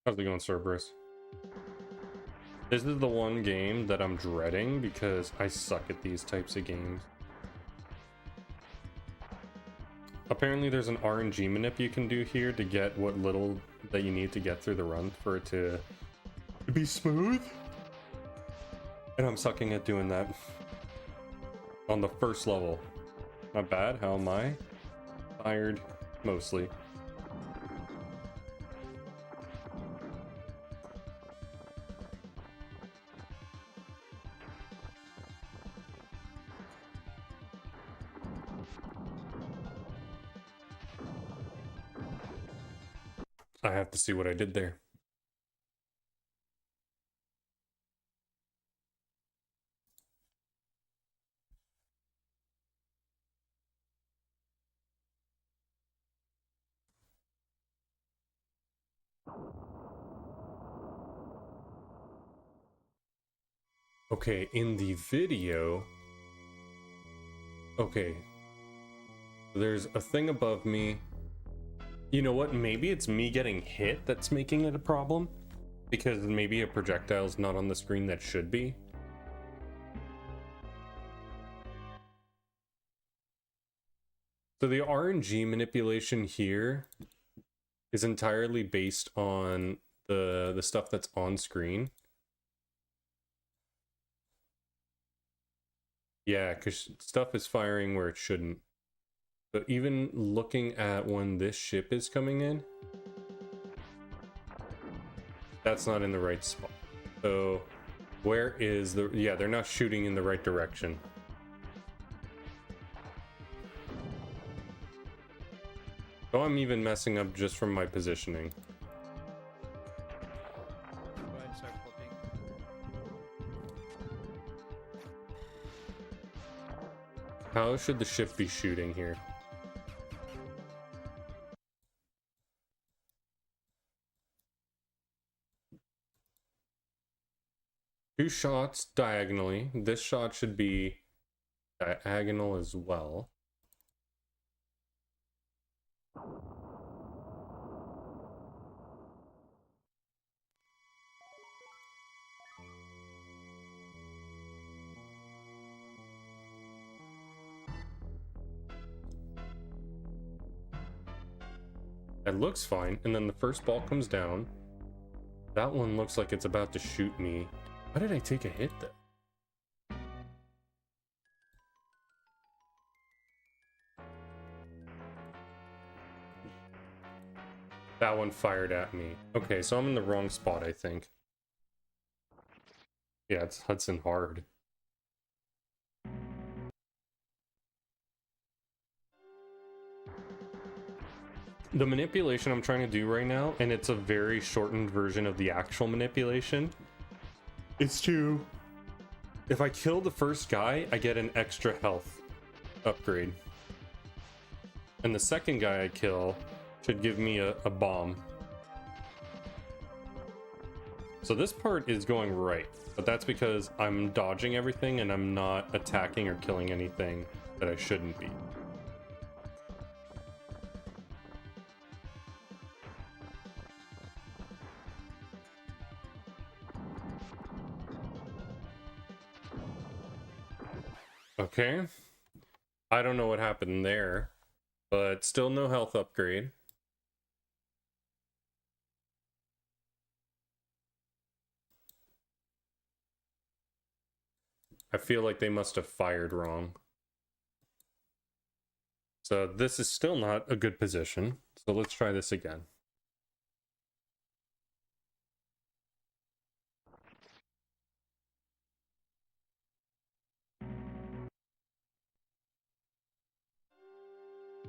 How's it going, Cerberus? This is the one game that I'm dreading because I suck at these types of games. Apparently there's an RNG manip you can do here to get what little that you need to get through the run for it to be smooth. And I'm sucking at doing that on the first level. Not bad. How am I? Tired, mostly. I have to see what I did there. Okay, in the video... Okay. There's a thing above me. You know what? Maybe it's me getting hit that's making it a problem. Because maybe a projectile's not on the screen that should be. So the RNG manipulation here is entirely based on the stuff that's on screen. Yeah, because stuff is firing where it shouldn't. So even looking at when this ship is coming in, that's not in the right spot. So where is the... Yeah, they're not shooting in the right direction. So I'm even messing up just from my positioning. Go ahead and start flipping. How should the ship be shooting here? Two shots diagonally. This shot should be diagonal as well. It looks fine, and then the first ball comes down. That one looks like it's about to shoot me. Why did I take a hit though? That one fired at me. Okay, so I'm in the wrong spot, I think. Yeah, it's Hudson Hard. The manipulation I'm trying to do right now, and it's a very shortened version of the actual manipulation, is to... If I kill the first guy, I get an extra health upgrade. And the second guy I kill should give me a bomb. So this part is going right, but that's because I'm dodging everything and I'm not attacking or killing anything that I shouldn't be. Okay. I don't know what happened there, but still no health upgrade. I feel like they must have fired wrong. So this is still not a good position. So let's try this again.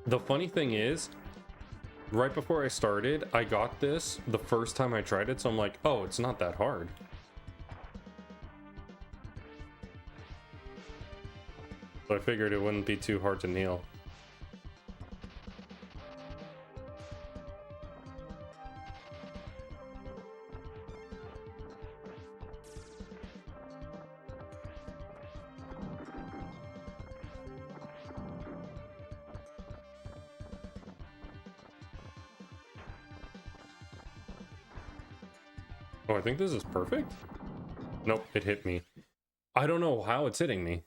The funny thing is, right before I started, I got this the first time I tried it, so I'm like, oh, it's not that hard. So I figured it wouldn't be too hard to kneel. Oh, I think this is perfect. Nope, it hit me. I don't know how it's hitting me.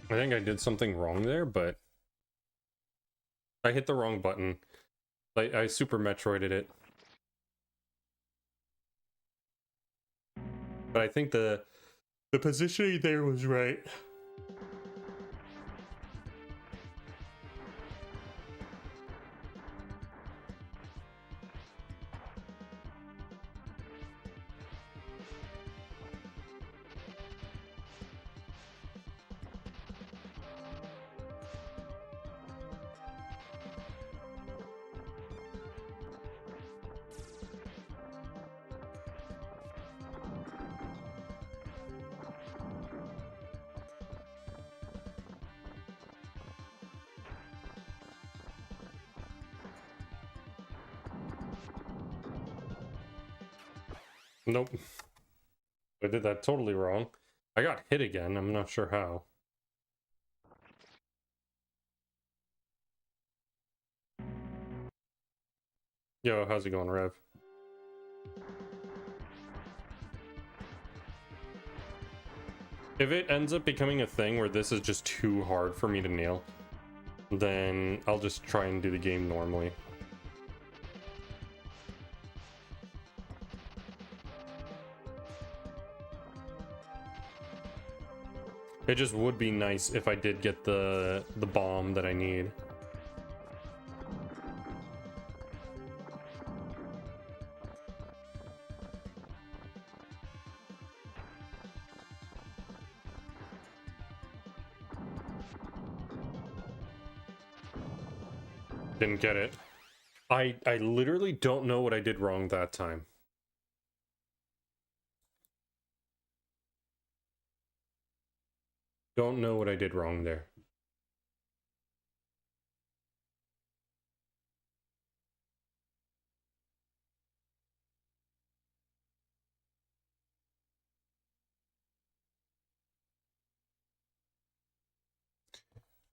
I think I did something wrong there, but I hit the wrong button. I Super Metroided it. But I think the positioning there was right. Nope. I did that totally wrong. I got hit again. I'm not sure how. Yo, how's it going, Rev? If it ends up becoming a thing where this is just too hard for me to nail, then I'll just try and do the game normally. It just would be nice if I did get the bomb that I need. Didn't get it. I literally don't know what I did wrong that time. Don't know what I did wrong there.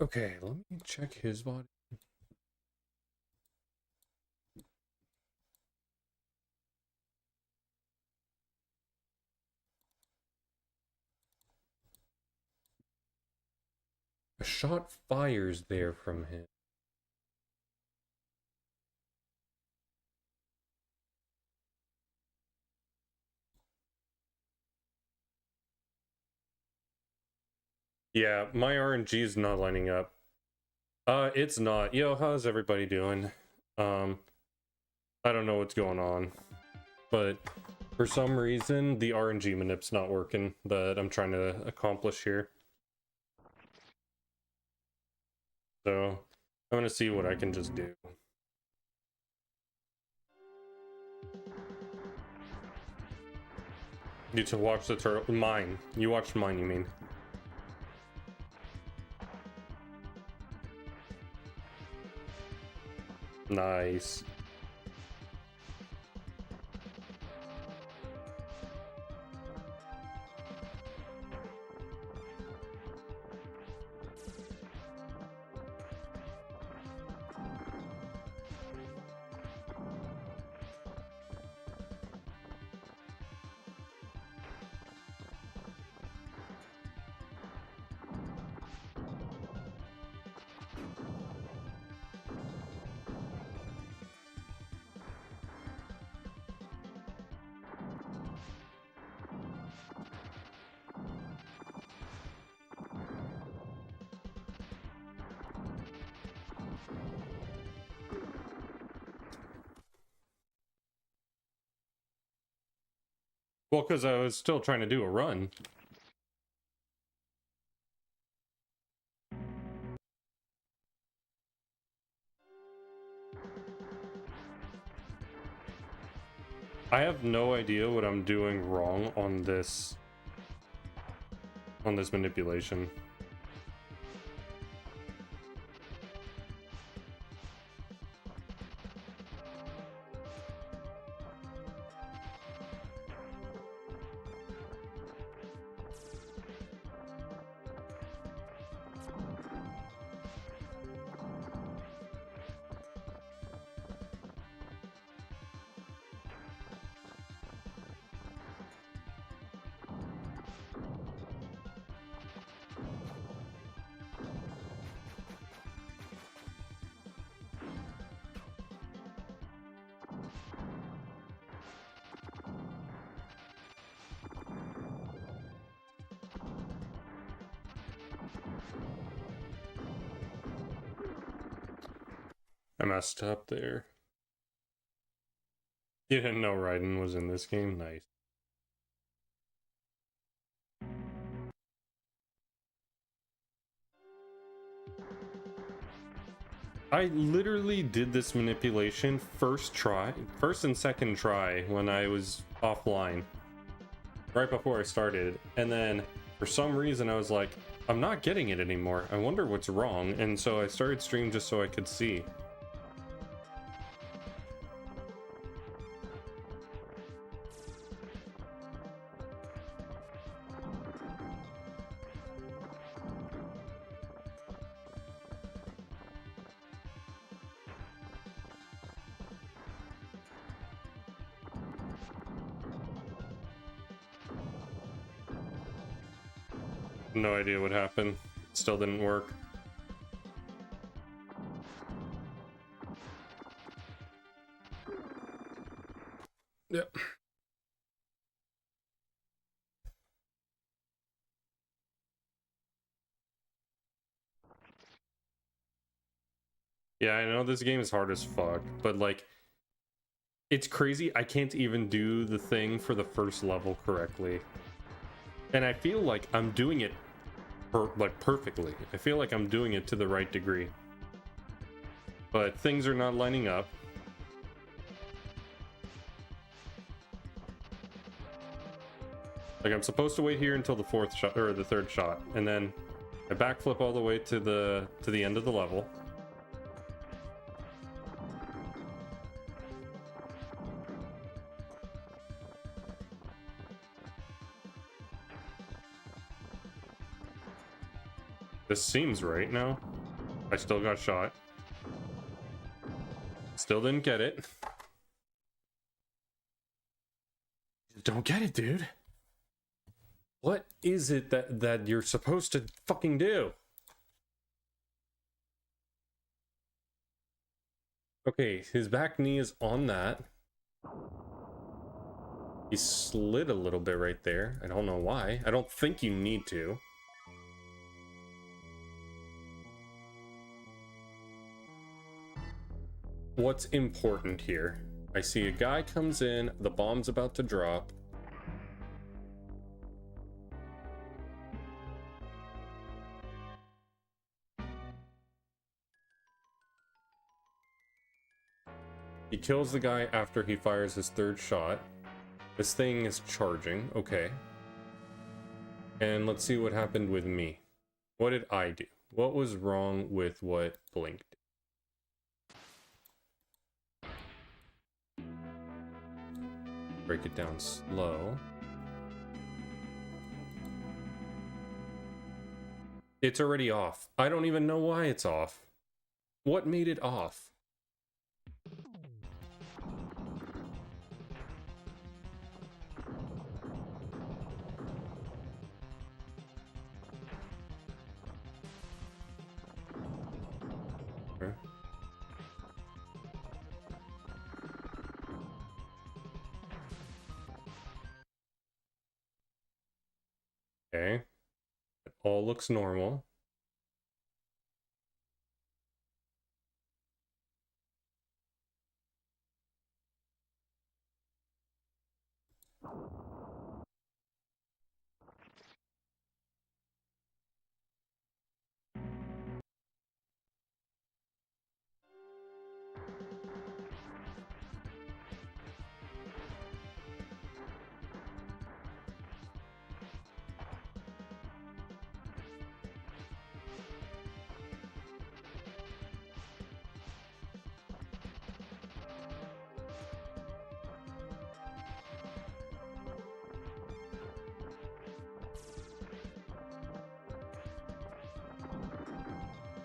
Okay, let me check his body. A shot fires there from him. Yeah, my RNG is not lining up. It's not. Yo, how's everybody doing? I don't know what's going on, but for some reason the RNG manip's not working that I'm trying to accomplish here. So I'm gonna see what I can just do. You to watch the turtle. Mine. You watched mine, you mean? Nice. Well, because I was still trying to do a run. I have no idea what I'm doing wrong on this manipulation. I messed up there. You didn't know Raiden was in this game? Nice. I literally did this manipulation first and second try when I was offline. Right before I started. And then for some reason I was like, I'm not getting it anymore. I wonder what's wrong. And so I started stream just so I could see. No idea what happened. Still didn't work. Yep. Yeah, I know this game is hard as fuck, but like, it's crazy. I can't even do the thing for the first level correctly. And I feel like I'm doing it perfectly. I feel like I'm doing it to the right degree. But things are not lining up. Like, I'm supposed to wait here until the fourth shot or the third shot, and then I backflip all the way to the end of the level. This seems right now. I still got shot. Still didn't get it. Don't get it, dude. What is it that you're supposed to fucking do? Okay, his back knee is on that. He slid a little bit right there. I don't know why. I don't think you need to. What's important here? I see a guy comes in, the bomb's about to drop. He kills the guy after he fires his third shot. This thing is charging, okay. And let's see what happened with me. What did I do? What was wrong with what Blink did? Break it down slow. It's already off. I don't even know why it's off. What made it off? Okay. It all looks normal.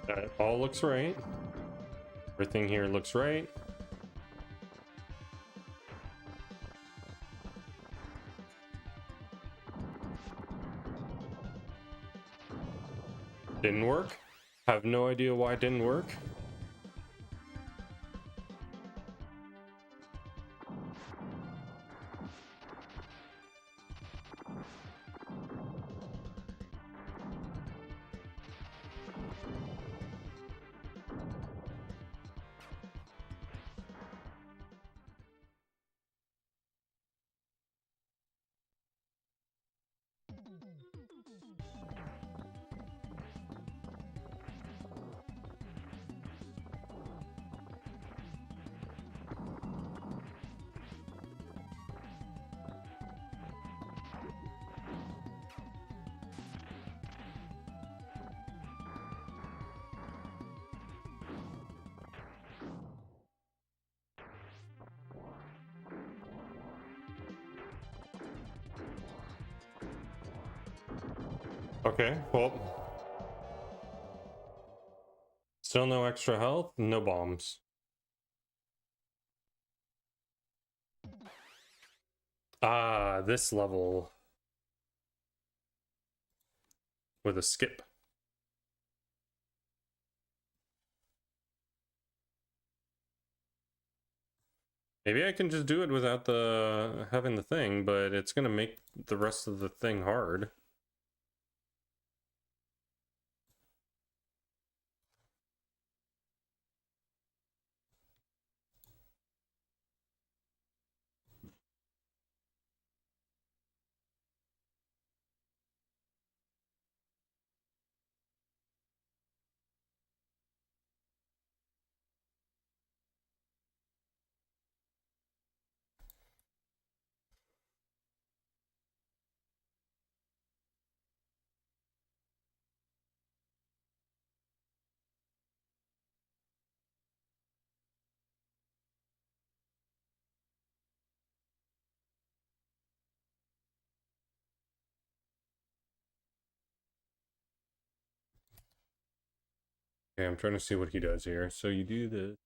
That all looks right. Everything here looks right. Didn't work. Have no idea why it didn't work. Okay, well, still no extra health, no bombs. Ah, this level with a skip. Maybe I can just do it without the having the thing, but it's gonna make the rest of the thing hard. Okay, I'm trying to see what he does here. So you do this.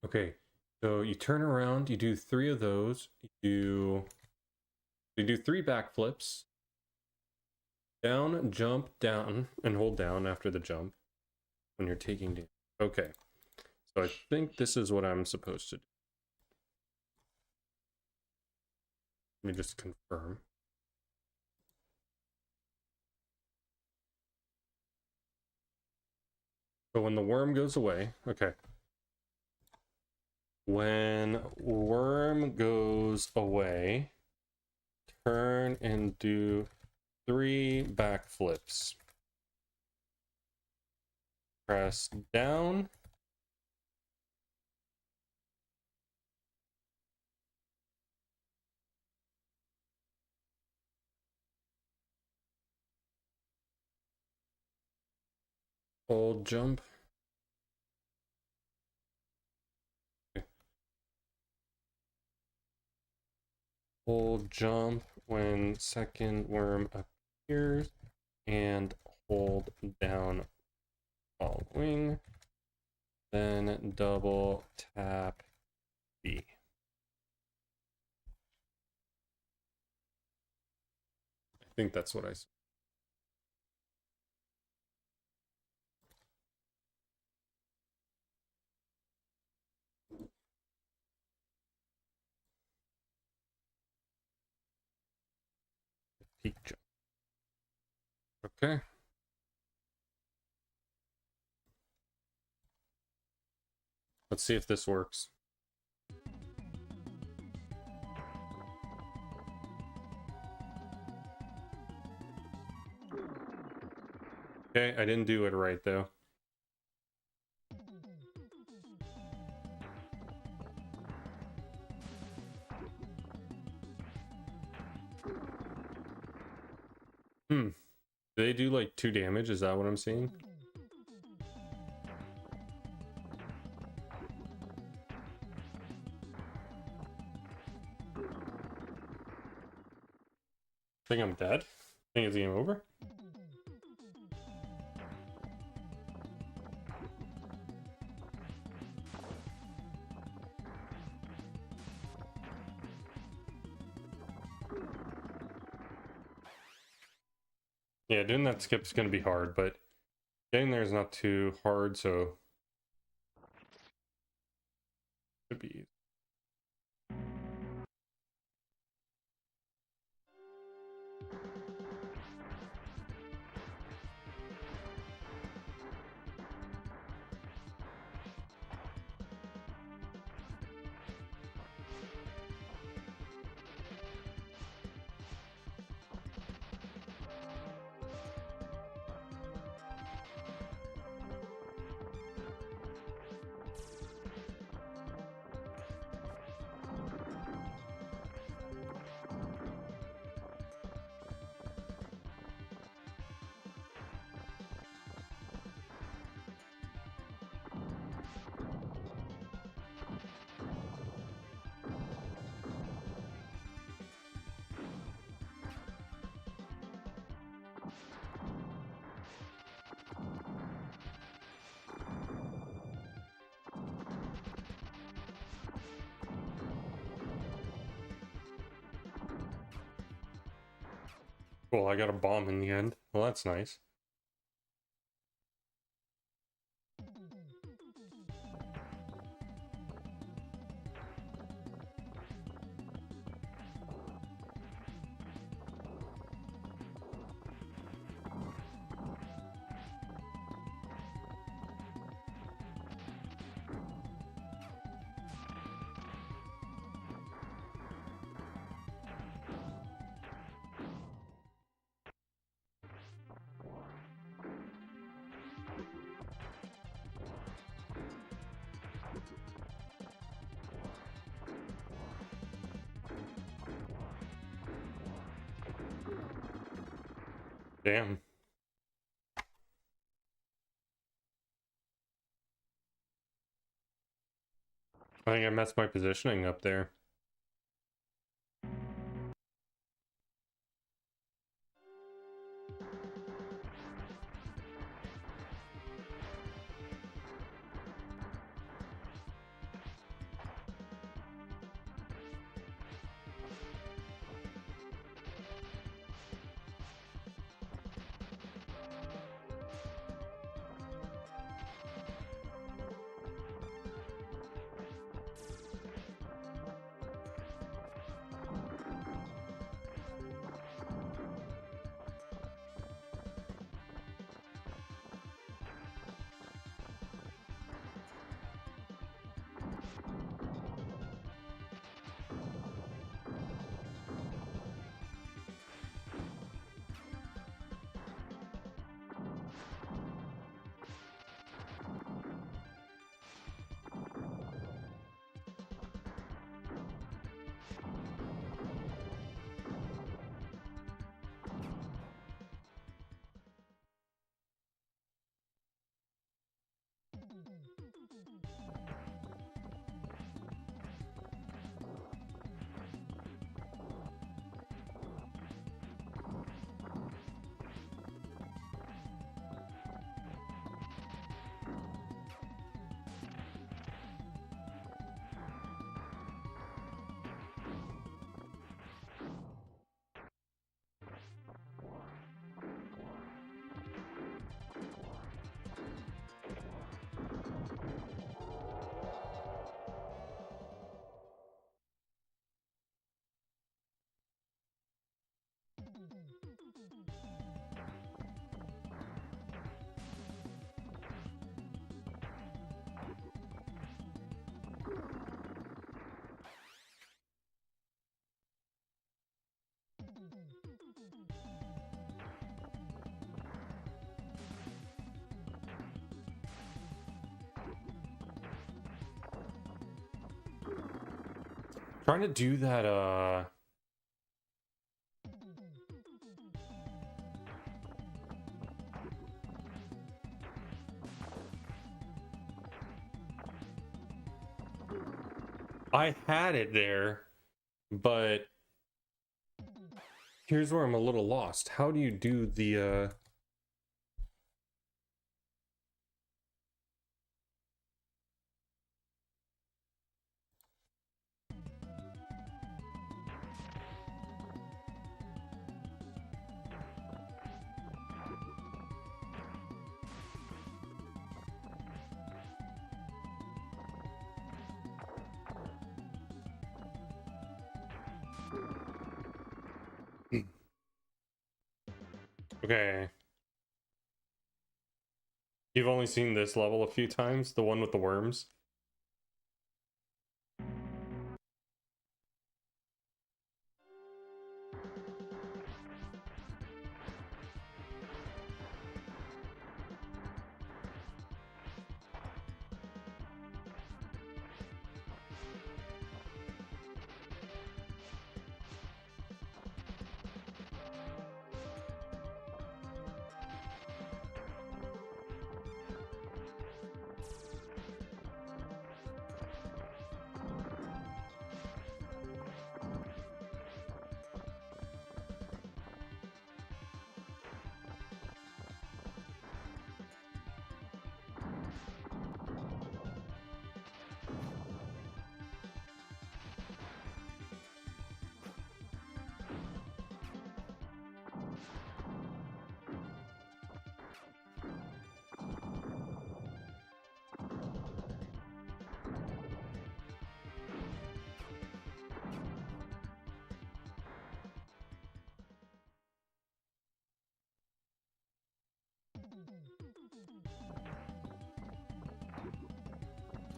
Okay, so you turn around, you do 3 of those, you do 3 backflips, down, jump, down, and hold down after the jump when you're taking damage. Okay, so I think this is what I'm supposed to do. Let me just confirm. So when the worm goes away, okay. When worm goes away, turn and do 3 backflips. Press down. Hold jump. Hold jump when second worm appears, and hold down following, then double tap B. I think that's what I said. Peak jump. Okay. Let's see if this works. Okay, I didn't do it right though. Do they do like 2 damage? Is that what I'm seeing? I think I'm dead. I think it's game over. Yeah, doing that skip's gonna be hard, but getting there is not too hard, so should be easy. Cool, I got a bomb in the end. Well, that's nice. Damn. I think I messed my positioning up there. Trying to do that, I had it there, but here's where I'm a little lost. How do you do the, okay. You've only seen this level a few times, the one with the worms?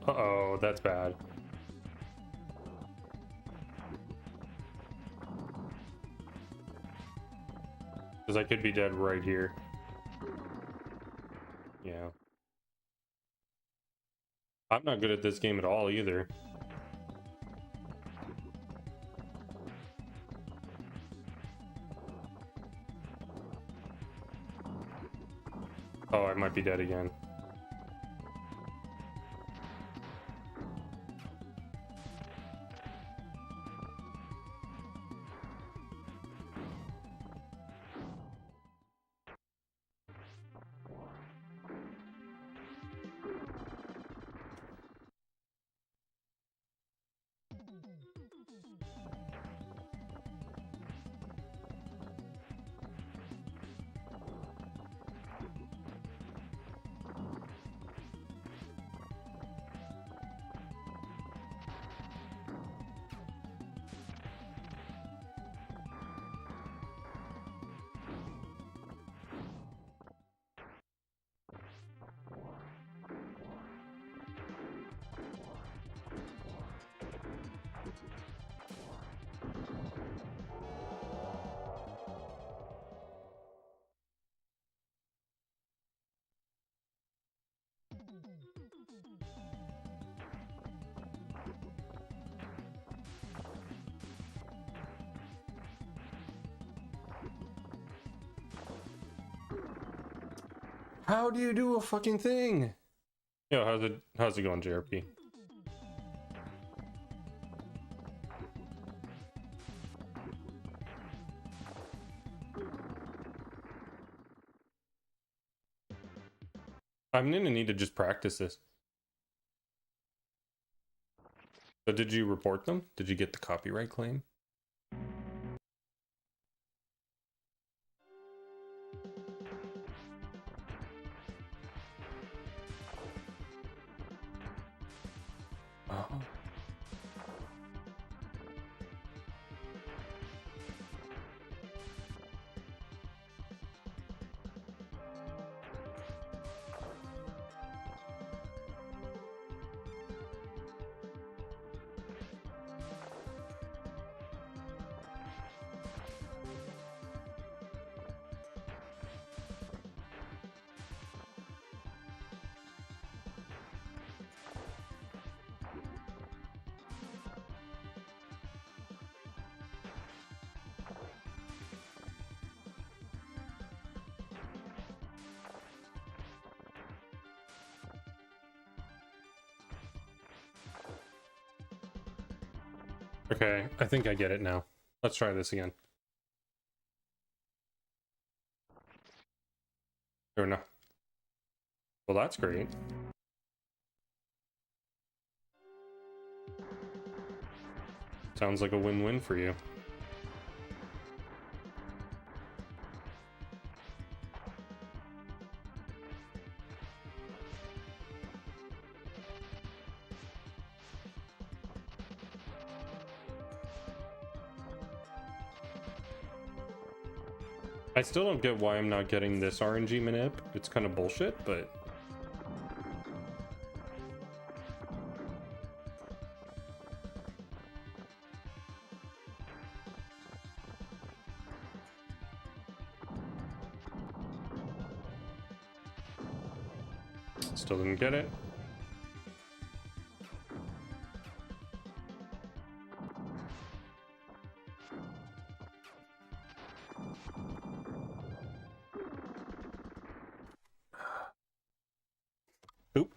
Uh-oh, that's bad. Because I could be dead right here. Yeah. I'm not good at this game at all either. Oh, I might be dead again. How do you do a fucking thing? Yo, how's it going, JRP? I'm gonna need to just practice this. So did you report them? Did you get the copyright claim? Oh. Okay, I think I get it now. Let's try this again. Or no. Well, that's great. Sounds like a win-win for you. I still don't get why I'm not getting this RNG manip. It's kind of bullshit, but... Still didn't get it. Oop.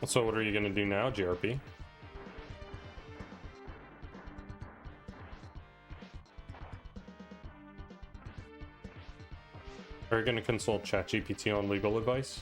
So what are you gonna do now, GRP? Are you gonna consult ChatGPT on legal advice?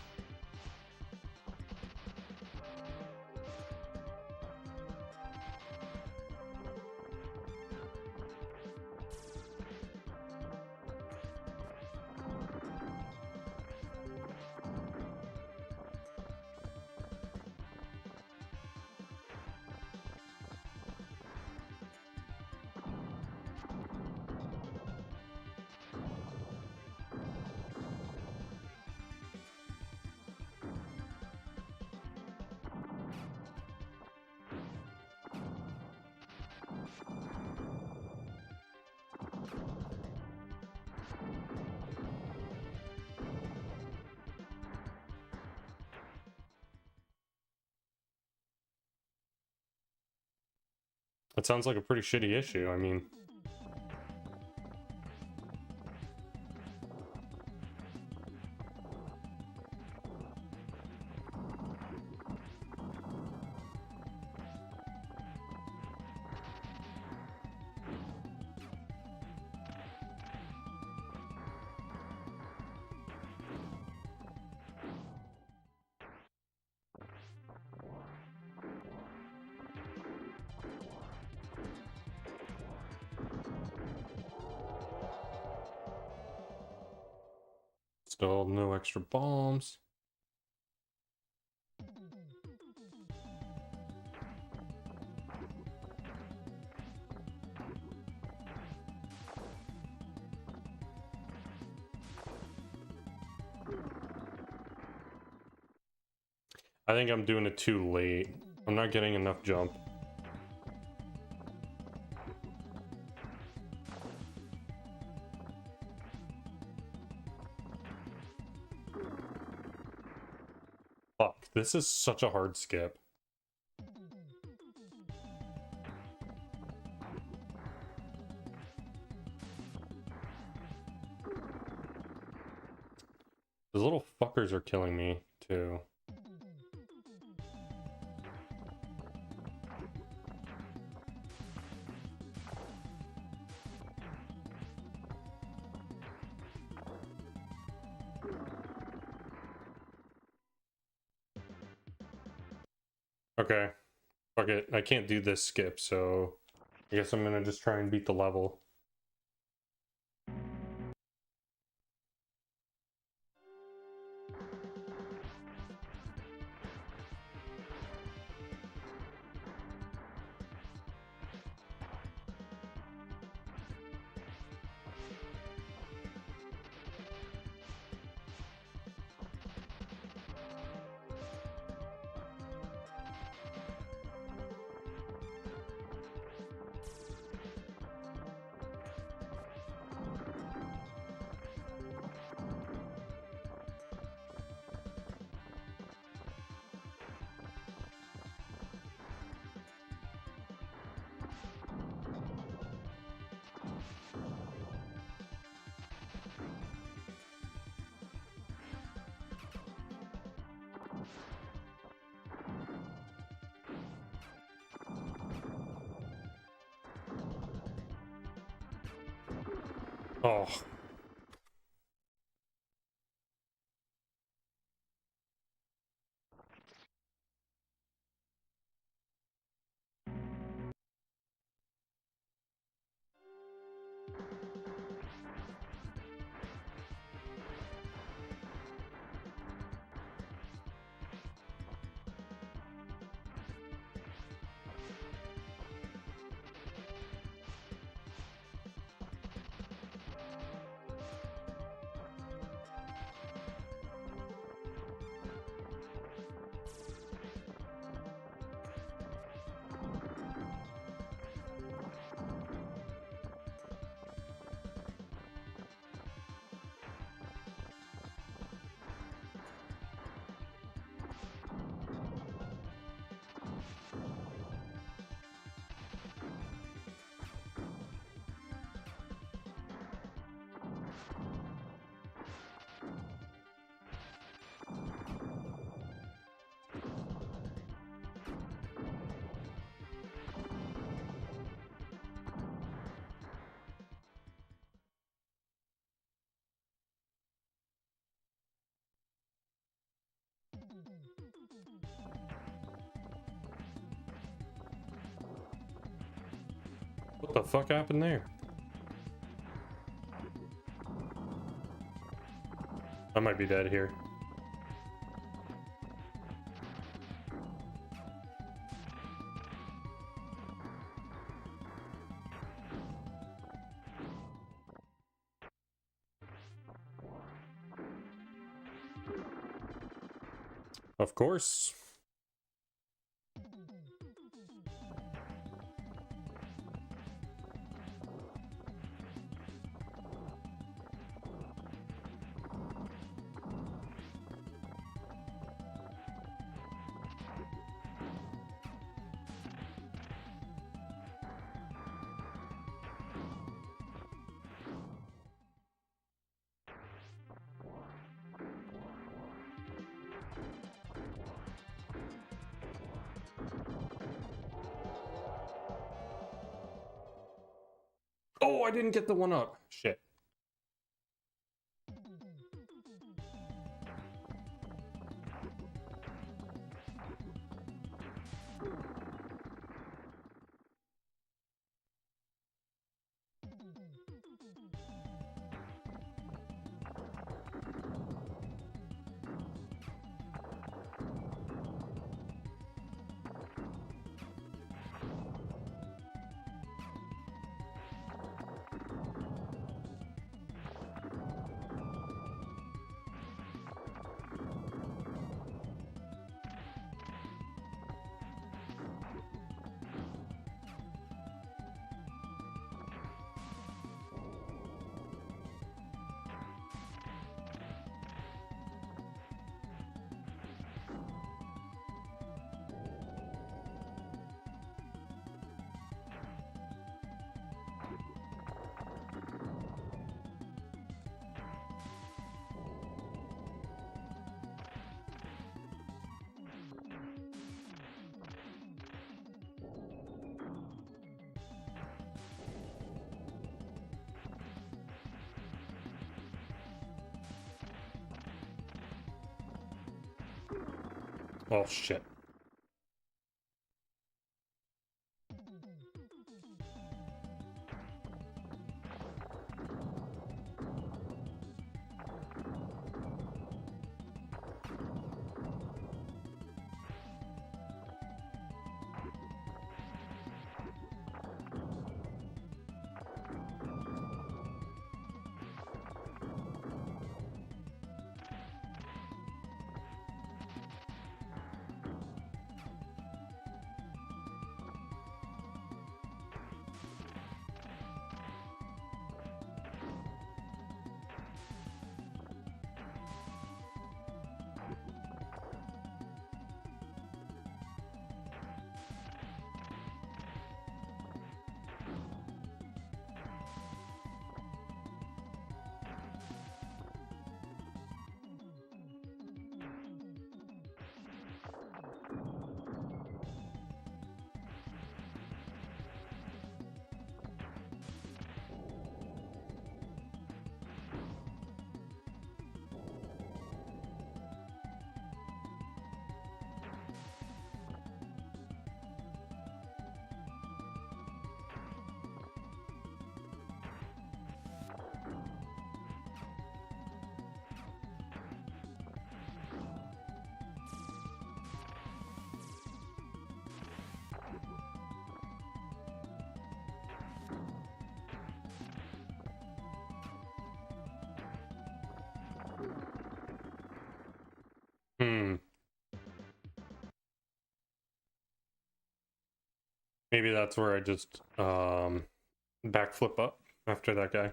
That sounds like a pretty shitty issue. I mean... Still no extra bombs. I think I'm doing it too late. I'm not getting enough jump. Fuck, this is such a hard skip. Those little fuckers are killing me, too. Okay. Fuck it. I can't do this skip, so I guess I'm gonna just try and beat the level. Oh. What the fuck happened there? I might be dead here. Of course. Oh, I didn't get the one up. Shit. Oh, shit. Maybe that's where I just backflip up after that guy.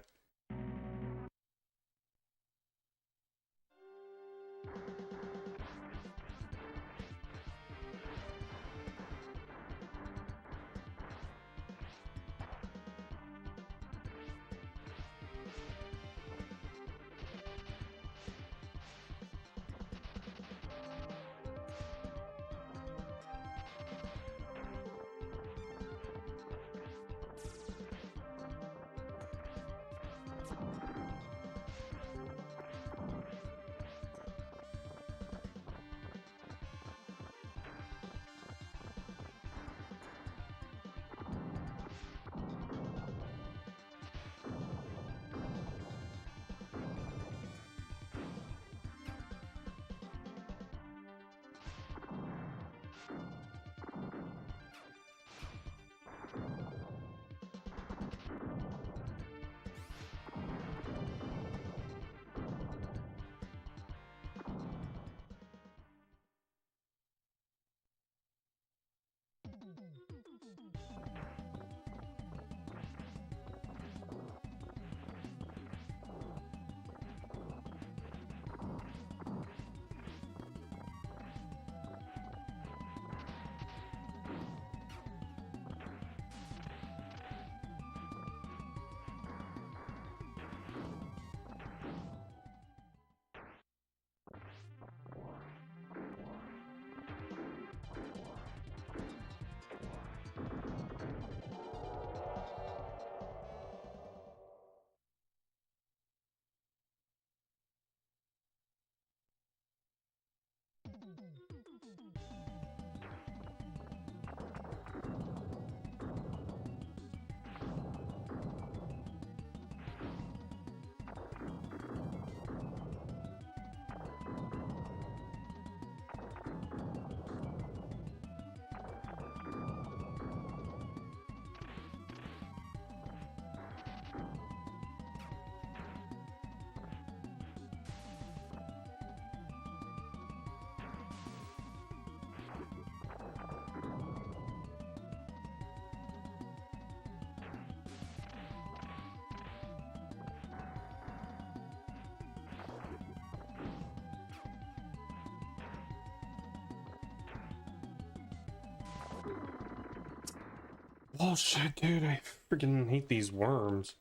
Bullshit, dude. I freaking hate these worms.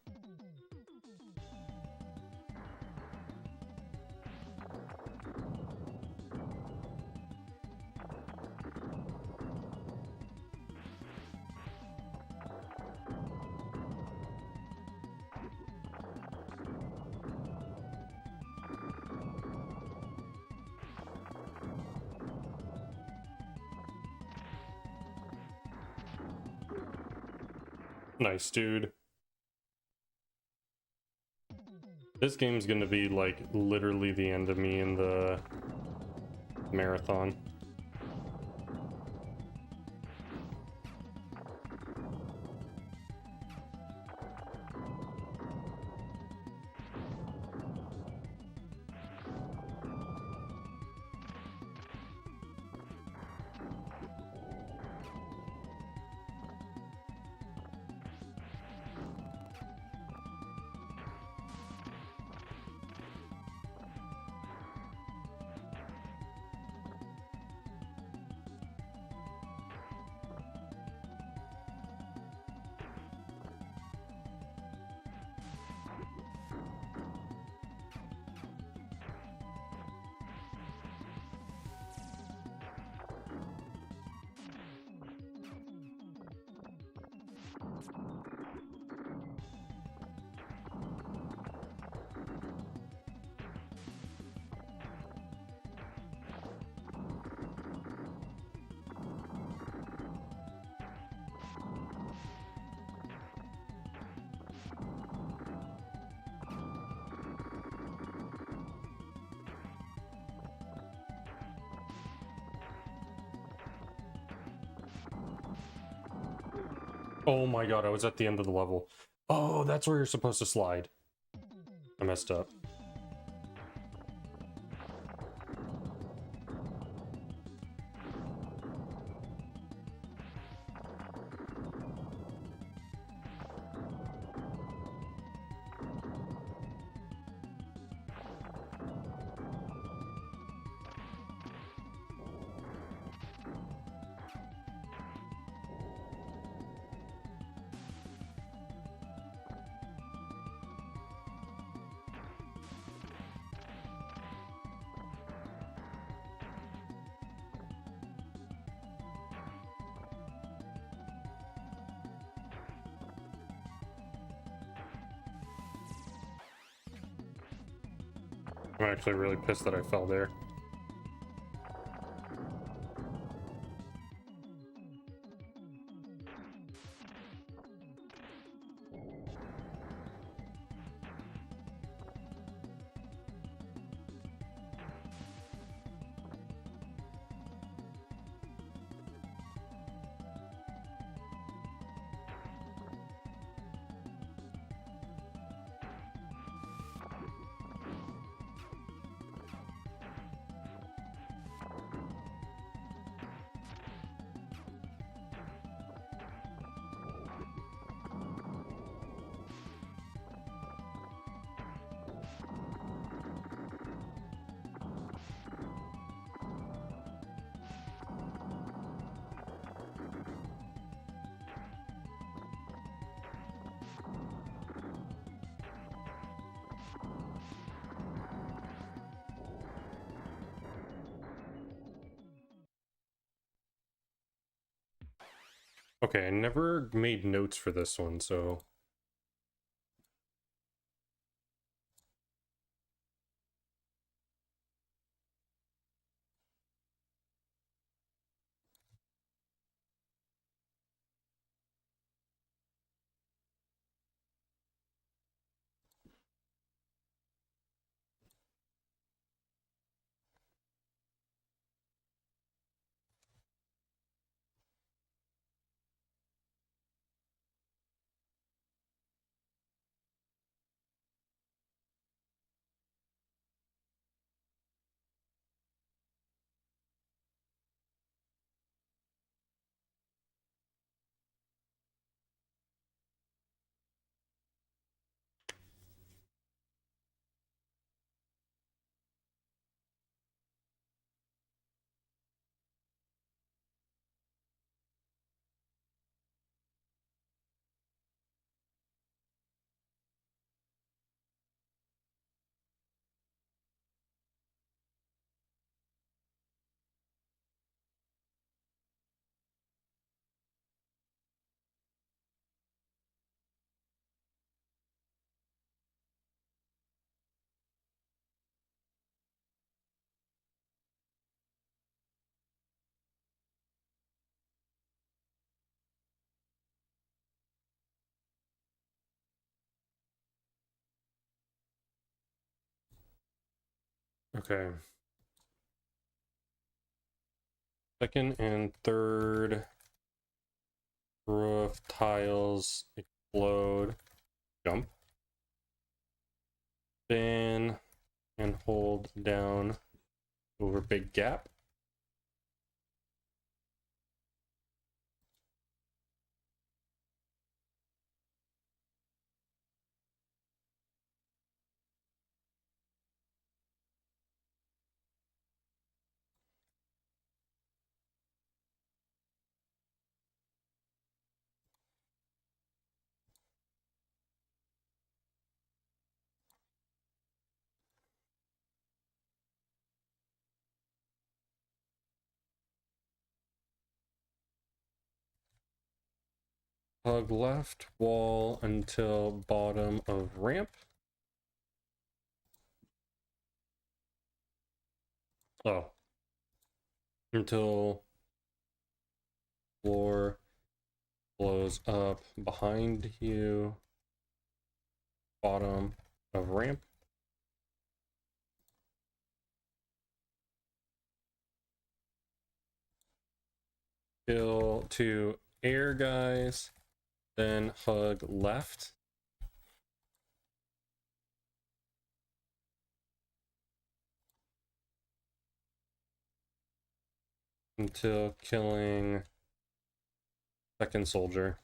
Nice, dude. This game's gonna be like literally the end of me in the marathon. Oh my god, I was at the end of the level. Oh, that's where you're supposed to slide. I messed up. I'm actually really pissed that I fell there. Okay, I never made notes for this one, so... Okay. Second and third roof tiles explode. Jump. Spin and hold down over big gap. Hug left wall until bottom of ramp. Oh. Until floor blows up behind you. Bottom of ramp. Kill to air guys. Then hug left. Until killing second soldier.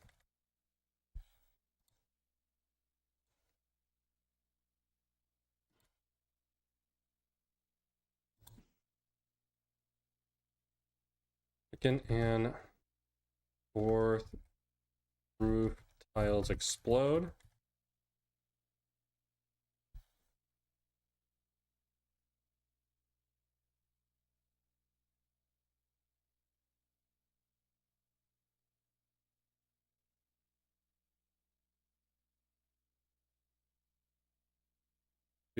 Second and fourth roof tiles explode.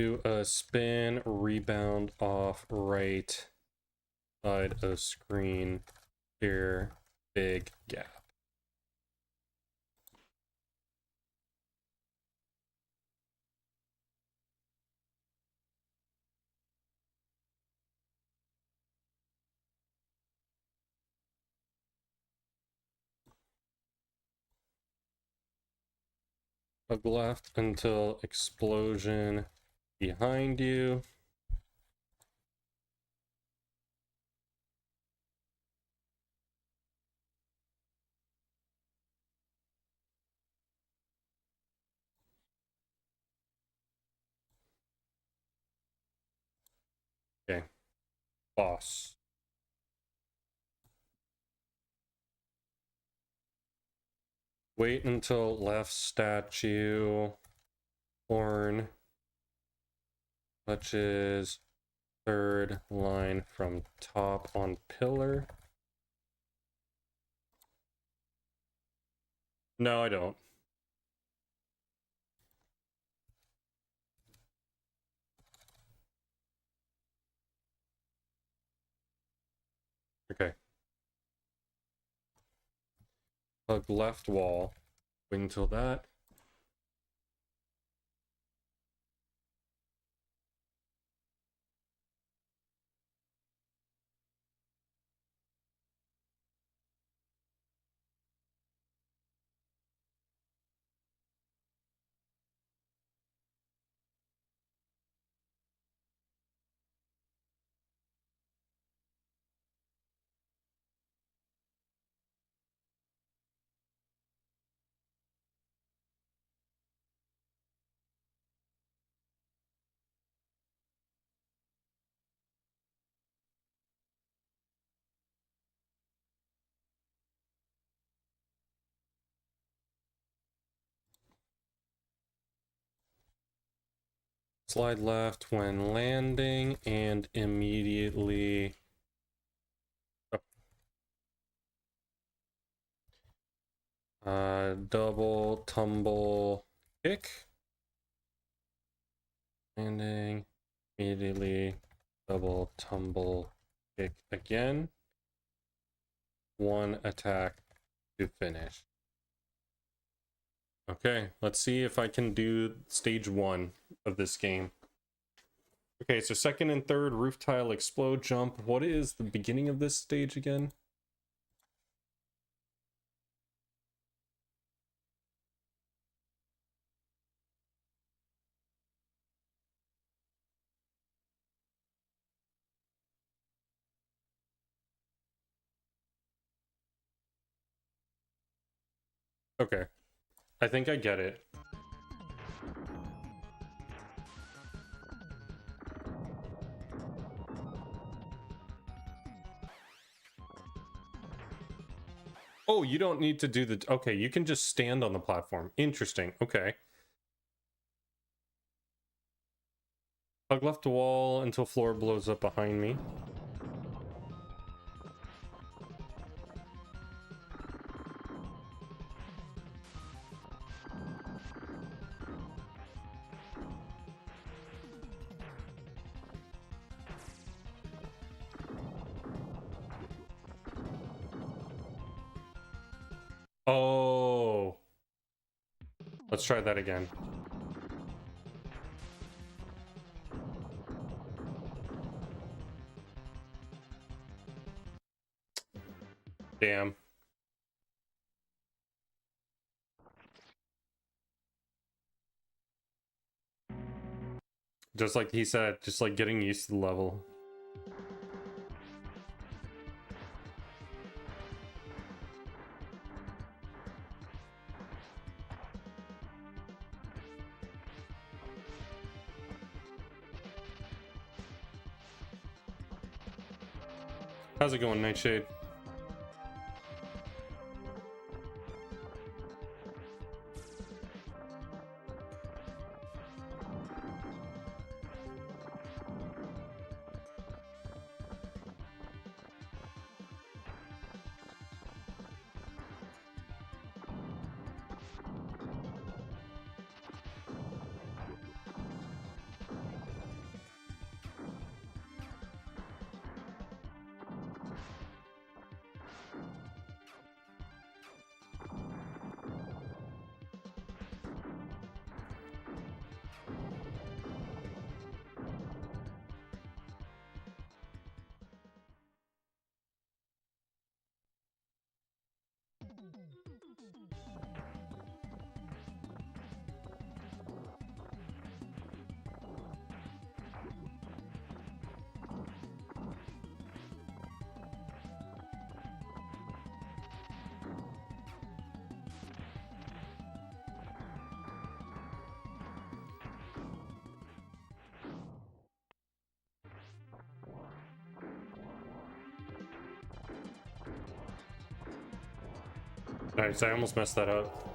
Do a spin, rebound off right side of screen, here, big gap. Hug left until explosion behind you. Okay. Boss. Wait until left statue horn touches third line from top on pillar. No, I don't. Okay. Hug left wall. Wait until that. Slide left when landing and immediately double tumble kick. Landing, immediately double tumble kick again. One attack to finish. Okay, let's see if I can do stage 1 of this game. Okay, so second and third, roof tile, explode, jump. What is the beginning of this stage again? Okay, I think I get it. Oh, you don't need to do the... Okay, you can just stand on the platform. Interesting. Okay. Hug left wall until floor blows up behind me. Oh. Let's try that again. Damn. Just like he said, just like getting used to the level. How's it going, Nightshade? Nice, I almost messed that up.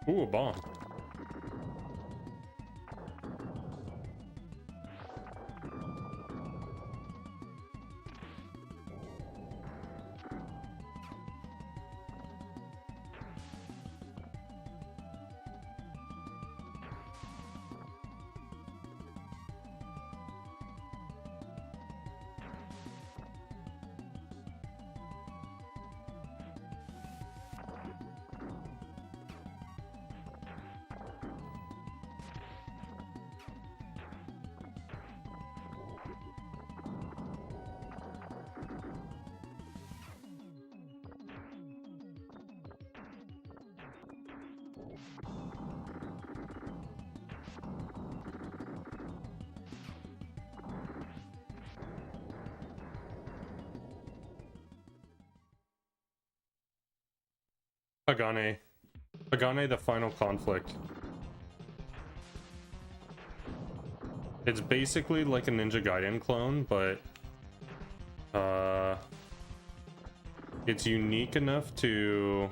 Ooh, a bomb. Hagane. Hagane, the final conflict. It's basically like a Ninja Gaiden clone, but it's unique enough to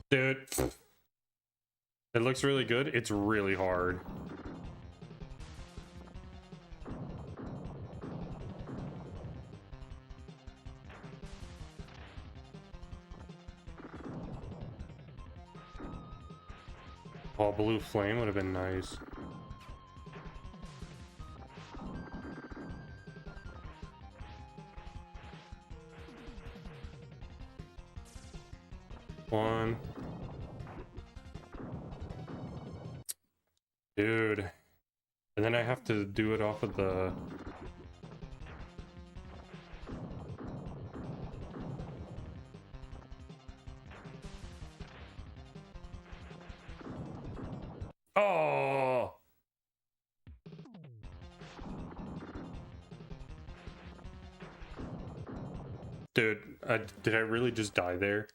dude. It looks really good. It's really hard. Oh, blue flame would have been nice. One. Dude. And then I have to do it off of the... Oh! Dude, did I really just die there?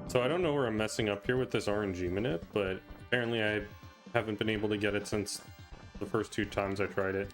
So I don't know where I'm messing up here with this RNG minute, but apparently I haven't been able to get it since the first 2 times I tried it.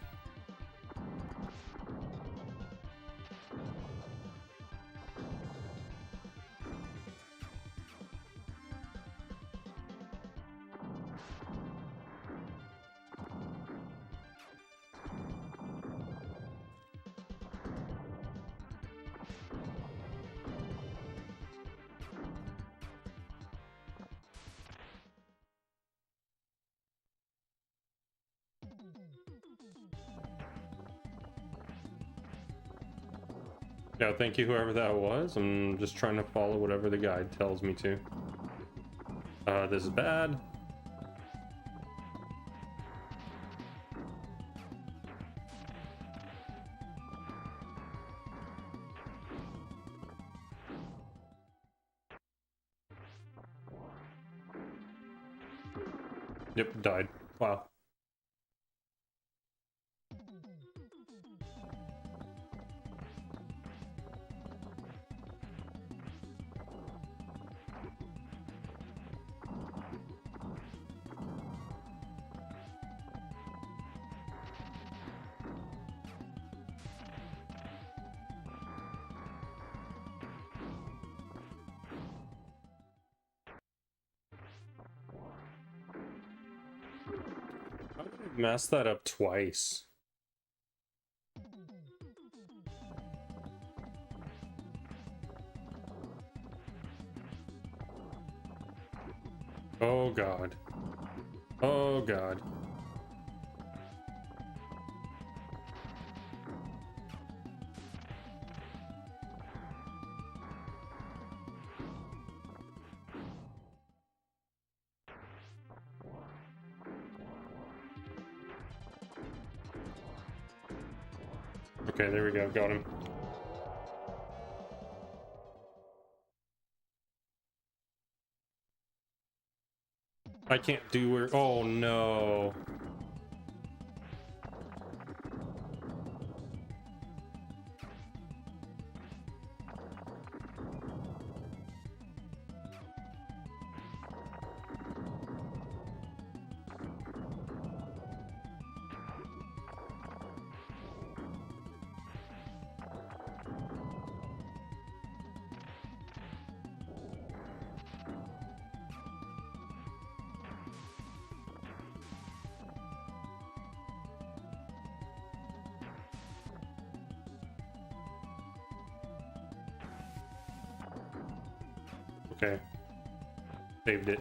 Yeah, thank you whoever that was. I'm just trying to follow whatever the guide tells me to. This is bad. Yep, died. Wow. Messed that up twice. Oh god. Oh god. Okay, there we go. Got him. I can't do where. Oh no. Okay. Saved it.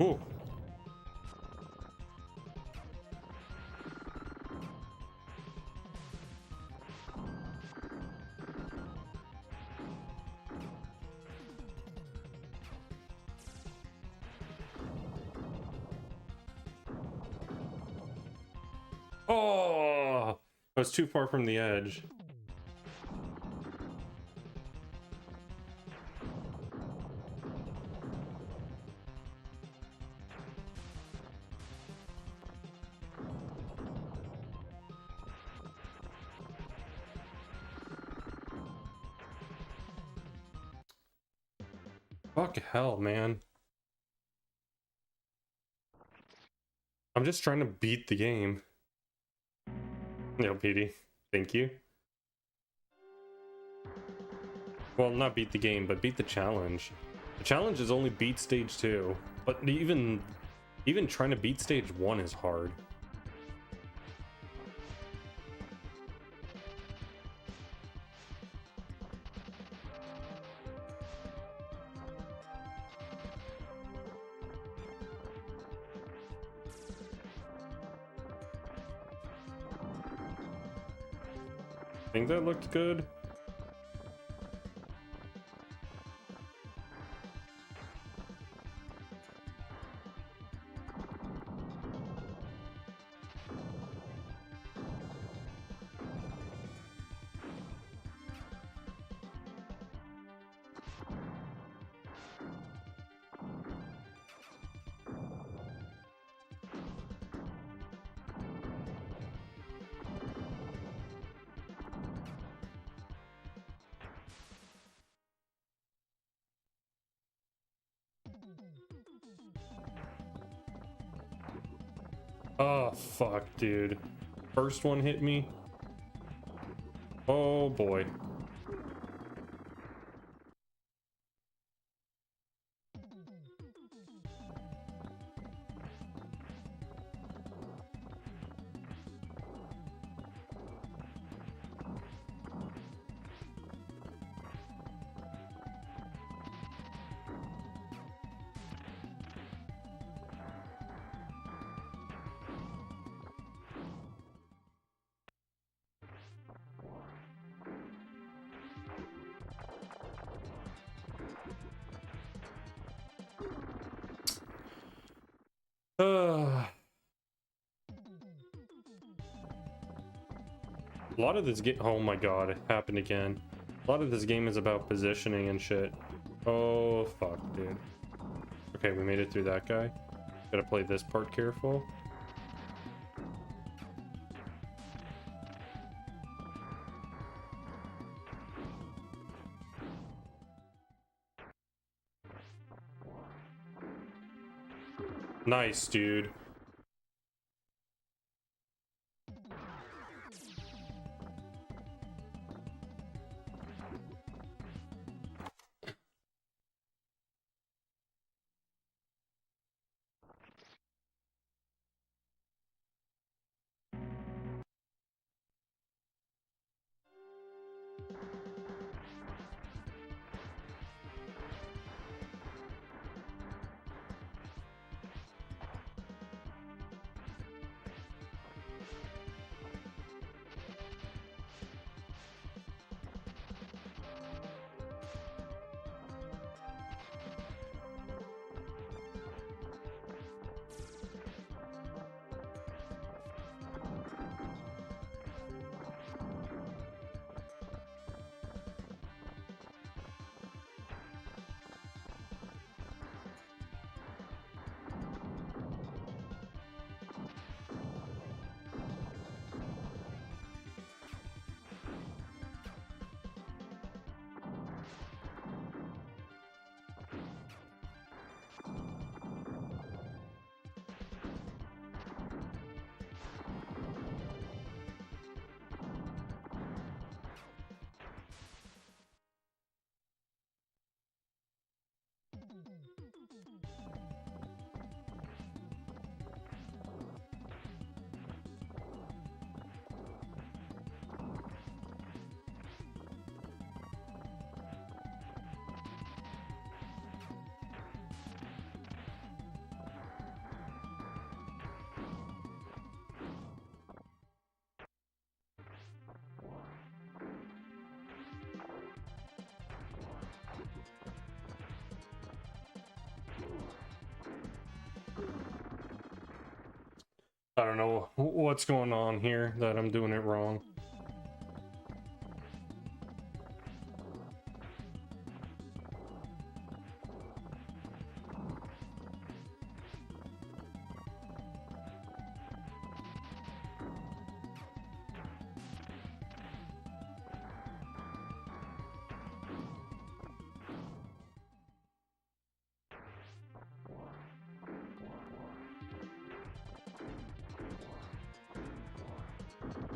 Ooh. Oh, I was too far from the edge. Fuck hell, man. I'm just trying to beat the game. No, PD. Thank you. Well, not beat the game, but beat the challenge. The challenge is only beat stage 2. But even trying to beat stage 1 is hard. I think that looked good. Oh, fuck, dude. First one hit me. Oh, boy. A lot of this game, oh my god, it happened again. A lot of this game is about positioning and shit. Oh, fuck, dude. Okay, we made it through that guy. Gotta play this part careful. Nice, dude. I don't know what's going on here that I'm doing it wrong.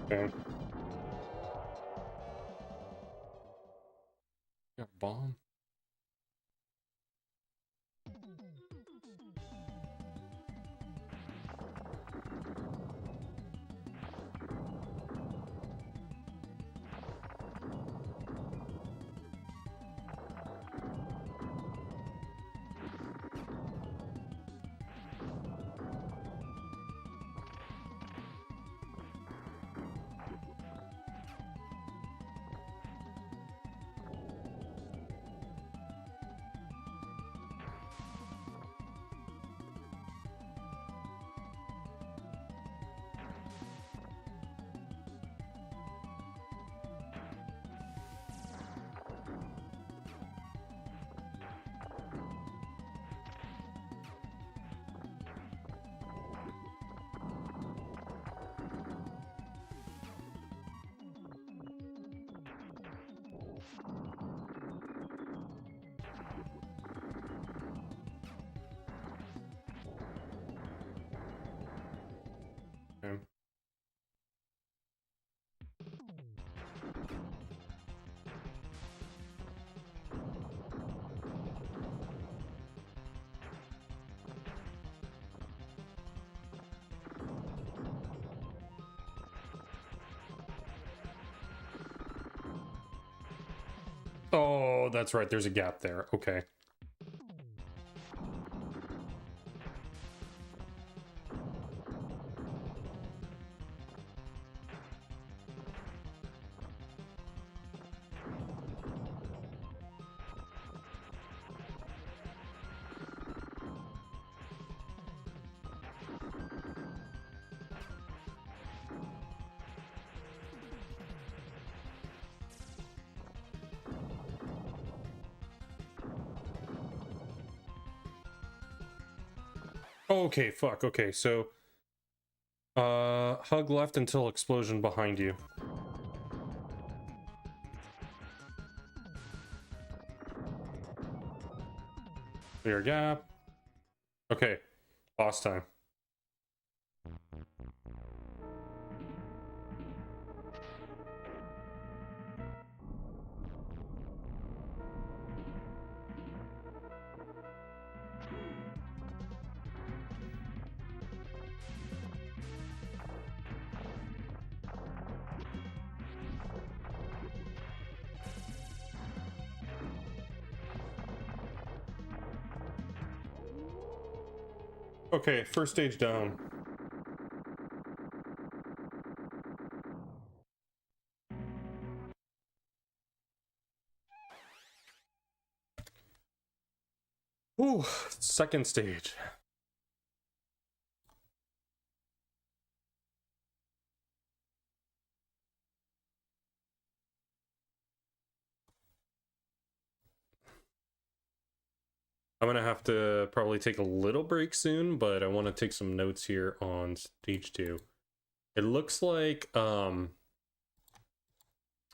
Okay. Got a bomb. Okay. Oh, that's right. There's a gap there. Okay. Okay, fuck. Okay, so hug left until explosion behind you. Clear gap. Okay, boss time. Okay, first stage down. Ooh, second stage. I'm gonna have to probably take a little break soon, but I want to take some notes here on stage 2. It looks like, oh,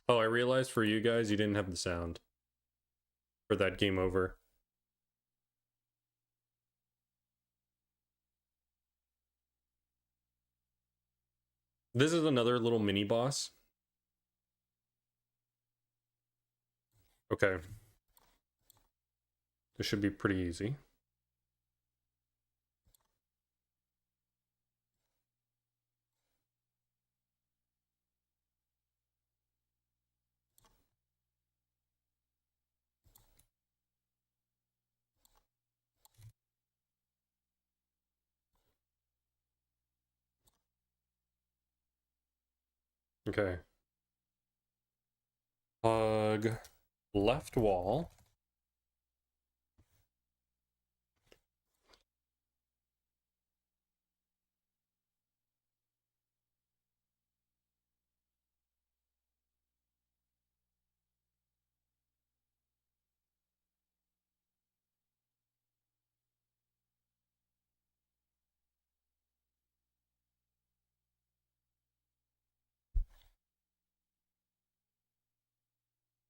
I realized for you guys, you didn't have the sound for that game over. This is another little mini boss. Okay. This should be pretty easy. Okay. Hug left wall.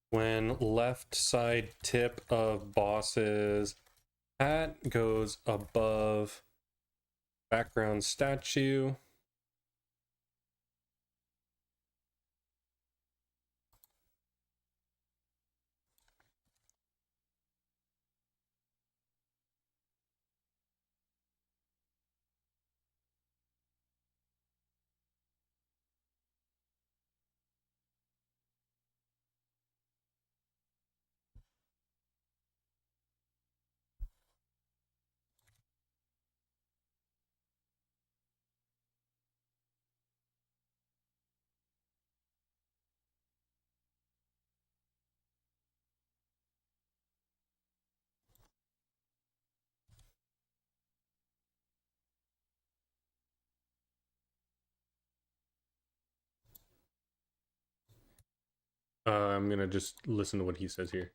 When left side tip of boss's hat goes above background statue. I'm gonna just listen to what he says here.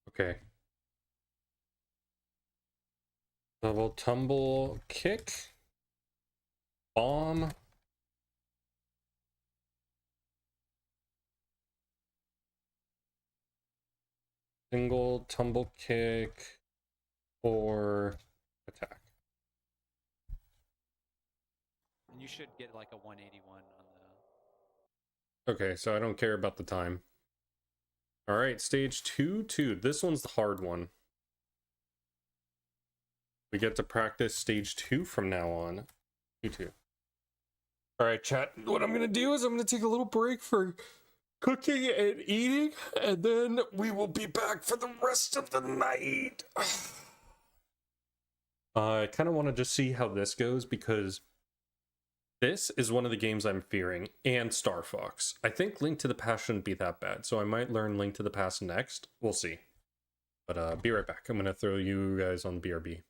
Okay. Double tumble kick. Bomb. Single tumble kick or attack. And you should get like a 181 on the. Okay, so I don't care about the time. All right, stage 2. This one's the hard one. We get to practice stage 2 from now on. 2. All right, chat. What I'm gonna do is I'm gonna take a little break for cooking and eating, and then we will be back for the rest of the night. I kind of want to just see how this goes, because this is one of the games I'm fearing, and Star Fox. I think Link to the Past shouldn't be that bad, so I might learn Link to the Past next. We'll see. But be right back. I'm gonna throw you guys on BRB.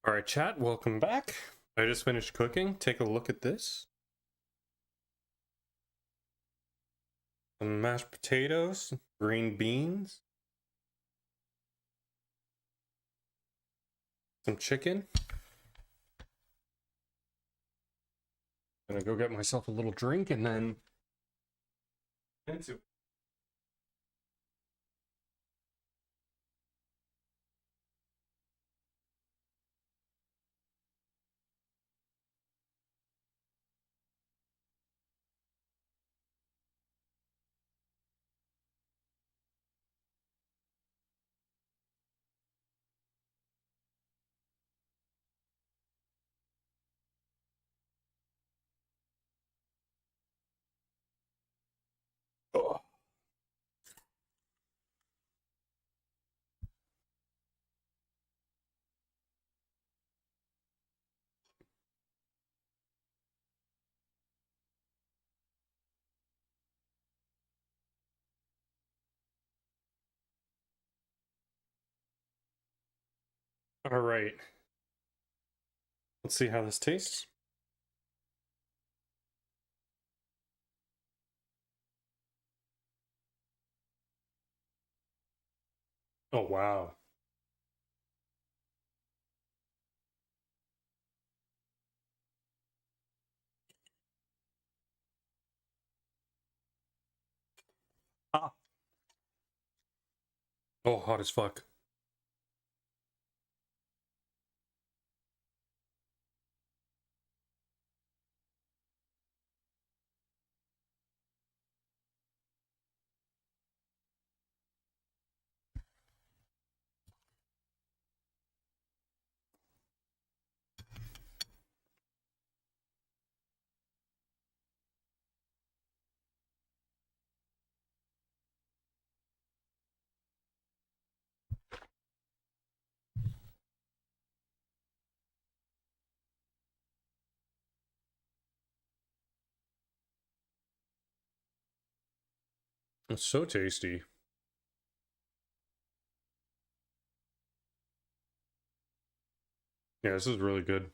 All right, chat, welcome back. I just finished cooking. Take a look at this. Some mashed potatoes, green beans, some chicken. Gonna go get myself a little drink and then into. Oh. All right. Let's see how this tastes. Oh, wow. Ah. Oh, hot as fuck. It's so tasty. Yeah, this is really good.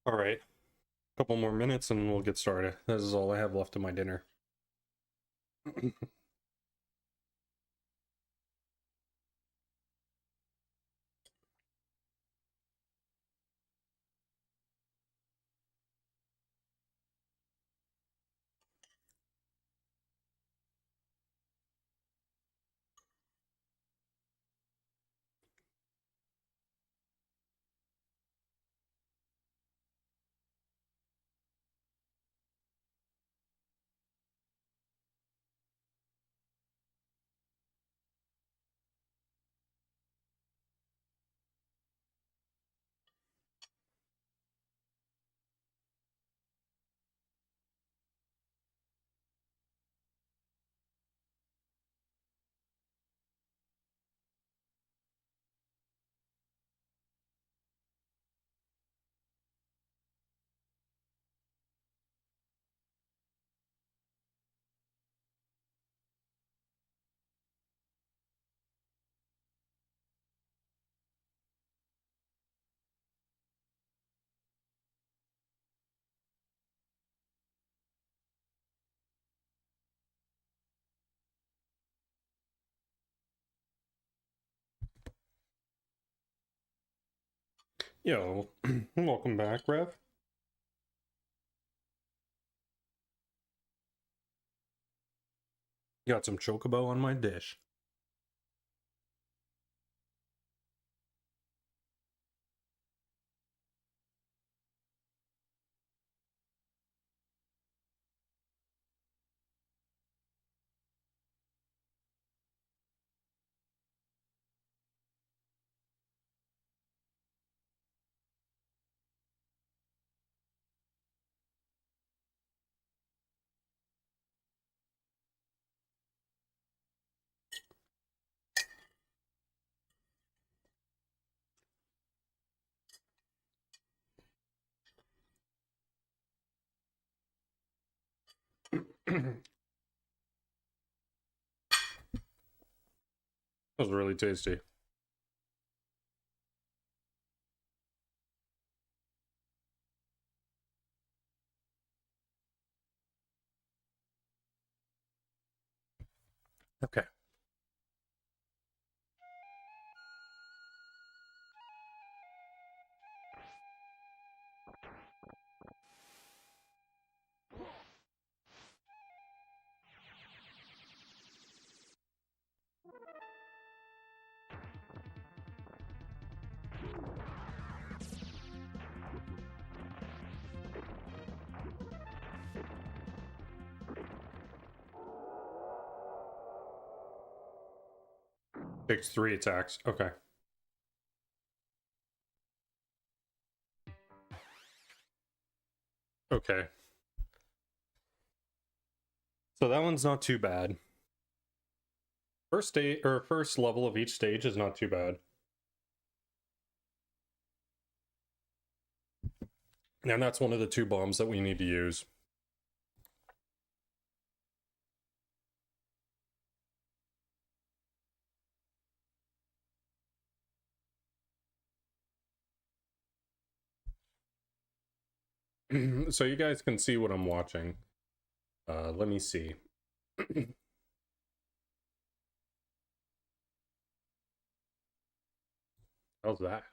All right, a couple more minutes and we'll get started. This is all I have left of my dinner. Yo, welcome back, Rev. Got some chocobo on my dish. That was really tasty. Okay. Takes 3 attacks. Okay. Okay. So that one's not too bad. First stage or first level of each stage is not too bad. And that's one of the 2 bombs that we need to use. So you guys can see what I'm watching. Let me see. How's that?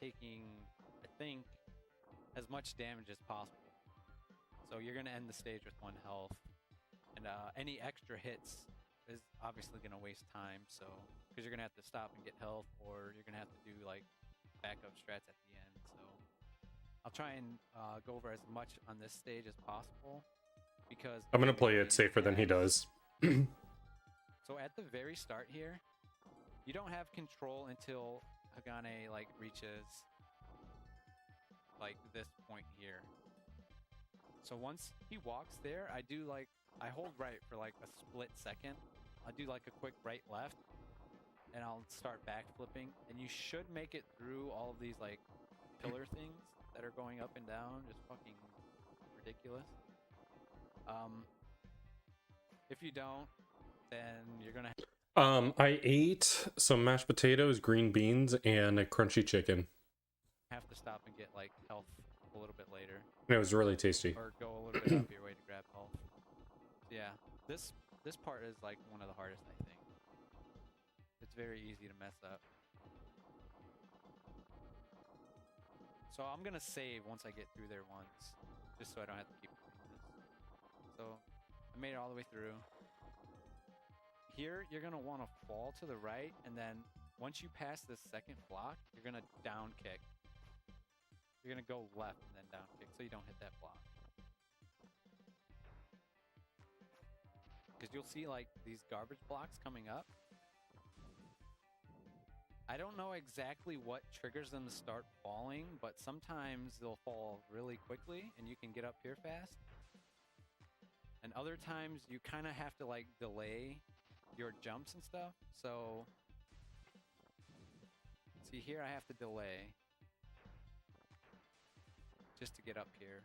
Taking, I think, as much damage as possible. So you're gonna end the stage with 1 health, and any extra hits is obviously gonna waste time. So because you're gonna have to stop and get health, or you're gonna have to do like backup strats at the end. So I'll try and go over as much on this stage as possible because I'm gonna play it safer than he does. So at the very start here, you don't have control until Hagane like reaches like this point here. So once he walks there, I hold right for like a split second. I'll do like a quick right left, and I'll start back flipping, and you should make it through all of these like pillar things that are going up and down, just fucking ridiculous. If you don't, then you're gonna I ate some mashed potatoes, green beans, and a crunchy chicken. have to stop and get like health a little bit later, And it was really tasty. or go a little bit out of your way to grab health. Yeah, this part is like one of the hardest, I think. It's very easy to mess up. So I'm gonna save once I get through there once, just so I don't have to keep doing this. So I made it all the way through. Here, you're gonna want to fall to the right, and then once you pass this second block, you're gonna down kick. You're gonna go left and then down kick, so you don't hit that block. Because you'll see like these garbage blocks coming up. I don't know exactly what triggers them to start falling, but sometimes they'll fall really quickly and you can get up here fast. And other times you kind of have to like delay your jumps and stuff. So see here, I have to delay just to get up here.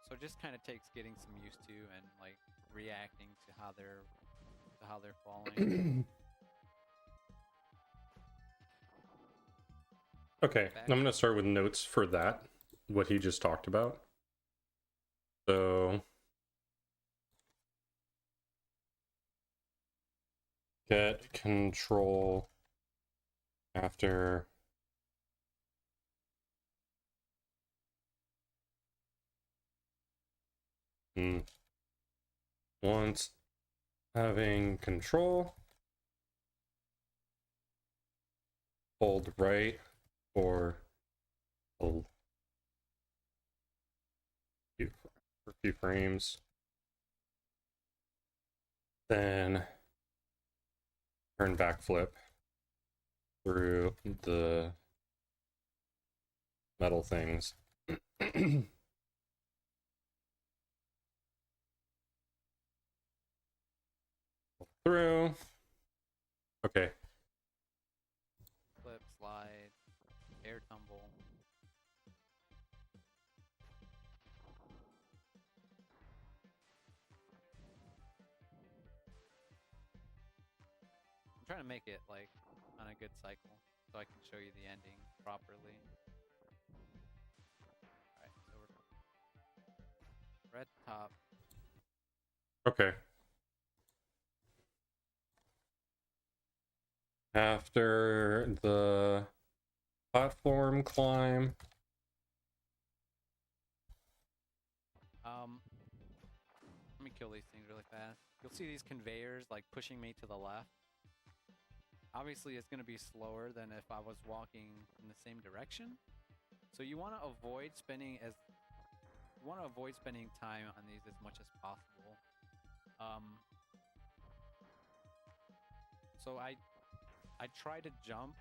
So it just kind of takes getting some used to and like reacting to how they're falling. Okay, I'm gonna start with notes for that, what he just talked about. So get control after once having control, hold right for a few frames, then turn backflip through the metal things. Through. Okay. Flip, slide, air tumble. I'm trying to make it like on a good cycle so I can show you the ending properly. Alright, so we're at the top. Okay. After the platform climb. Let me kill these things really fast. You'll see these conveyors like pushing me to the left. Obviously, it's going to be slower than if I was walking in the same direction. So you want to avoid spending time on these as much as possible. So I try to jump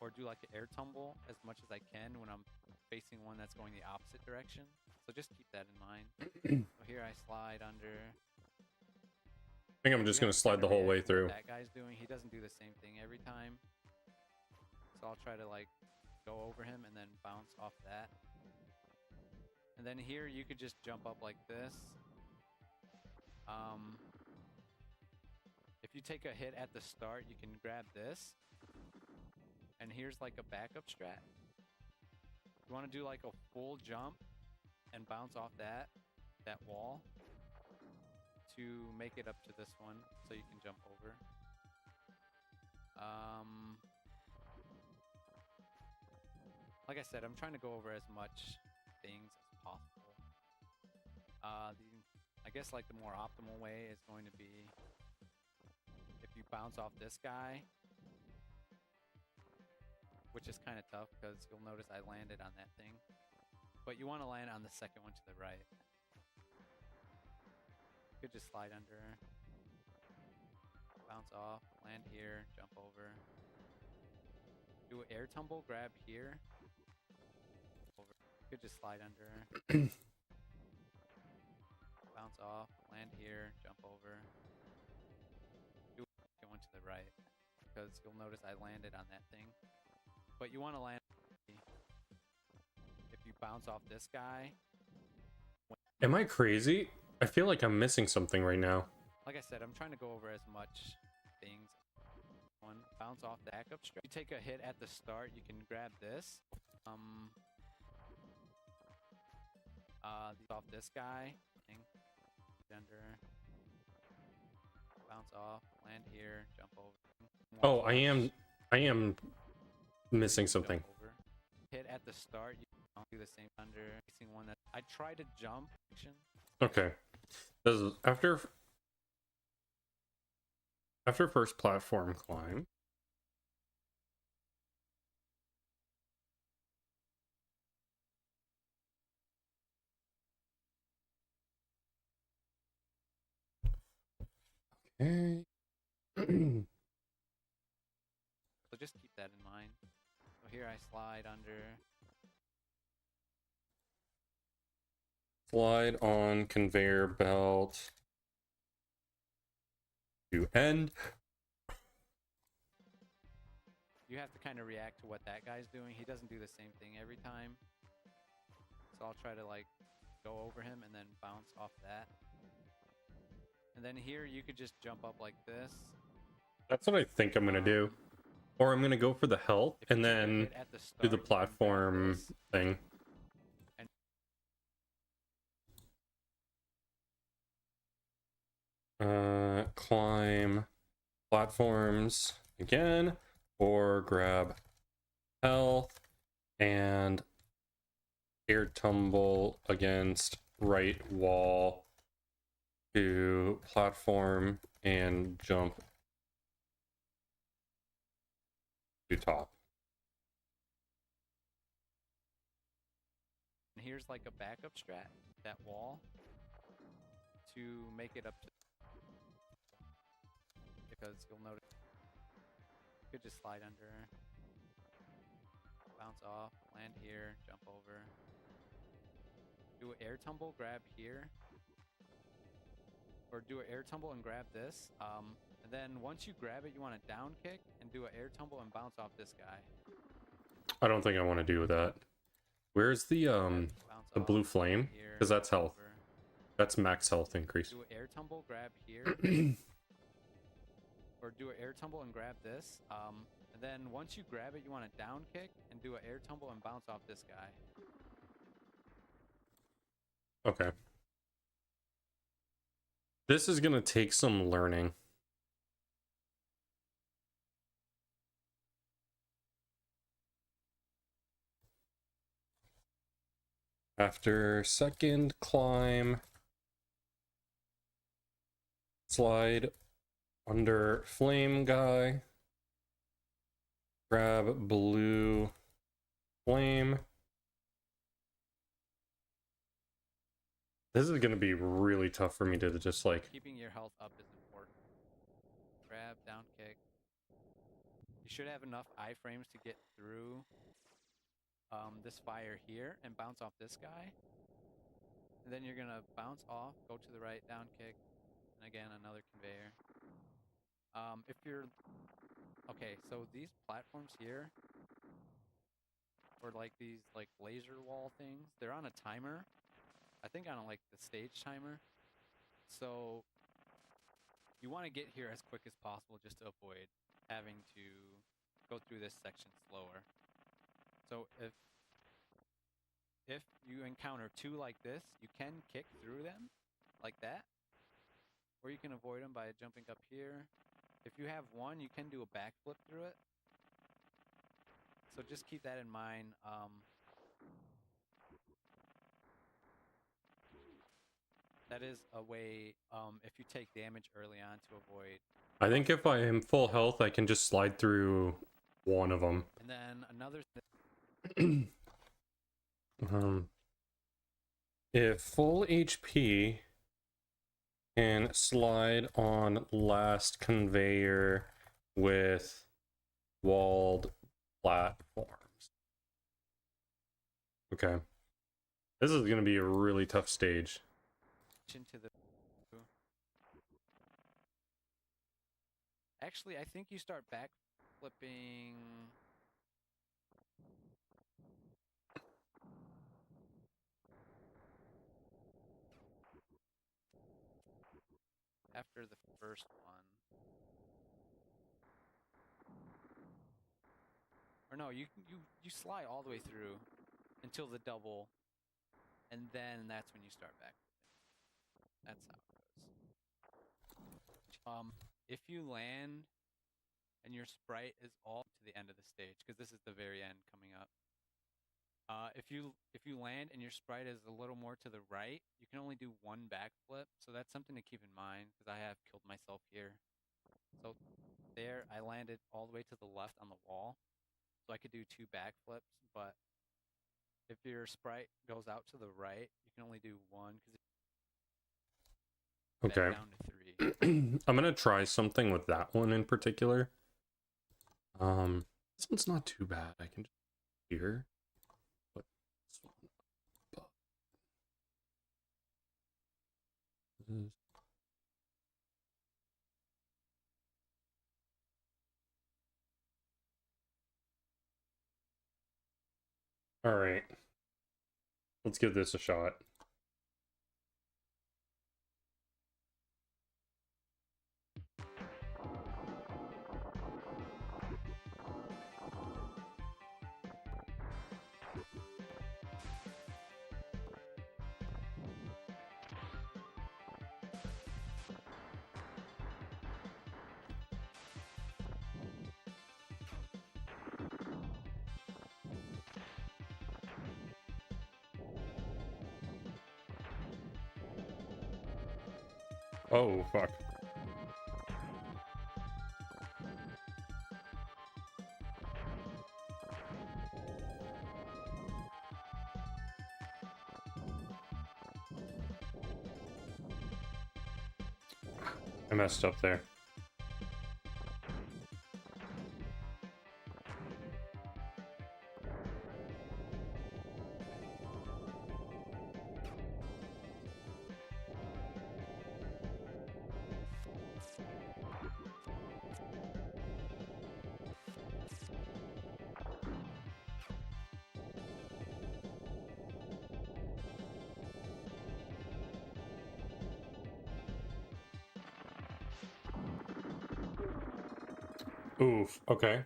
or do like an air tumble as much as I can when I'm facing one that's going the opposite direction. So just keep that in mind. So here I slide under. I think I'm just going to slide the whole way through. What that guy's doing, he doesn't do the same thing every time. So I'll try to like go over him and then bounce off that. And then here you could just jump up like this. If you take a hit at the start, you can grab this. And here's like a backup strat. You want to do like a full jump and bounce off that wall to make it up to this one so you can jump over. Like I said, I'm trying to go over as much things as possible. I guess like the more optimal way is going to be if you bounce off this guy, which is kind of tough because you'll notice I landed on that thing. But you want to land on the second one to the right. You could just slide under, bounce off, land here, jump over. Do an air tumble, grab here. Over. You could just slide under, bounce off, land here, jump over. Do a second one to the right because you'll notice I landed on that thing. But you want to land if you bounce off this guy. Am I crazy? I feel like I'm missing something right now. Like I said, I'm trying to go over as much things. One, bounce off the backup strap. You take a hit at the start, you can grab this. Off this guy. Gender. Bounce off, land here, jump over. Oh, I am missing something. Hit at the start, you don't do the same under. One that I try to jump. Okay. This is after first platform climb. Okay. So just keep that in mind. So here I slide under. Slide on conveyor belt to end. You have to kind of react to what that guy's doing. He doesn't do the same thing every time. So I'll try to like go over him and then bounce off that. And then here you could just jump up like this. That's what I think I'm gonna do. Or I'm gonna go for the health and then do the platform thing. Climb platforms again, or grab health and air tumble against right wall to platform and jump to top. And here's like a backup strat, that wall, to make it up to, because you'll notice you could just slide under, bounce off, land here, jump over, do an air tumble, grab here, or do an air tumble and grab this. And then once you grab it, you want to down kick and do an air tumble and bounce off this guy. I don't think I want to do that. Where's the blue flame? Because that's health. That's max health increase. Do an air tumble, grab here. Or do an air tumble and grab this. And then once you grab it, you want to down kick and do an air tumble and bounce off this guy. Okay. This is gonna take some learning. After second climb, slide under flame guy, grab blue flame. This is going to be really tough for me to just like... Keeping your health up is important. Grab, down kick. You should have enough iframes to get through this fire here and bounce off this guy. And then you're going to bounce off, go to the right, down kick, and again, another conveyor. If you're... Okay, so these platforms here, or like these like laser wall things, they're on a timer. I think on like the stage timer. So you want to get here as quick as possible just to avoid having to go through this section slower. So if you encounter two like this, you can kick through them like that, or you can avoid them by jumping up here. If you have one, you can do a backflip through it. So just keep that in mind. That is a way, if you take damage early on, to avoid. I think if I am full health, I can just slide through one of them. And then another if full HP and slide on last conveyor with walled platforms. Okay. This is going to be a really tough stage. into the... Actually, I think you start back flipping... after the first one. Or no, you slide all the way through until the double, and then that's when you start back. That's how it goes. If you land and your sprite is all to the end of the stage, because this is the very end coming up. If you land and your sprite is a little more to the right, you can only do one backflip. So that's something to keep in mind, because I have killed myself here. So there, I landed all the way to the left on the wall, so I could do 2 backflips. But if your sprite goes out to the right, you can only do 1, because Okay. down to 3. I'm gonna try something with that one in particular. This one's not too bad. I can just here. But this one. All right. Let's give this a shot. Oh, fuck. I messed up there. Oof. Okay.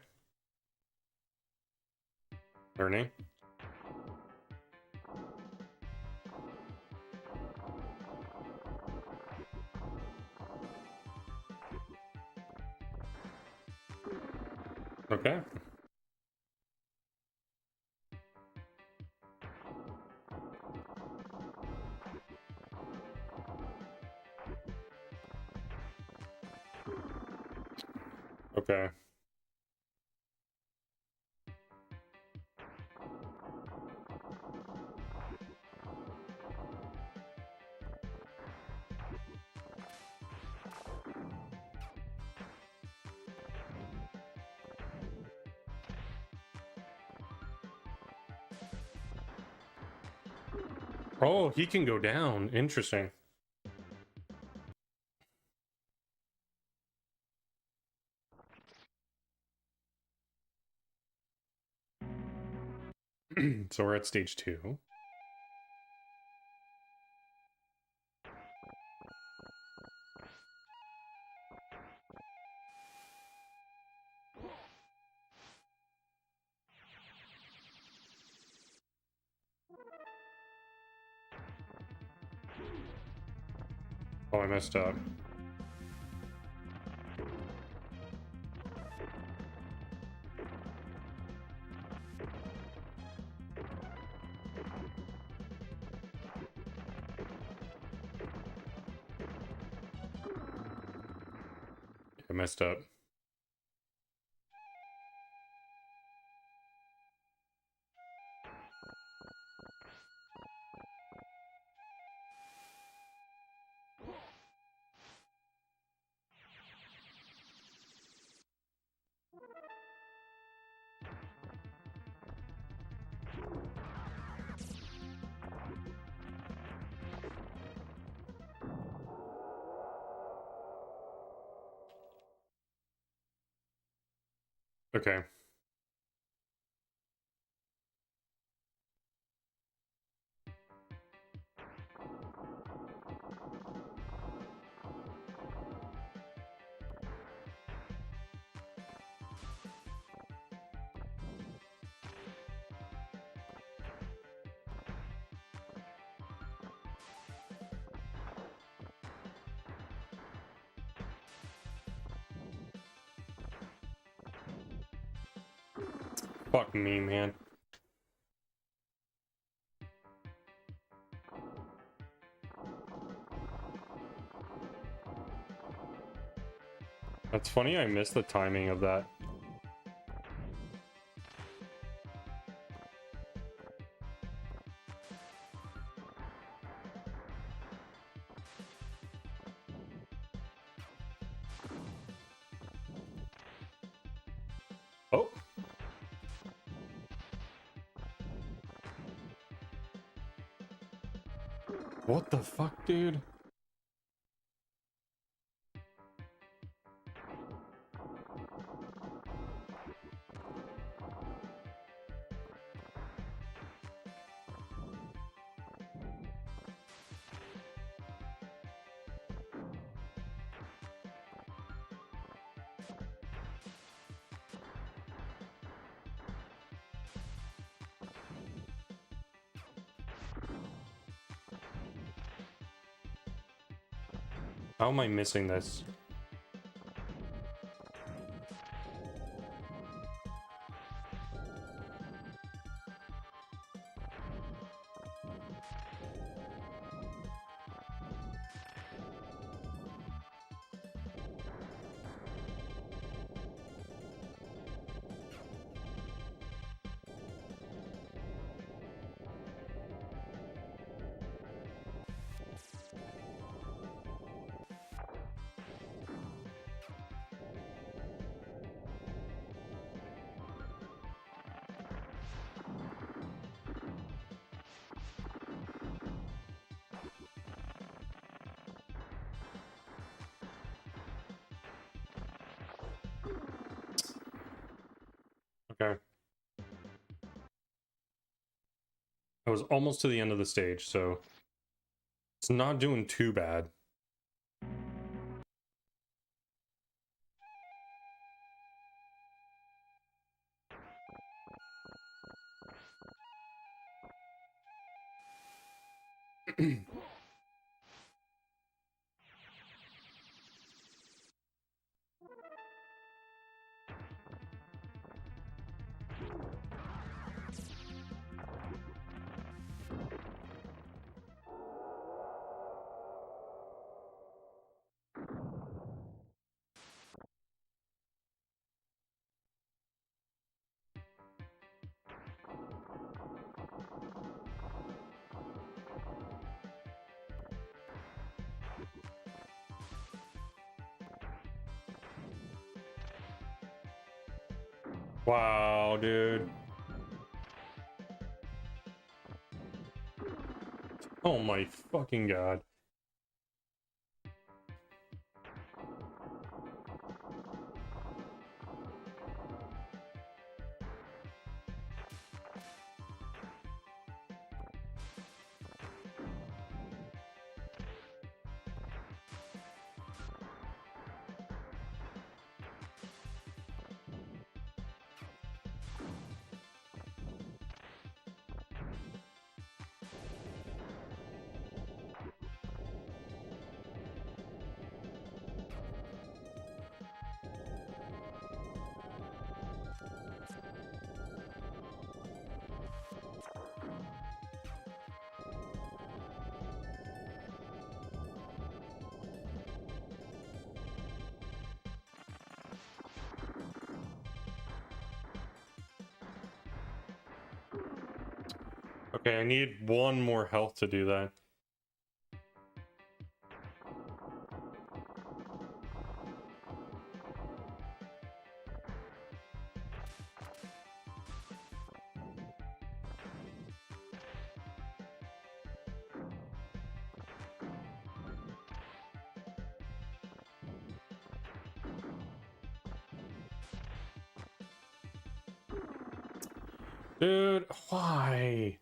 Learning. Okay. Okay. Oh, he can go down. Interesting. So we're at stage 2. Oh, I messed up. I messed up. Okay. Fuck me, man. That's funny, I missed the timing of that. Oh. What the fuck, dude? How am I missing this? Okay. I was almost to the end of the stage, so it's not doing too bad. Wow, dude. Oh my fucking god. Okay, I need one more health to do that. Dude, why?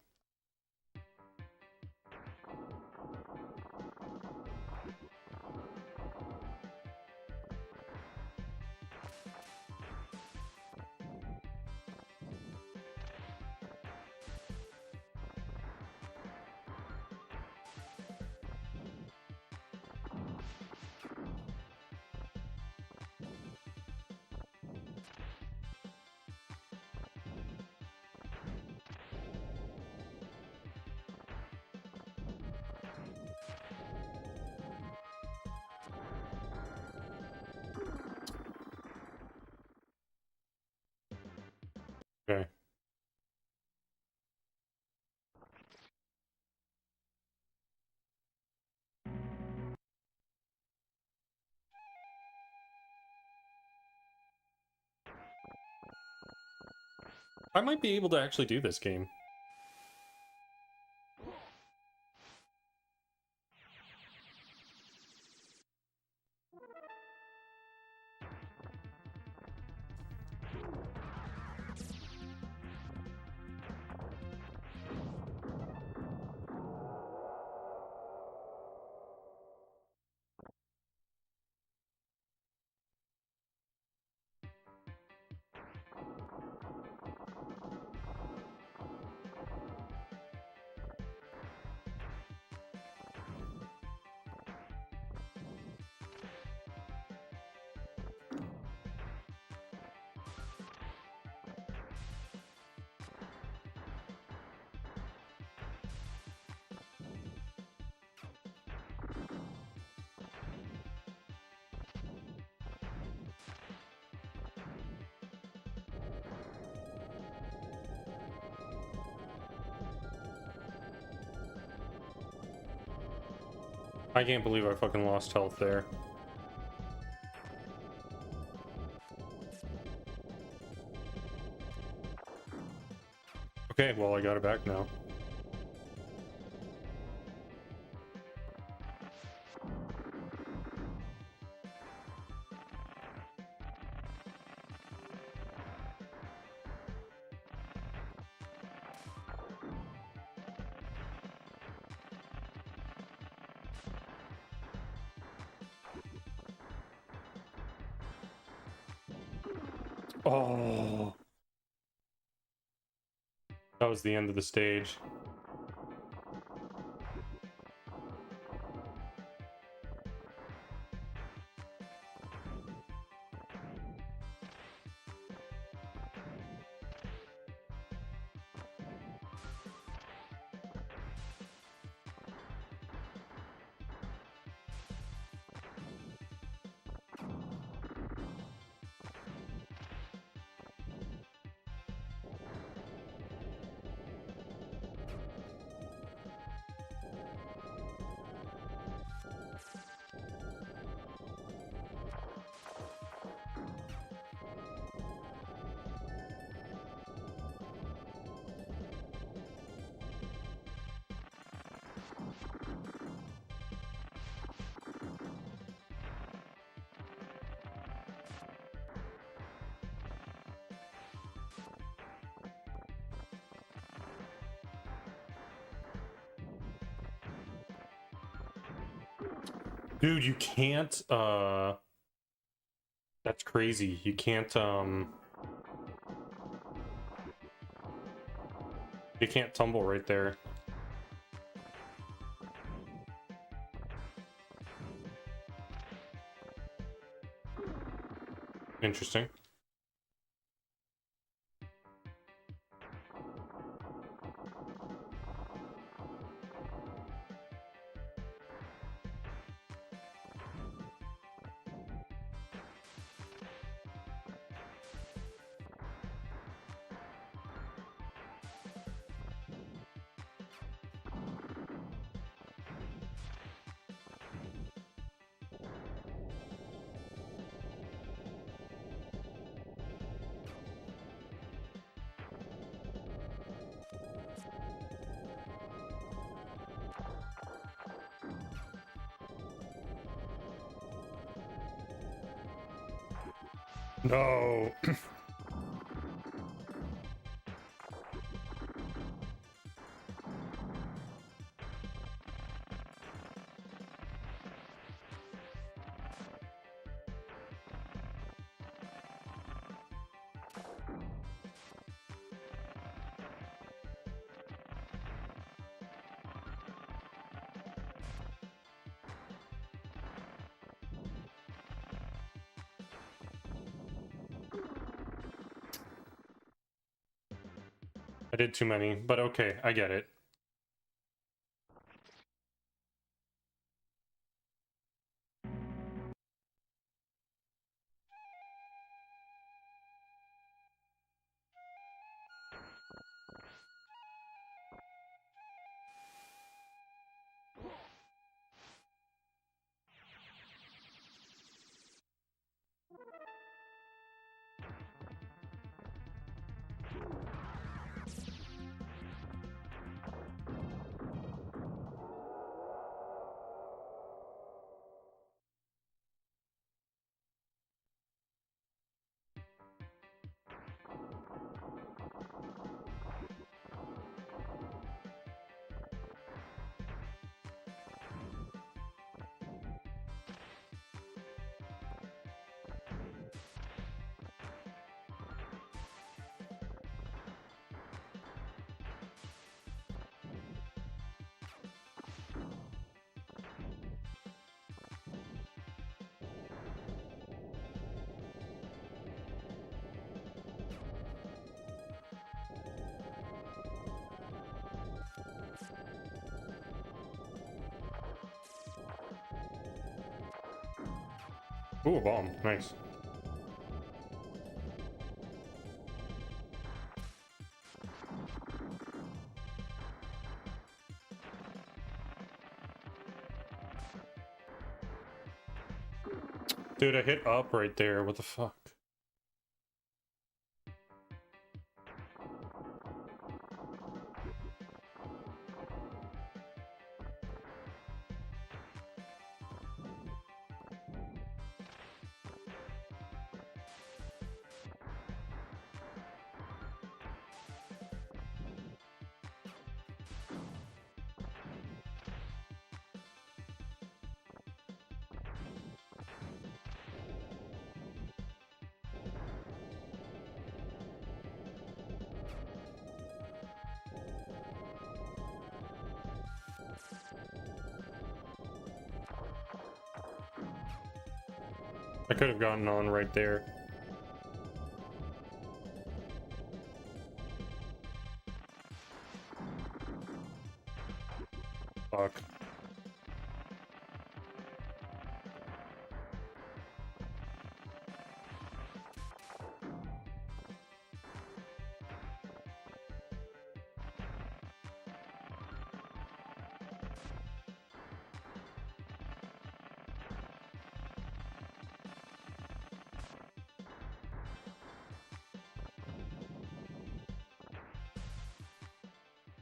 I might be able to actually do this game. I can't believe I fucking lost health there. Okay, well, I got it back now. Oh. That was the end of the stage. Dude, you can't, that's crazy. You can't, you can't tumble right there. Interesting. No. I did too many, but okay, I get it. Ooh, a bomb. Nice. Dude, I hit up right there. What the fuck? I could have gotten on right there. Fuck.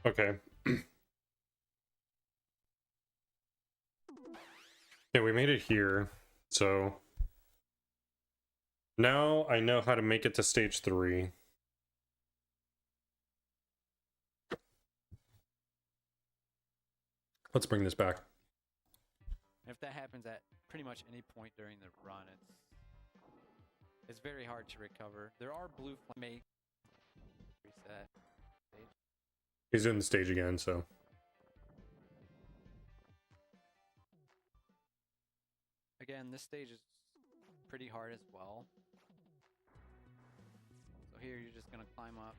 Okay. Yeah, we made it here. So now I know how to make it to stage 3. Let's bring this back. If that happens at pretty much any point during the run, it's very hard to recover. There are blue make reset stage. He's doing the stage again, so. Again, this stage is pretty hard as well. So here you're just gonna climb up.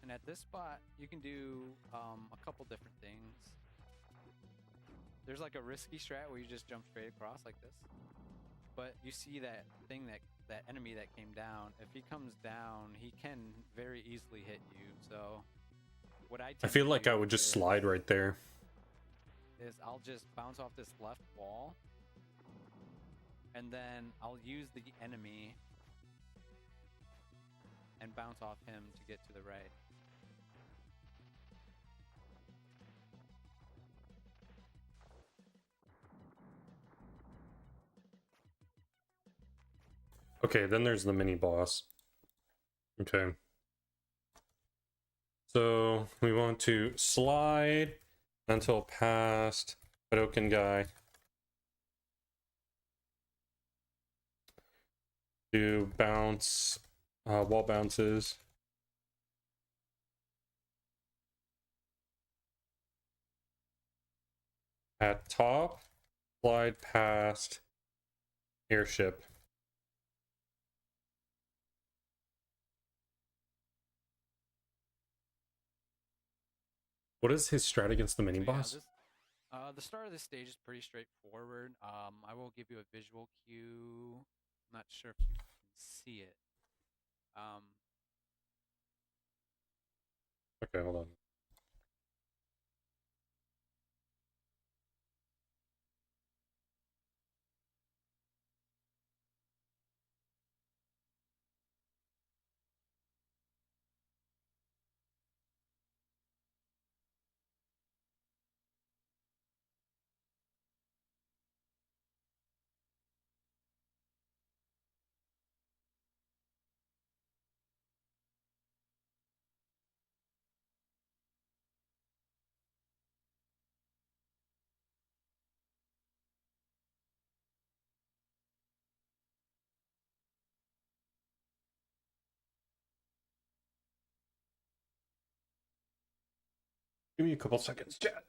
And at this spot, you can do a couple different things. There's like a risky strat where you just jump straight across like this. But you see that thing, that enemy that came down, if he comes down, he can very easily hit you. So what I feel like I would just slide right there. Is I'll just bounce off this left wall, and then I'll use the enemy and bounce off him to get to the right. Okay, then there's the mini boss. Okay. So we want to slide until past Hadoken guy. Do bounce, wall bounces. At top, slide past airship. What is his strat against the mini boss? The start of this stage is pretty straightforward. I will give you a visual cue. I'm not sure if you can see it. Okay, hold on. Give me a couple seconds, chat.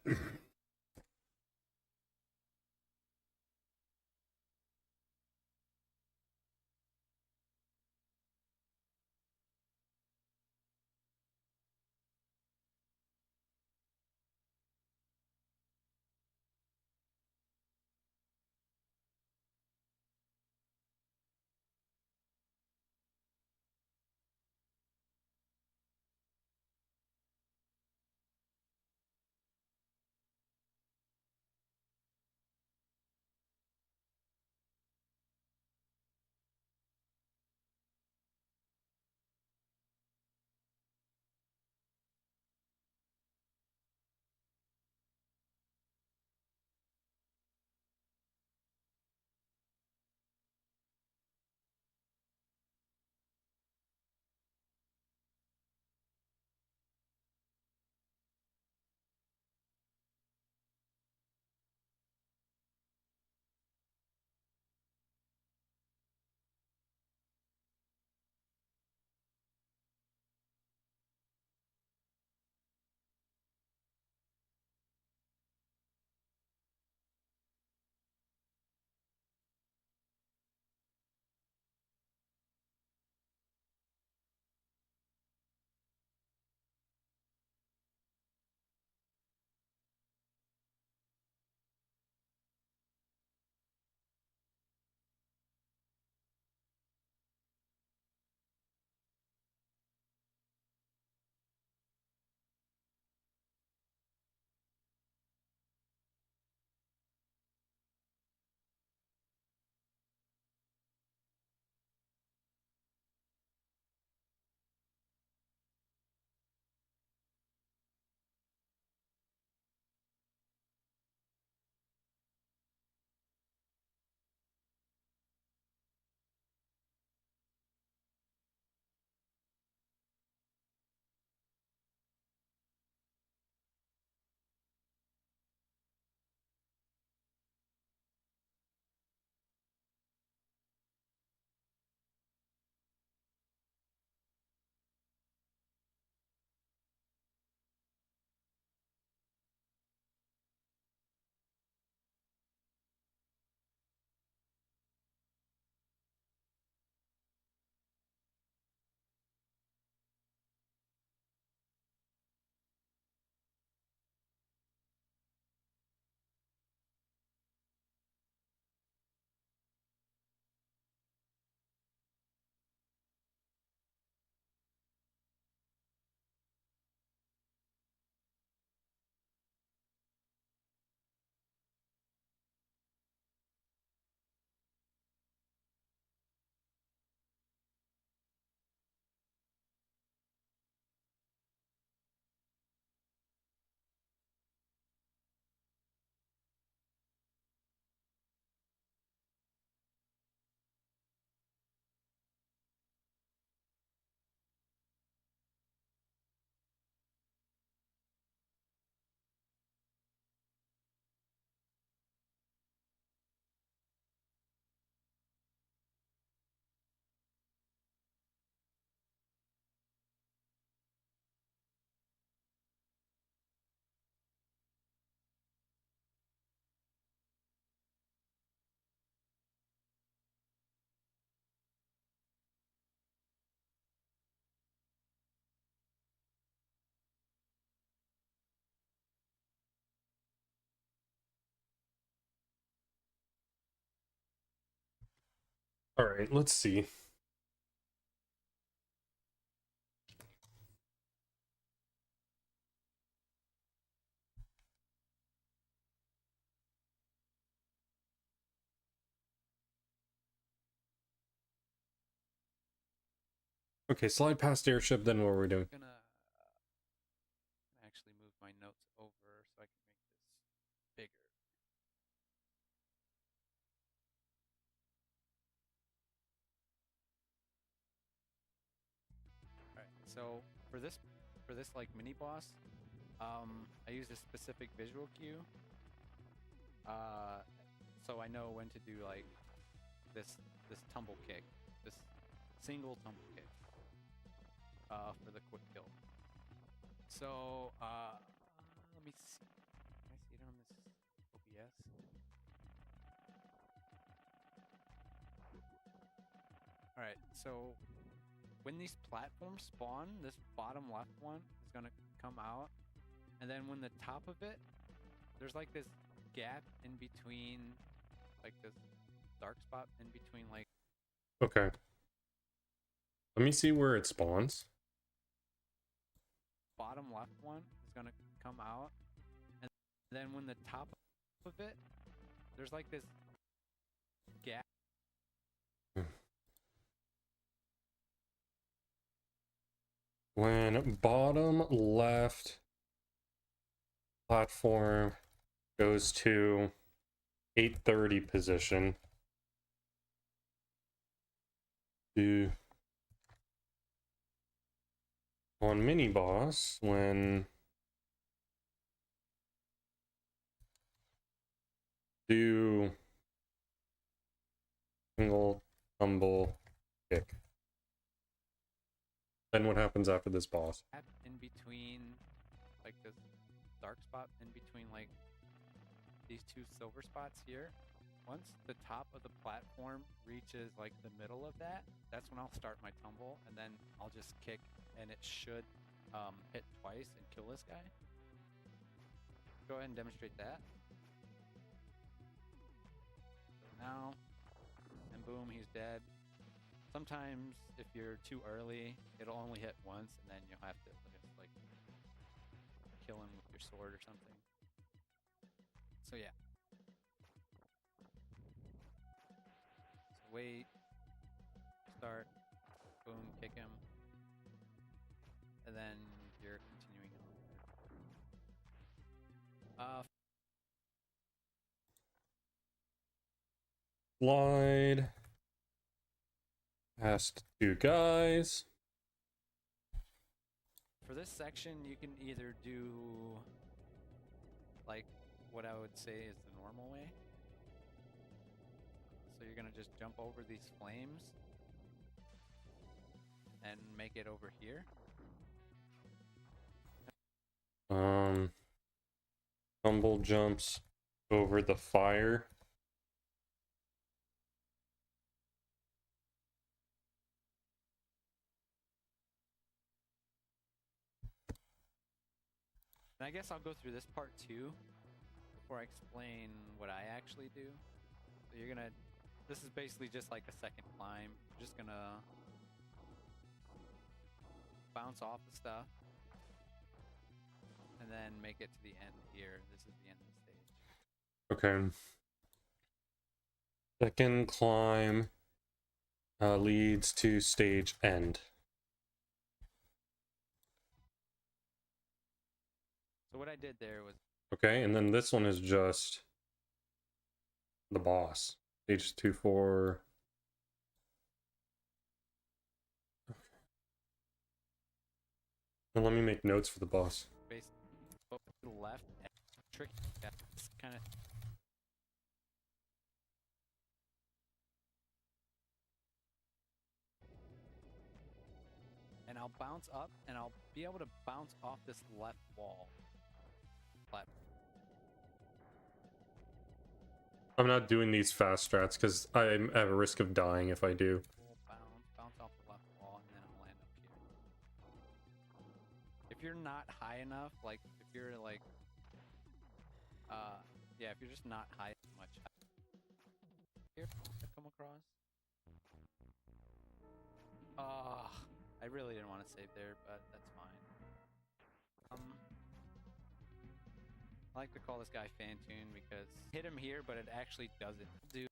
All right, let's see. Okay, slide past airship, then what are we doing? I'm gonna actually move my notes over so I can make this bigger. All right. So for this like mini boss, I use a specific visual cue. So I know when to do like this tumble kick, this single tumble kick, for the quick kill. So let me see. Can I see it on this OBS? All right. So when these platforms spawn, this bottom left one is gonna come out, and then when the top of it, there's like this gap in between, like this dark spot in between, like. Okay. Let me see where it spawns. Bottom left one is gonna come out, and then when the top of it, there's like this gap. When bottom left platform goes to 830 position, do on mini boss when do single tumble kick. Then what happens after this boss? In between, like this dark spot in between, like these two silver spots here. Once the top of the platform reaches like the middle of that, that's when I'll start my tumble, and then I'll just kick, and it should hit twice and kill this guy. Go ahead and demonstrate that. So now, and boom, he's dead. Sometimes if you're too early, it'll only hit once, and then you'll have to just like kill him with your sword or something. So yeah. So wait, start, boom, kick him, and then you're continuing on. Slide past two guys. For this section, you can either do like what I would say is the normal way. So you're gonna just jump over these flames and make it over here. Tumble jumps over the fire. And I guess I'll go through this part too before I explain what I actually do. So you're gonna, this is basically just like a second climb. You're just gonna bounce off the stuff and then make it to the end here. This is the end of the stage. Okay. Second climb leads to stage end. So what I did there was... Okay, and then this one is just the boss. Stage 2-4. Okay. And let me make notes for the boss. Basically, go to the left, trick, that's kind of... And I'll bounce up, and I'll be able to bounce off this left wall. I'm not doing these fast strats because I'm at a risk of dying if I do. Bounce off the left wall, and then I'll land up here. If you're not high enough, like if you're like, yeah, if you're just not high much here to come across, I really didn't want to save there, but that's fine. I like to call this guy Fantoon because hit him here, but it actually doesn't do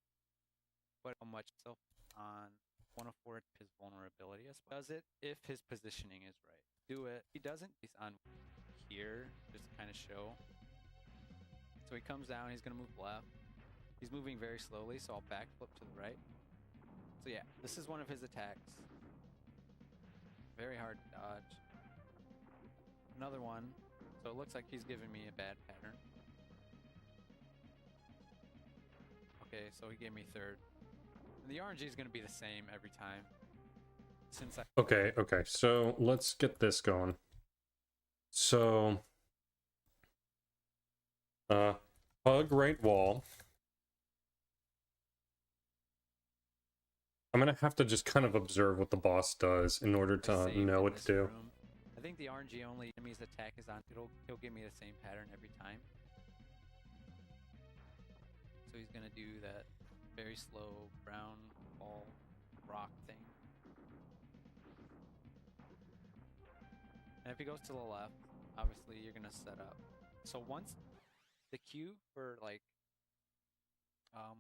but how much self on one of four his vulnerability. Does it if his positioning is right? Do it. He doesn't. He's on here just to kind of show. So he comes down. He's gonna move left. He's moving very slowly, so I'll backflip to the right. So yeah, this is one of his attacks. Very hard to dodge. Another one. So it looks like he's giving me a bad pattern. Okay, so he gave me third. And the RNG is going to be the same every time. Since Okay, so let's get this going. So, hug right wall. I'm gonna have to just kind of observe what the boss does in order to know what to do. Room. I think the RNG only enemy's attack is on. He'll give me the same pattern every time. So he's gonna do that very slow brown ball rock thing. And if he goes to the left, obviously you're gonna set up. So once the cue for like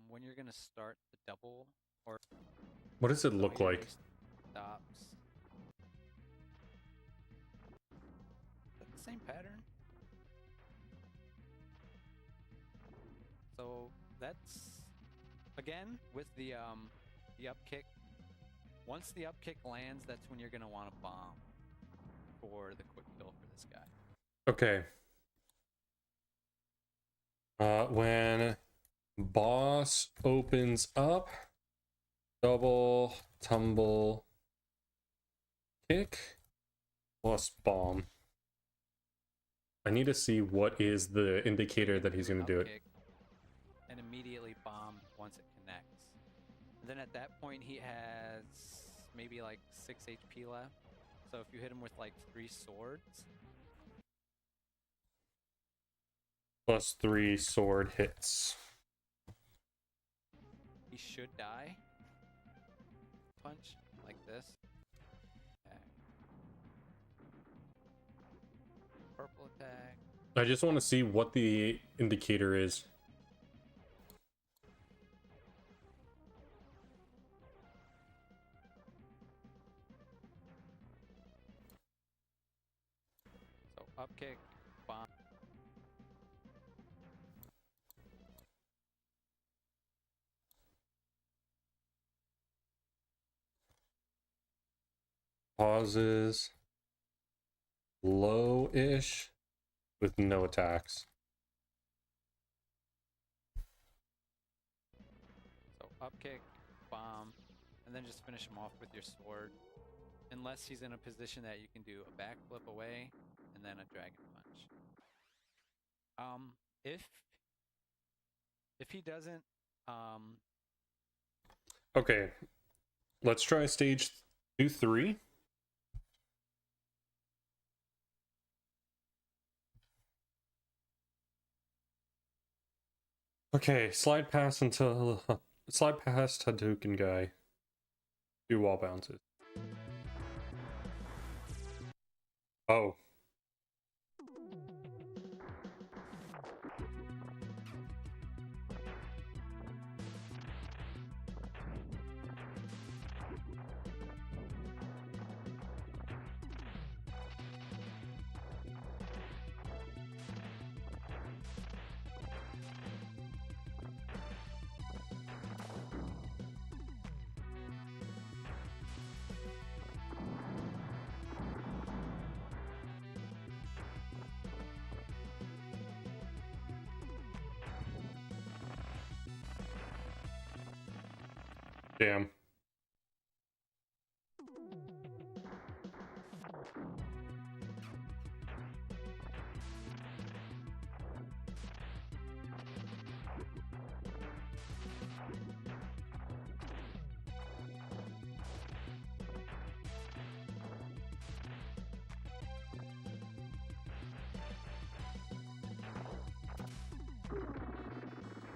when you're gonna start the double or what does it look like? Stops. Is that the same pattern? So that's again with the up kick. Once the up kick lands, that's when you're gonna want to bomb for the quick kill for this guy. Okay. When boss opens up, double tumble kick plus bomb. I need to see what is the indicator that he's going to do it. And immediately bomb once it connects. And then at that point he has maybe like 6 HP left. So if you hit him with like 3 swords. Plus 3 sword hits. He should die. Punch like this. Okay. Purple attack. I just want to see what the indicator is. So up kick, bomb. Pauses. Low-ish with no attacks. So up kick, bomb, and then just finish him off with your sword. Unless he's in a position that you can do a backflip away and then a dragon punch. If he doesn't Okay. Let's try stage 2-3. Okay, slide past Hadouken guy. Do wall bounces. Oh. Damn.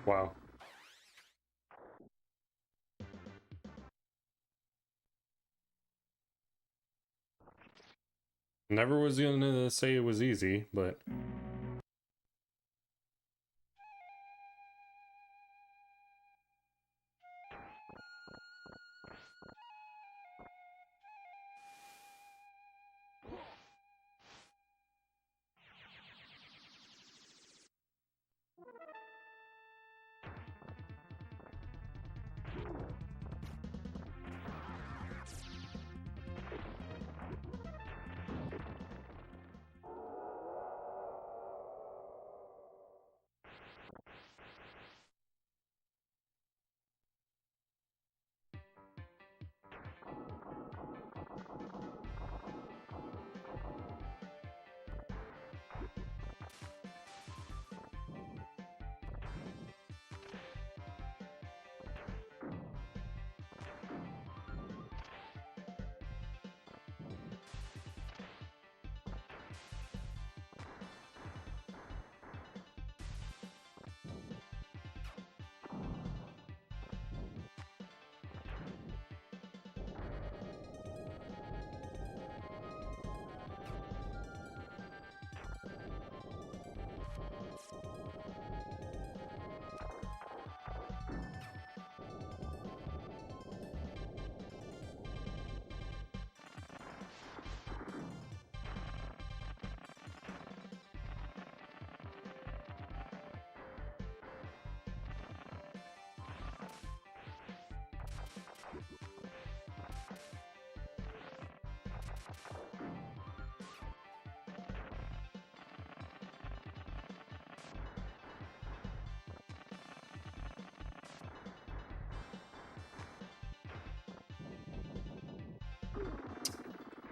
Wow. Never was gonna say it was easy, but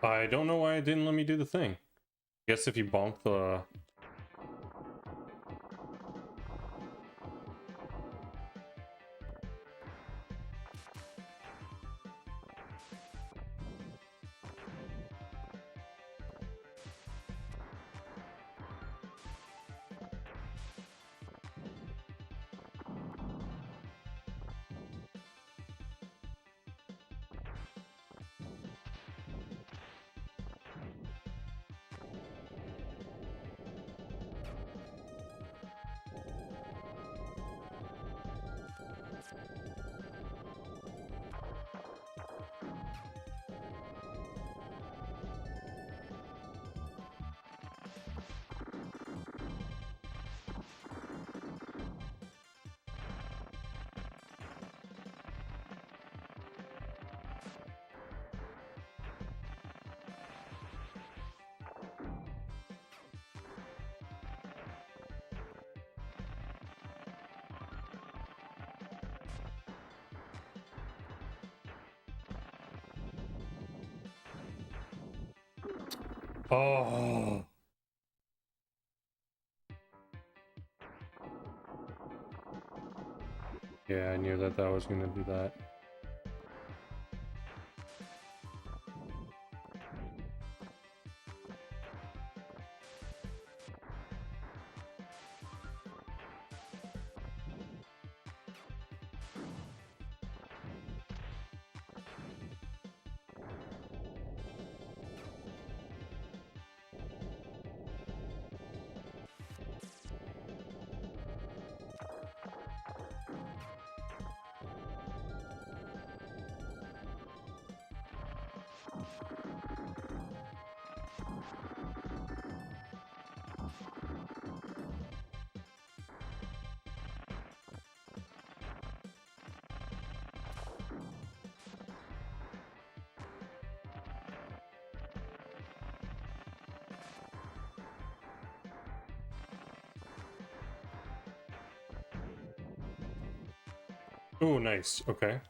I don't know why it didn't let me do the thing. Guess if you bonk the... Oh. Yeah, I knew that that was gonna do that. Oh, nice. Okay.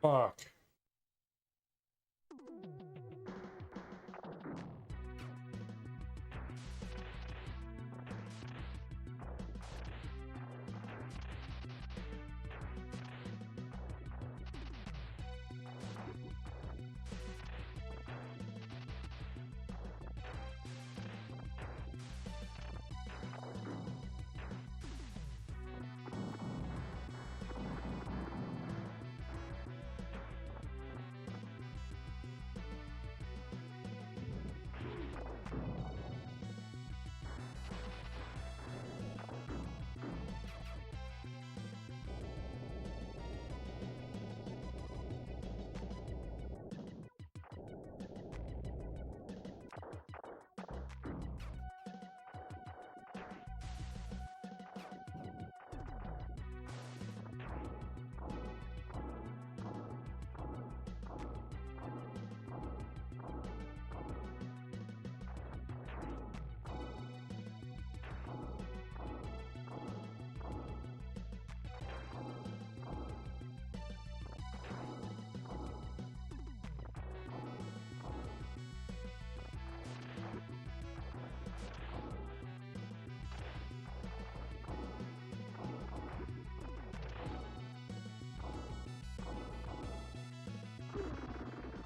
Fuck.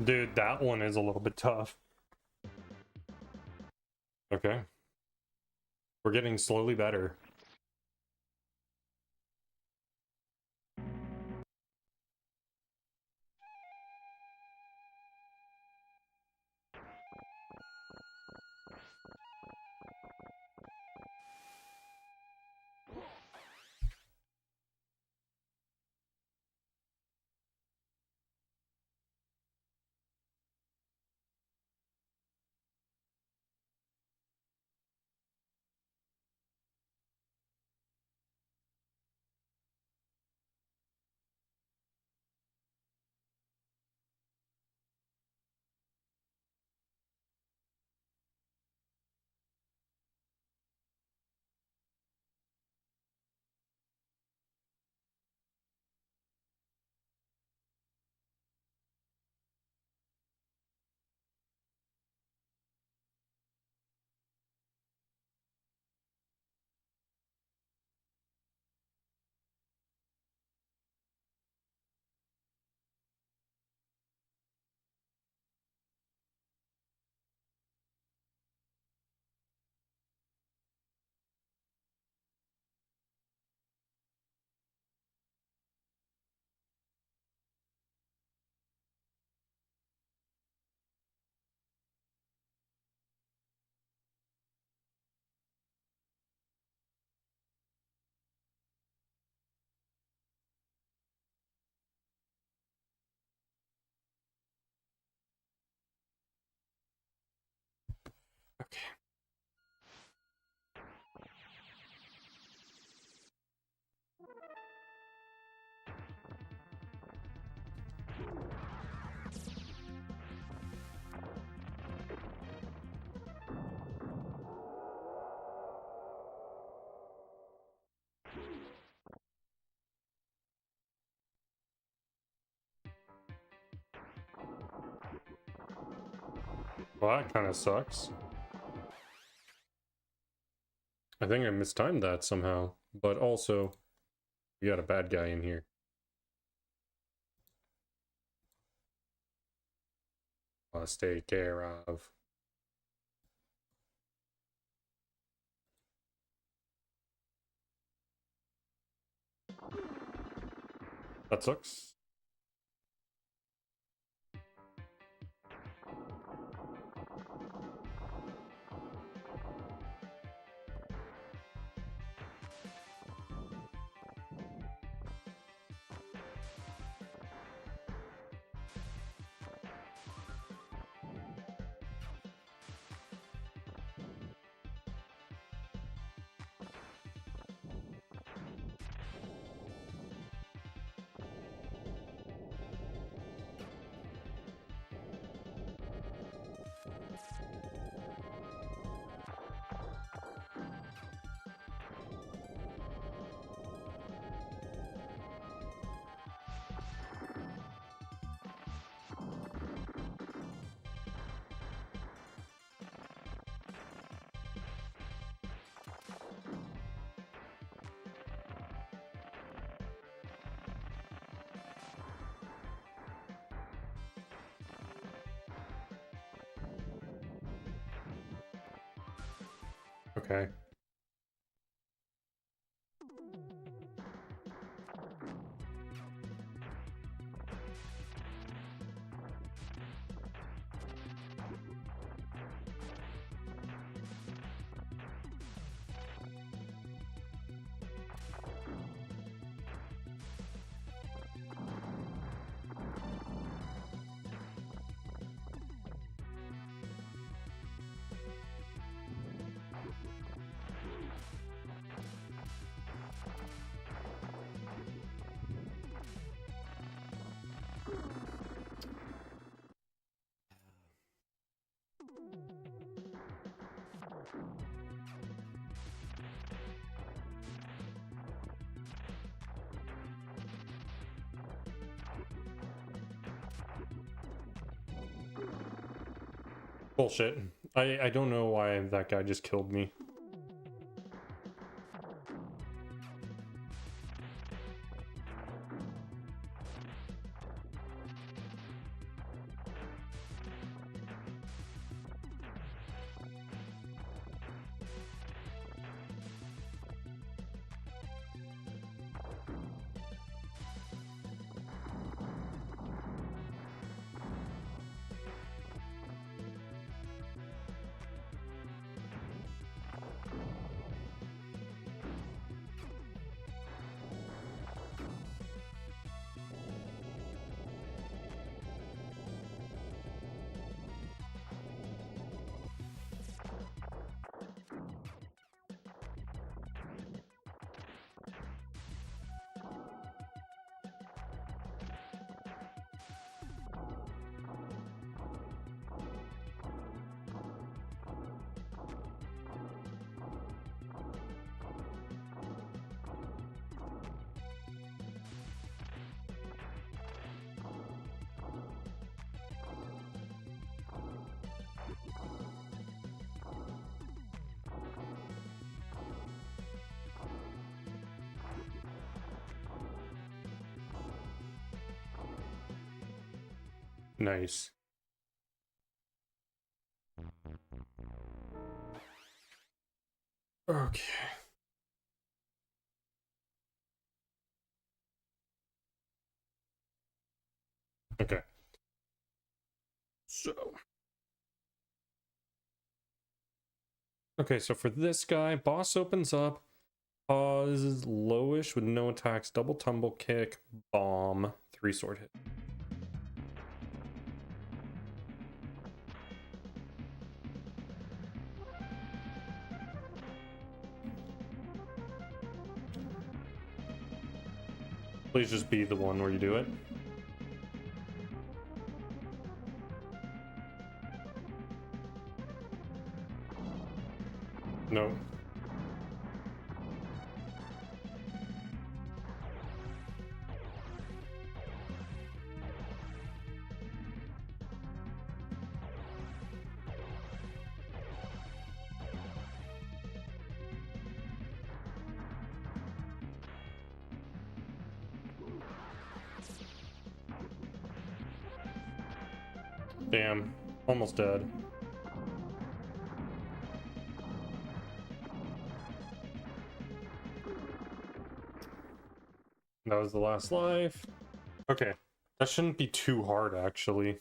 Dude, that one is a little bit tough. Okay. We're getting slowly better. Okay. Well, that kind of sucks. I think I mistimed that somehow, but also, we got a bad guy in here. Must take care of. That sucks. Okay. Bullshit. I don't know why that guy just killed me. Nice. Okay. Okay. So. Okay, so for this guy, boss opens up, pause, lowish with no attacks, double tumble kick, bomb, 3 sword hit. Please just be the one where you do it. No. Damn. Almost dead. That was the last life. Okay. That shouldn't be too hard, actually.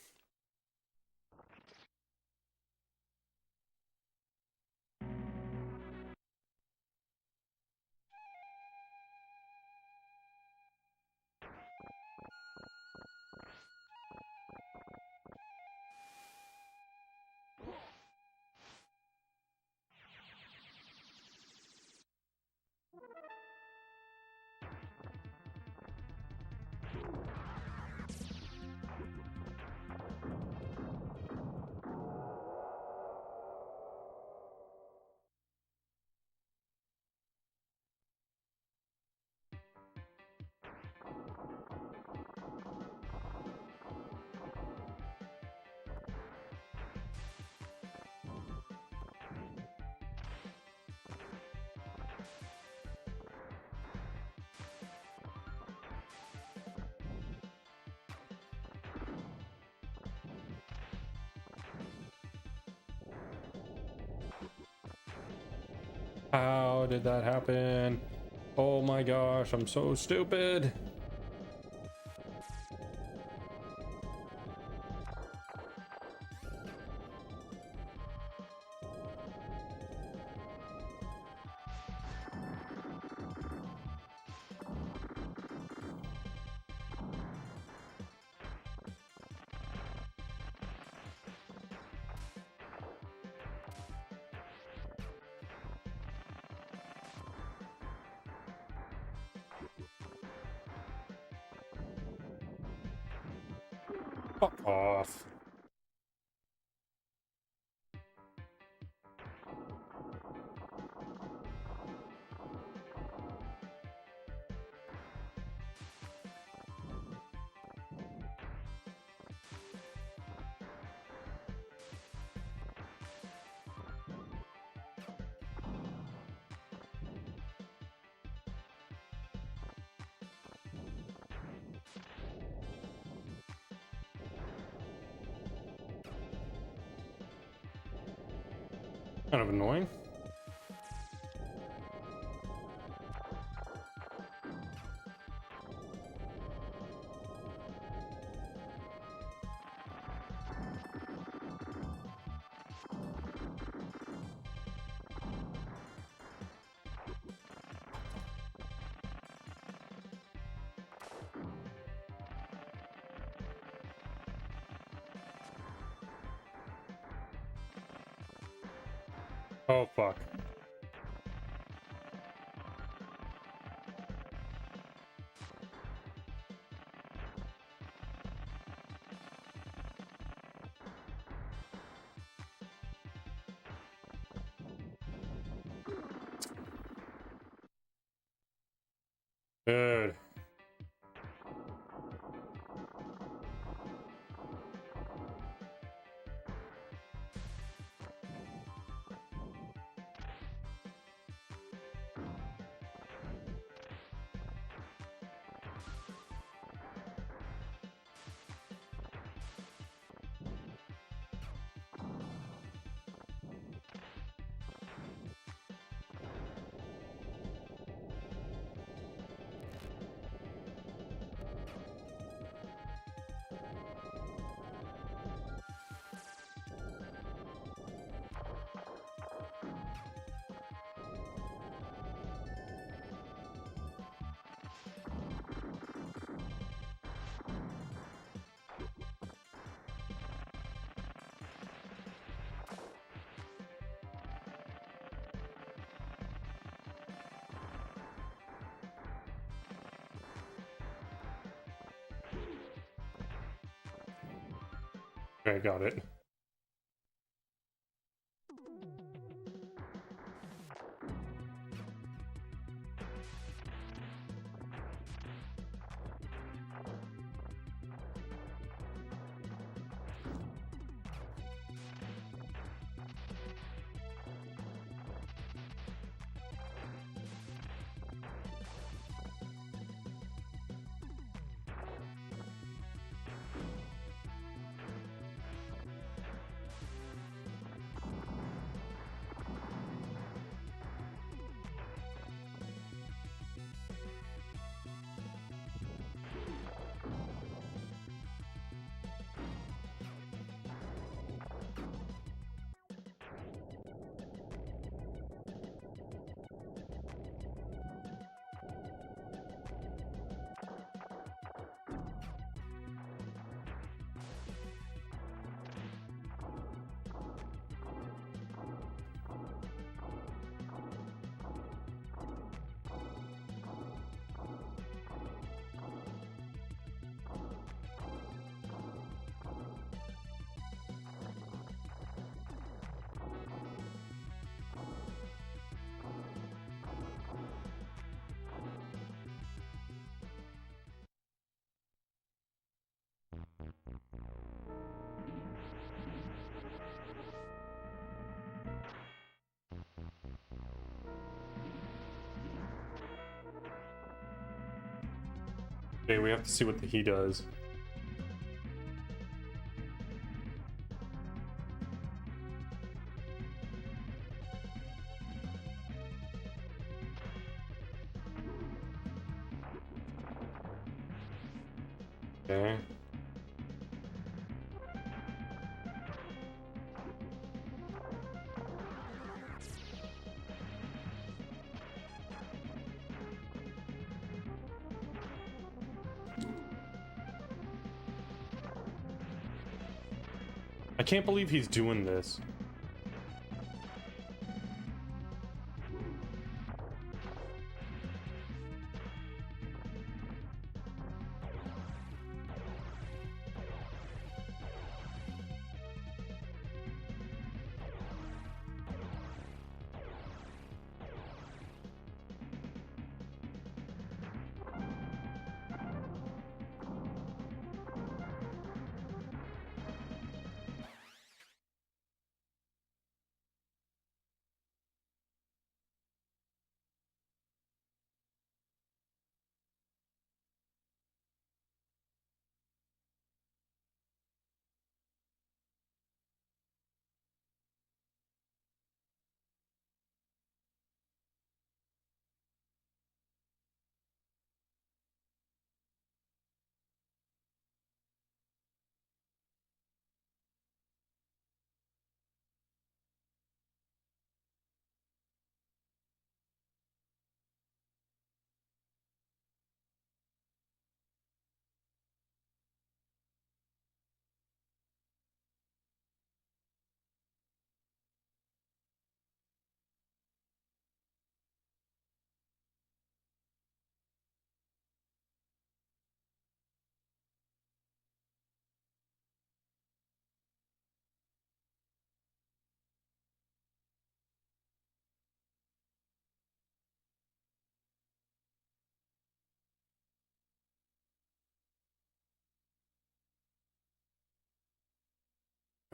How did that happen? Oh my gosh, I'm so stupid. Fuck off. Kind of annoying. Oh fuck. Dude. Okay, got it. Okay, we have to see what he does. Okay. I can't believe he's doing this.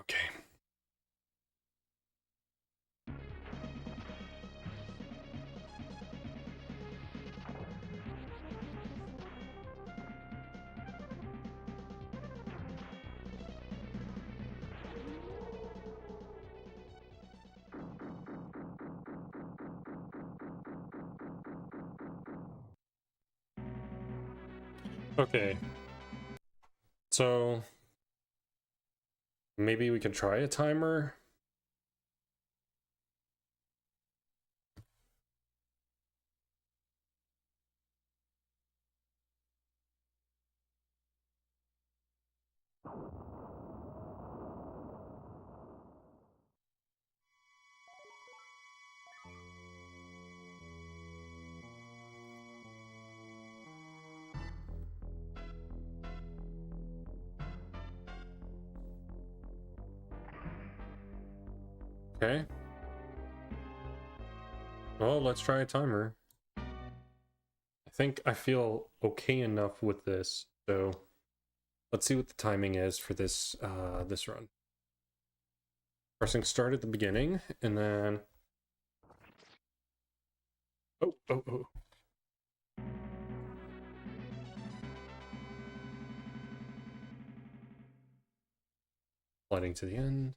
Okay. Okay. So maybe we could try a timer. Okay. Well, let's try a timer. I think I feel okay enough with this, so let's see what the timing is for this this run. Pressing start at the beginning, and then oh. Sliding to the end.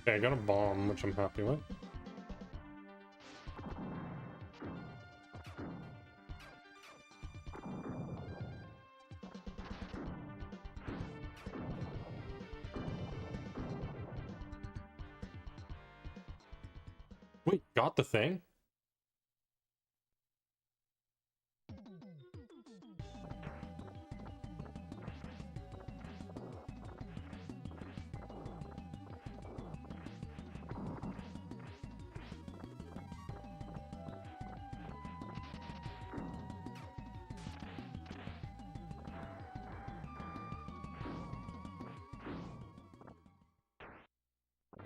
Okay, I got a bomb, which I'm happy with. Wait, got the thing?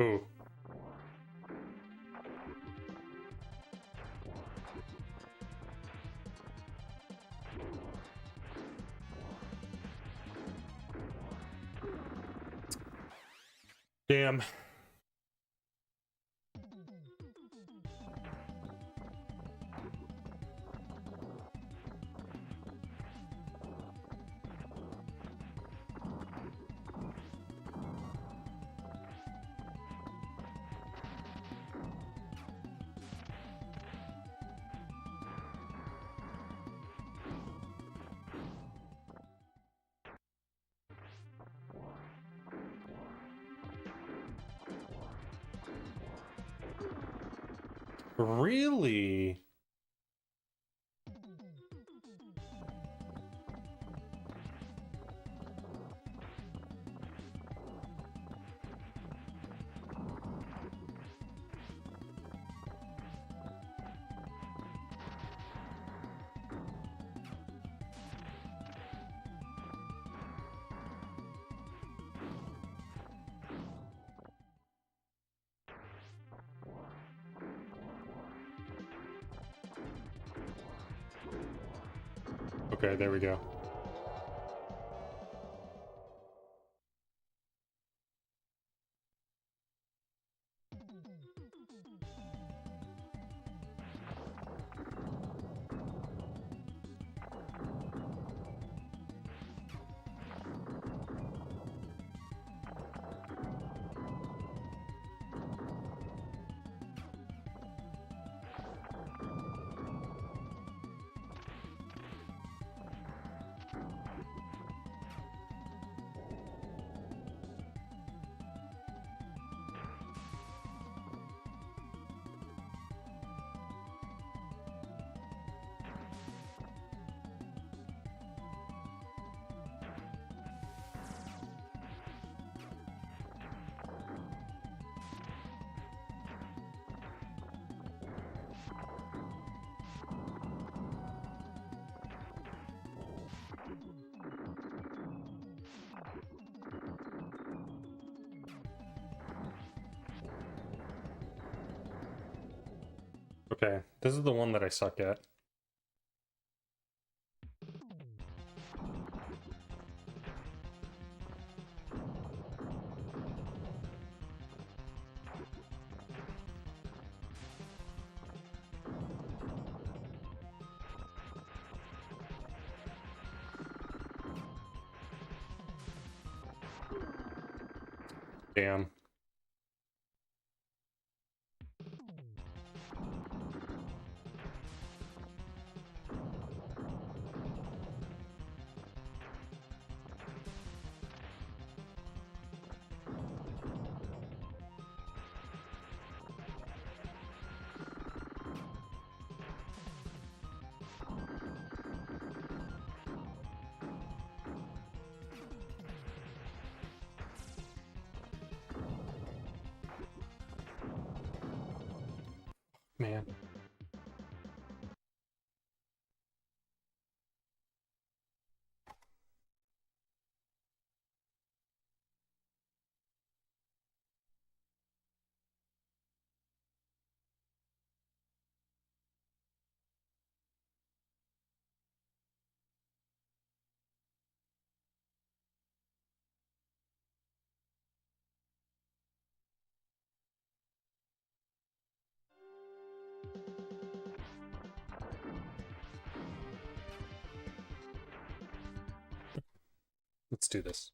Ooh. Damn. Really? Okay, there we go. Okay, this is the one that I suck at. Damn. Man. Let's do this.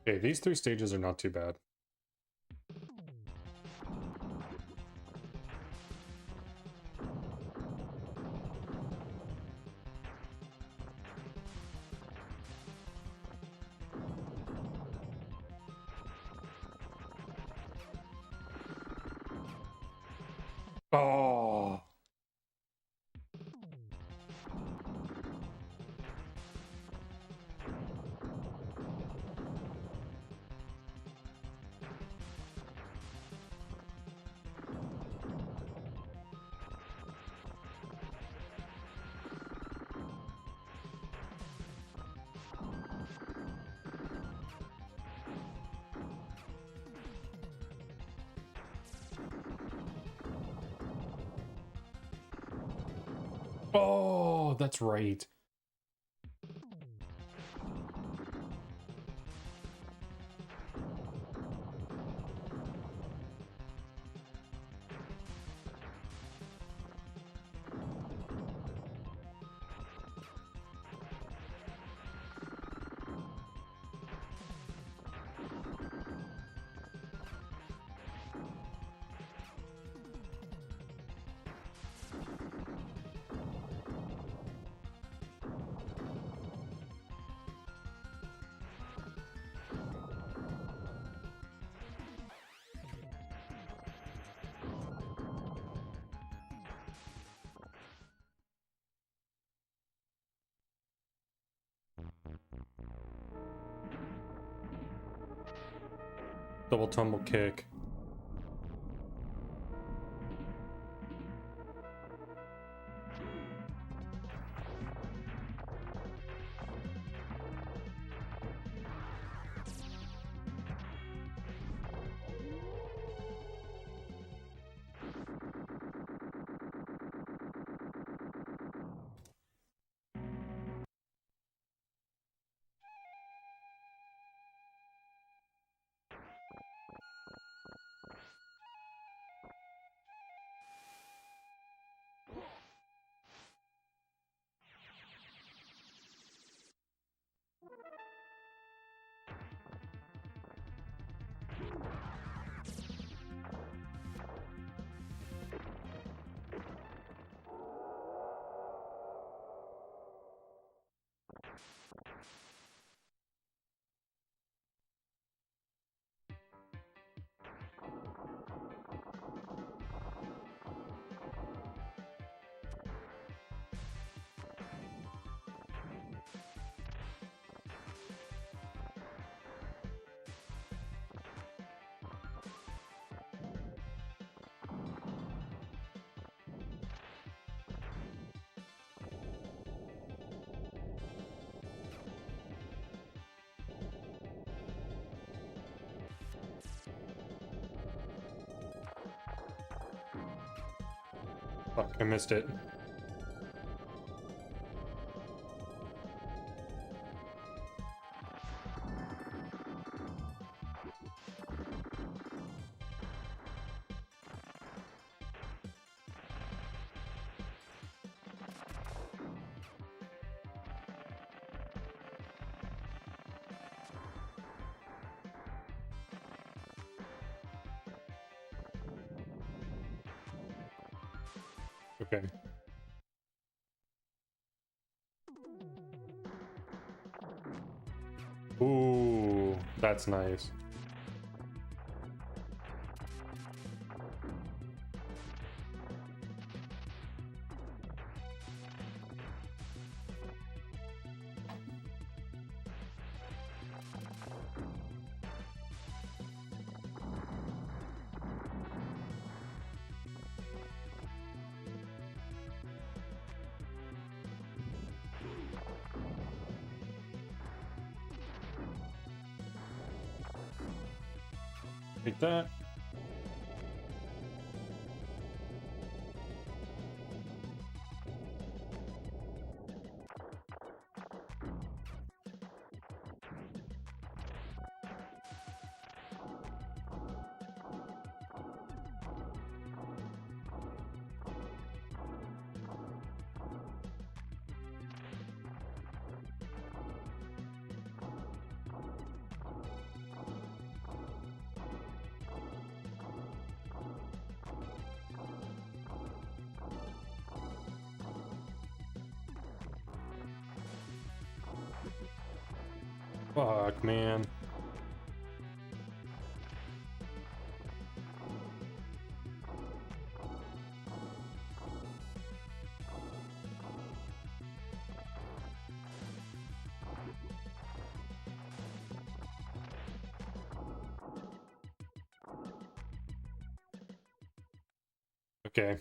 Okay, these 3 stages are not too bad. Oh. Oh, that's right. Double tumble kick. Fuck, I missed it. Okay. Ooh, that's nice. Take that. Fuck, man. Okay.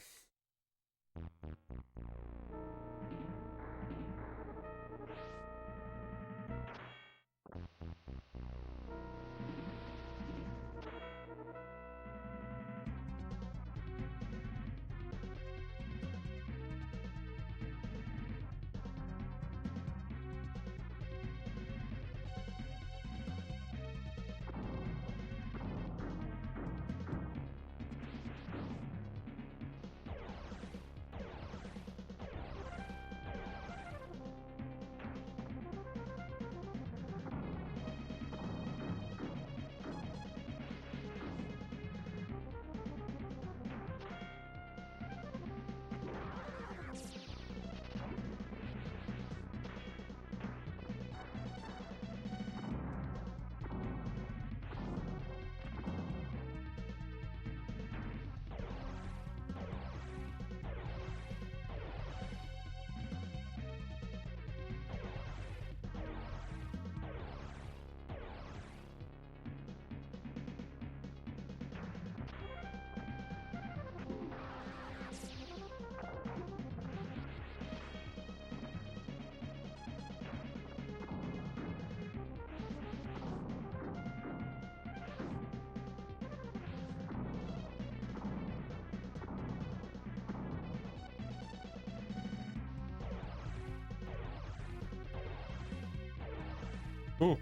Ooh.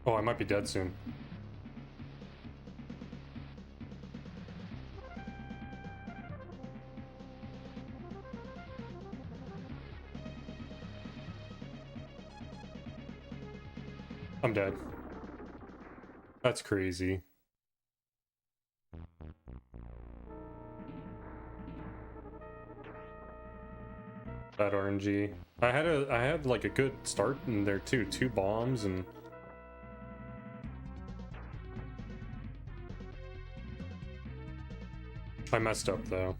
Oh, I might be dead soon. I'm dead. That's crazy. That RNG. I had like a good start in there too. 2 bombs and I messed up though.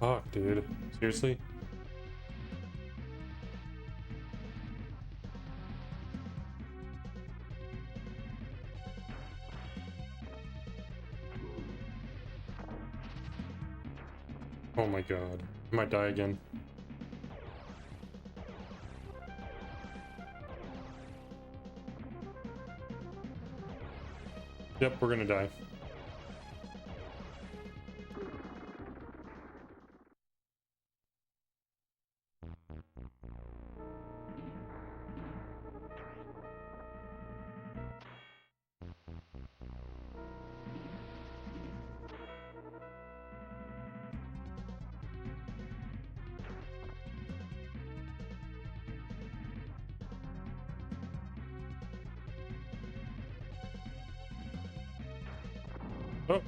Fuck, dude. Seriously? Oh my god. I might die again. Yep, we're gonna die. Oh.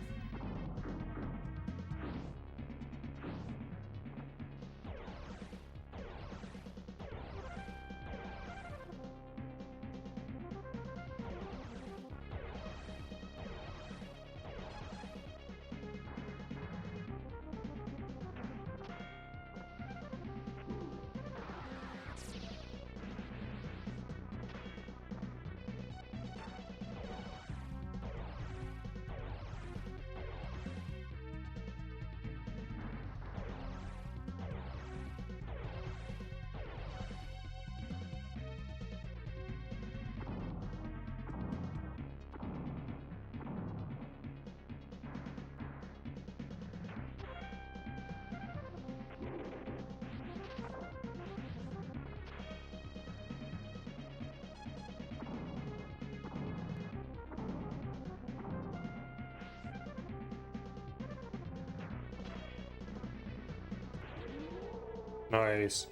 Nice.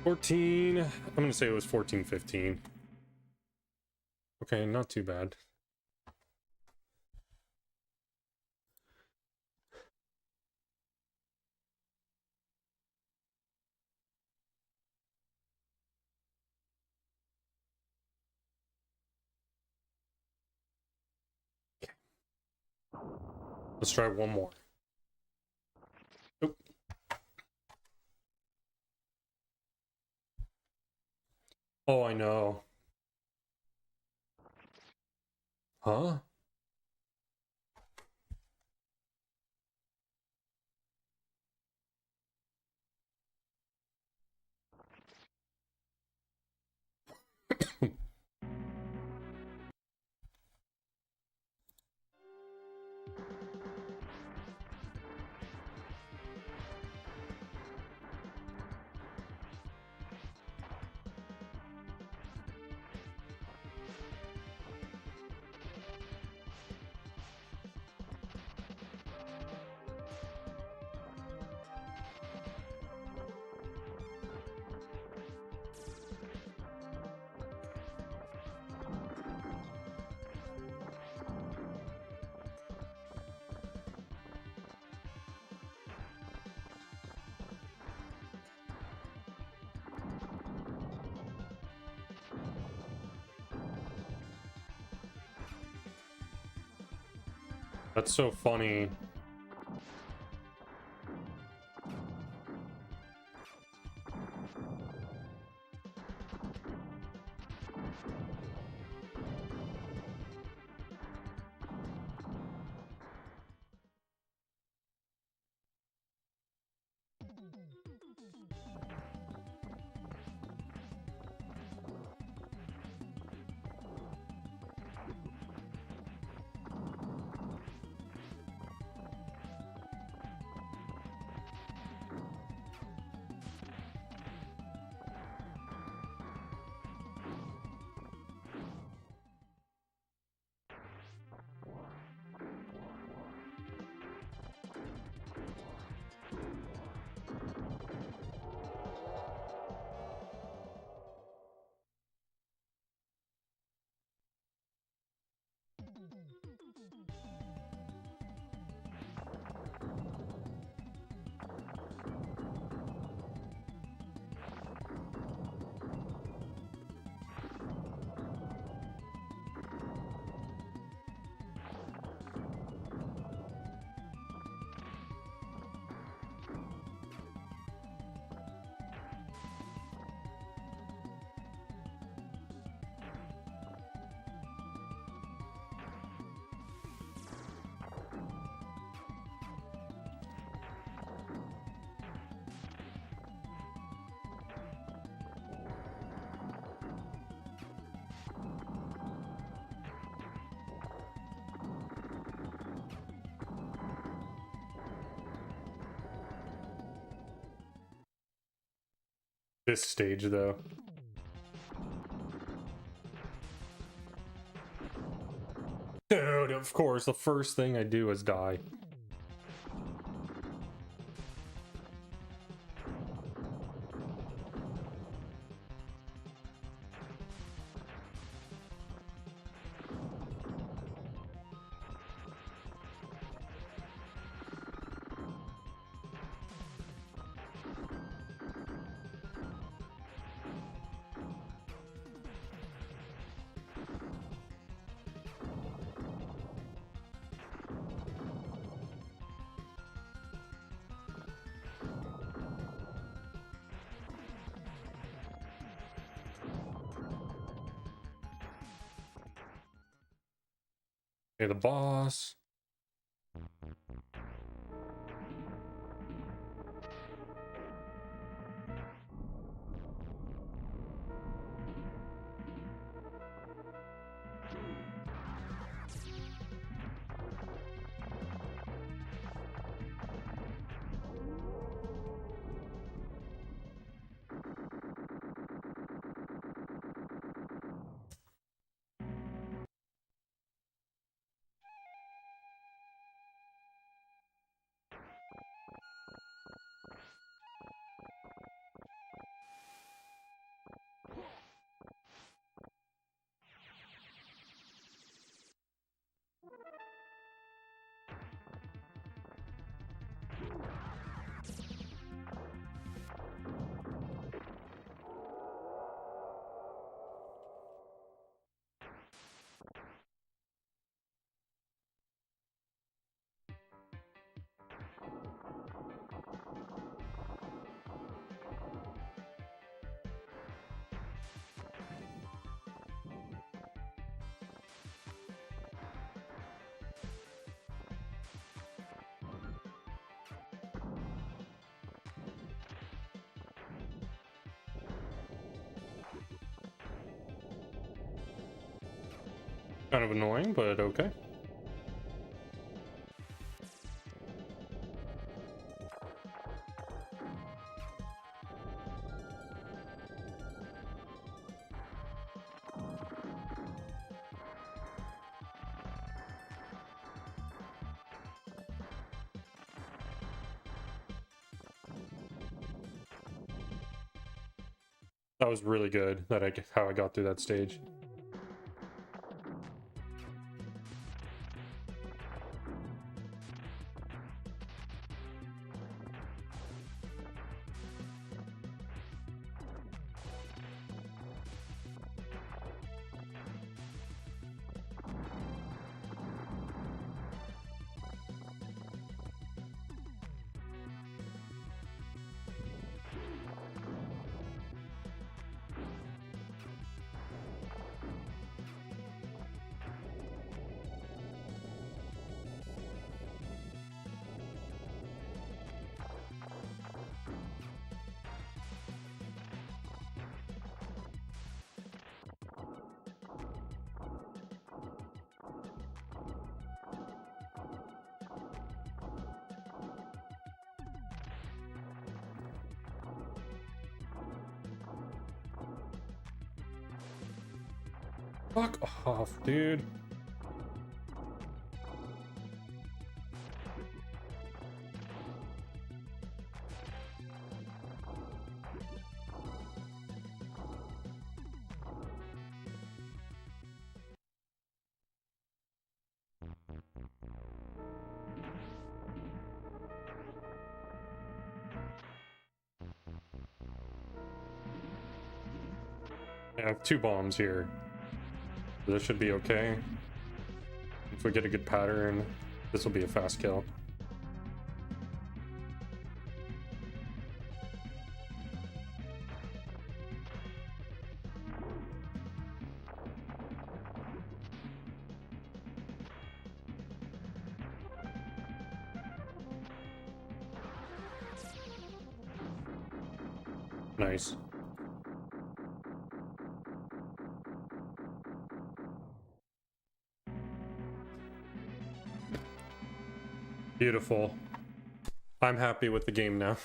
$14. I'm gonna say it was $14.15. Okay, not too bad. Let's try one more. Oop. Oh, I know. Huh? That's so funny. This stage, though. Dude, of course, the first thing I do is die. Okay, the boss. Kind of annoying, but okay. That was really good, how I got through that stage. Fuck off, dude. I have 2 bombs here. This should be okay. If we get a good pattern, this will be a fast kill. Nice. Beautiful. I'm happy with the game now.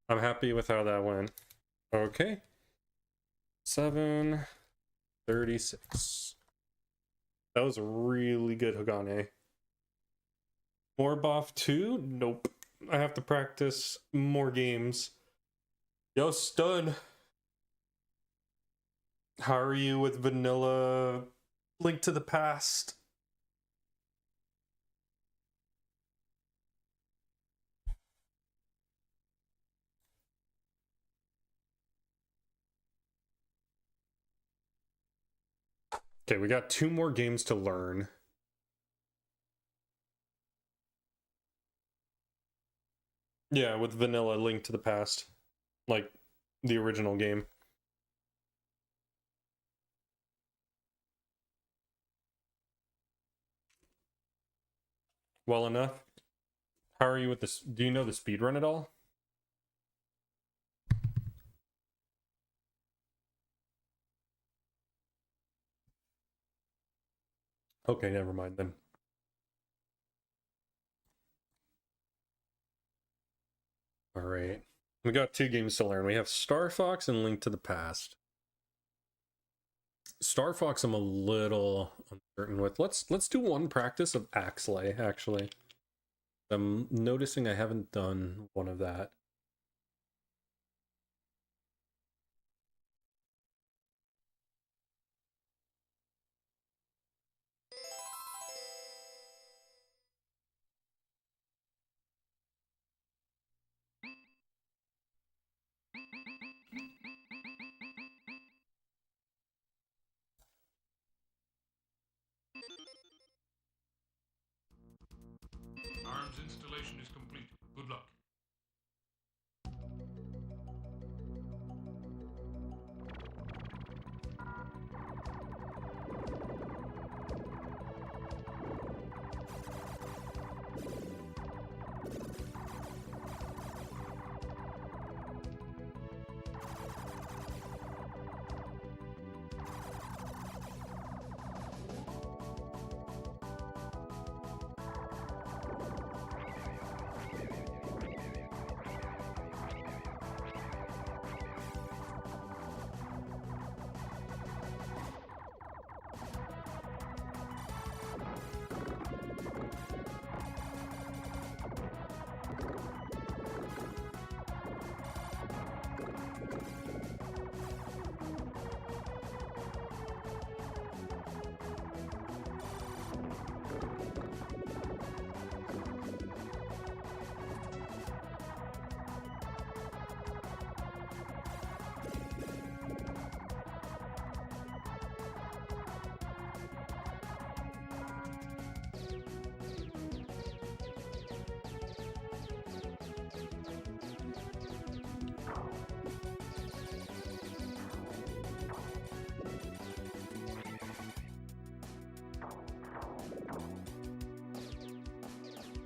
I'm happy with how that went. Okay. 7:36. That was a really good Hagane. Morboff 2? Nope. I have to practice more games. Yo, stud. How are you with vanilla Link to the Past? Okay, we got 2 more games to learn. Yeah, with vanilla Link to the Past. Like the original game. Well enough. How are you with this? Do you know the speedrun at all? Okay, never mind then. All right. We got 2 games to learn. We have Star Fox and Link to the Past. Star Fox I'm a little uncertain with. Let's do one practice of Axley, actually. I'm noticing I haven't done one of that. Arms installation is complete. Good luck.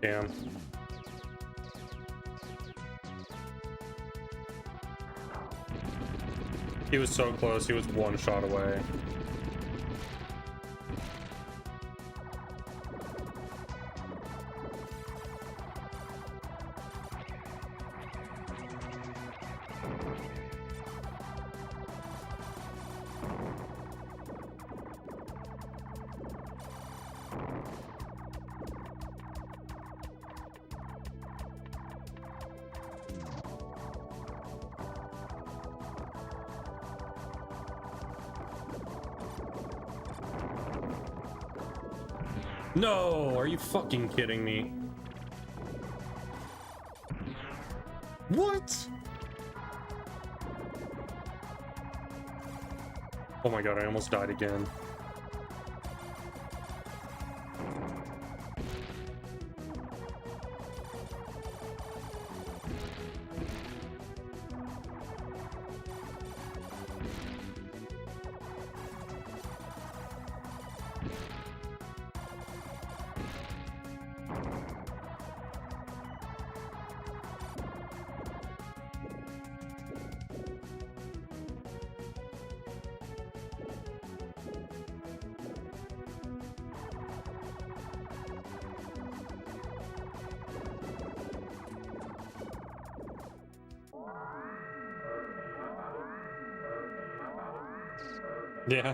Damn. He was so close. He was one shot away. No, are you fucking kidding me? What? Oh my god, I almost died again. Yeah.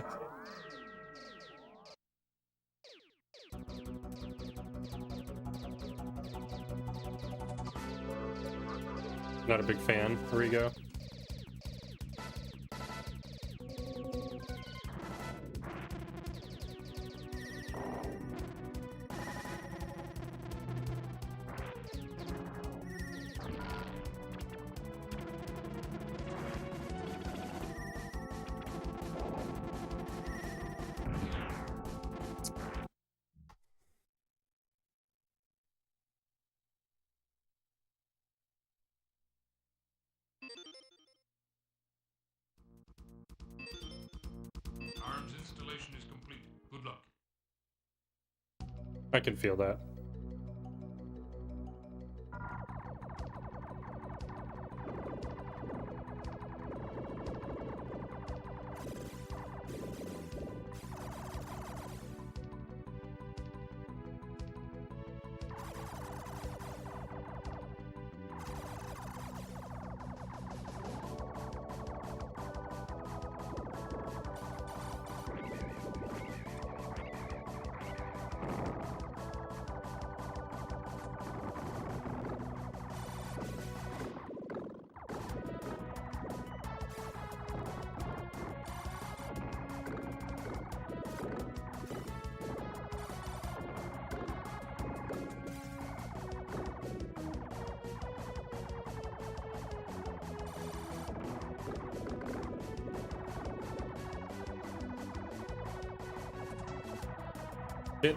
Not a big fan. Here we go. Arms installation is complete. Good luck. I can feel that.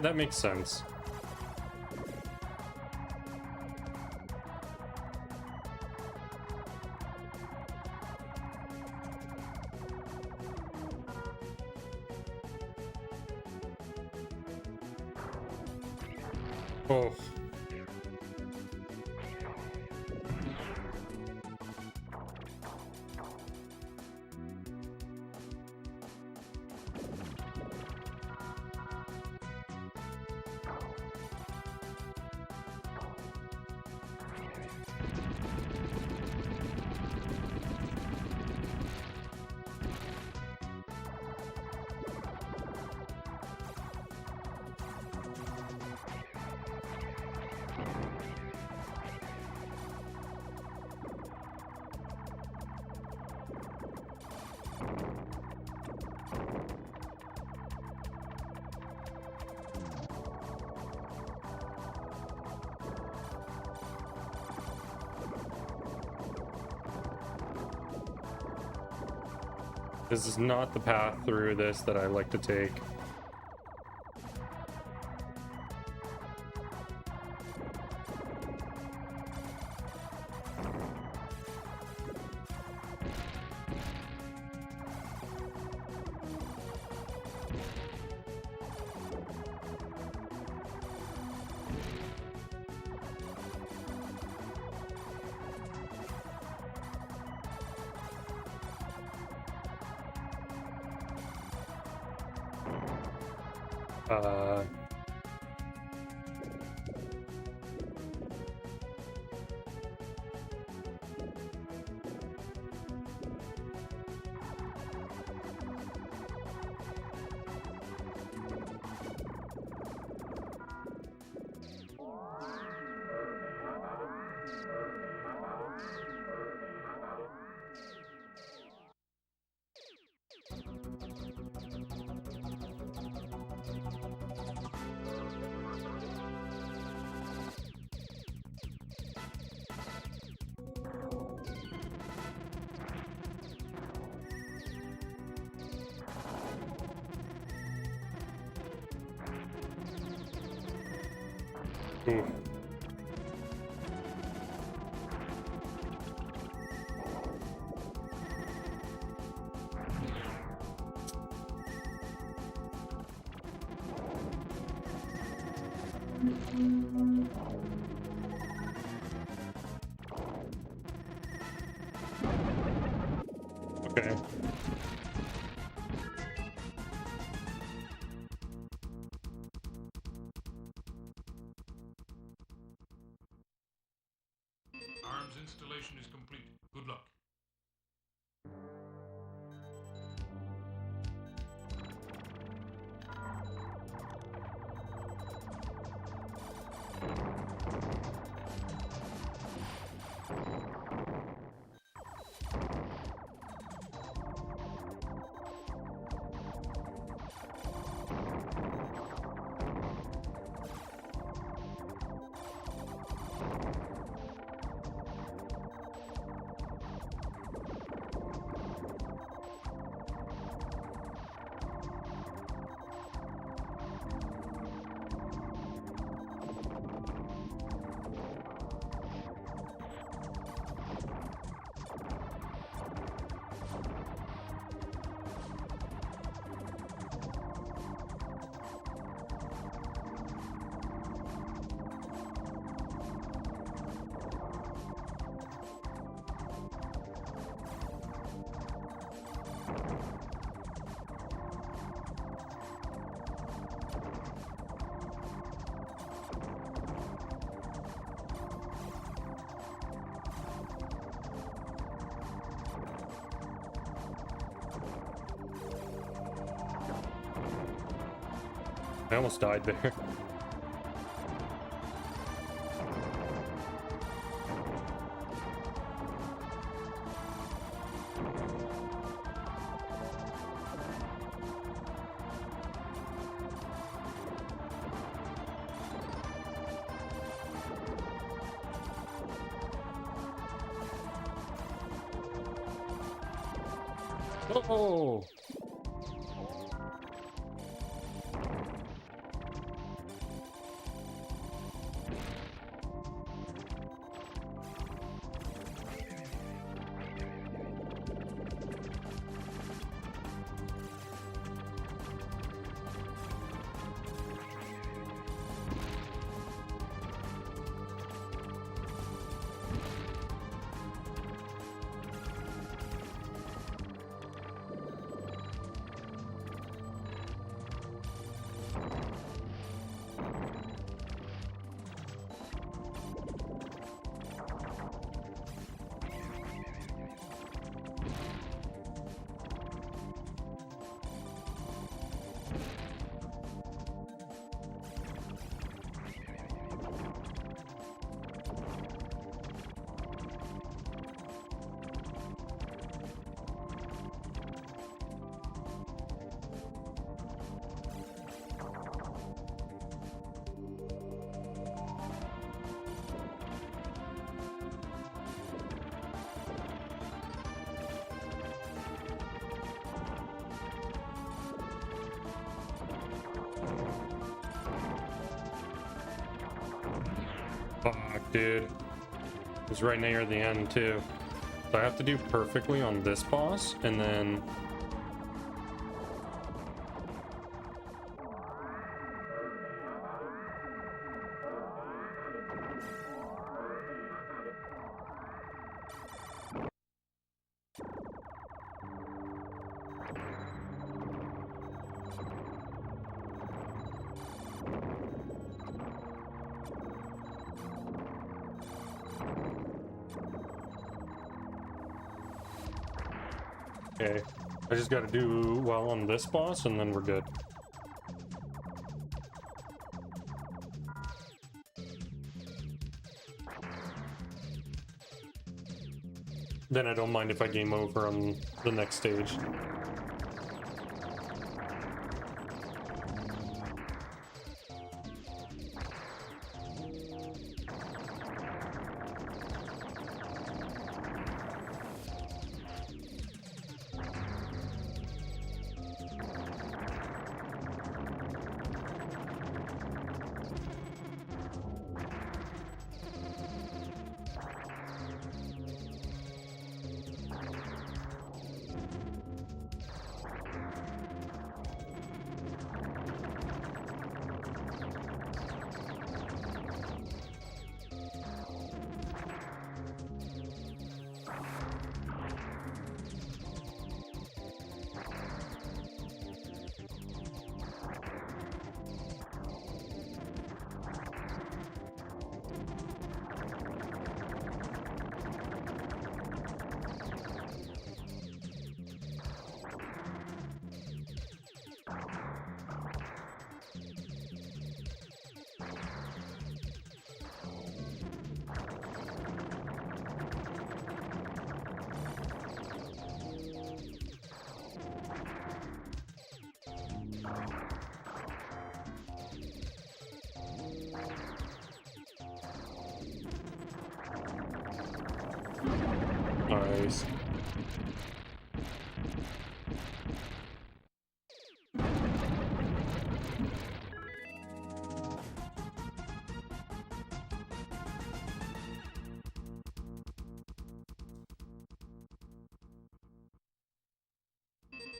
That makes sense. Oh. This is not the path through this that I like to take. Uh... Ooh. Okay. Arms installation is complete. Good luck. I almost died there. Oh! Fuck, dude. It was right near the end, too. So I have to do perfectly on this boss, and then... Okay. I just gotta do well on this boss and then we're good. Then I don't mind if I game over on the next stage. Nice.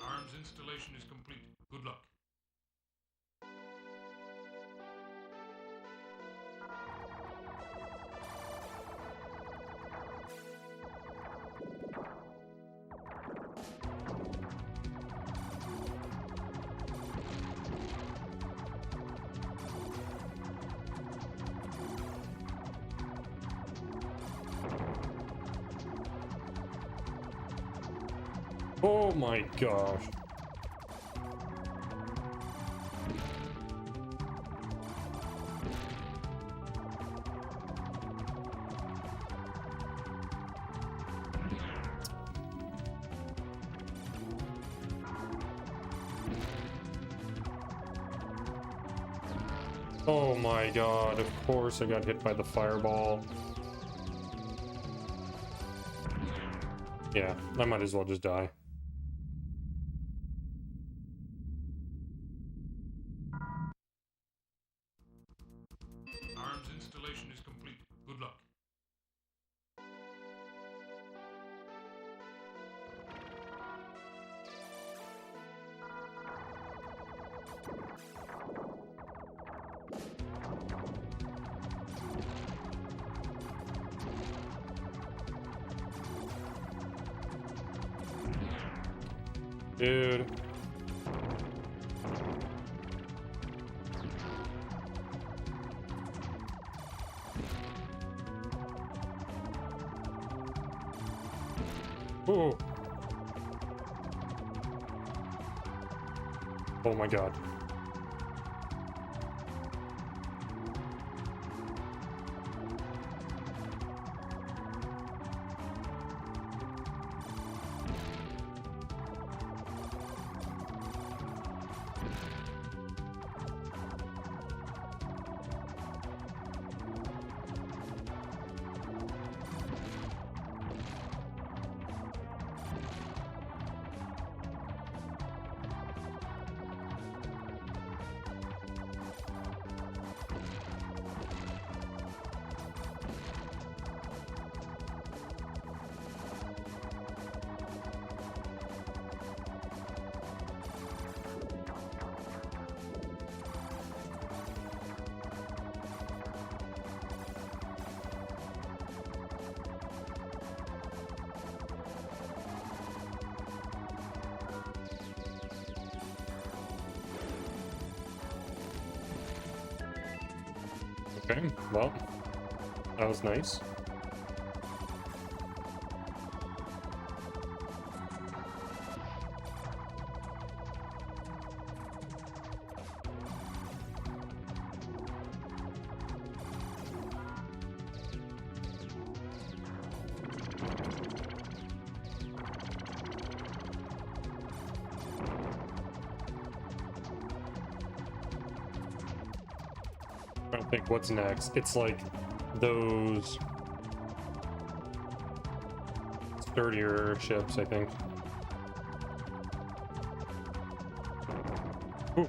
Arms installation is complete. Good luck. Oh my gosh. Oh my god, of course I got hit by the fireball. Yeah, I might as well just die. Arms installation is complete. Good luck. Dude. Oh. Oh my god. Okay, well, that was nice. I don't think what's next. It's like those sturdier ships, I think. Ooh.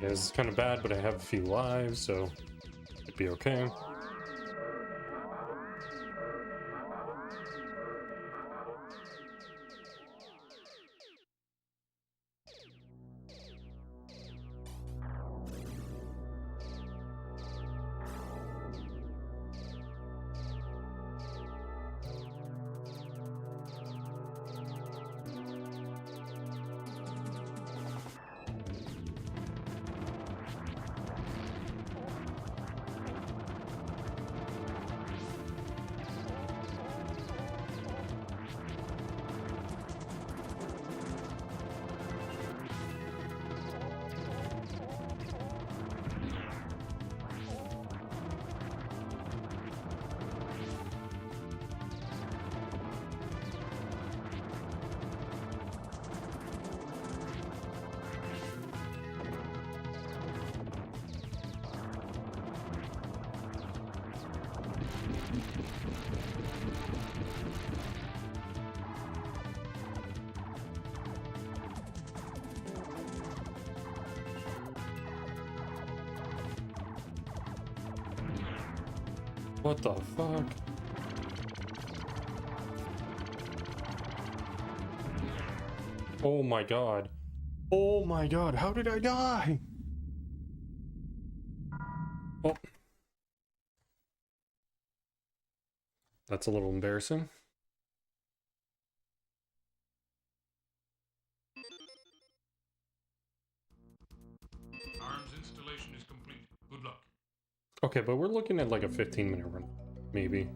Yeah, this is kind of bad, but I have a few lives, so it'd be okay. What the fuck? Oh my god. Oh my god, how did I die? Oh. That's a little embarrassing. Arms installation is complete. Good luck. Okay, but we're looking at like a 15-minute run, maybe.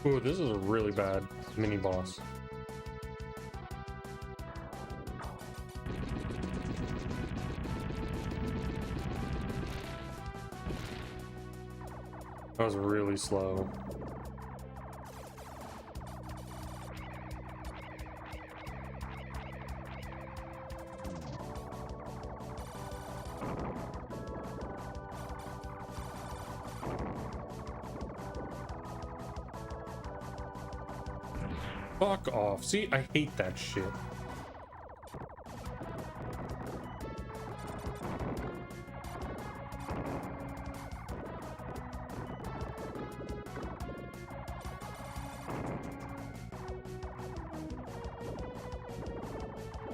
Ooh, this is a really bad mini boss. That was really slow. Fuck off. See, I hate that shit.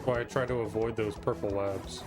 Why I try to avoid those purple webs.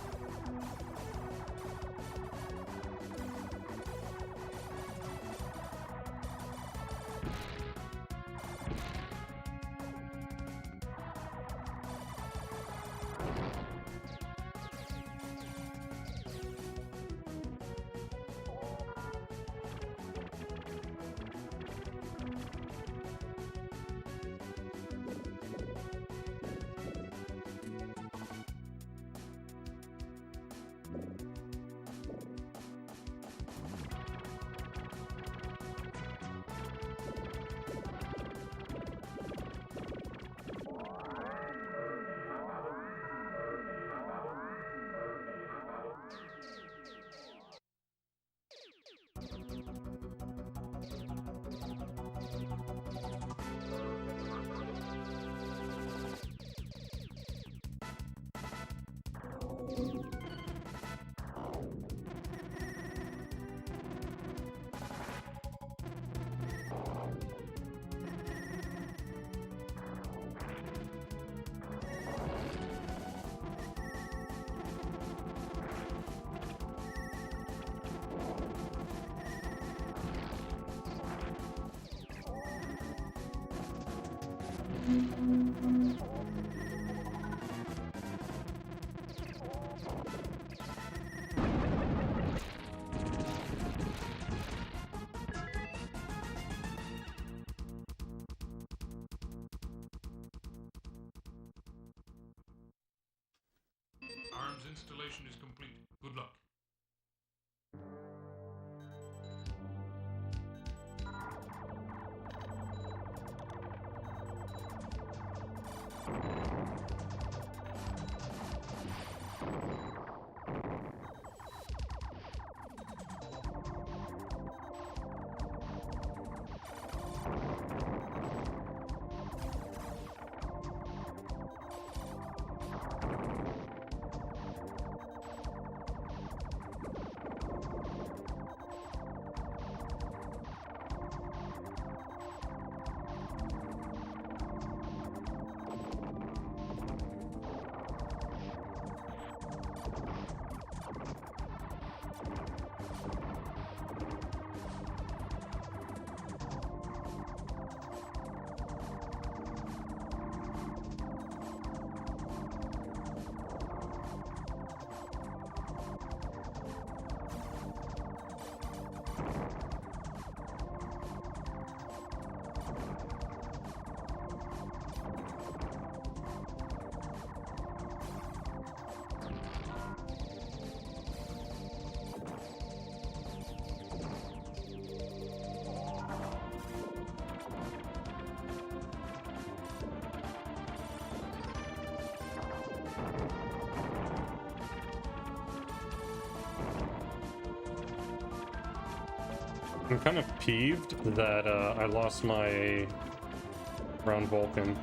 Arms installation is complete. Good luck. I'm kind of peeved that I lost my round Vulcan.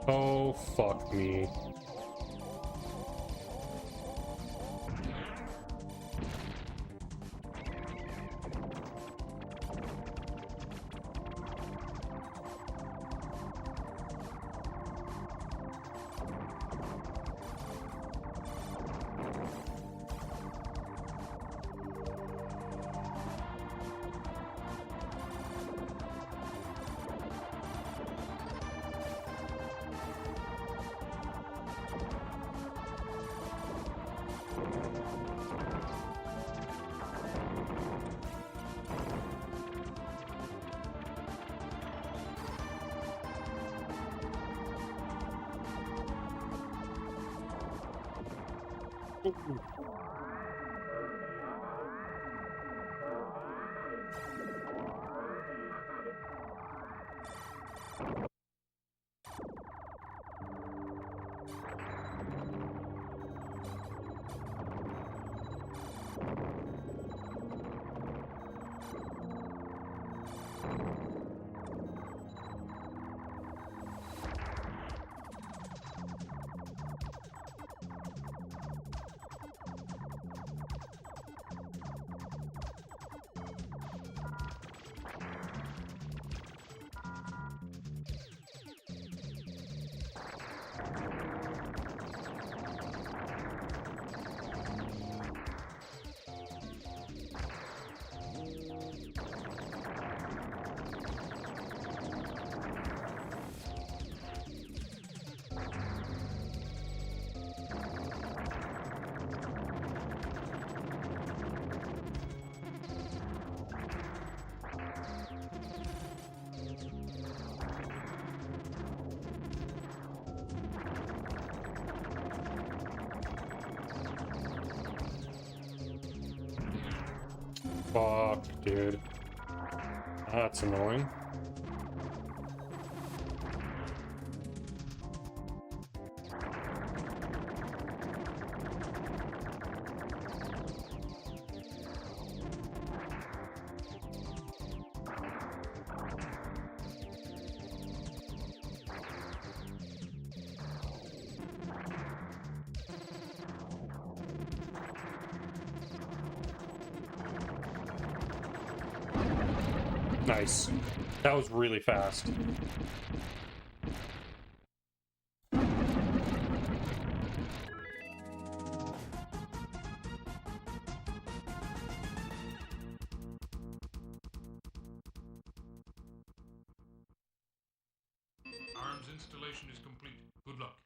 Oh, fuck me. Fuck, dude. That's annoying. Nice. That was really fast. Arms installation is complete. Good luck.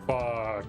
Fuck.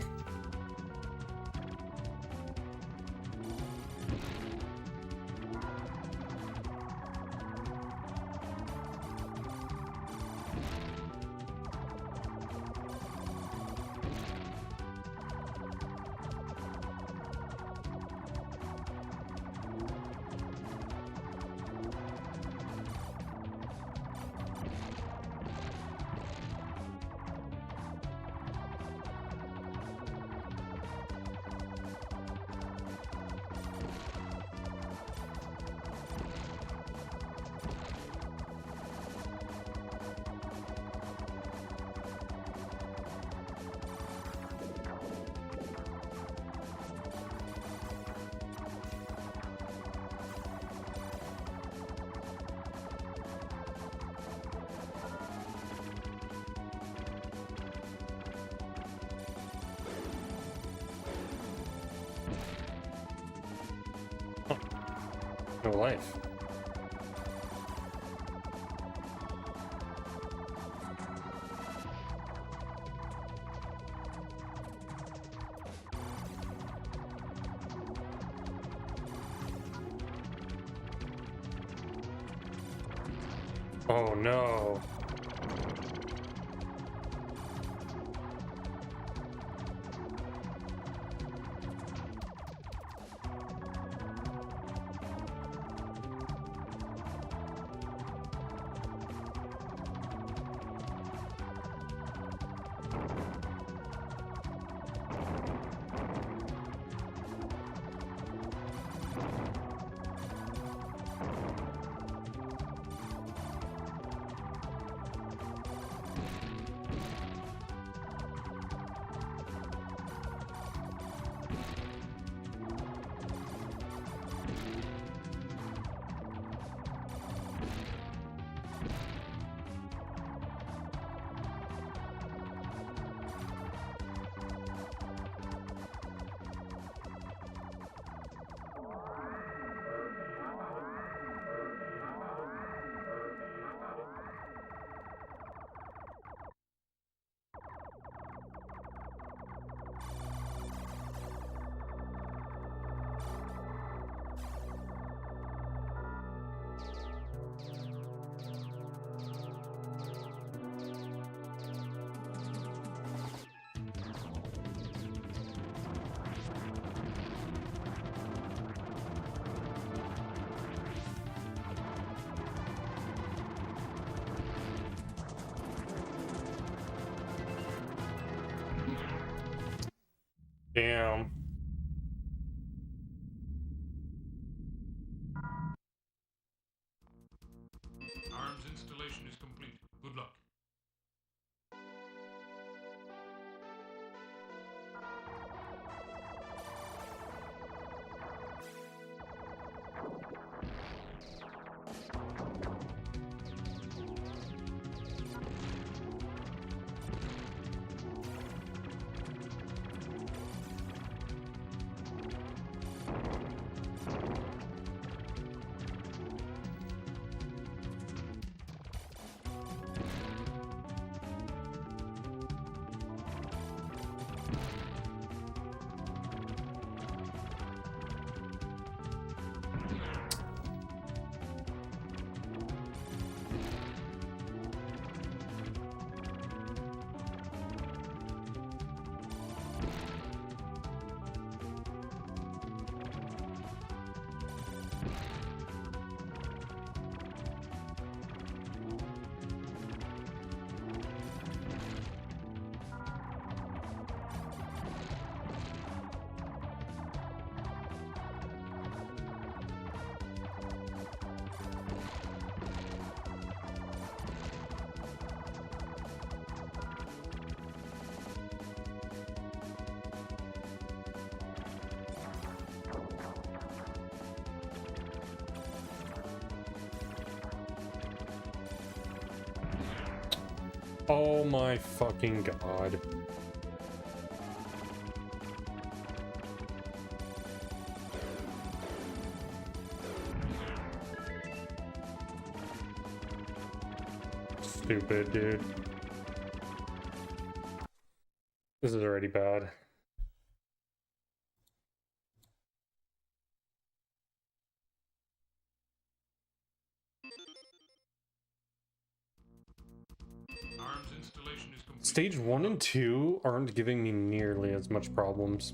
No life. Oh no. Damn. Arms installation is complete. Good luck. Oh my fucking god. Stupid, dude. This is already bad. Arms installation is complete. Stage 1 and 2 aren't giving me nearly as much problems.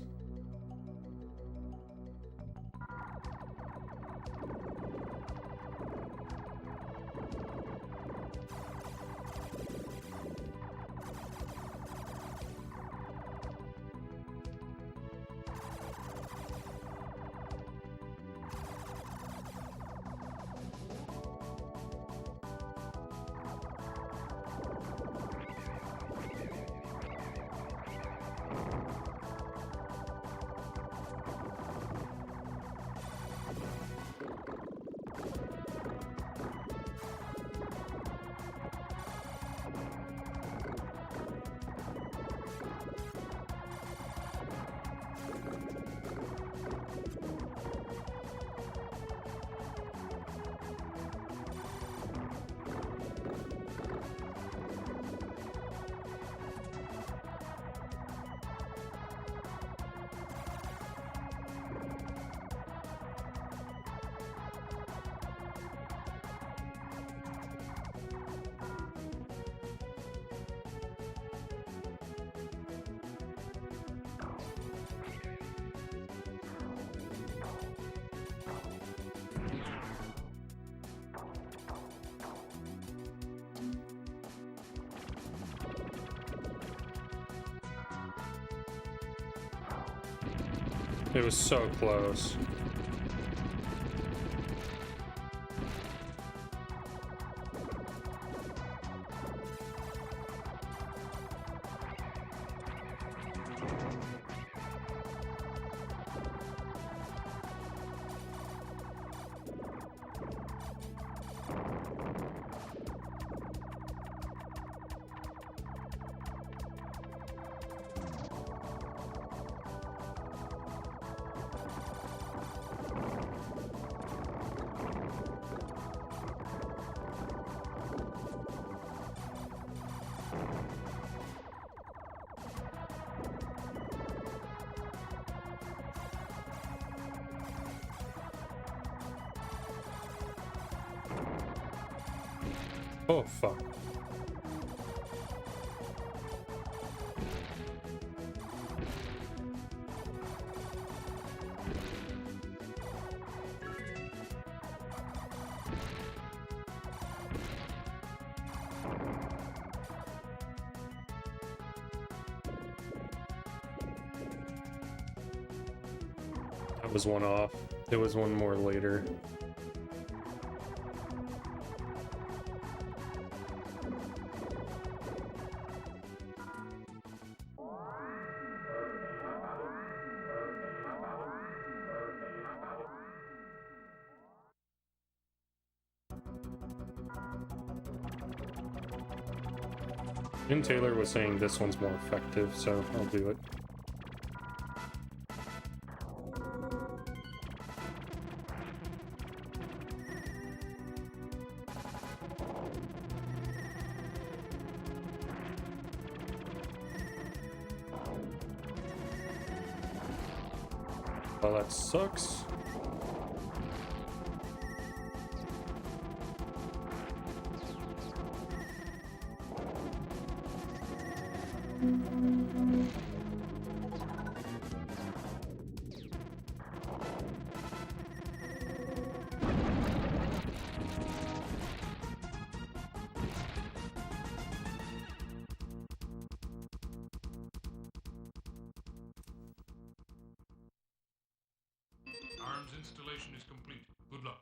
It was so close. Oh, fuck. was one off. It was one more later. And Taylor was saying this one's more effective, so I'll do it. Well, that sucks. Arms installation is complete. Good luck.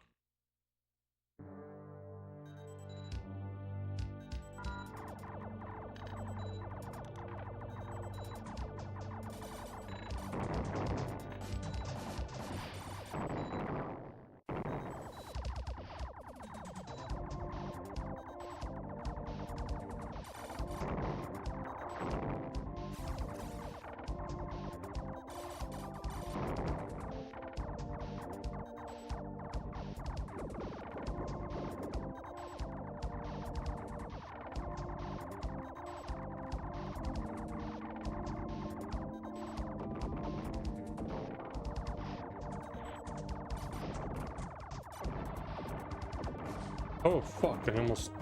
Oh fuck, I almost...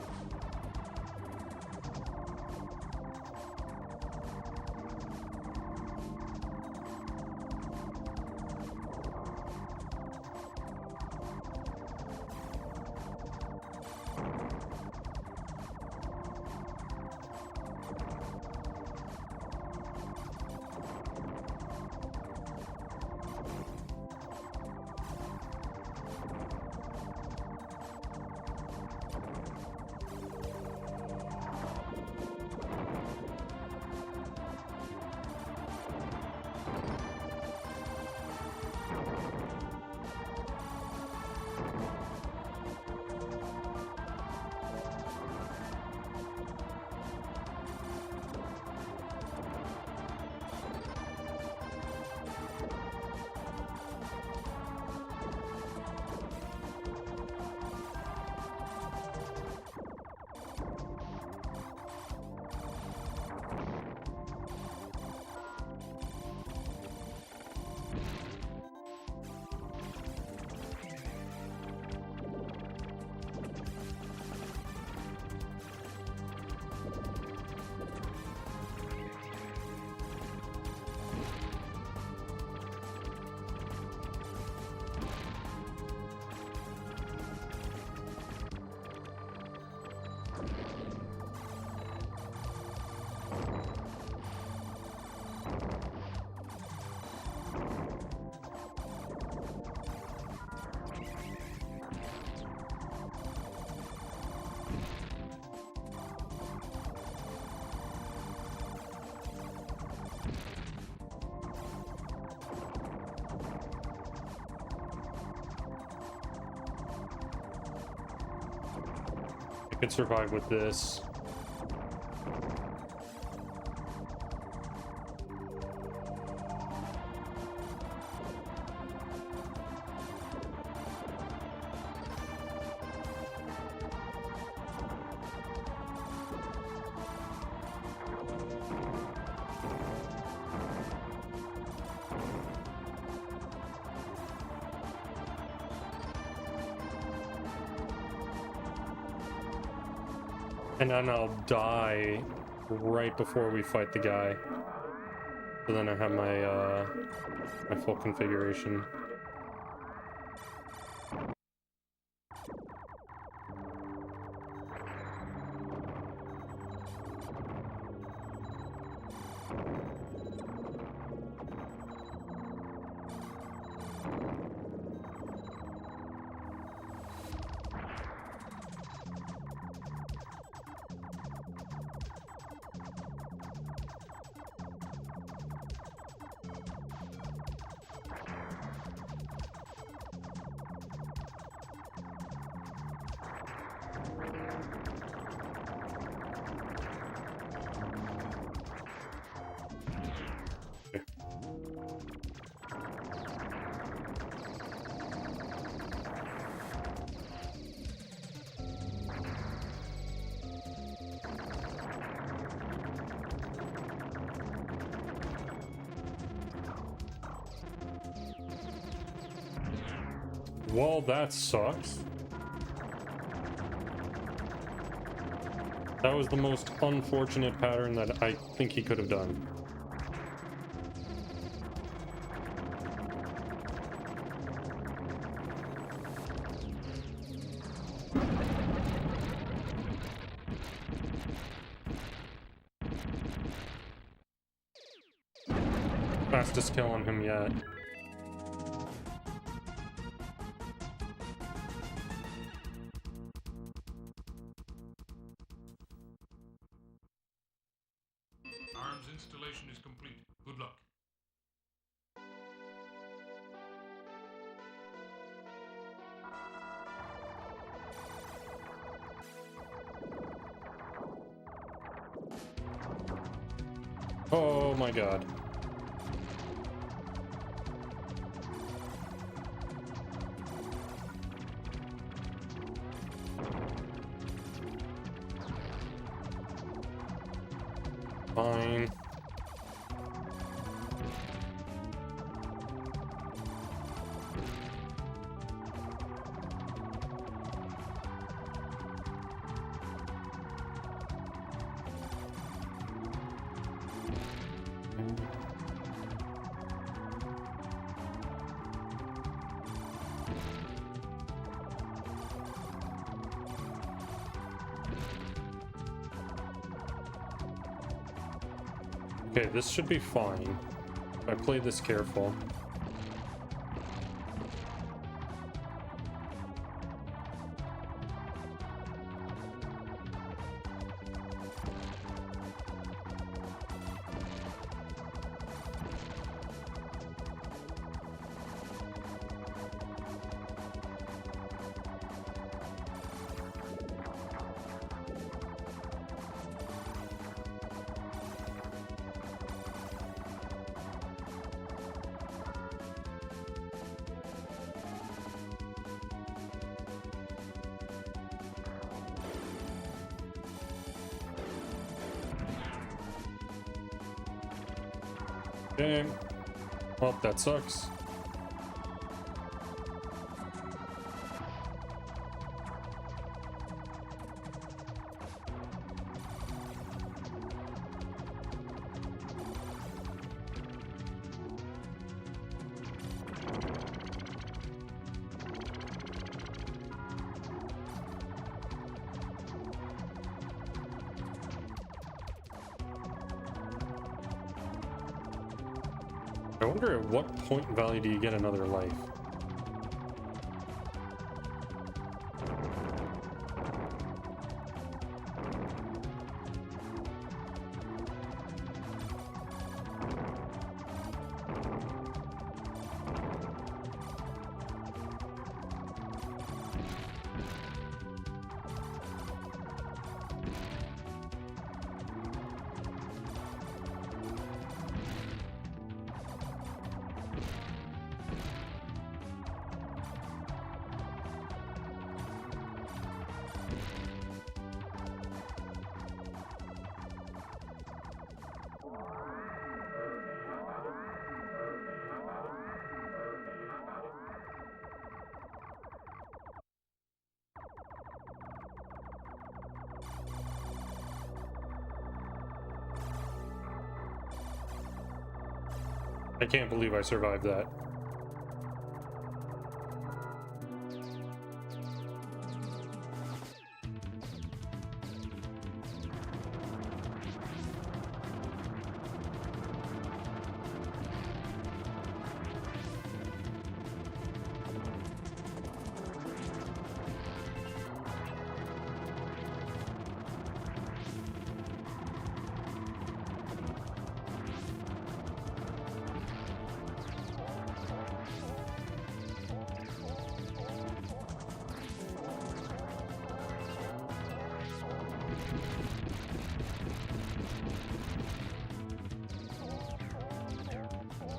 I could survive with this. And then I'll die right before we fight the guy. So then I have my my full configuration. Well, that sucks. That was the most unfortunate pattern that I think he could have done. Fastest kill on him yet. Arms installation is complete. Good luck. Oh my god. Fine. Okay, this should be fine. If I play this careful. Okay. Well, that sucks. I wonder at what point value do you get another life? I can't believe I survived that.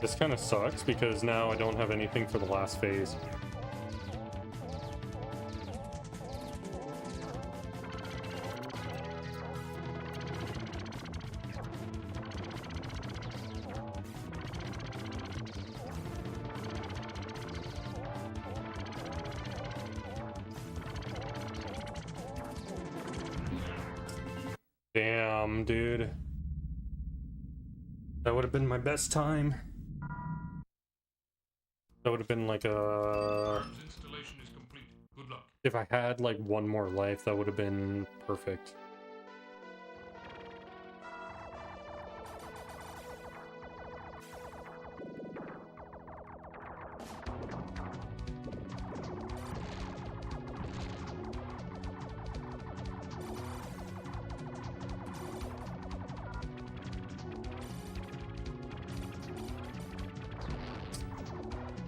This kind of sucks because now I don't have anything for the last phase. Damn, dude. That would have been my best time. That would have been like a... Arms installation is complete. Good luck. If I had like one more life, that would have been perfect.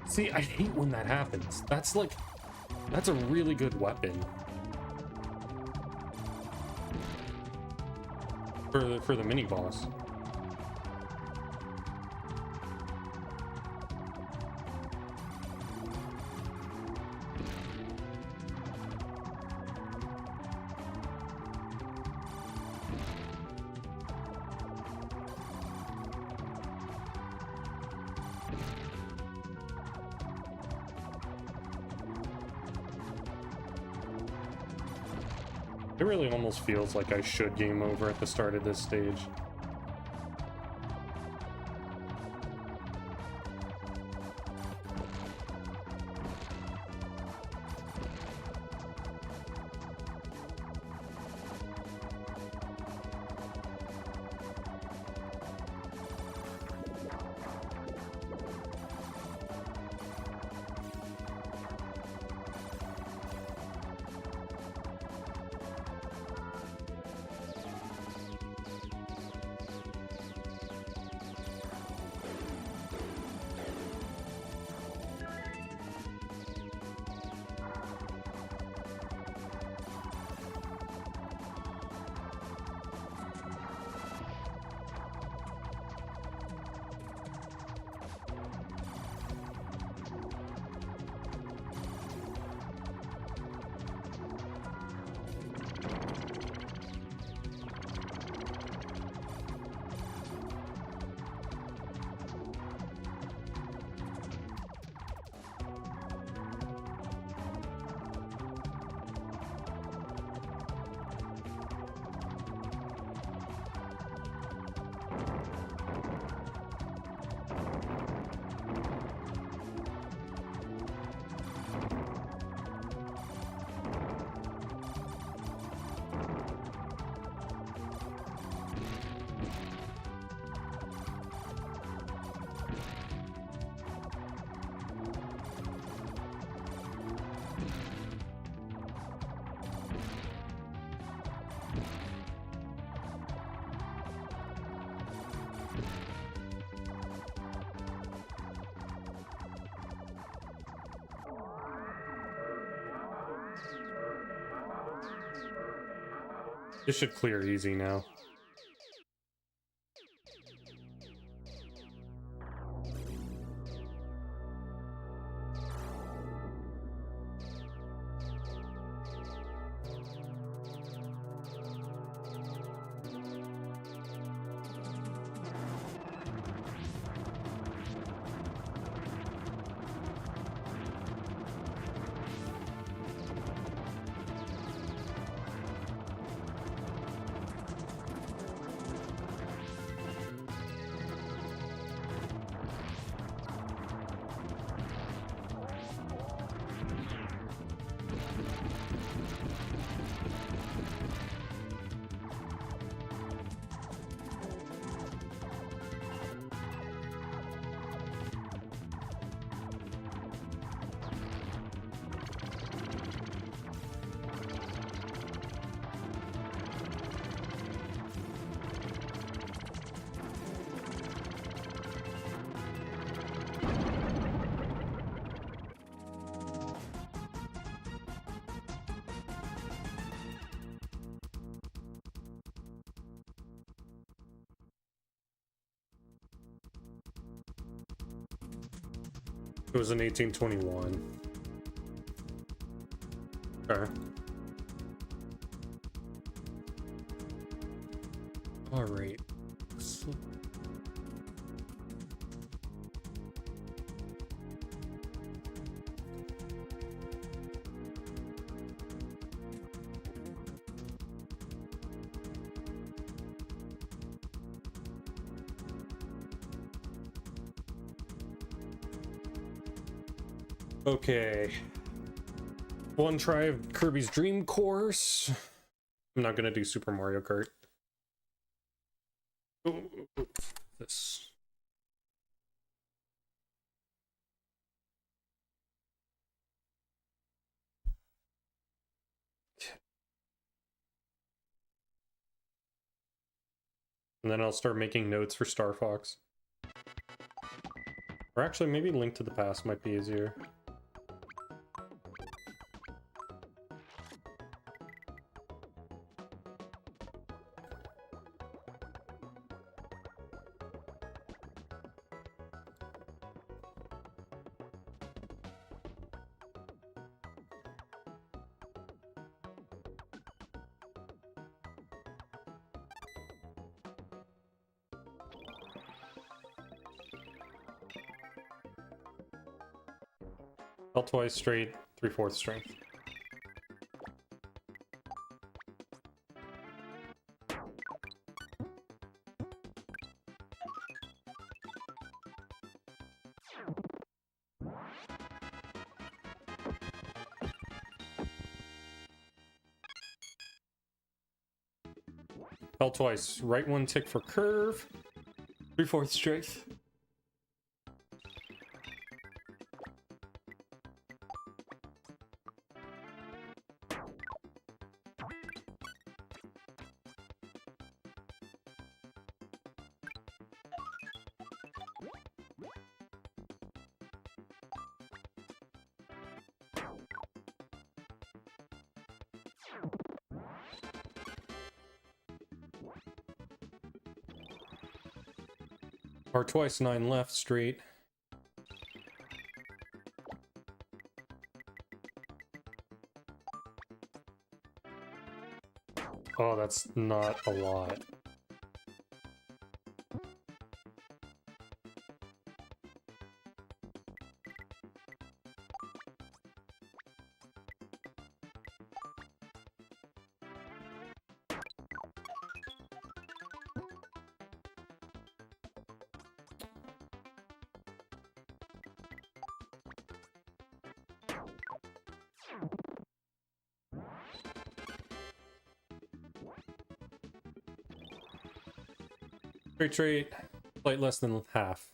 See, I hate when that happens. That's a really good weapon. For the mini boss. It really almost feels like I should game over at the start of this stage. This should clear easy now. It was in 1821. Okay. All right. Okay. One try of Kirby's Dream Course. I'm not gonna do Super Mario Kart. This. And then I'll start making notes for Star Fox. Or actually, maybe Link to the Past might be easier. Fell twice straight, 3/4 strength. Fell twice, right one tick for curve, 3/4 strength. Or twice, 9 left, straight. Oh, that's not a lot. Straight, slight less than half.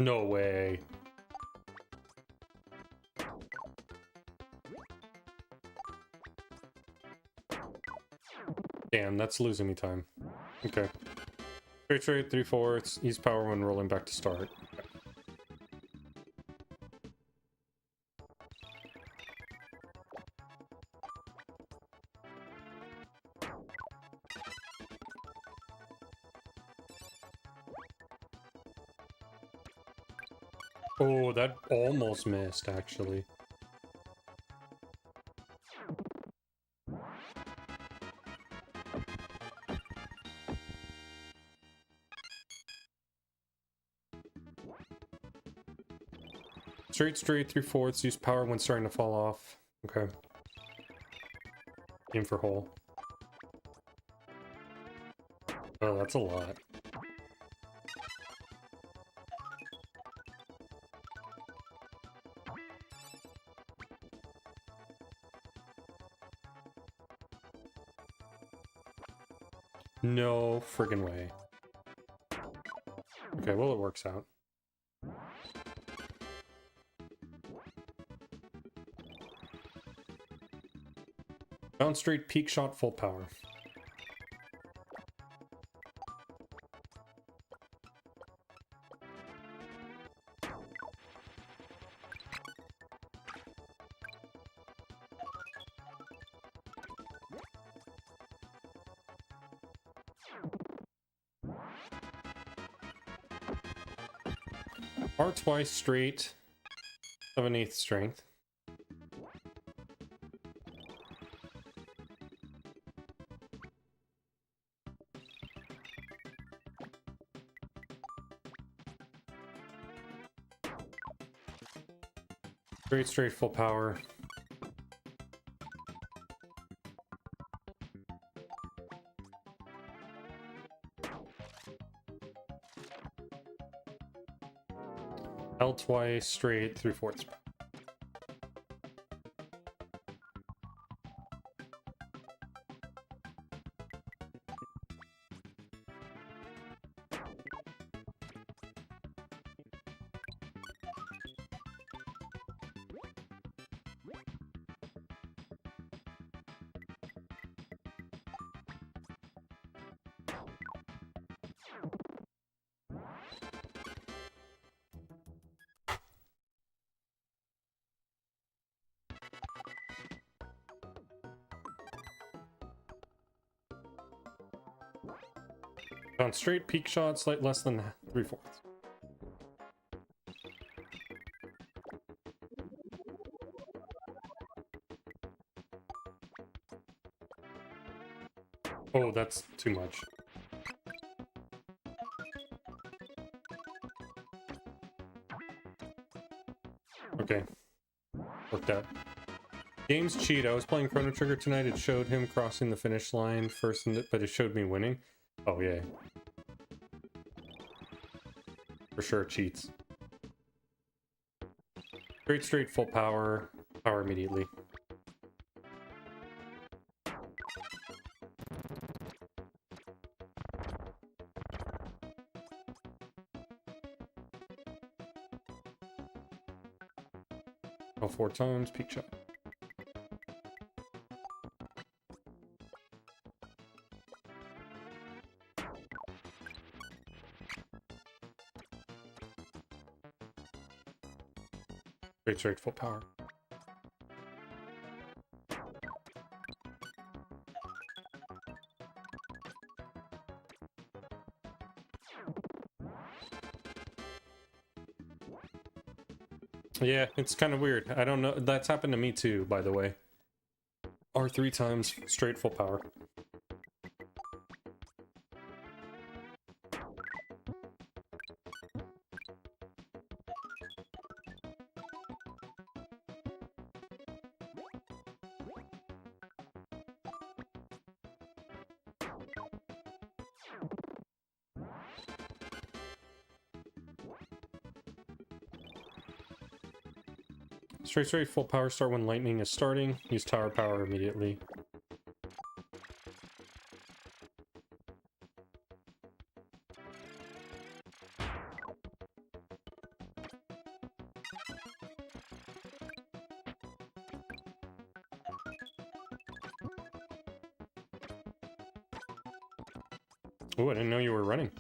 No way. Damn, that's losing me time. Okay. Straight, 3/4. Use power when rolling back to start. Oh, that almost missed, actually. Straight, 3/4. Use power when starting to fall off. Okay. Aim for hole. Oh, that's a lot. No friggin' way. Okay, well, it works out. Bounce straight, peak shot, full power. R twice straight, 7/8 strength. Straight, full power. L twice, straight, 3/4. Bounce straight, peak shot, slight less than 3/4. Oh, that's too much. Okay. Worked out. Game's cheat. I was playing Chrono Trigger tonight. It showed him crossing the finish line first, but it showed me winning. Oh, yeah. For sure, cheats. Straight, full power. Power immediately. Oh, 4 times, peak shot. Straight, full power. Yeah, it's kind of weird. I don't know. That's happened to me too, by the way. R 3 times, straight, full power. Straight, full power start when lightning is starting. Use tower power immediately. Oh, I didn't know you were running.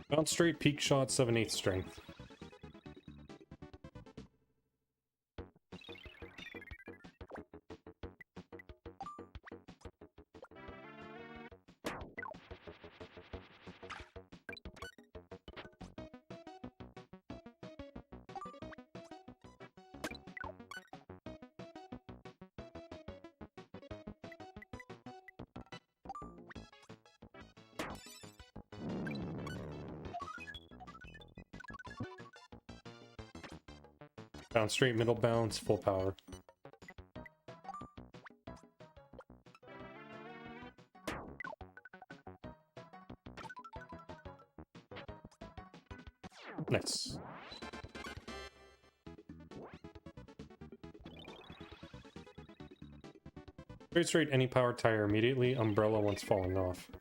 Bounce straight, peak shot, 7/8 strength. Bounce straight, middle bounce, full power. Nice. Straight, any power tire immediately. Umbrella once falling off.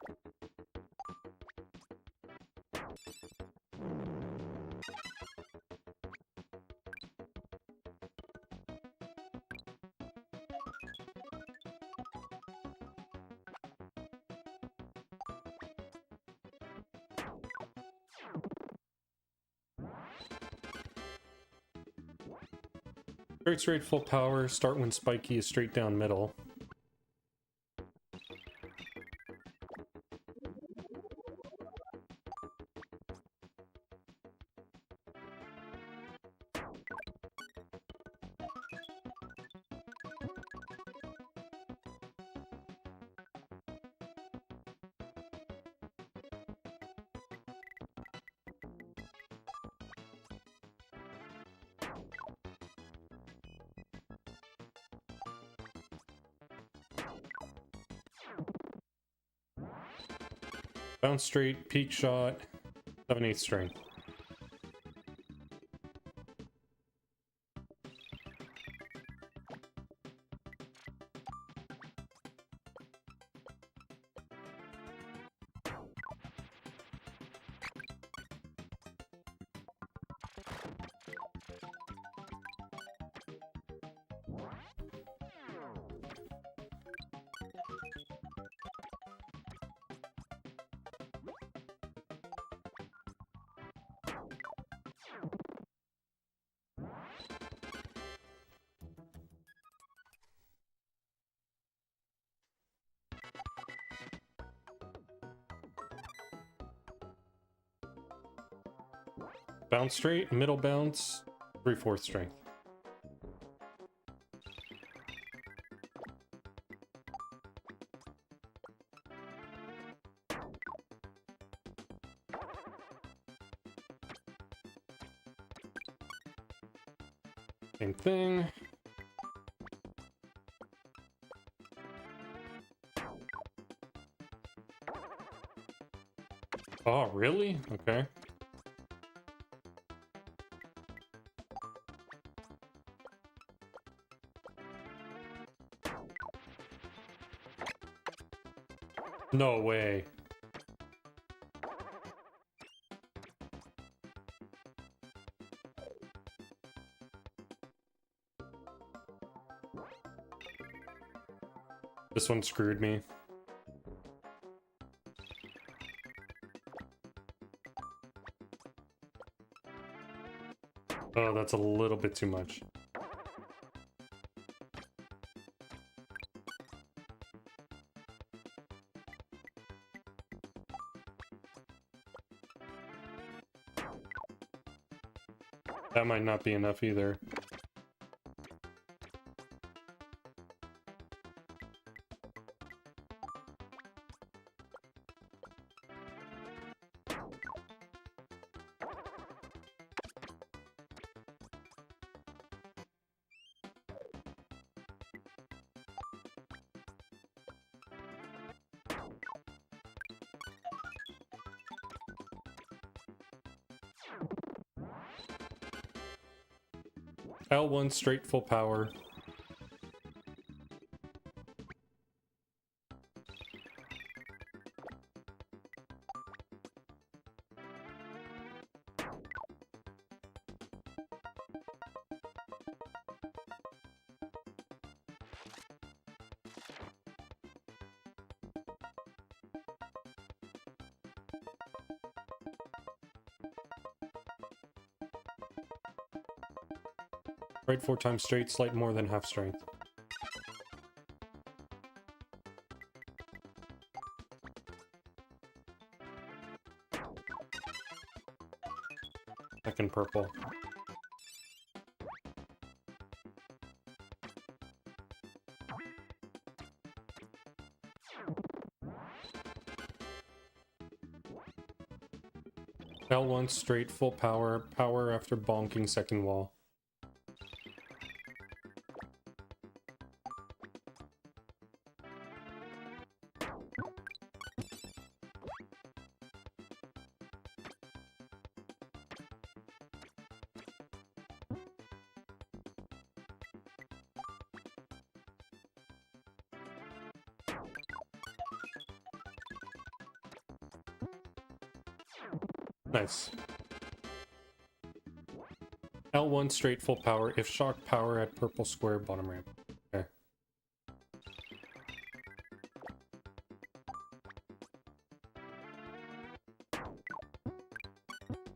Straight, full power. Start when spiky is straight down middle. Bounce straight, peak shot, 7/8 strength. Bounce straight, middle bounce, 3/4 strength. Same thing. Oh, really? Okay. No way. This one screwed me. Oh, that's a little bit too much. That might not be enough either. L1 straight full power. Right 4 times straight, slight more than half strength. Second purple. L1 straight full power, power after bonking second wall. Nice. L1 straight full power if shock power at purple square bottom ramp. Okay.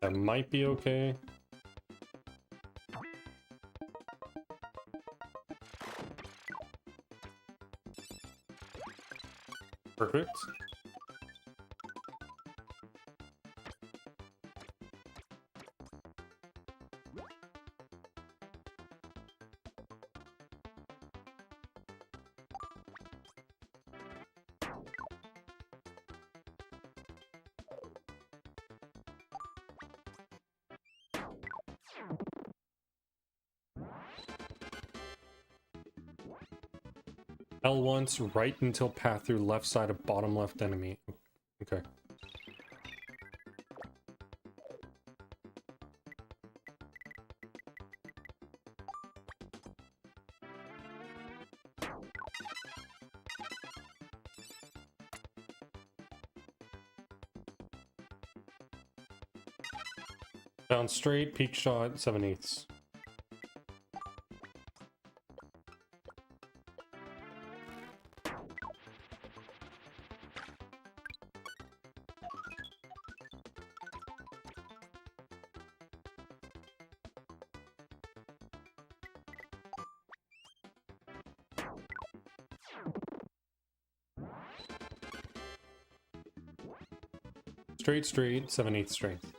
That might be okay. Perfect. L once, right until path through left side of bottom left enemy. Okay. Down straight, peak shot, 7/8. Straight, straight, 7/8 strength.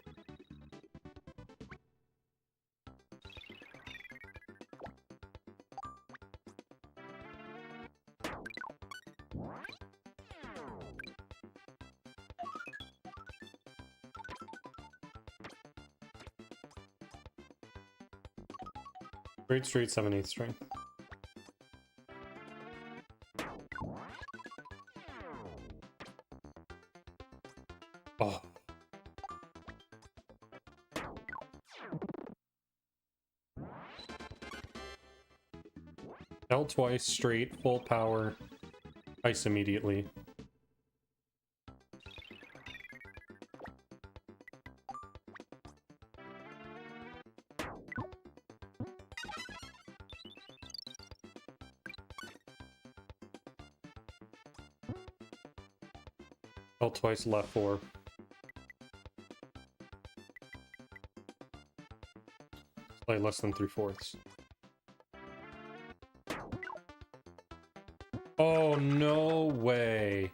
Straight, straight, 7/8 strength. Oh. L twice, straight, full power, ice immediately. L twice, left 4. Slightly less than 3/4. Oh, no way.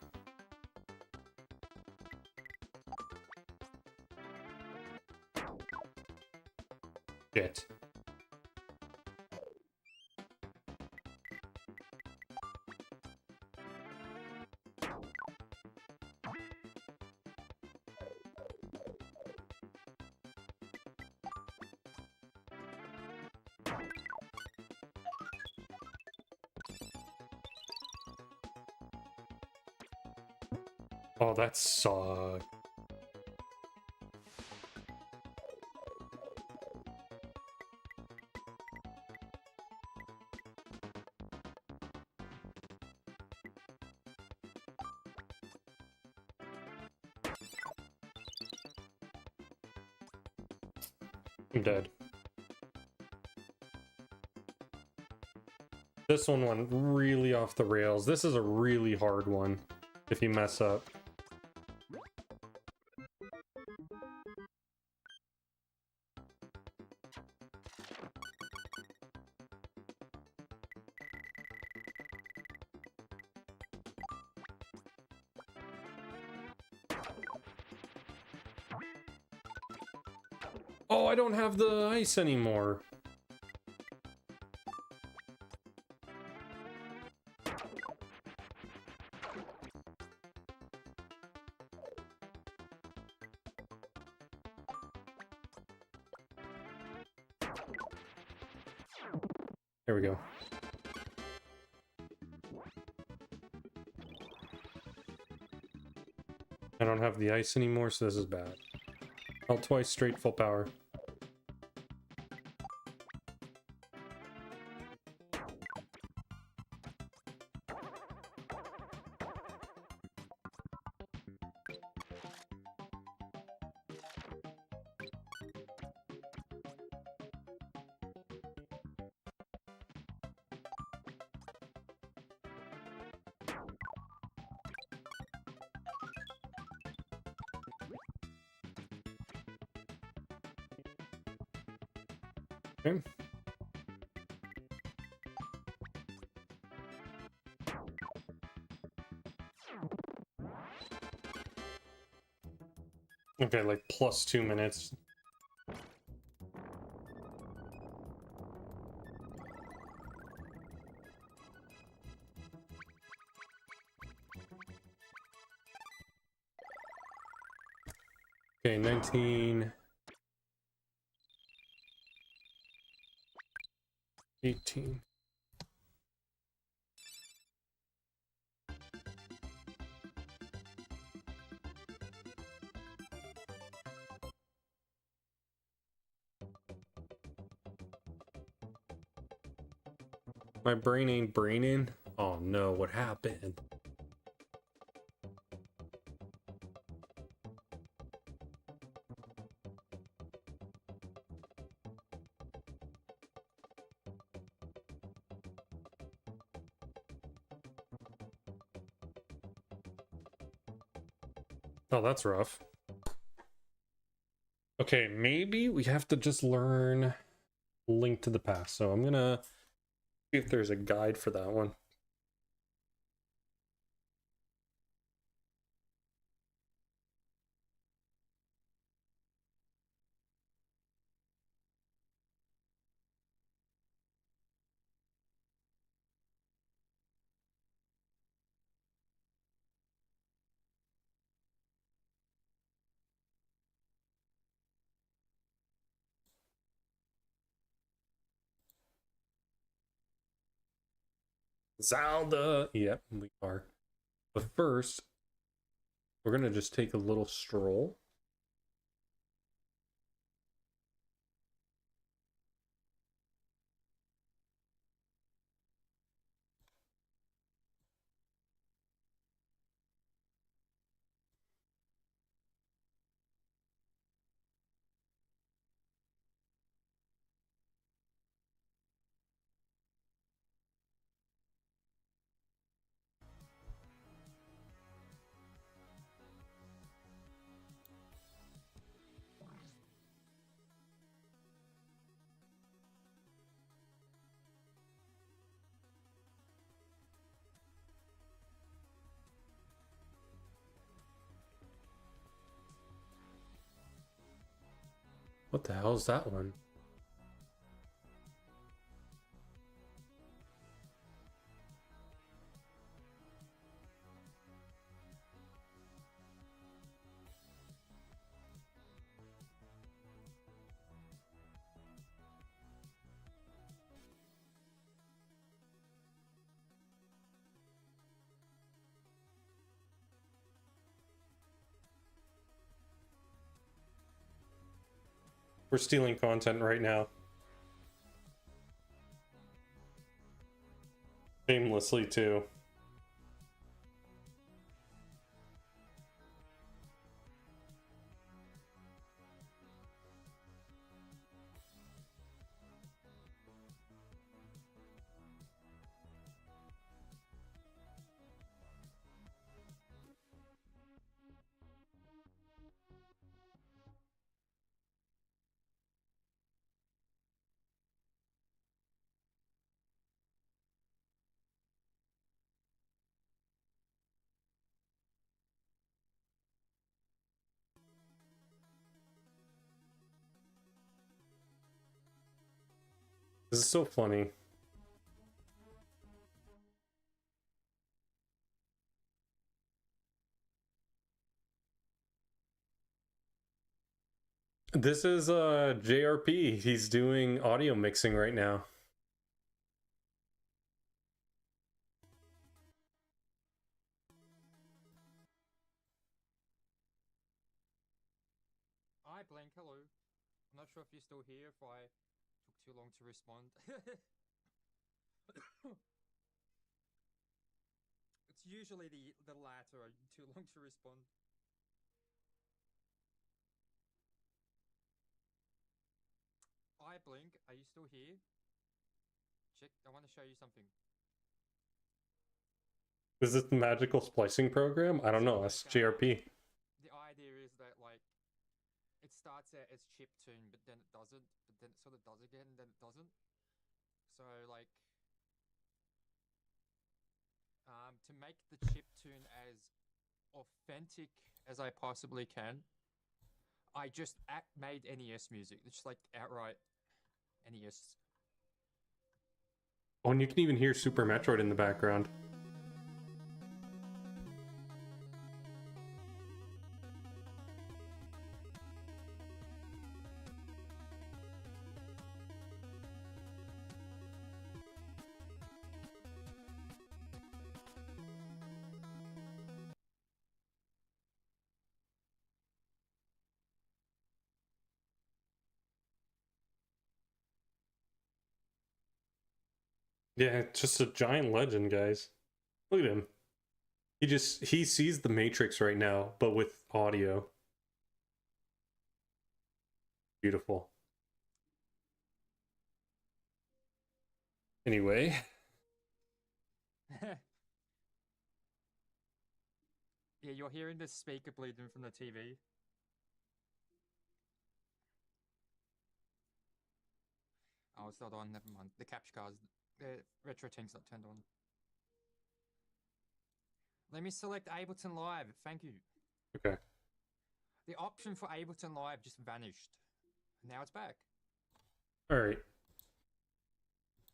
Shit. Oh, that sucked. I'm dead. This one went really off the rails. This is a really hard one if you mess up. Oh, I don't have the ice anymore. There we go. I don't have the ice anymore, so this is bad. L twice, straight, full power. Okay. Okay, like plus 2 minutes. Okay, 19. 18. My brain ain't braining. Oh no, what happened? Oh, that's rough. Okay, maybe we have to just learn Link to the Past. So I'm gonna see if there's a guide for that one. Zelda! Yep, we are. But first, we're gonna just take a little stroll. What the hell is that one? We're stealing content right now. Shamelessly, too. This is so funny. This is JRP. He's doing audio mixing right now. Hi, Blank. Hello. I'm not sure if you're still here, if I took too long to respond. It's usually the latter, too long to respond. Hi, Blink. Are you still here? Check. I want to show you something. Is this the magical splicing program? I don't know. That's JRP. The idea is that, like, it starts out as chiptune, but then it doesn't, but then it sort of does again, and then it doesn't. So, like, to make the chiptune as authentic as I possibly can, I just made NES music. It's just like outright NES. Oh, and you can even hear Super Metroid in the background. Yeah, it's just a giant legend, guys. Look at him. He sees the Matrix right now, but with audio. Beautiful. Anyway. Yeah, you're hearing the speaker bleeding from the TV. Oh, it's not on. Never mind. The capture card's, the retro tank's not turned on. Let me select Ableton Live. Thank you. Okay. The option for Ableton Live just vanished. Now it's back. All right.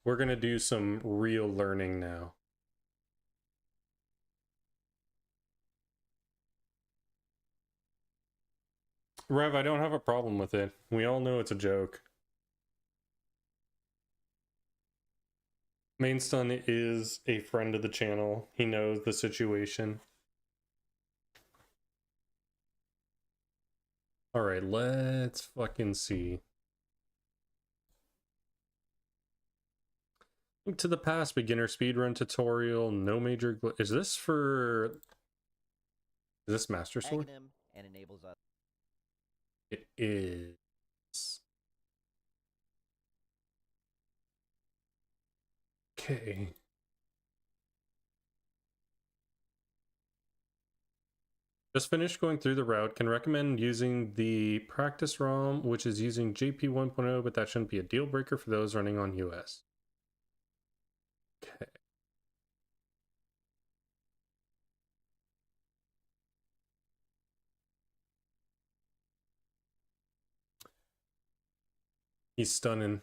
We're going to do some real learning now. Rev, I don't have a problem with it. We all know it's a joke. Mainstun is a friend of the channel. He knows the situation. Alright, let's fucking see. Link to the past, beginner speedrun tutorial, no major is this for... Is this Master Sword? Him and enables us. It is. Okay. Just finished going through the route. Can recommend using the practice ROM, which is using JP 1.0, but that shouldn't be a deal breaker for those running on US. Okay. He's stunning.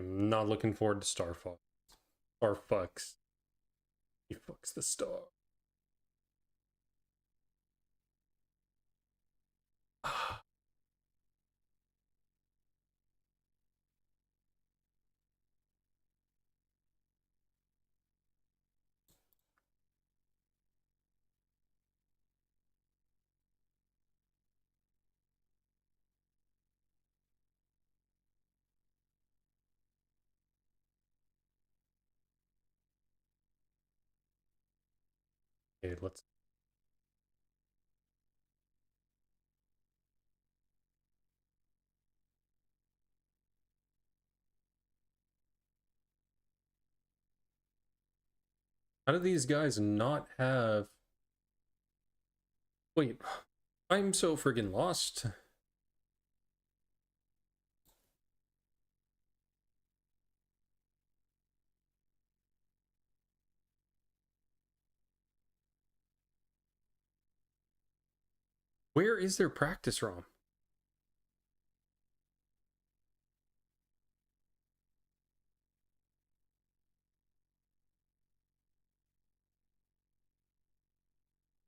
I'm not looking forward to Starfox. Starfucks. He fucks the star. Okay, let's... How do these guys not have... Wait, I'm so friggin' lost. Where is their practice ROM?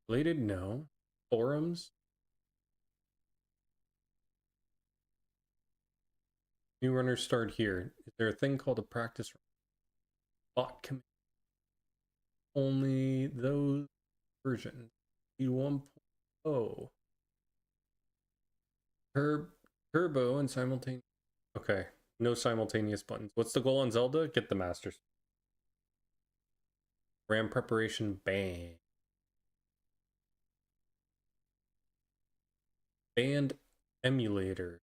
Related? No. Forums? New runners start here. Is there a thing called a practice bot command? Only those versions. 1.0. Turbo and simultaneous. Okay. No simultaneous buttons. What's the goal on Zelda? Get the Masters. RAM preparation, bang. Band emulator.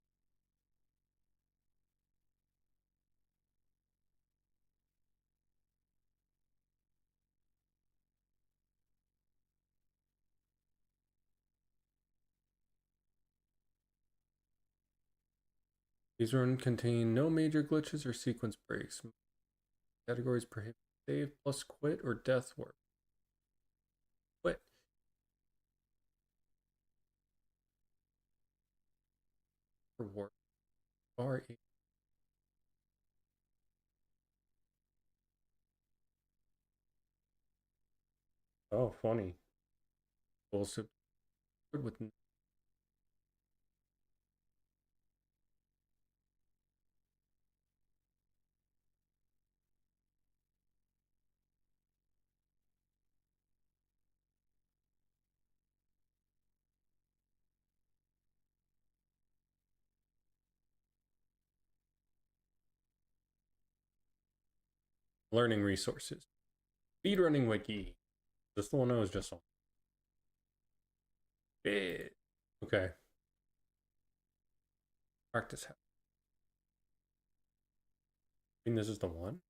These run contain no major glitches or sequence breaks. Categories prohibit save plus quit or death warp. Quit. Reward. R8. Oh, funny. Also, with learning resources. Speedrunning wiki. This the one I was just on. Yeah. Okay. Practice house. I think this is the one.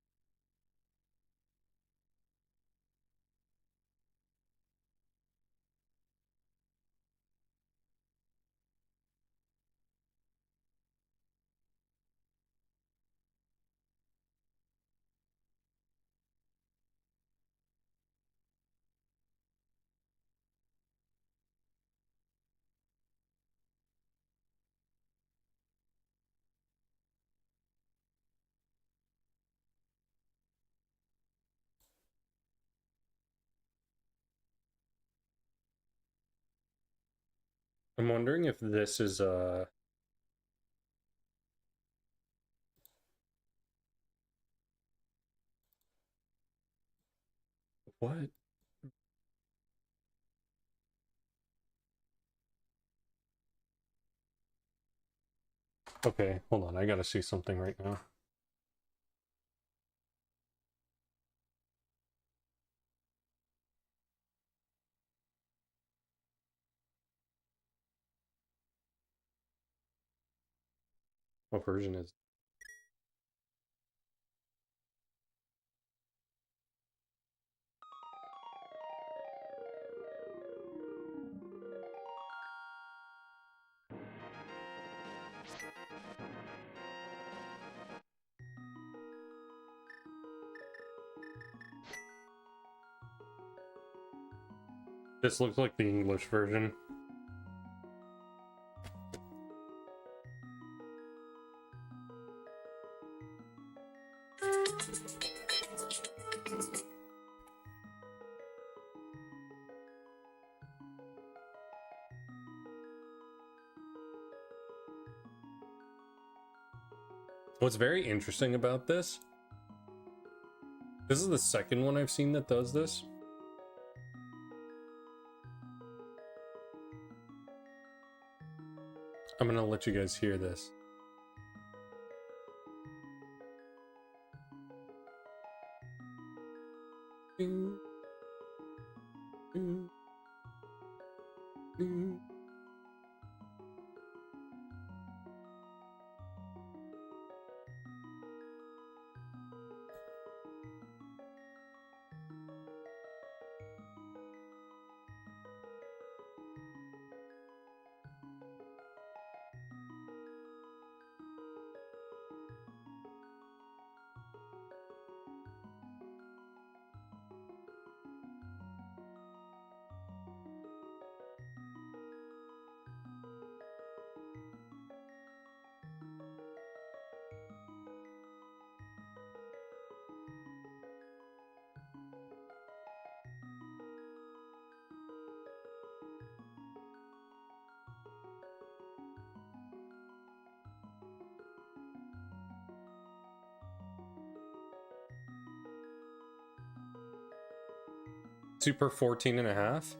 I'm wondering if this is what? Okay, hold on. I gotta see something right now. What version is? This looks like the English version. What's very interesting about this is the second one I've seen that does this. I'm gonna let you guys hear this. Ding. Ding. Ding. Super 14 and a half.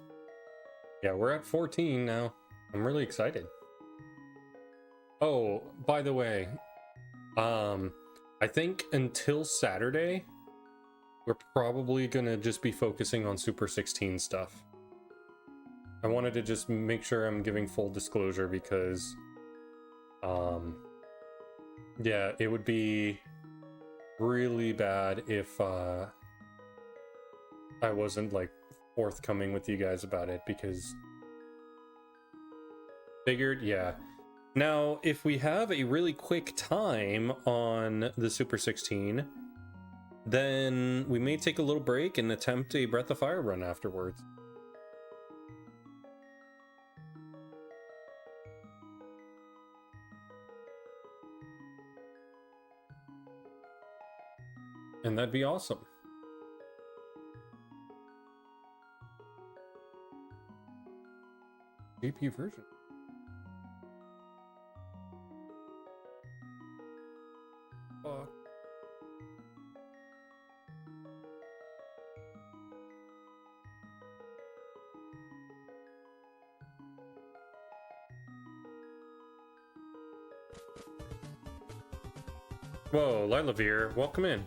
Yeah, we're at 14 now. I'm really excited. Oh, by the way, I think until Saturday, we're probably gonna just be focusing on Super 16 stuff. I wanted to just make sure I'm giving full disclosure because, yeah, it would be really bad if, I wasn't like forthcoming with you guys about it because figured, yeah. Now, if we have a really quick time on the Super 16, then we may take a little break and attempt a Breath of Fire run afterwards. And that'd be awesome. JP version. Fuck. Whoa, Lila Veer, welcome in.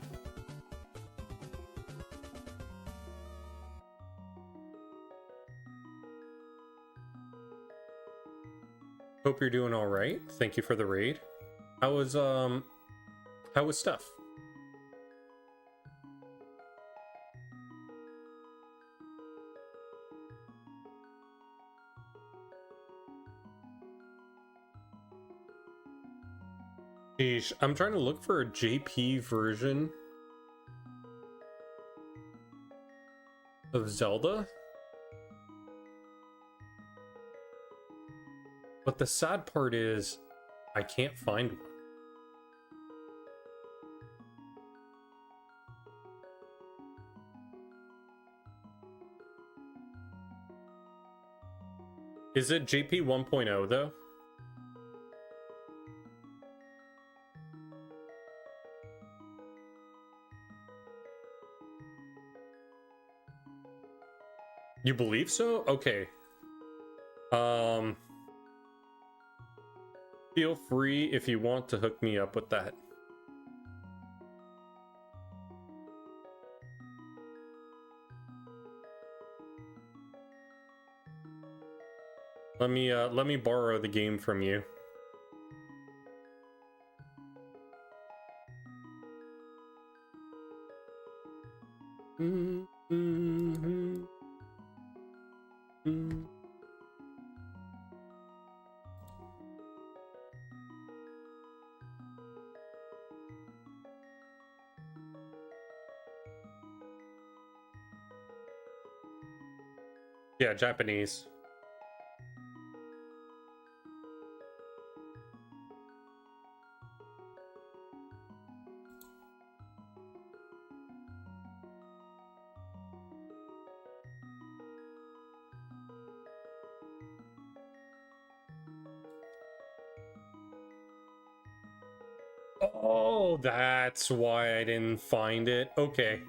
Hope you're doing all right. Thank you for the raid. How was stuff? Sheesh, I'm trying to look for a JP version of Zelda. But the sad part is, I can't find one. Is it JP 1.0 though? You believe so? Okay. Feel free if you want to hook me up with that. Let me borrow the game from you. Yeah, Japanese. Oh, that's why I didn't find it. Okay.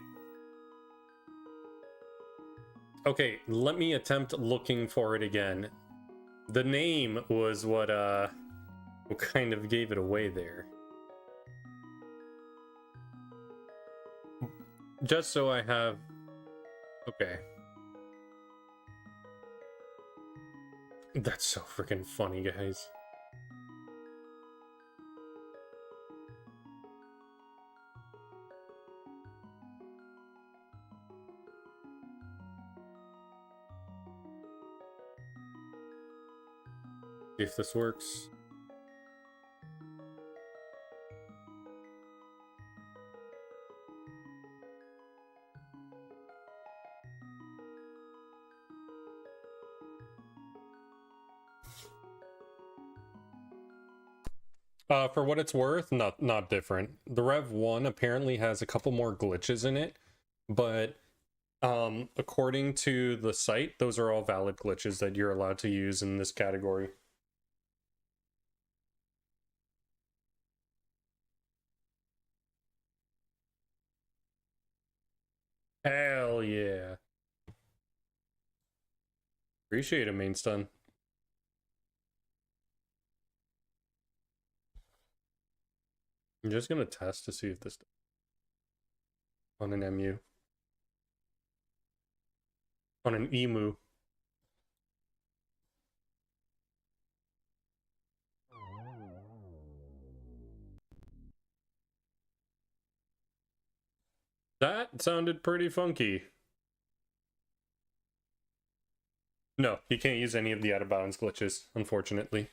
Okay, let me attempt looking for it again. The name was what kind of gave it away there. Just so I have... Okay. That's so freaking funny, guys. See if this works. For what it's worth, not different. The Rev 1 apparently has a couple more glitches in it, but according to the site, those are all valid glitches that you're allowed to use in this category. Hell yeah. Appreciate it, main stun. I'm just gonna test to see if this on an MU. On an emu. That sounded pretty funky. No, you can't use any of the out of bounds glitches, unfortunately.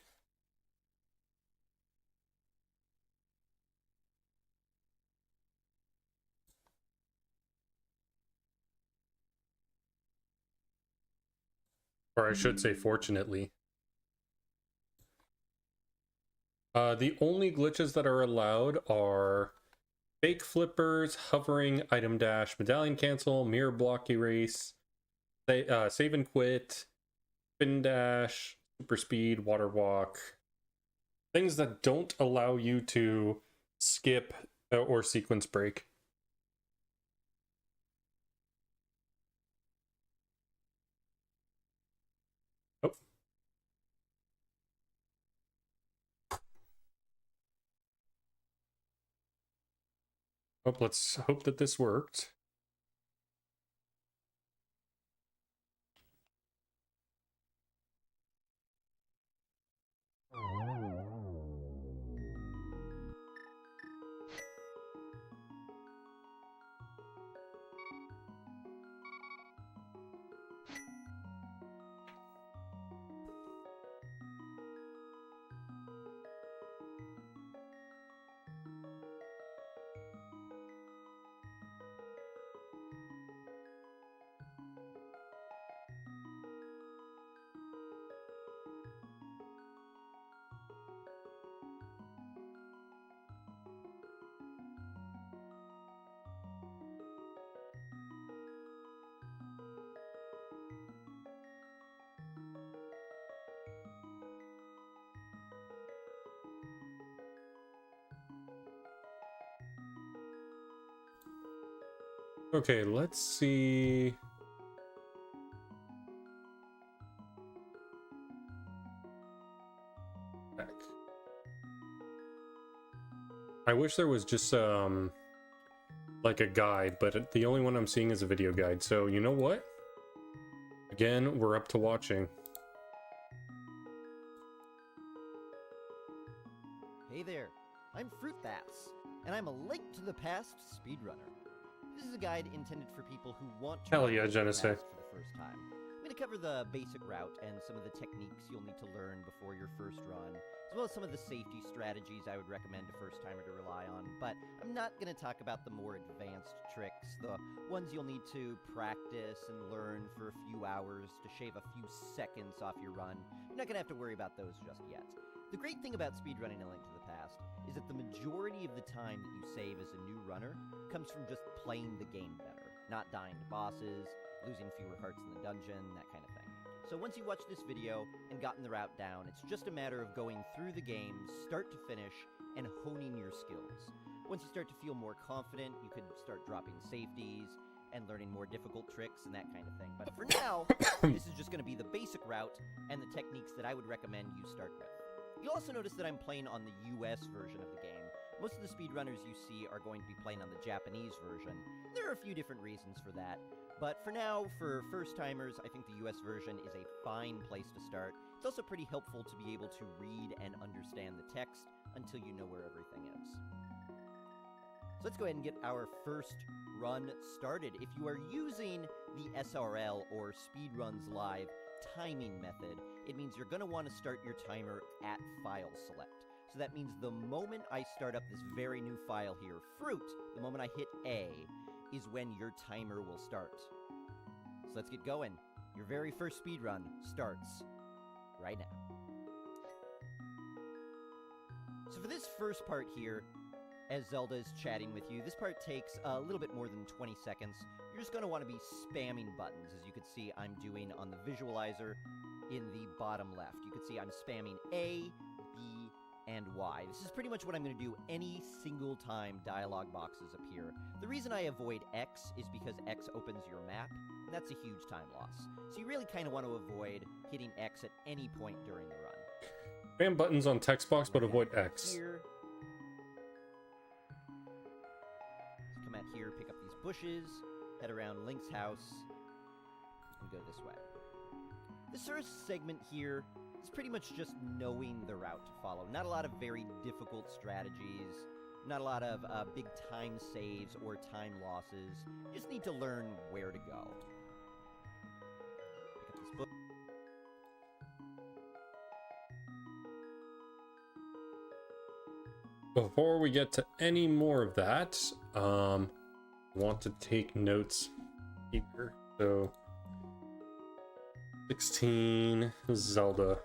Or I should say, fortunately. The only glitches that are allowed are fake flippers, hovering, item dash, medallion cancel, mirror block erase, save and quit, spin dash, super speed, water walk. Things that don't allow you to skip or sequence break. Oh. Oh, let's hope that this worked. Okay, let's see. Back. I wish there was just like a guide, but the only one I'm seeing is a video guide. So you know what? Again, we're up to watching. Hey there, I'm Fruit Bats, and I'm a Link to the Past speedrunner. This is a guide intended for people who want to Hell run yeah, Link to the Genesee. Past for the first time. I'm going to cover the basic route and some of the techniques you'll need to learn before your first run, as well as some of the safety strategies I would recommend a first-timer to rely on, but I'm not going to talk about the more advanced tricks, the ones you'll need to practice and learn for a few hours to shave a few seconds off your run. You're not going to have to worry about those just yet. The great thing about speedrunning A Link to the Past is that the majority of the time that you save as a new runner comes from just playing the game better, not dying to bosses, losing fewer hearts in the dungeon, that kind of thing. So once you watch this video and gotten the route down, it's just a matter of going through the game, start to finish, and honing your skills. Once you start to feel more confident, you could start dropping safeties and learning more difficult tricks and that kind of thing. But for now, this is just going to be the basic route and the techniques that I would recommend you start with. You'll also notice that I'm playing on the US version of the game. Most of the speedrunners you see are going to be playing on the Japanese version. There are a few different reasons for that, but for now, for first-timers, I think the US version is a fine place to start. It's also pretty helpful to be able to read and understand the text until you know where everything is. So let's go ahead and get our first run started. If you are using the SRL or Speedruns Live timing method, it means you're going to want to start your timer at file select. So that means the moment I start up this very new file here, Fruit, the moment I hit A, is when your timer will start. So let's get going. Your very first speedrun starts right now. So for this first part here, as Zelda is chatting with you, this part takes a little bit more than 20 seconds. You're just going to want to be spamming buttons, as you can see I'm doing on the visualizer in the bottom left. You can see I'm spamming A, B, and Y. This is pretty much what I'm going to do any single time dialog boxes appear. The reason I avoid X is because X opens your map, and that's a huge time loss. So you really kind of want to avoid hitting X at any point during the run. Spam buttons on text box, but avoid X. Here. Let's come out here, pick up these bushes, head around Link's house, and go this way. This first segment here is pretty much just knowing the route to follow. Not a lot of very difficult strategies, not a lot of big time saves or time losses. You just need to learn where to go. Pick up this book. Before we get to any more of that, I want to take notes here. So 16 Zelda.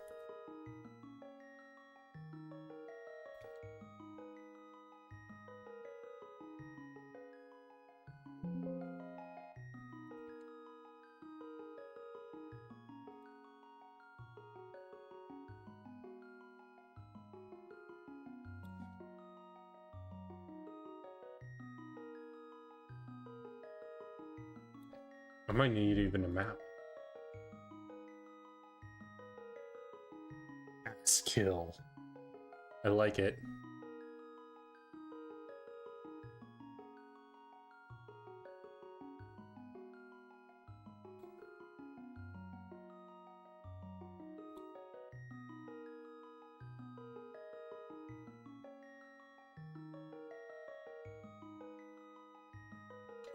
might need even a map. Skill. I like it.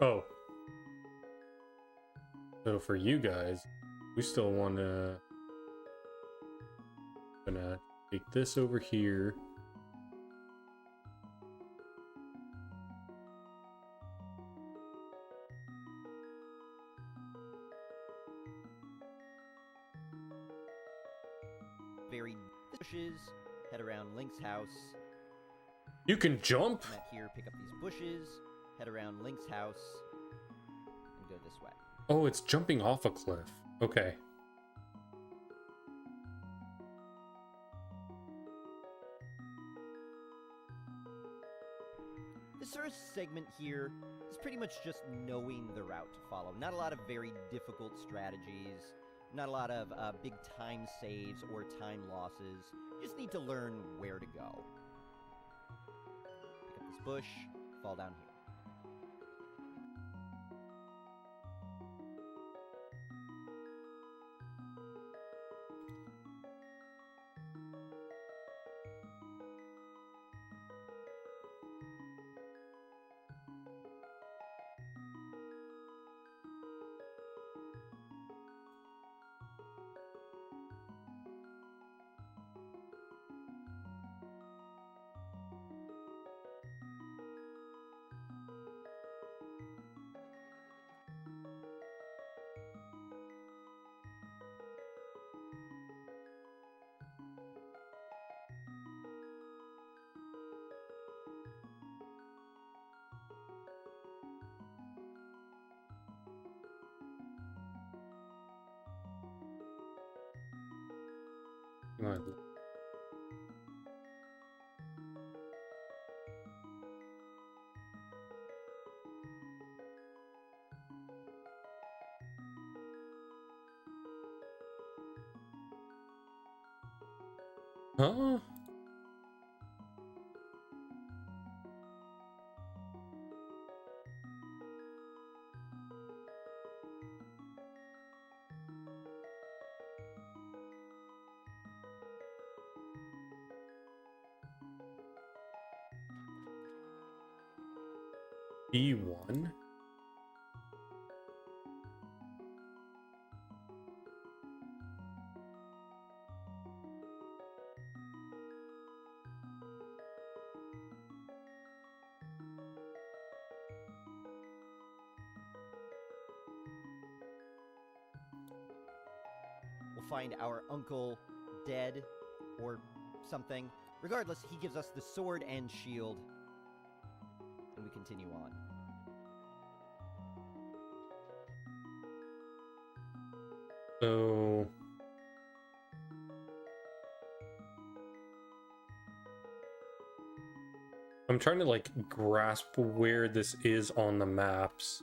Oh. So for you guys, we still want to... Gonna take this over here. Very bushes. Head around Link's house. You can jump? Come out here, pick up these bushes. Head around Link's house. And go this way. Oh, it's jumping off a cliff. Okay. This first segment here is pretty much just knowing the route to follow. Not a lot of very difficult strategies. Not a lot of big time saves or time losses. You just need to learn where to go. Pick up this bush, fall down here. Come on. Huh? E1? We'll find our uncle dead or something. Regardless, he gives us the sword and shield. And we continue on. So... I'm trying to, like, grasp where this is on the maps.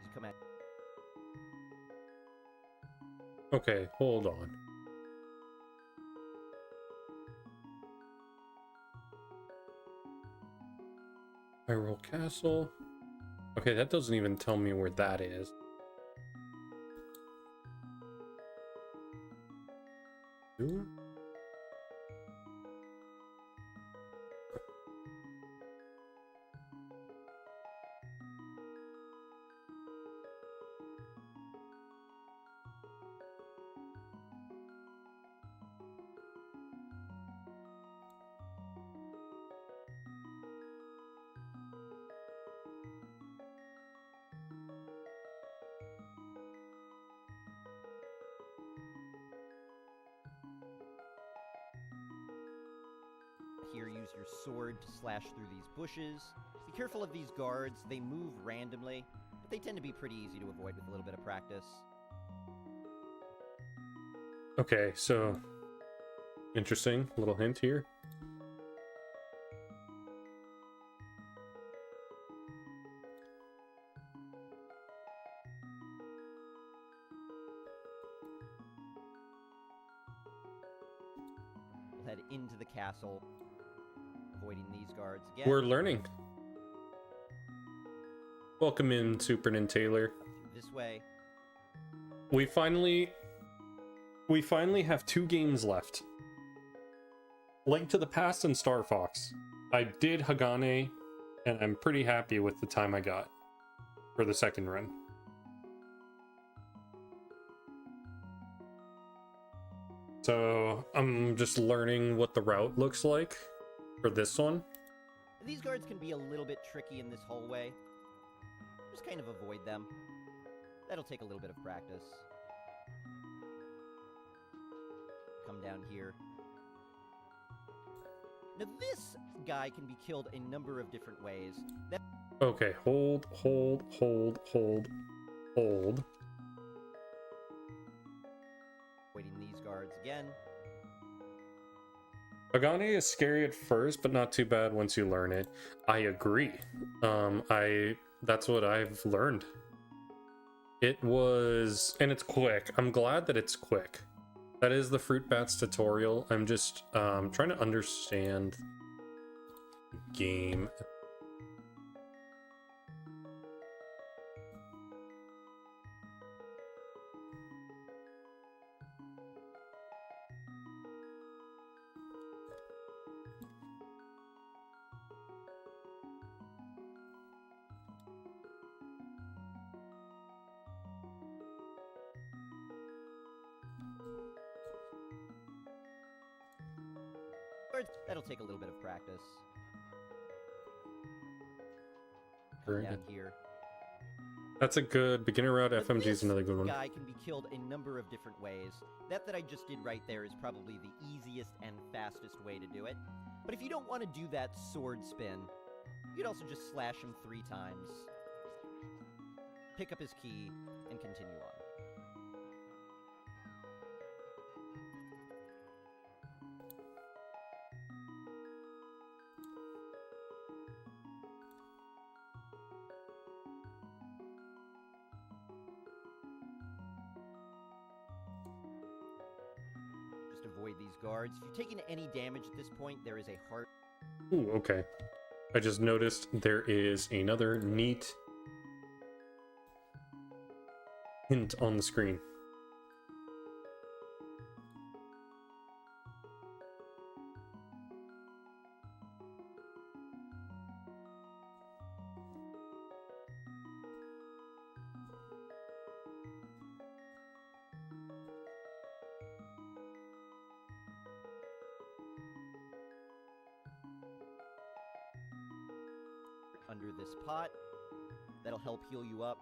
You come at Okay, hold on. Hyrule Castle. Okay, that doesn't even tell me where that is. Ooh. use your sword to slash through these bushes. Be careful of these guards. They move randomly, but they tend to be pretty easy to avoid with a little bit of practice. Okay, so interesting little hint here. We'll head into the castle, avoiding these guards again. We're learning. Welcome in, Superintendent Taylor. This way. We finally have 2 games left. Link to the Past and Star Fox. I did Hagane, and I'm pretty happy with the time I got for the second run. So I'm just learning what the route looks like for this one. These guards can be a little bit tricky in this hallway. Just kind of avoid them. That'll take a little bit of practice. Come down here. Now this guy can be killed a number of different ways. Okay, hold. Waiting these guards again. Hagane is scary at first, but not too bad once you learn it. I agree. That's what I've learned. It was, and it's quick. I'm glad that it's quick. That is the Fruit Bats tutorial. I'm just trying to understand the game. That'll take a little bit of practice. Very Down good. here. That's a good beginner route. Now, FMG is another good one. This guy can be killed a number of different ways. That I just did right there is probably the easiest and fastest way to do it. But if you don't want to do that sword spin, you could also just slash him 3 times. Pick up his key and continue on. Avoid these guards. If you're taking any damage at this point, there is a heart. Ooh, okay. I just noticed there is another neat hint on the screen. Under this pot. That'll help heal you up.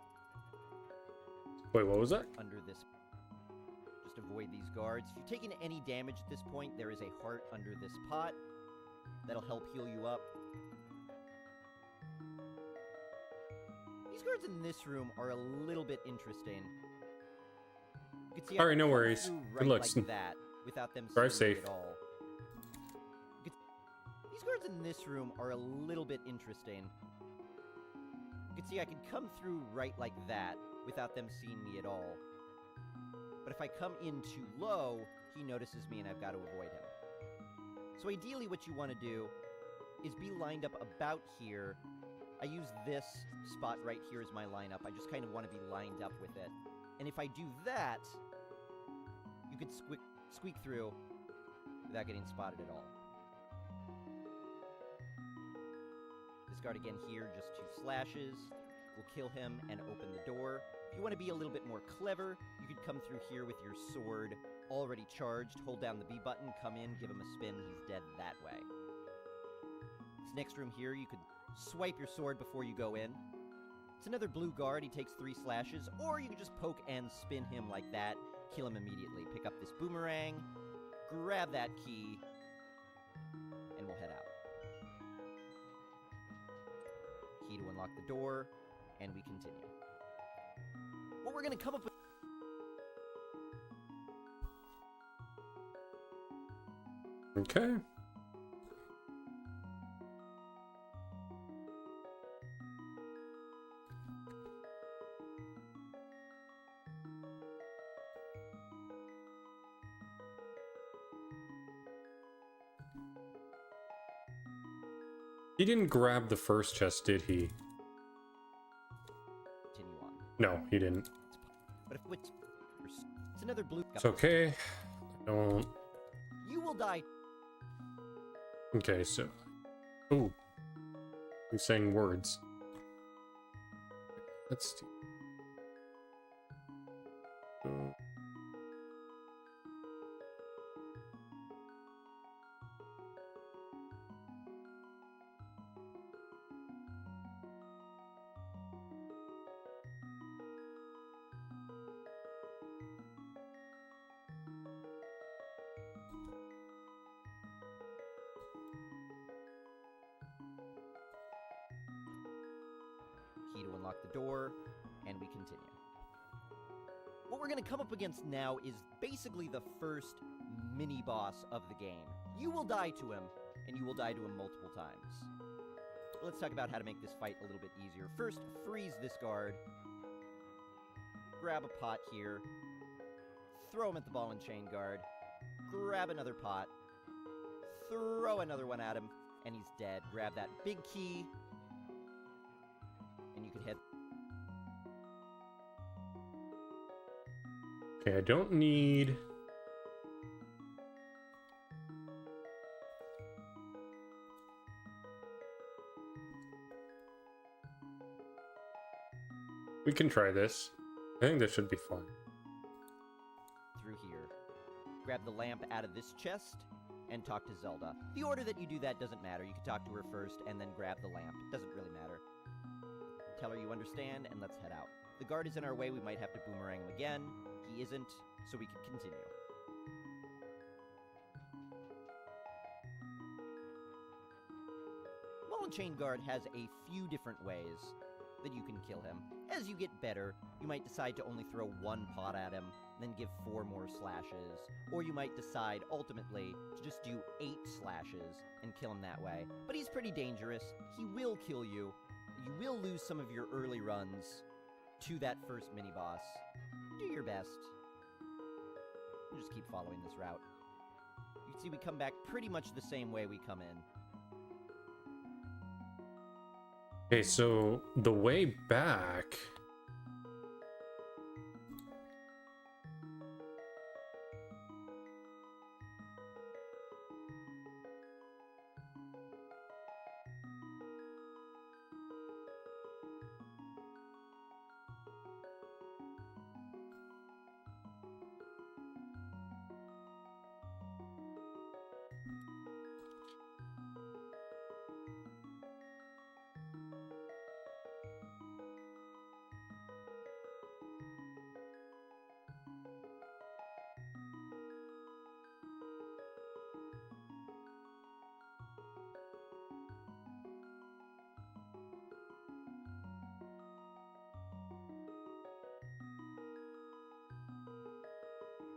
Wait, what was that? Under this. Just avoid these guards. If you're taking any damage at this point, there is a heart under this pot. That'll help heal you up. These guards in this room are a little bit interesting. You can see All right, no worries. through Good right luck. like that without them Drive seeing me safe. at all. These guards in this room are a little bit interesting. You can see I can come through right like that without them seeing me at all. But if I come in too low, he notices me and I've got to avoid him. So ideally what you want to do is be lined up about here. I use this spot right here as my lineup. I just kind of want to be lined up with it. And if I do that, you could squeak through without getting spotted at all. This guard again here, just 2 slashes. We'll kill him and open the door. If you want to be a little bit more clever, you could come through here with your sword already charged. Hold down the B button, come in, give him a spin. He's dead that way. This next room here, you could swipe your sword before you go in. It's another blue guard. He takes 3 slashes. Or you could just poke and spin him like that. Kill him immediately. Pick up this boomerang. Grab that key. And we'll head out. Key to unlock the door, and we continue. What we're going to come up with... Okay. He didn't grab the first chest, did he? Continue on. No, he didn't. But if it's another blue... It's okay. I don't... You will die. Okay, so... Ooh. He's saying words. Let's see. Key to unlock the door, and we continue. What we're going to come up against now is basically the first mini-boss of the game. You will die to him, and you will die to him multiple times. Let's talk about how to make this fight a little bit easier. First, freeze this guard. Grab a pot here. Throw him at the ball and chain guard. Grab another pot. Throw another one at him, and he's dead. Grab that big key, and you can hit... Okay, I don't need... We can try this. I think this should be fun. Through here. Grab the lamp out of this chest, and talk to Zelda. The order that you do that doesn't matter. You can talk to her first, and then grab the lamp. It doesn't really matter. Tell her you understand, and let's head out. The guard is in our way. We might have to boomerang him again. He isn't, so we can continue. Ball and chain guard has a few different ways that you can kill him. As you get better, you might decide to only throw one pot at him, then give 4 more slashes. Or you might decide, ultimately, to just do 8 slashes and kill him that way. But he's pretty dangerous. He will kill you. You will lose some of your early runs to that first mini-boss. Do your best. We'll just keep following this route. You can see we come back pretty much the same way we come in. Okay, so the way back...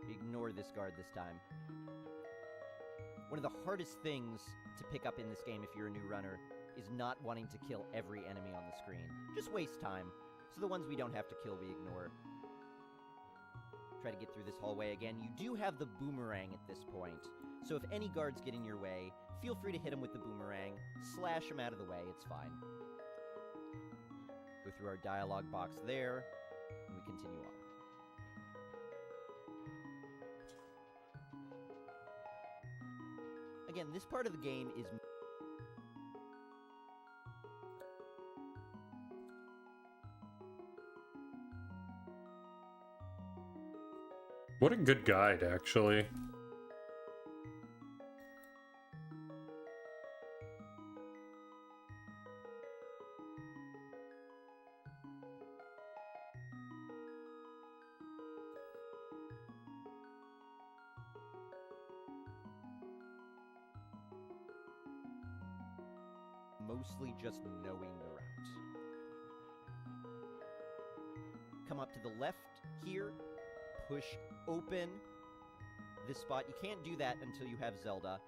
Ignore this guard this time. One of the hardest things to pick up in this game if you're a new runner is not wanting to kill every enemy on the screen. Just waste time. So the ones we don't have to kill, we ignore. Try to get through this hallway again. You do have the boomerang at this point. So if any guards get in your way, feel free to hit them with the boomerang. Slash them out of the way, it's fine. Go through our dialogue box there, and we continue on. Again, this part of the game is... What a good guide, actually. Mostly just knowing the route. come up to the left here, push open this spot. You can't do that until you have Zelda.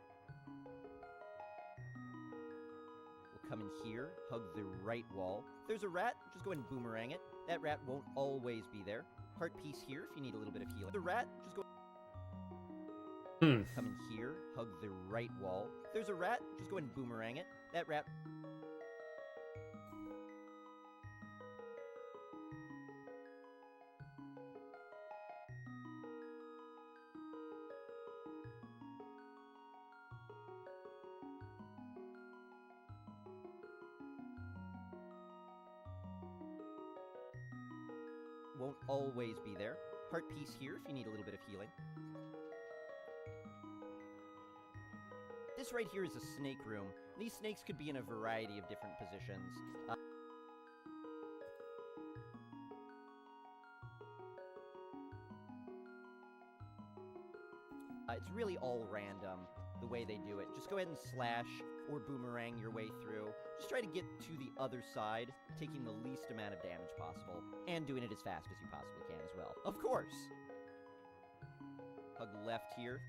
We'll come in here, hug the right wall. If there's a rat, just go ahead and boomerang it. That rat won't always be there. Heart piece here if you need a little bit of healing. The rat, just go come in here, hug the right wall. If there's a rat, just go ahead and boomerang it. That rat won't always be there. Heart piece here if you need a little bit of healing. This right here is a snake room. These snakes could be in a variety of different positions. It's really all random, the way they do it. Just go ahead and slash or boomerang your way through. Just try to get to the other side, taking the least amount of damage possible, and doing it as fast as you possibly can as well. Of course! Hug left here.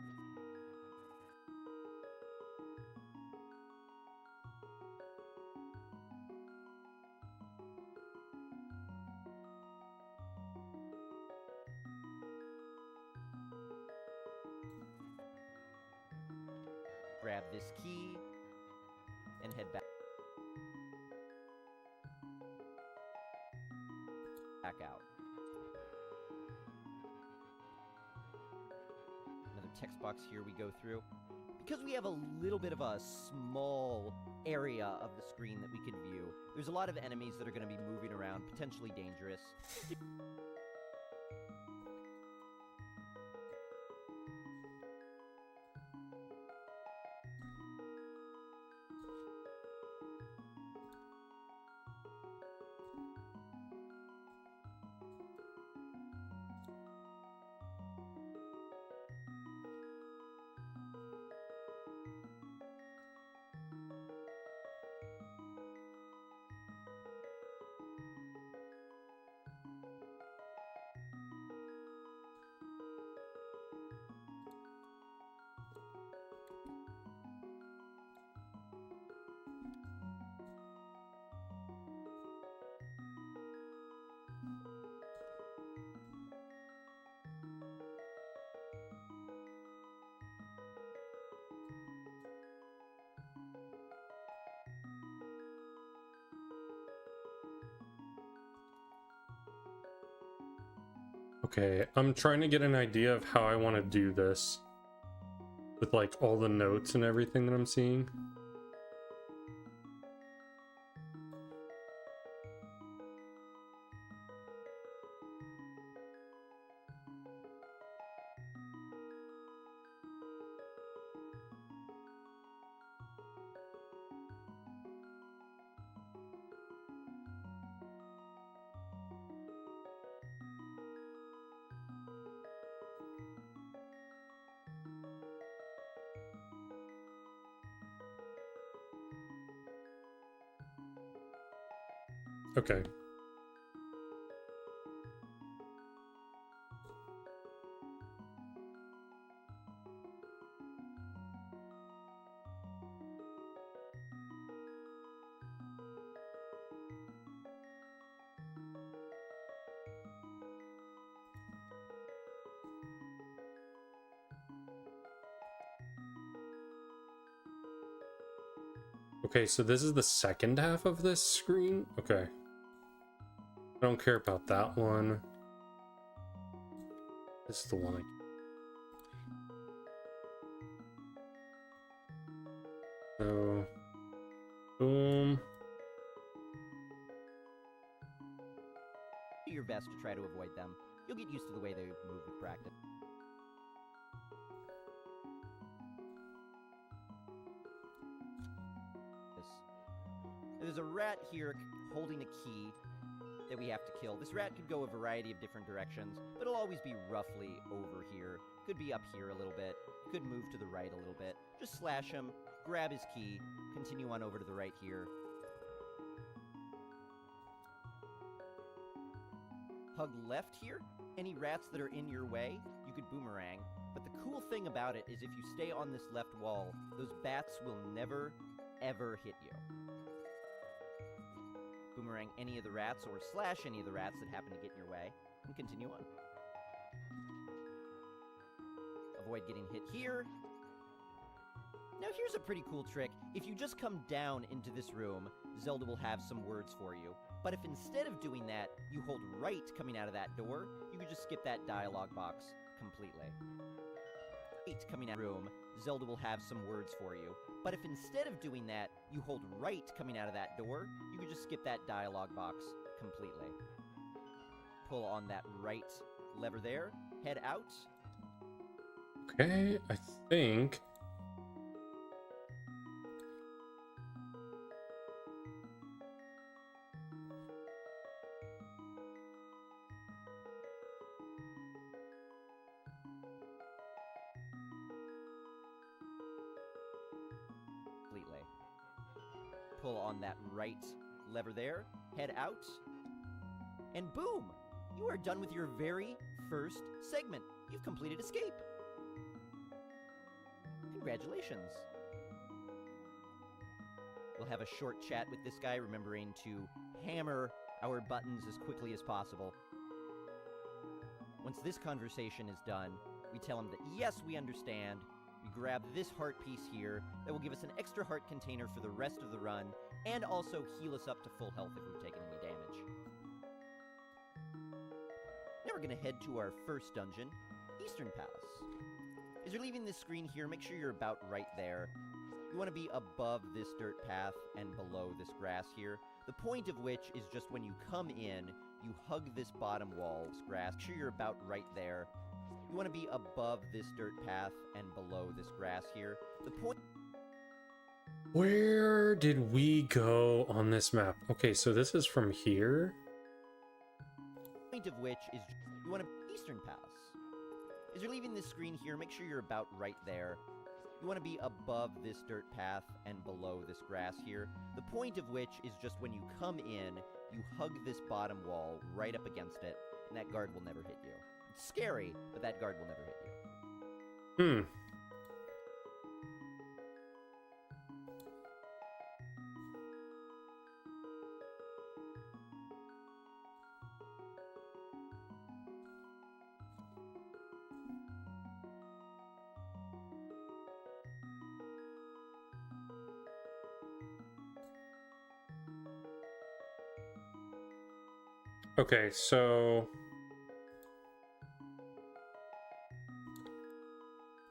Grab this key, and head back out. Another text box here we go through. Because we have a little bit of a small area of the screen that we can view, there's a lot of enemies that are going to be moving around, potentially dangerous. Okay, I'm trying to get an idea of how I want to do this with like all the notes and everything that I'm seeing. Okay. Okay, so this is the second half of this screen? Okay. I don't care about that one. This is the one So, boom. Do your best to try to avoid them. You'll get used to the way they move with practice. There's a rat here holding a key that we have to kill. This rat could go a variety of different directions, but it'll always be roughly over here. Could be up here a little bit. Could move to the right a little bit. Just slash him, grab his key, continue on over to the right here. hug left here. Any rats that are in your way, you could boomerang. But the cool thing about it is if you stay on this left wall, those bats will never, ever hit you. Boomerang any of the rats or slash any of the rats that happen to get in your way, and continue on. Avoid getting hit here. Now here's a pretty cool trick. If you just come down into this room, Zelda will have some words for you. But if instead of doing that, you hold right coming out of that door, you could just skip that dialogue box completely. Right coming out of the room, Zelda will have some words for you. But if instead of doing that, you hold right coming out of that door, you could just skip that dialogue box completely. Pull on that right lever there, head out. Okay, I think... Completely. Pull on that right lever there, head out, and boom! You are done with your very first segment. You've completed Escape. Congratulations. We'll have a short chat with this guy, remembering to hammer our buttons as quickly as possible. Once this conversation is done, we tell him that yes, we understand. We grab this heart piece here that will give us an extra heart container for the rest of the run, and also heal us up to full health if we've taken any damage. Now we're going to head to our first dungeon, Eastern Palace. As you're leaving this screen here, make sure you're about right there. You want to be above this dirt path and below this grass here. The point of which is just when you come in, you hug this bottom wall, this grass. Make sure you're about right there. You want to be above this dirt path and below this grass here. The point... Where did we go on this map? Okay, so this is from here. Point of which is you want to Eastern Palace. As you're leaving this screen here, make sure you're about right there. You want to be above this dirt path and below this grass here. The point of which is just when you come in, you hug this bottom wall right up against it, and that guard will never hit you. It's scary, but that guard will never hit you. Okay, so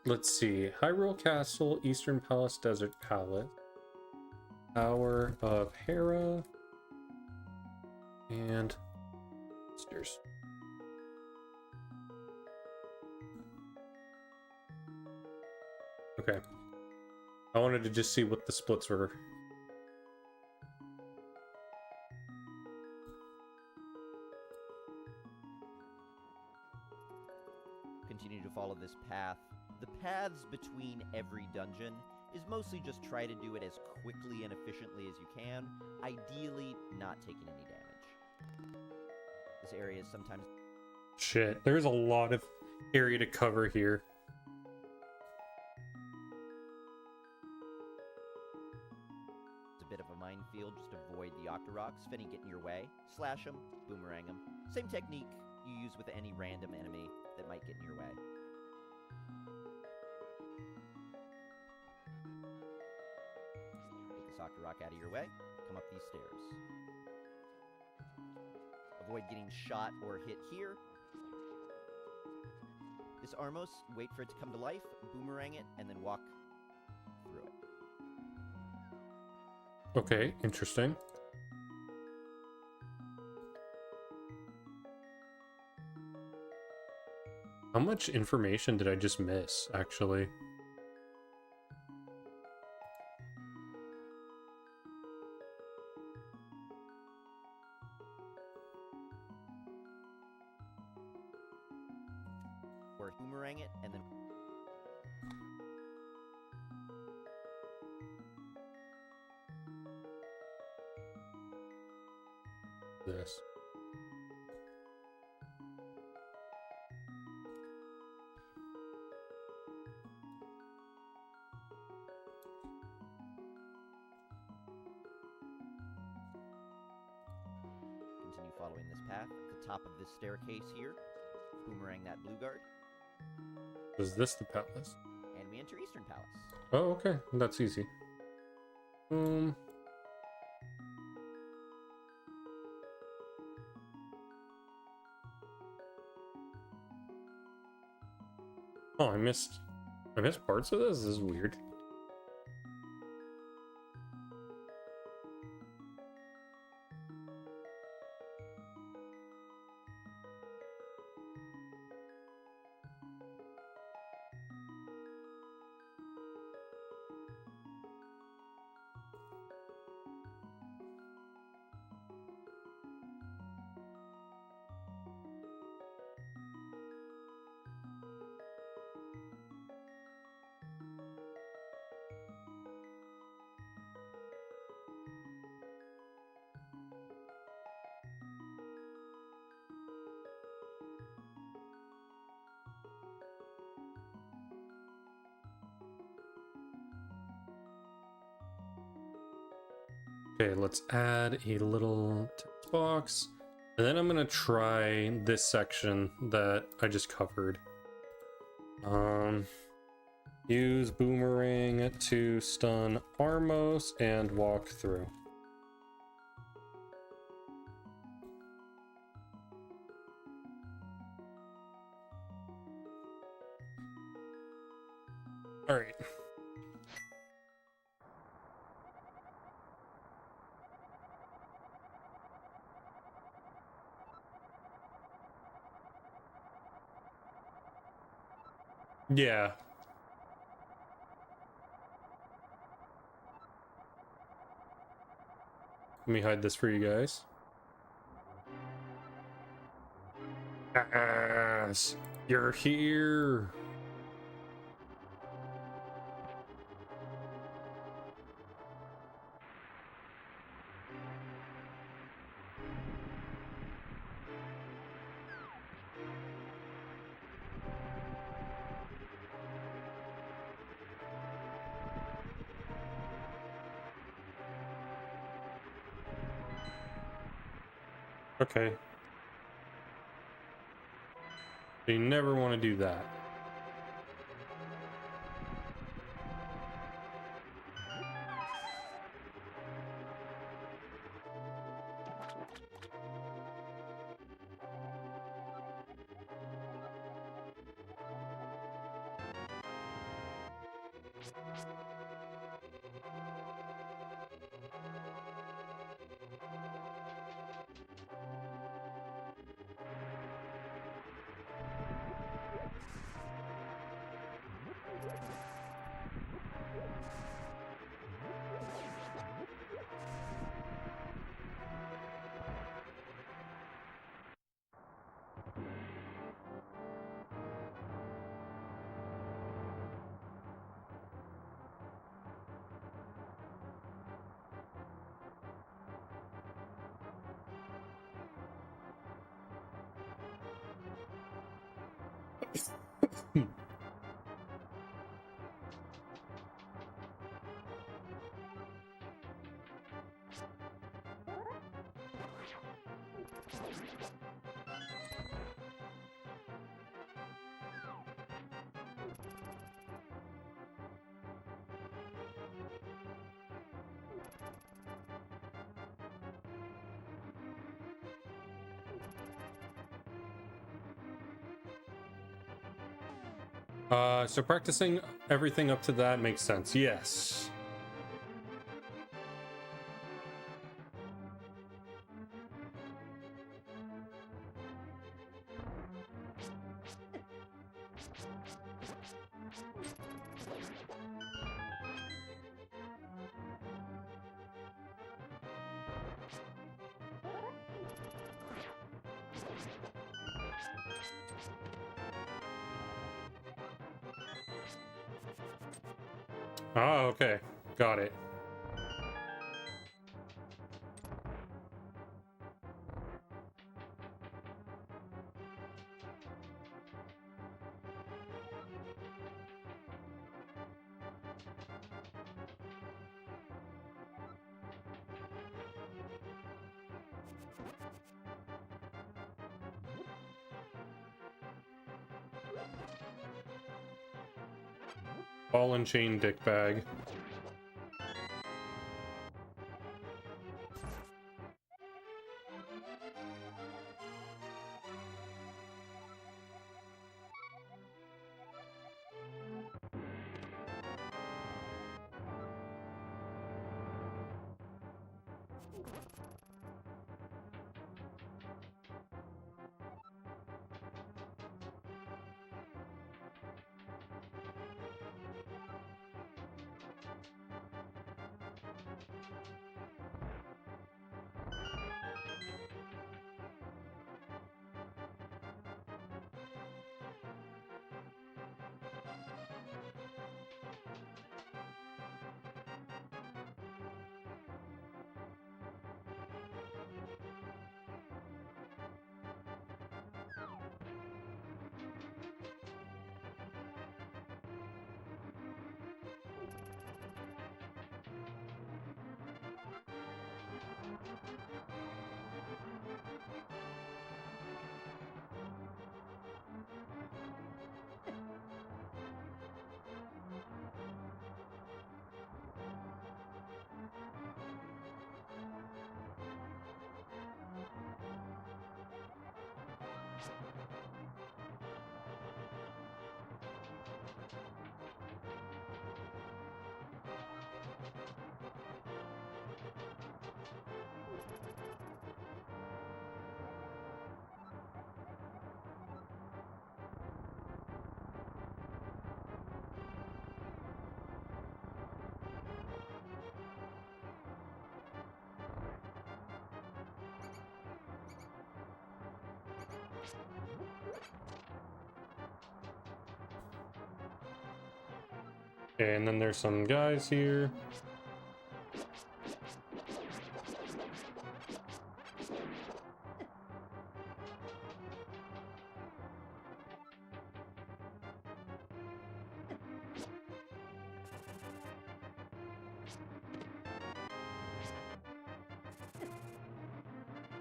let's see. Hyrule Castle, Eastern Palace, Desert Palace, Tower of Hera, and stairs. Okay. I wanted to just see what the splits were. Continue to follow this path. The paths between every dungeon is mostly just try to do it as quickly and efficiently as you can, ideally not taking any damage. This area is sometimes... Shit, there's a lot of area to cover here. It's a bit of a minefield, just avoid the Octoroks. If any get in your way, slash them, boomerang them. Same technique you use with any random enemy that might get in your way. Take this Octorok out of your way, come up these stairs. Avoid getting shot or hit here. This Armos, wait for it to come to life, boomerang it, and then walk through it. Okay, interesting. How much information did I just miss, actually? Or boomerang it, and then... This. following this path. At the top of this staircase here, boomerang that blue guard, Is this the palace? and we enter Eastern Palace. Oh, okay. That's easy. Oh, I missed parts of this? This is weird. Okay, let's add a little text box. And then I'm gonna try this section that I just covered. Use boomerang to stun Armos and walk through. All right. Yeah. Let me hide this for you guys. Yes, you're here. Okay. So you never want to do that. So practicing everything up to that makes sense. Yes. Ah, okay. Got it. Ball and chain dick bag. Okay, and then there's some guys here.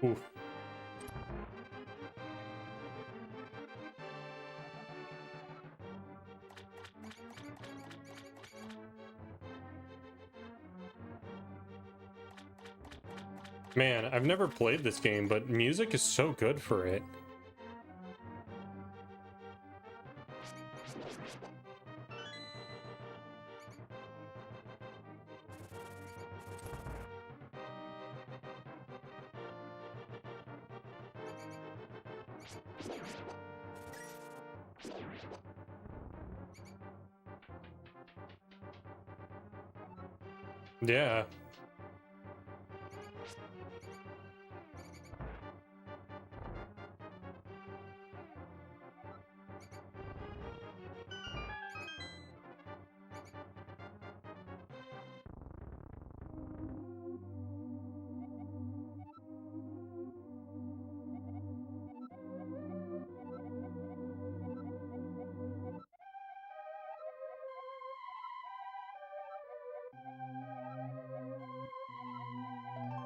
Oof. Man, I've never played this game, but music is so good for it. Yeah.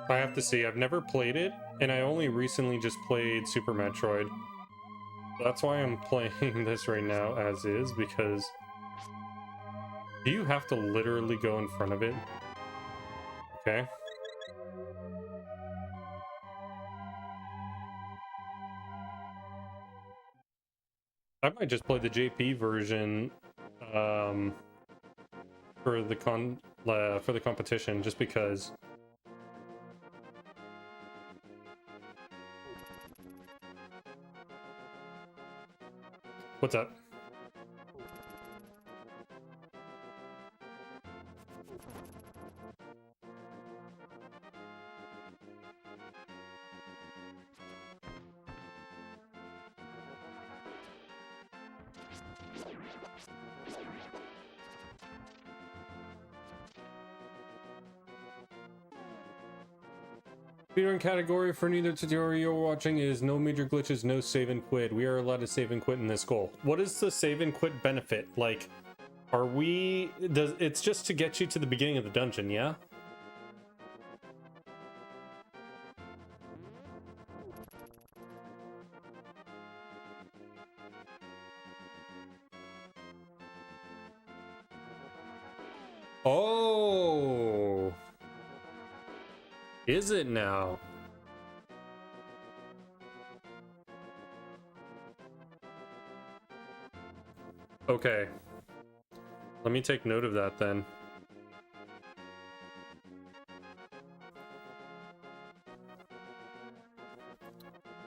I have to see, I've never played it, and I only recently just played Super Metroid. That's why I'm playing this right now as is, because do you have to literally go in front of it? Okay. I might just play the JP version for the competition, just because. What's up? Speedrun category for neither tutorial you're watching is no major glitches, no save and quit. We are allowed to save and quit in this goal. What is the save and quit benefit? Like, are we... it's just to get you to the beginning of the dungeon, yeah? Oh, is it now? Okay, let me take note of that then.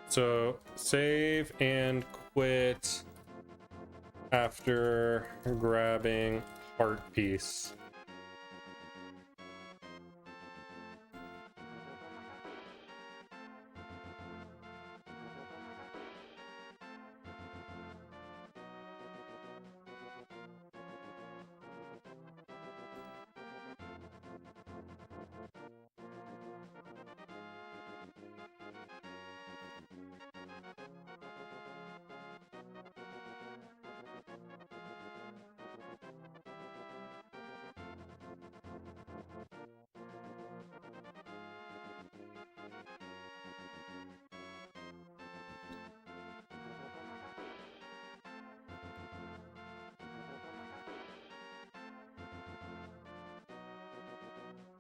So save and quit after grabbing art piece.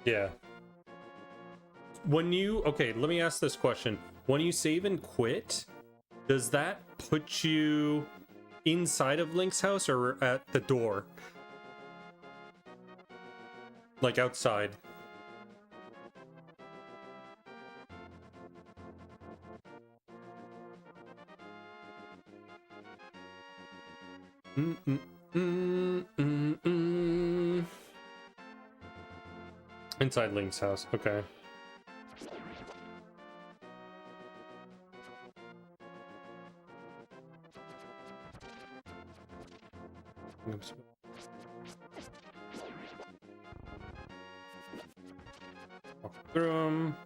Yeah. When you, okay, let me ask this question. When you save and quit, does that put you inside of Link's house or at the door? Like outside? Inside Link's house, okay. Oops. Walk through them.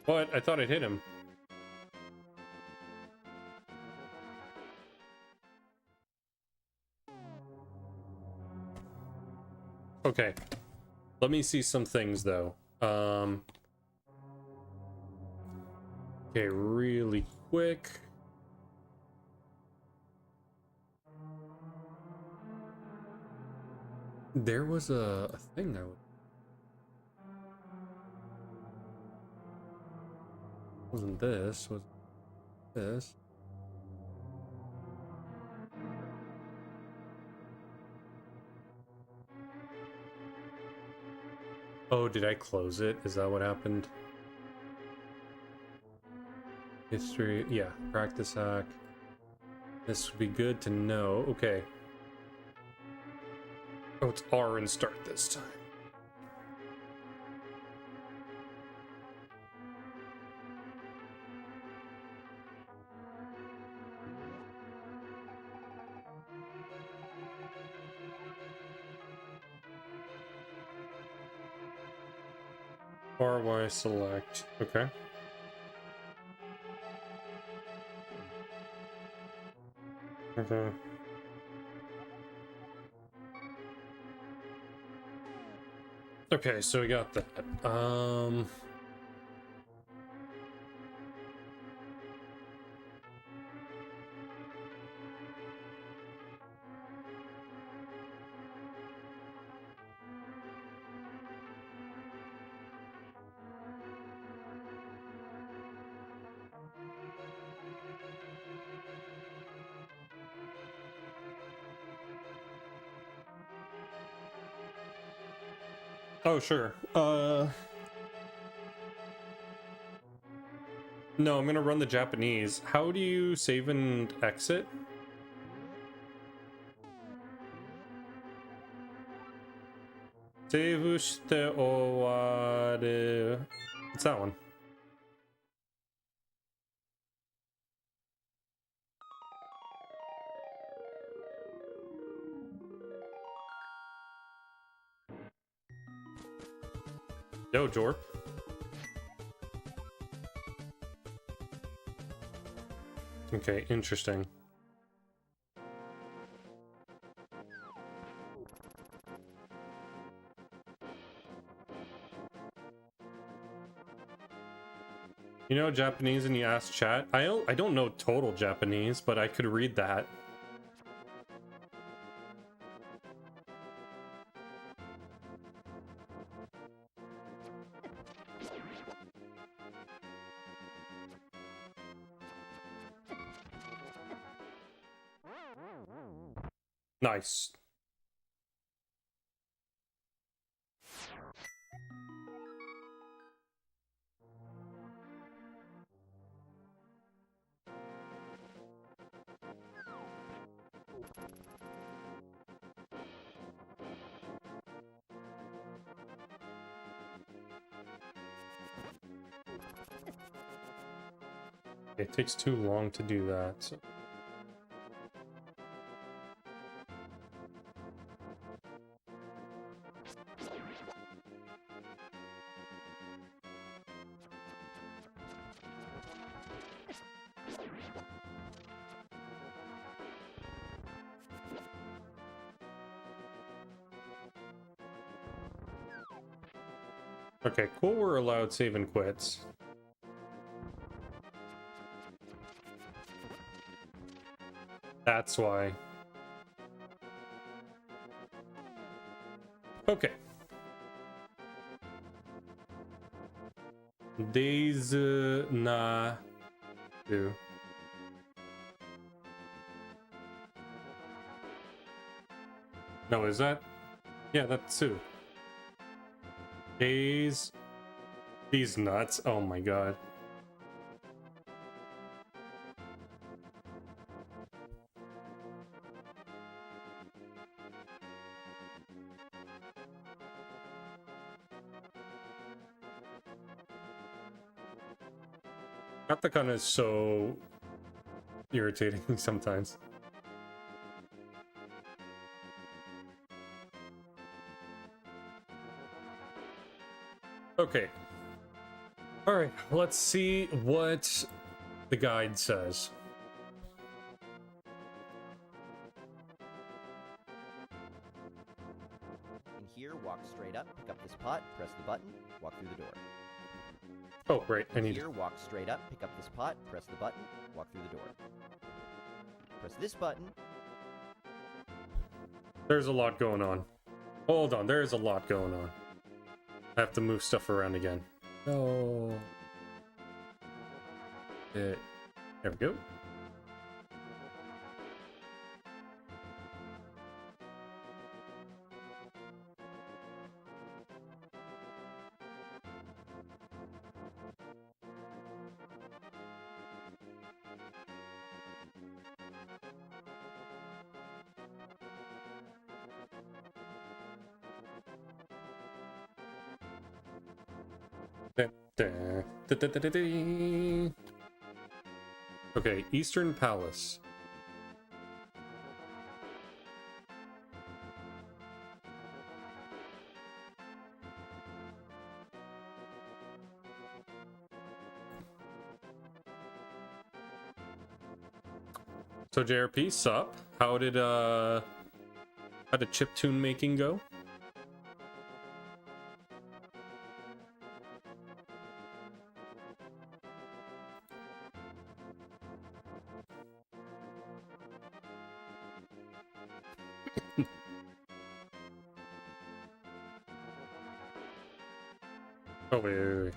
What? I thought it hit him. Okay. Let me see some things though. Okay, really quick. There was a thing I would. Wasn't this? Was this? Oh, did I close it? Is that what happened? History, yeah, practice hack. This would be good to know. Okay. Oh, it's R and start this time. RY select. Okay. Okay. Okay, so we got that. Oh, sure. No, I'm gonna run the Japanese. How do you save and exit? Save shite owaru. What's that one? Yo, Jorp. Okay, interesting. You know Japanese and you ask chat? I don't know total Japanese, but I could read that. Nice. It takes too long to do that. So. Okay, cool, we're allowed save and quits. That's why. Okay. Days na do. No, is that? Yeah, that's Sue. Days. These nuts. Oh my god. Katakana is so irritating sometimes. Okay. Alright, let's see what the guide says. In here, walk straight up, pick up this pot, press the button, walk through the door. Oh, right, I need... Here, walk straight up, pick up this pot, press the button, walk through the door. Press this button. There's a lot going on. Hold on, there's a lot going on. I have to move stuff around again. No. There we go. Okay, Eastern Palace. So JRP, sup? How did chiptune making go? Oh, wait.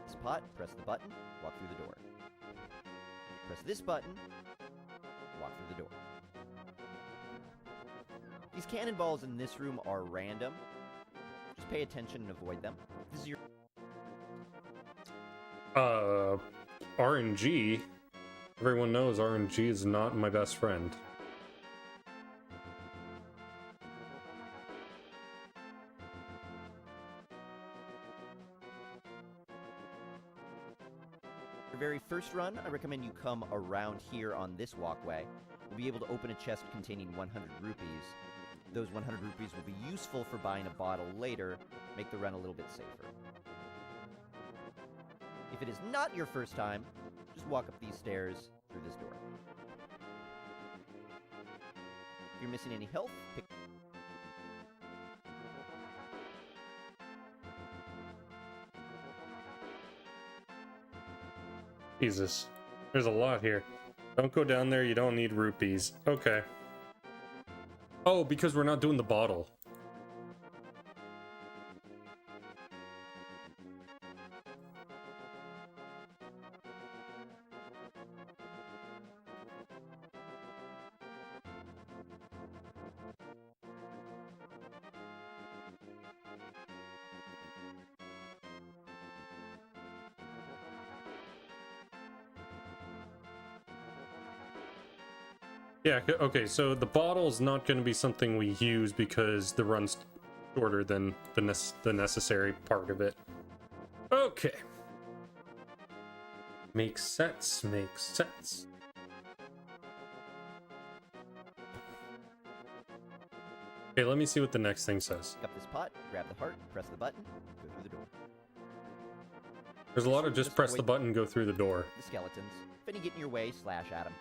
This pot, press the button, walk through the door. Press this button, walk through the door. These cannonballs in this room are random. Just pay attention and avoid them. This is your... RNG. Everyone knows RNG is not my best friend. Your very first run, I recommend you come around here on this walkway. We'll be able to open a chest containing 100 rupees. Those 100 rupees will be useful for buying a bottle later, make the run a little bit safer. If it is not your first time, just walk up these stairs through this door. If you're missing any health, pick... Jesus. There's a lot here. Don't go down there, you don't need rupees. Okay. Oh, because we're not doing the bottle. Yeah, okay, so the bottle's not going to be something we use because the run's shorter than the necessary part of it. Okay. Makes sense, makes sense. Okay, let me see what the next thing says. Pick up this pot, grab the heart, press the button, go through the door. There's a lot of just press the button, go through the door. The skeletons. If any get in your way, slash at them.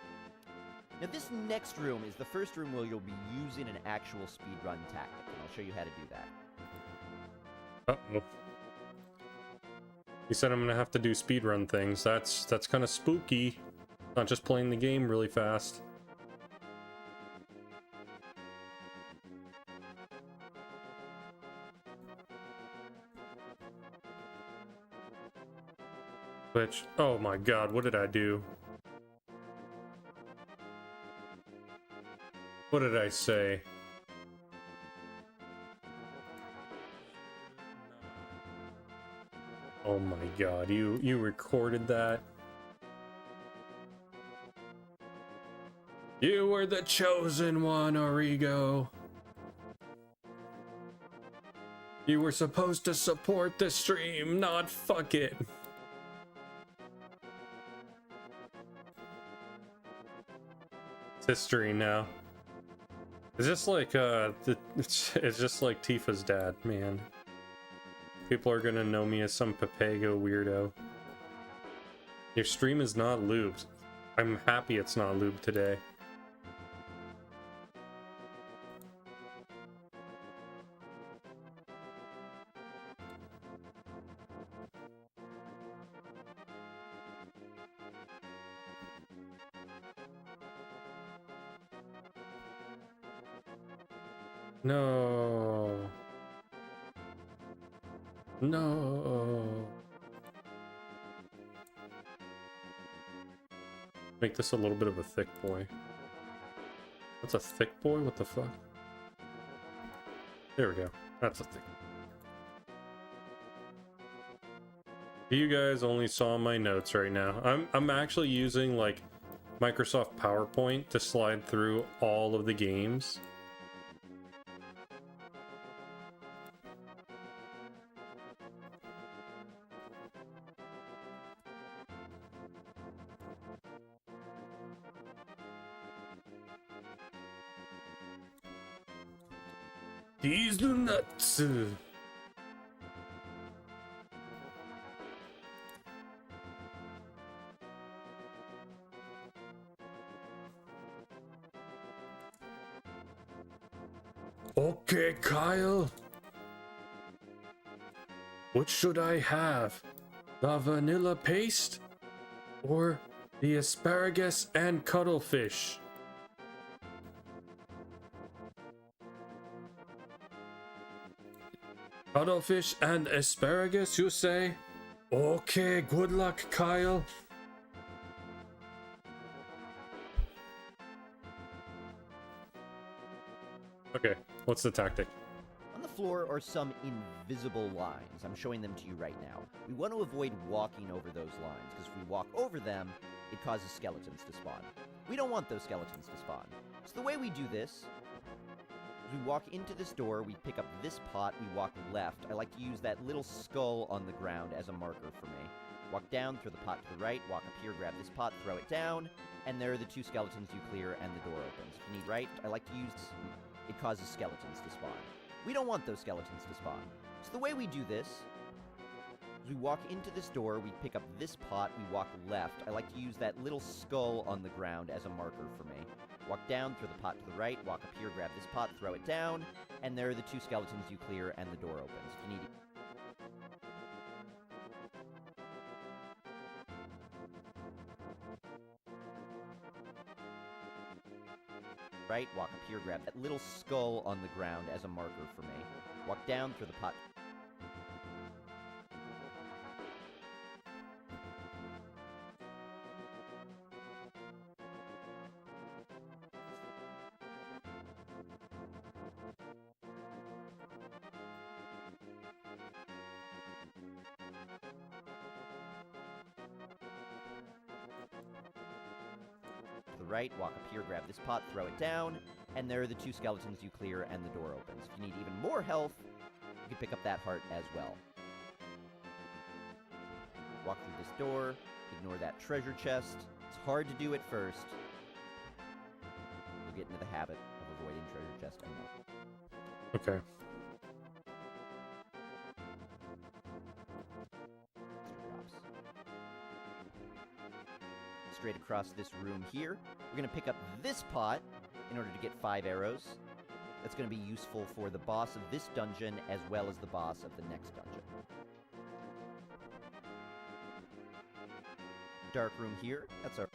Now this next room is the first room where you'll be using an actual speedrun tactic, and I'll show you how to do that. Uh-oh. You said I'm gonna have to do speedrun things. That's kind of spooky. Not just playing the game really fast. Which, oh my god, what did I do? What did I say? Oh my god, you recorded that? You were the chosen one, Origo. You were supposed to support the stream, not fuck it. It's history now. It's just like it's just like Tifa's dad, man. People are gonna know me as some Papago weirdo. Your stream is not lubed. I'm happy it's not lubed today. No. No. Make this a little bit of a thick boy. That's a thick boy? What the fuck? There we go. That's a thick. You guys only saw my notes right now. I'm actually using like Microsoft PowerPoint to slide through all of the games. He's the nuts. Okay, Kyle. What should I have? The vanilla paste? Or the asparagus and cuttlefish? Cuttlefish and asparagus, you say? Okay, good luck, Kyle. Okay, what's the tactic? On the floor are some invisible lines. I'm showing them to you right now. We want to avoid walking over those lines, because if we walk over them, it causes skeletons to spawn. We don't want those skeletons to spawn. So the way we do this, we walk into this door, we pick up this pot, we walk left. I like to use that little skull on the ground as a marker for me. Walk down, throw the pot to the right, walk up here, grab this pot, throw it down, and there are the two skeletons you clear and the door opens. If you need right, I like to use... It causes skeletons to spawn. We don't want those skeletons to spawn. So the way we do this, As we walk into this door, we pick up this pot, we walk left. I like to use that little skull on the ground as a marker for me. Walk down, throw the pot to the right, walk up here, grab this pot, throw it down, and there are the 2 skeletons you clear, and the door opens. If you need right, walk up here, grab that little skull on the ground as a marker for me. Walk down, throw the pot. To the right, walk up here, grab this pot, throw it down, and there are the 2 skeletons you clear, and the door opens. If you need even more health, you can pick up that heart as well. Walk through this door, ignore that treasure chest. It's hard to do at first. You'll get into the habit of avoiding treasure chest and more. Okay. Drops. Straight across this room here, we're going to pick up this pot in order to get 5 arrows. That's going to be useful for the boss of this dungeon as well as the boss of the next dungeon. Dark room here, that's our...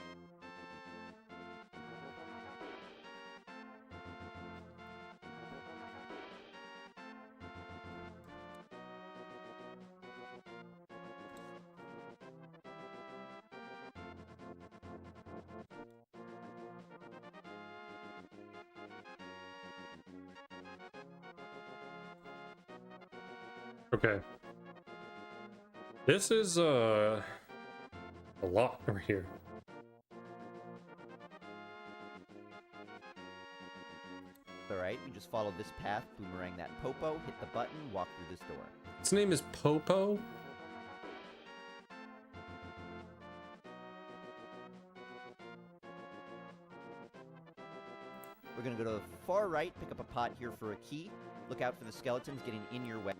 Okay. This is a lot over here. Alright, we just follow this path, boomerang that popo, hit the button, walk through this door. Its name is Popo. We're going to go to the far right, pick up a pot here for a key. Look out for the skeletons getting in your way.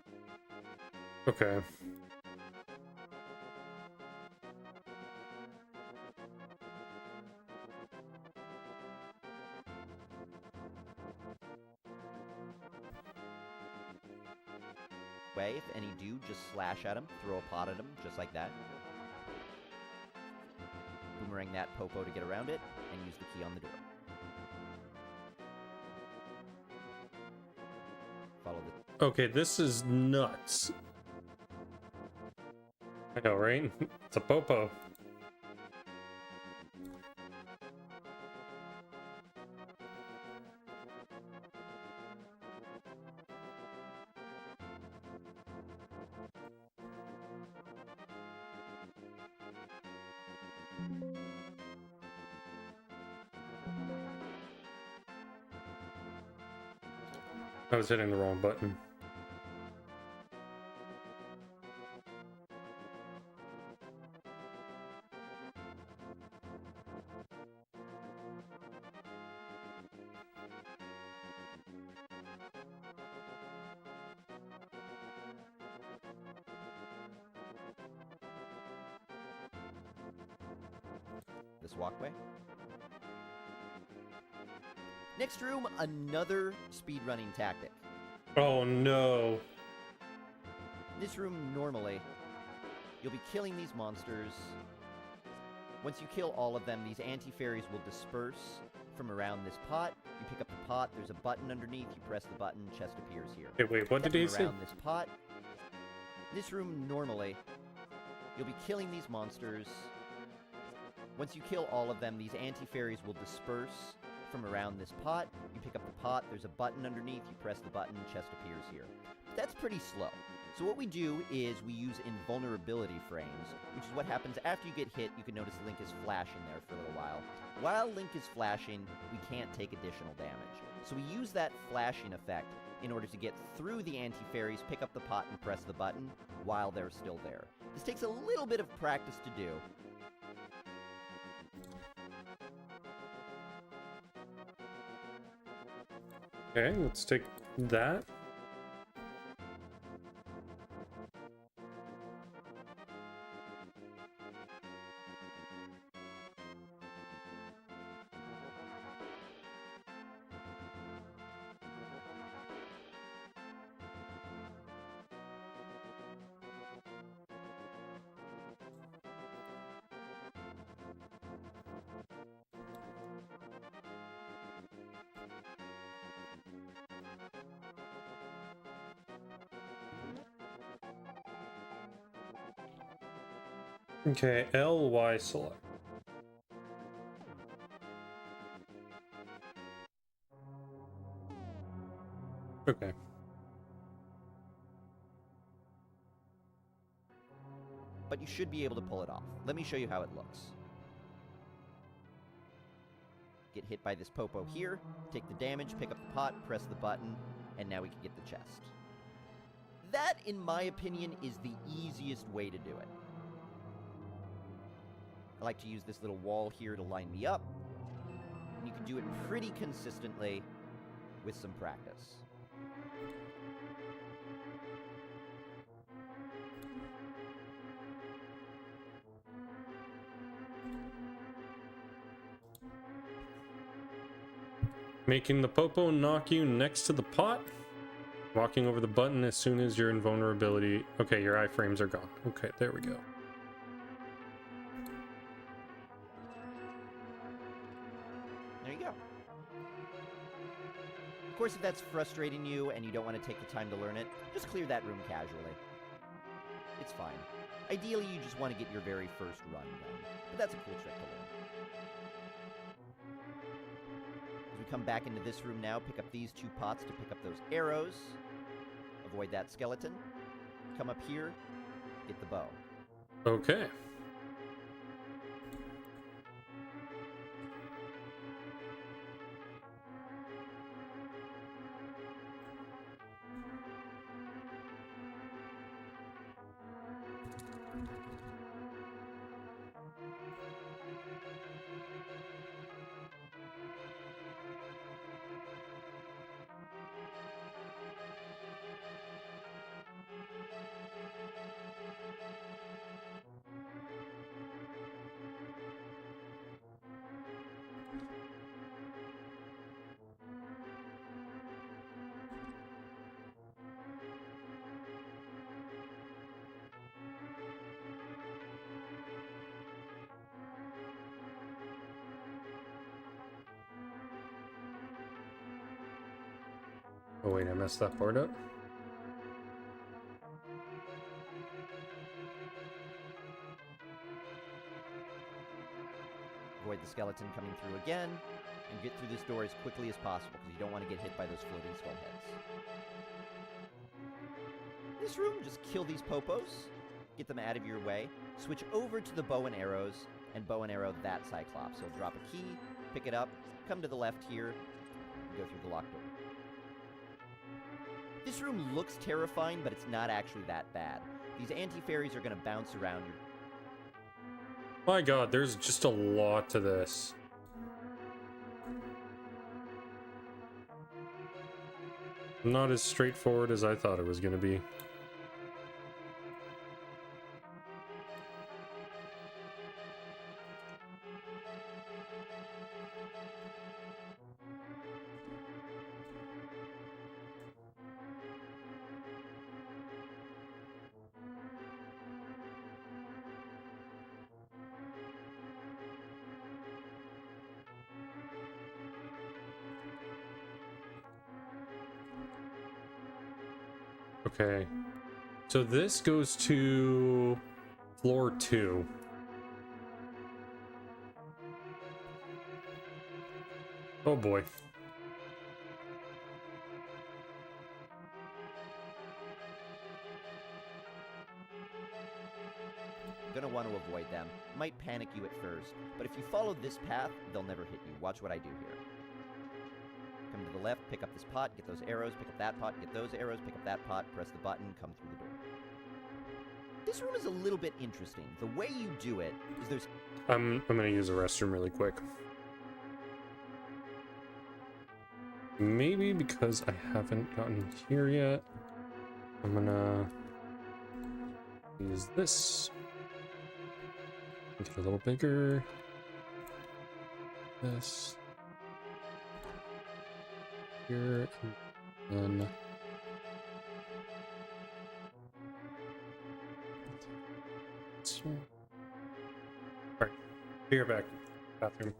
Okay. If any do, just slash at them, throw a pot at them, just like that. Boomerang that popo to get around it, and use the key on the door. Follow the... Okay, this is nuts. I know, right? It's a Popo. I was hitting the wrong button. This walkway. Next room, another speedrunning tactic. Oh no. This room, normally, you'll be killing these monsters. Once you kill all of them, these anti-fairies will disperse from around this pot. You pick up the pot, there's a button underneath, you press the button, chest appears here. Okay, wait, what did he say? Around this pot. This room, normally, you'll be killing these monsters. Once you kill all of them, these anti-fairies will disperse from around this pot. You pick up the pot, there's a button underneath, you press the button, chest appears here. But that's pretty slow. So what we do is we use invulnerability frames, which is what happens after you get hit. You can notice Link is flashing there for a little while. While Link is flashing, we can't take additional damage. So we use that flashing effect in order to get through the anti-fairies, pick up the pot, and press the button while they're still there. This takes a little bit of practice to do. Okay, let's take that. Okay, LY select. Okay. But you should be able to pull it off. Let me show you how it looks. Get hit by this popo here, take the damage, pick up the pot, press the button, and now we can get the chest. That, in my opinion, is the easiest way to do it. I like to use this little wall here to line me up, and you can do it pretty consistently with some practice. Making the popo knock you next to the pot. Walking over the button as soon as you're in vulnerability. Okay, your iframes are gone. Okay, there we go. There you go. Of course, if that's frustrating you and you don't want to take the time to learn it, just clear that room casually. It's fine. Ideally, you just want to get your very first run done, but that's a cool trick to learn. As we come back into this room now, pick up these 2 pots to pick up those arrows. Avoid that skeleton. Come up here, get the bow. Okay. Oh wait, I messed that part up. Avoid the skeleton coming through again, and get through this door as quickly as possible, because you don't want to get hit by those floating skull heads. This room, just kill these popos, get them out of your way, switch over to the bow and arrows, and bow and arrow that Cyclops. So drop a key, pick it up, come to the left here, and go through the locked door. This room looks terrifying, but it's not actually that bad. These anti-fairies are going to bounce around your... My god, there's just a lot to this. Not as straightforward as I thought it was going to be. Okay, so this goes to floor 2. Oh boy. You're going to want to avoid them. Might panic you at first, but if you follow this path, they'll never hit you. Watch what I do here. Come to the left, pick up this pot, get those arrows, pick up that pot, get those arrows, pick up that pot, press the button, come through the door. This room is a little bit interesting. The way you do it is there's... I'm gonna use the restroom really quick. Maybe because I haven't gotten here yet, I'm gonna use this. Make it a little bigger. This. Here, and then... Alright, be right back. Bathroom.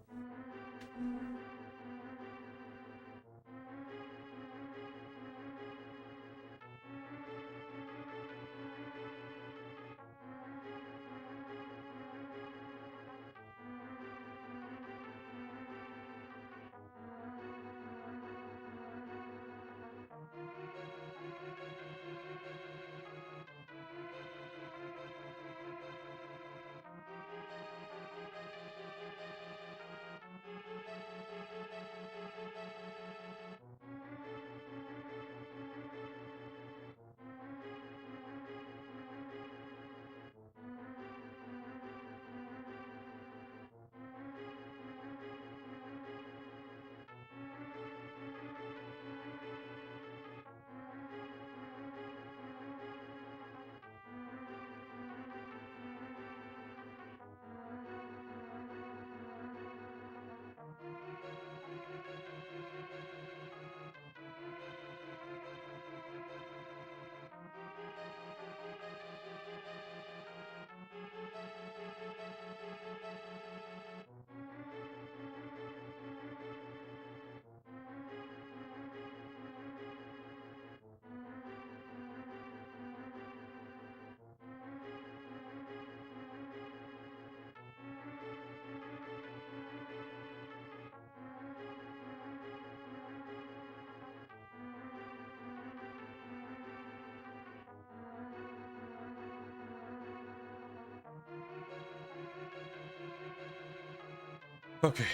Okay.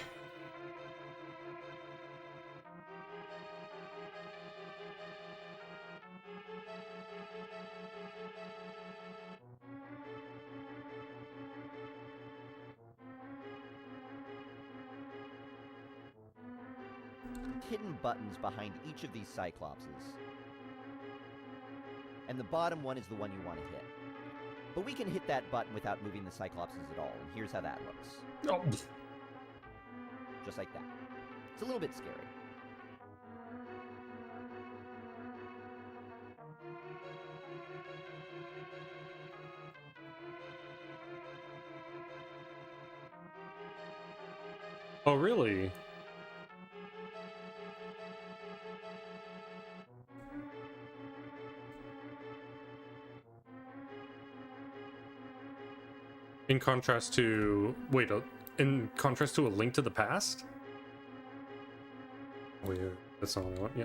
Hidden buttons behind each of these Cyclopses. And the bottom one is the one you want to hit. But we can hit that button without moving the Cyclopses at all, and here's how that looks. Oh. Just like that. It's a little bit scary. Oh, really? In contrast to, wait, in contrast to A Link to the Past? Wait, that's not what I want, yeah.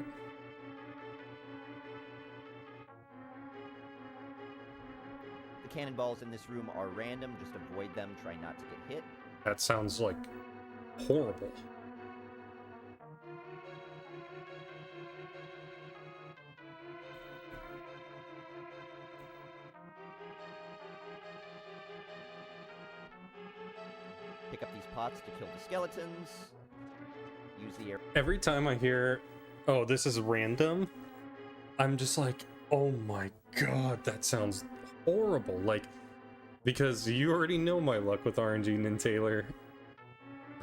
The cannonballs in this room are random, just avoid them, try not to get hit. That sounds like horrible. Pick up these pots to kill the skeletons. Use the air. Every time I hear, oh, this is random, I'm just like, oh my god, that sounds horrible. Like, because you already know my luck with RNG, and Taylor.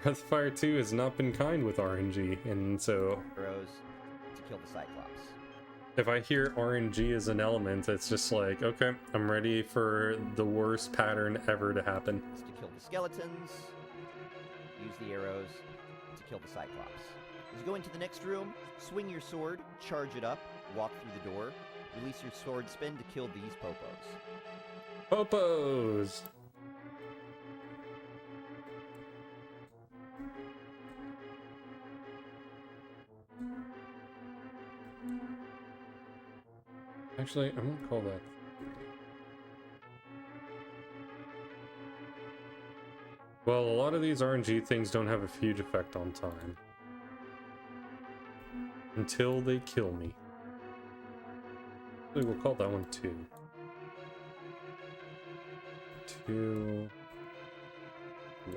Breath of Fire 2 has not been kind with RNG, and so Arrows to kill the Cyclops. if I hear RNG as an element, it's just like, okay, I'm ready for the worst pattern ever to happen. To kill the skeletons. Use the arrows to kill the Cyclops. As you go into the next room, swing your sword, charge it up, walk through the door, release your sword spin to kill these popos. Popos! Actually, I'm gonna call that. Well, a lot of these RNG things don't have a huge effect on time. Until they kill me. Actually, we'll call that one 2. 2. 1.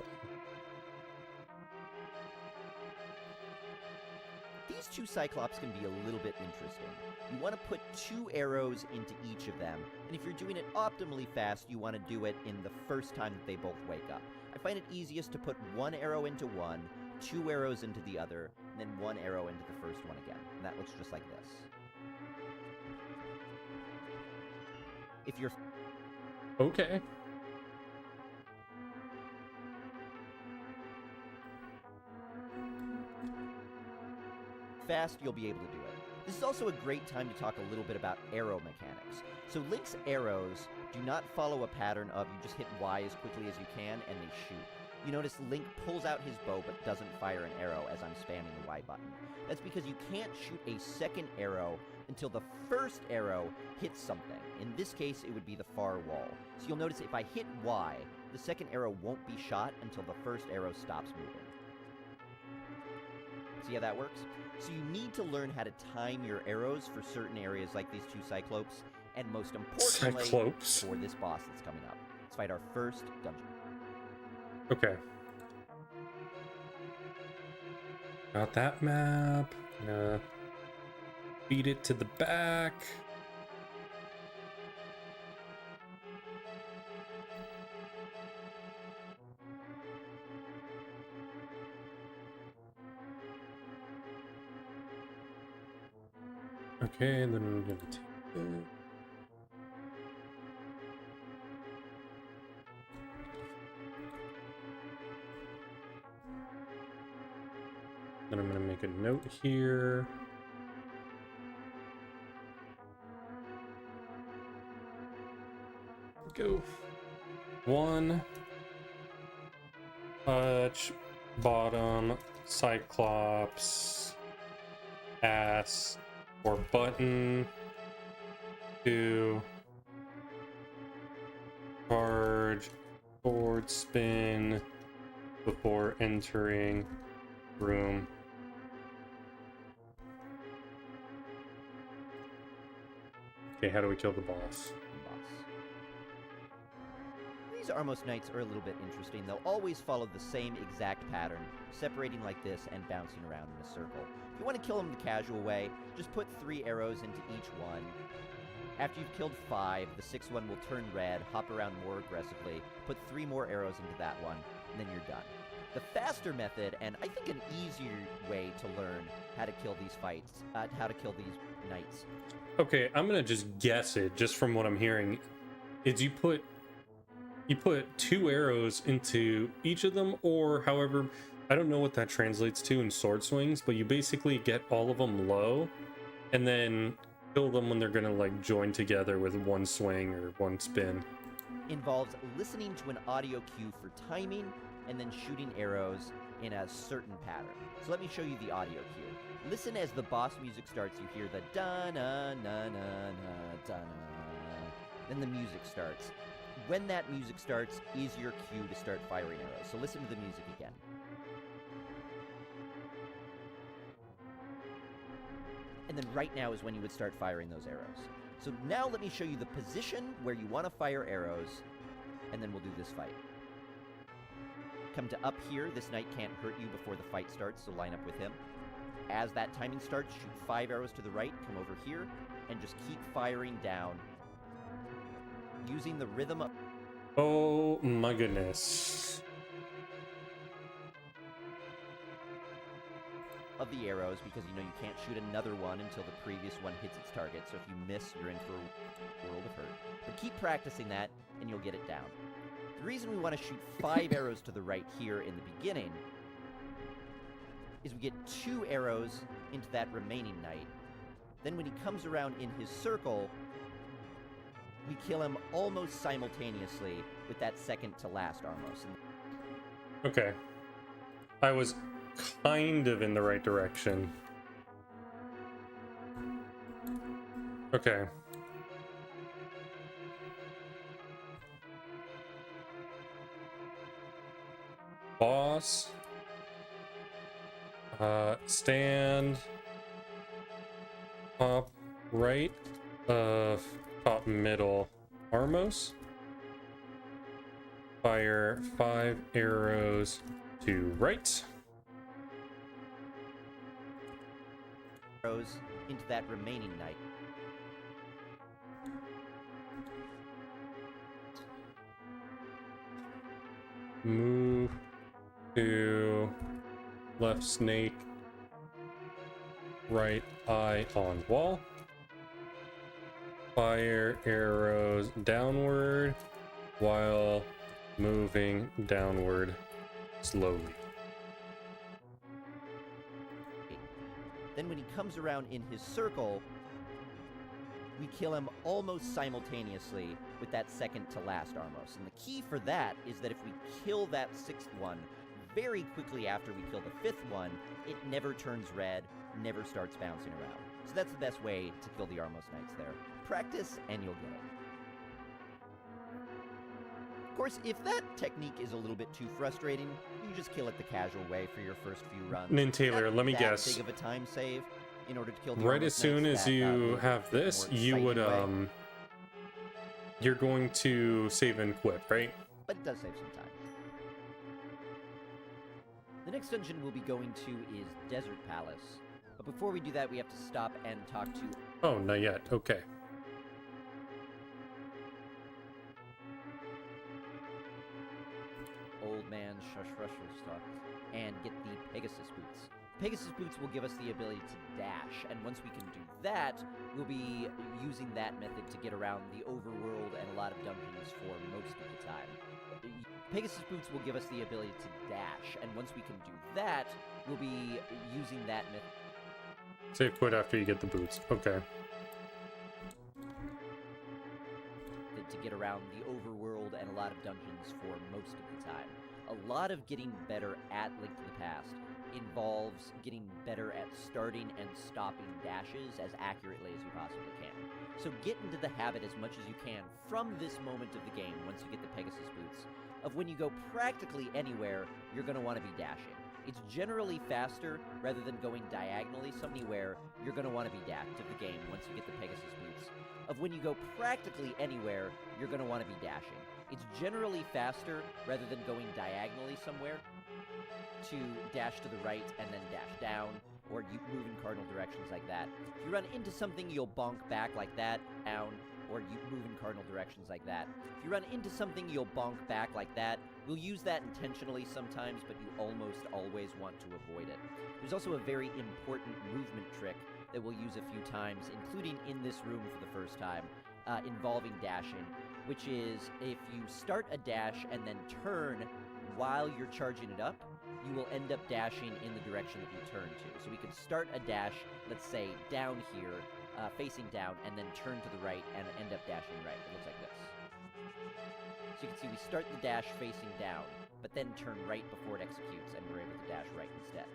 These two Cyclops can be a little bit interesting. You want to put 2 arrows into each of them, and if you're doing it optimally fast, you want to do it in the first time that they both wake up. I find it easiest to put 1 arrow into one, 2 arrows into the other, and then 1 arrow into the first one again. And that looks just like this. If you're Okay. fast, you'll be able to do it. This is also a great time to talk a little bit about arrow mechanics. So Link's arrows do not follow a pattern of you just hit Y as quickly as you can and they shoot. You notice Link pulls out his bow but doesn't fire an arrow as I'm spamming the Y button. That's because you can't shoot a second arrow until the first arrow hits something. In this case, it would be the far wall. So you'll notice if I hit Y, the second arrow won't be shot until the first arrow stops moving. See how that works? So you need to learn how to time your arrows for certain areas like these 2 Cyclopes, and most importantly, Cyclopes. for this boss that's coming up. Let's fight our first dungeon. Okay. Got that map. Gonna beat it to the back. Okay, and then I'm gonna take it. Then I'm gonna make a note here. Go. 1 touch bottom Cyclops ass or button 2 charge sword spin before entering room. Okay, how do we kill the boss? These Armos Knights are a little bit interesting. They'll always follow the same exact pattern, separating like this and bouncing around in a circle. If you want to kill them the casual way, just put 3 arrows into each one. After you've killed 5, the 6th one will turn red, hop around more aggressively, put 3 more arrows into that one, and then you're done. The faster method, and I think an easier way to learn how to kill these fights, how to kill these knights. Okay, I'm gonna just guess it, just from what I'm hearing, is you put 2 arrows into each of them, or however, I don't know what that translates to in sword swings, but you basically get all of them low, and then kill them when they're gonna like join together with one swing or one spin. Involves listening to an audio cue for timing, and then shooting arrows in a certain pattern. So let me show you the audio cue. Listen as the boss music starts, you hear the da-na-na-na-na-da-na. Then the music starts. When that music starts is your cue to start firing arrows. So listen to the music again. And then right now is when you would start firing those arrows. So now let me show you the position where you want to fire arrows, and then we'll do this fight. Come to up here. This knight can't hurt you before the fight starts, so line up with him. As that timing starts, shoot 5 arrows to the right, come over here, and just keep firing down. Using the rhythm of... Oh my goodness. of the arrows, because you know you can't shoot another one until the previous one hits its target, so if you miss, you're in for a world of hurt. But keep practicing that, and you'll get it down. The reason we want to shoot 5 arrows to the right here in the beginning is we get 2 arrows into that remaining knight. Then when he comes around in his circle, we kill him almost simultaneously with that second to last Armos. Okay. I was kind of in the right direction. Okay. Boss. Stand top right of top middle Armos. Fire 5 arrows to right. Arrows into that remaining knight. Move to left snake, right eye on wall. Fire arrows downward while moving downward slowly. Then when he comes around in his circle, we kill him almost simultaneously with that second to last Armos. And the key for that is that if we kill that 6th one very quickly after we kill the 5th one, it never turns red, never starts bouncing around. So that's the best way to kill the Armos Knights there. Practice and you'll get it. Of course, if that technique is a little bit too frustrating, you just kill it the casual way for your first few runs. Nin Taylor, Not let me that guess. big of a time save in order to kill the Right Armos as soon Knights as that, you have this, more you would exciting way. you're going to save and quit, right? But it does save some time. The next dungeon we'll be going to is Desert Palace. But before we do that, we have to stop and talk to... Oh, not yet. Okay. Old Man Shushrushstock and get the Pegasus Boots. Pegasus Boots will give us the ability to dash, and once we can do that, we'll be using that method to get around the overworld and a lot of dungeons for most of the time. Pegasus Boots will give us the ability to dash, and once we can do that, we'll be using that method Save quit after you get the boots. Okay. to get around the overworld and a lot of dungeons for most of the time. A lot of getting better at Link to the Past involves getting better at starting and stopping dashes as accurately as you possibly can. So get into the habit as much as you can from this moment of the game, once you get the Pegasus Boots, of when you go practically anywhere, you're going to want to be dashing. It's generally faster rather than going diagonally somewhere. You're going to want to be dash of the game once you get the Pegasus boots. Of when you go practically anywhere, you're going to want to be dashing. It's generally faster rather than going diagonally somewhere to dash to the right and then dash down, or you move in cardinal directions like that. If you run into something, you'll bonk back like that, down, or you move in cardinal directions like that. If you run into something, you'll bonk back like that. We'll use that intentionally sometimes, but you almost always want to avoid it. There's also a very important movement trick that we'll use a few times, including in this room for the first time, involving dashing, which is if you start a dash and then turn while you're charging it up, you will end up dashing in the direction that you turn to. So we could start a dash, let's say, down here, facing down, and then turn to the right and end up dashing right. It looks like this. So you can see we start the dash facing down, but then turn right before it executes, and we're able to dash right instead.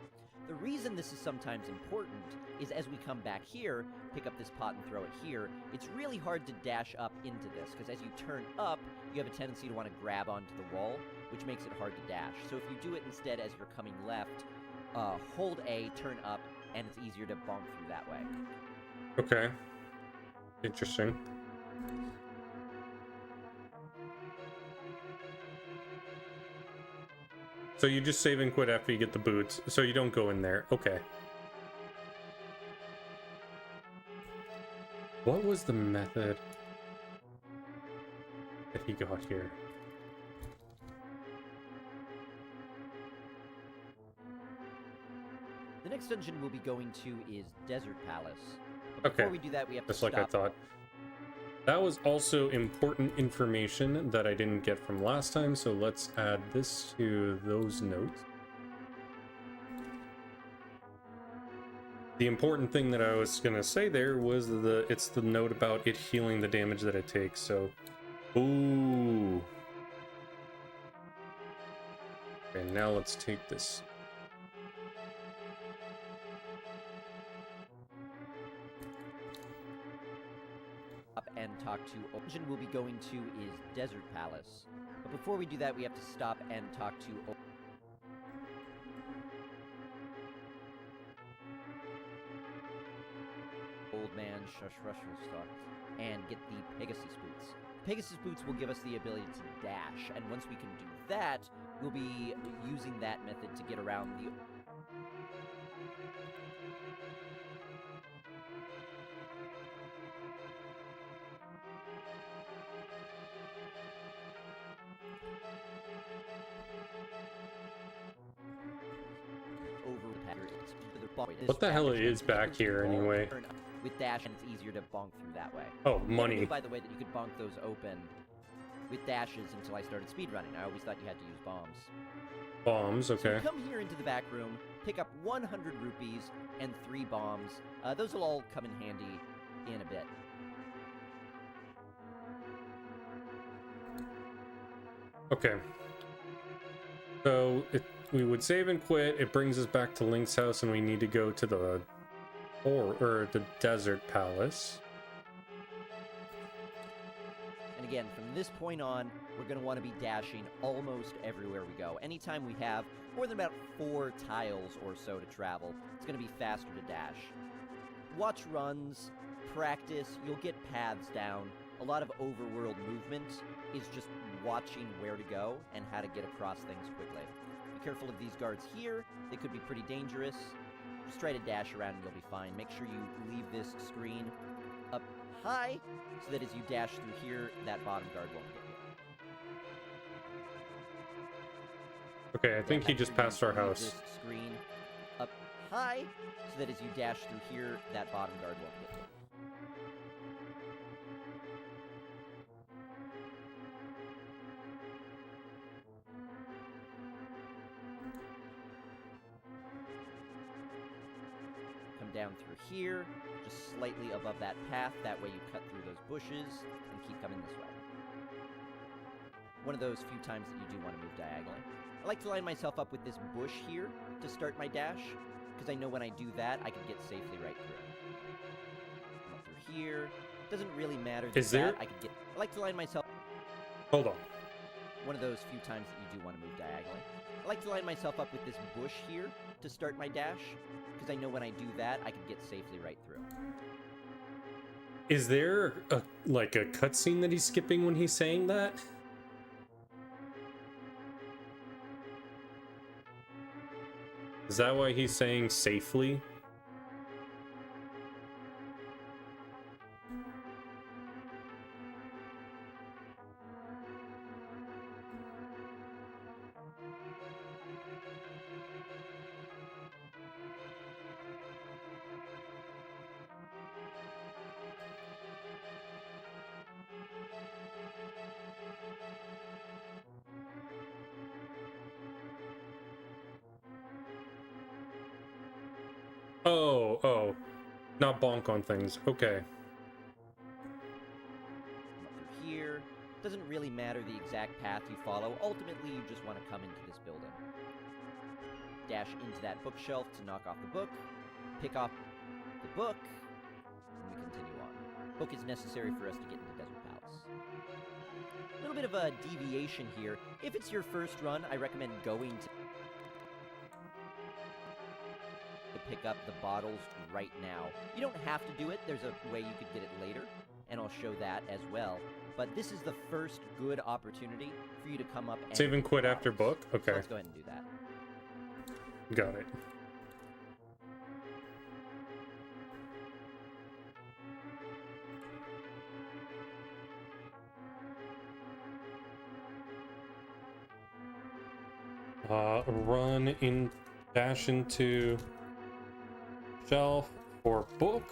The reason this is sometimes important is as we come back here, pick up this pot and throw it here, it's really hard to dash up into this, because as you turn up, you have a tendency to want to grab onto the wall, which makes it hard to dash. So if you do it instead as you're coming left, hold A, turn up, and it's easier to bonk through that way. Okay. Interesting. So you just save and quit after you get the boots, so you don't go in there. Okay. What was the method that he got here? The next dungeon we'll be going to is Desert Palace. But Okay. before we do that, we have to Just stop. like I thought. That was also important information that I didn't get from last time, so let's add this to those notes. The important thing that I was gonna say there was it's the note about it healing the damage that it takes, so... Ooh. Okay, now let's take this. And talk to. The dungeon we'll be going to is Desert Palace. But before we do that, we have to stop and talk to Old Man Shushrushstock and get the Pegasus boots. Pegasus boots will give us the ability to dash, and once we can do that, we'll be using that method to get around the What the hell is back here anyway? With dash, and it's easier to bonk through that way. Oh, I money. knew, by the way, that you could bonk those open with dashes until I started speedrunning. I always thought you had to use bombs. Bombs, So okay. you come here into the back room, pick up 100 rupees and 3 bombs. Those will all come in handy in a bit. Okay. So we would save and quit. It brings us back to Link's house, and we need to go to the the Desert Palace. And again, from this point on, we're going to want to be dashing almost everywhere we go. Anytime we have more than about 4 tiles or so to travel, it's going to be faster to dash. Watch runs, practice, you'll get paths down. A lot of overworld movement is just watching where to go and how to get across things quickly. Be careful of these guards here. They could be pretty dangerous. Just try to dash around and you'll be fine. Make sure you leave this screen up high so that as you dash through here, that bottom guard won't hit you. Okay, I think he just passed our house. This screen up high so that as you dash through here, that bottom guard won't hit you. Down through here, just slightly above that path. That way you cut through those bushes and keep coming this way. One of those few times that you do want to move diagonally. I like to line myself up with this bush here to start my dash, because I know when I do that, I can get safely right through. Come up through here. Doesn't really matter. Is there? I like to line myself. Hold on. one of those few times that you do want to move diagonally. I like to line myself up with this bush here to start my dash, because I know when I do that, I can get safely right through. Is there a cutscene that he's skipping when he's saying that? Is that why he's saying safely? Oh, not bonk on things. Okay. Come up through here. Doesn't really matter the exact path you follow. Ultimately, you just want to come into this building. Dash into that bookshelf to knock off the book. Pick up the book. And we continue on. Book is necessary for us to get into Desert Palace. A little bit of a deviation here. If it's your first run, I recommend going to pick up the bottles right now. You don't have to do it. There's a way you could get it later, and I'll show that as well. But this is the first good opportunity for you to come up and save and quit after book? Okay. So let's go ahead and do that. Got it. Run in, dash into shelf for book.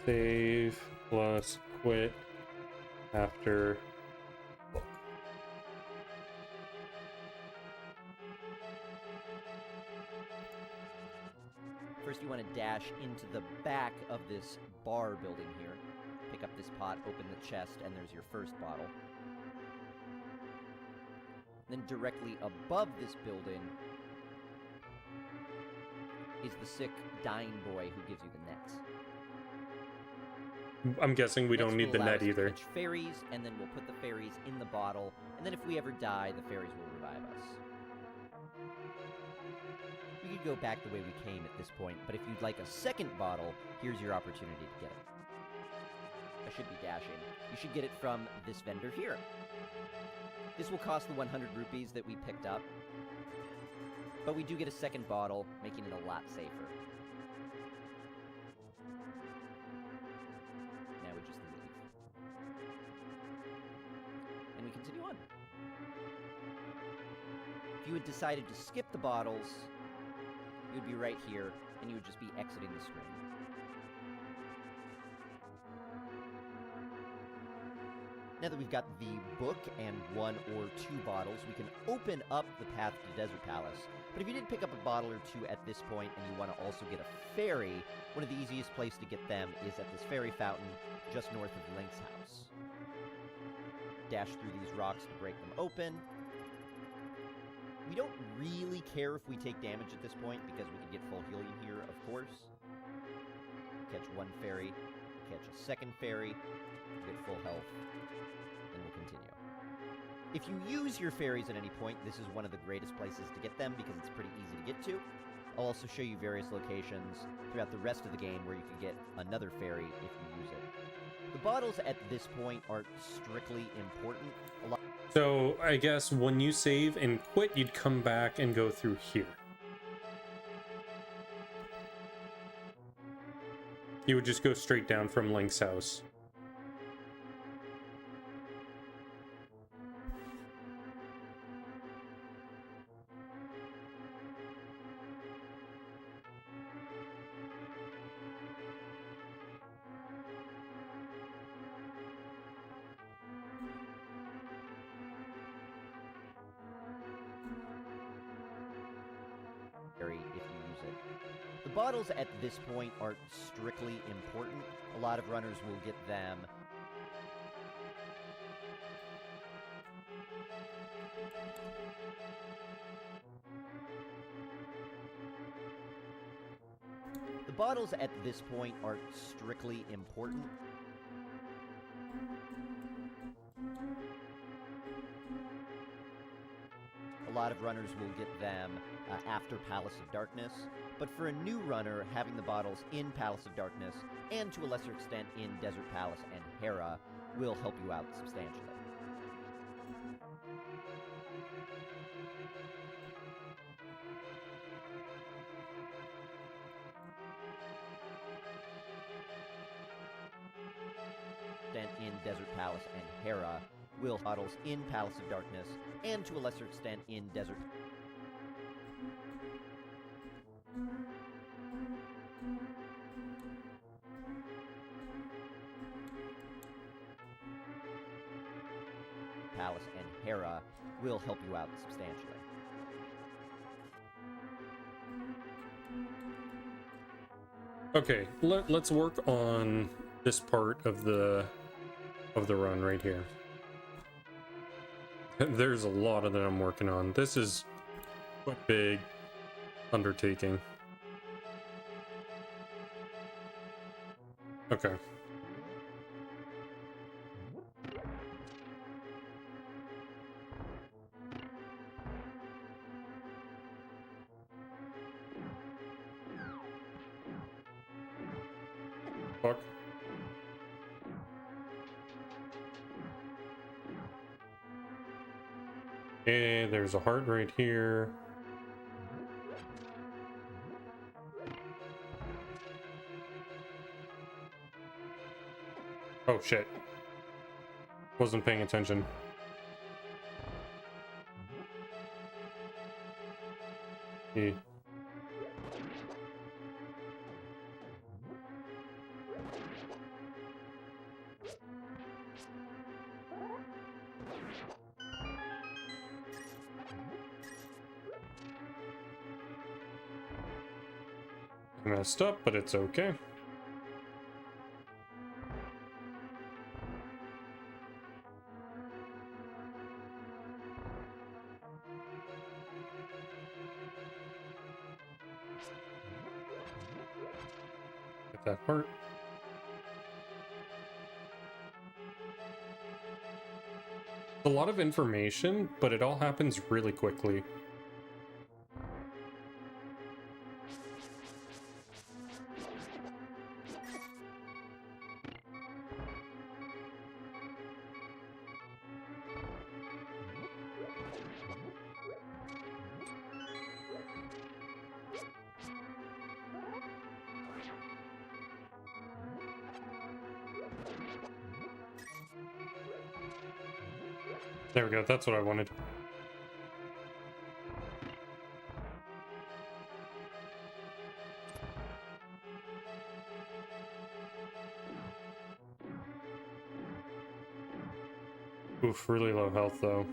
Save plus quit after book. First, you want to dash into the back of this bar building here. Pick up this pot, open the chest, and there's your first bottle. Then directly above this building is the sick, dying boy who gives you the net. I'm guessing we don't need the net either. Catch fairies, and then we'll put the fairies in the bottle, and then if we ever die, the fairies will revive us. We could go back the way we came at this point, but if you'd like a second bottle, here's your opportunity to get it. I should be dashing. You should get it from this vendor here. This will cost the 100 rupees that we picked up, but we do get a second bottle, making it a lot safer. Now we just leave. And we continue on. If you had decided to skip the bottles, you would be right here, and you would just be exiting the screen. Now that we've got the book and 1 or 2 bottles, we can open up the path to Desert Palace. But if you did pick up a bottle or 2 at this point and you want to also get a fairy, one of the easiest places to get them is at this fairy fountain just north of Link's house. Dash through these rocks to break them open. We don't really care if we take damage at this point because we can get full healing here, of course. Catch 1 fairy, catch a second fairy, get full health. And we'll continue. If you use your fairies at any point, this is one of the greatest places to get them because it's pretty easy to get to. I'll also show you various locations throughout the rest of the game where you can get another fairy if you use it. The bottles at this point aren't strictly important. So I guess when you save and quit, you'd come back and go through here. You would just go straight down from Link's house. If you use it. The bottles at this point aren't strictly important. A lot of runners will get them The bottles at this point aren't strictly important. lot of runners will get them after Palace of Darkness, but for a new runner, having the bottles in Palace of Darkness, and to a lesser extent in Desert Palace and Hera, will help you out substantially. In Desert Palace and Hera, will bottles in Palace of Darkness, and to a lesser extent in Desert Palace and Hera, will help you out substantially. Okay, let's work on this part of the run right here. There's a lot of that I'm working on. This is a big undertaking. Okay. Fuck. Okay, there's a heart right here. Oh shit. Wasn't paying attention. E. Messed up, but it's okay. Get that part. A lot of information, but it all happens really quickly. There we go, that's what I wanted. Oof, really low health though.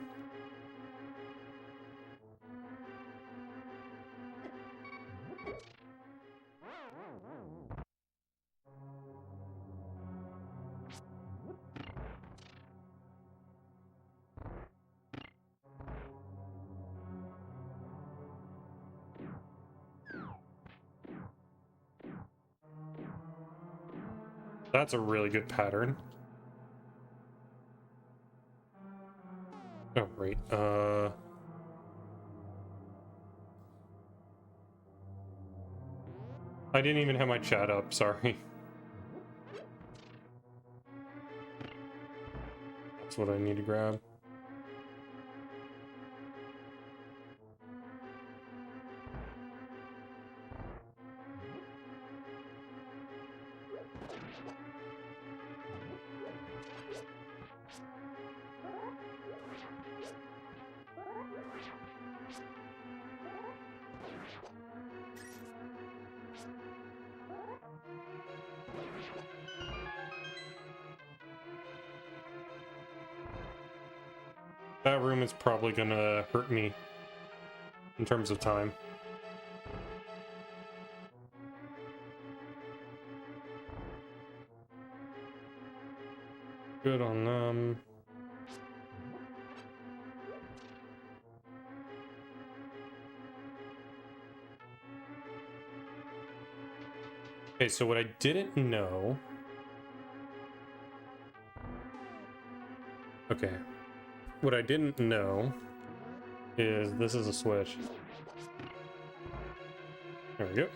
That's a really good pattern. Oh, right. I didn't even have my chat up, sorry. That's what I need to grab. That room is probably gonna hurt me in terms of time. Good on them. Okay, so what I didn't know... Okay. What I didn't know is this is a switch. There we go.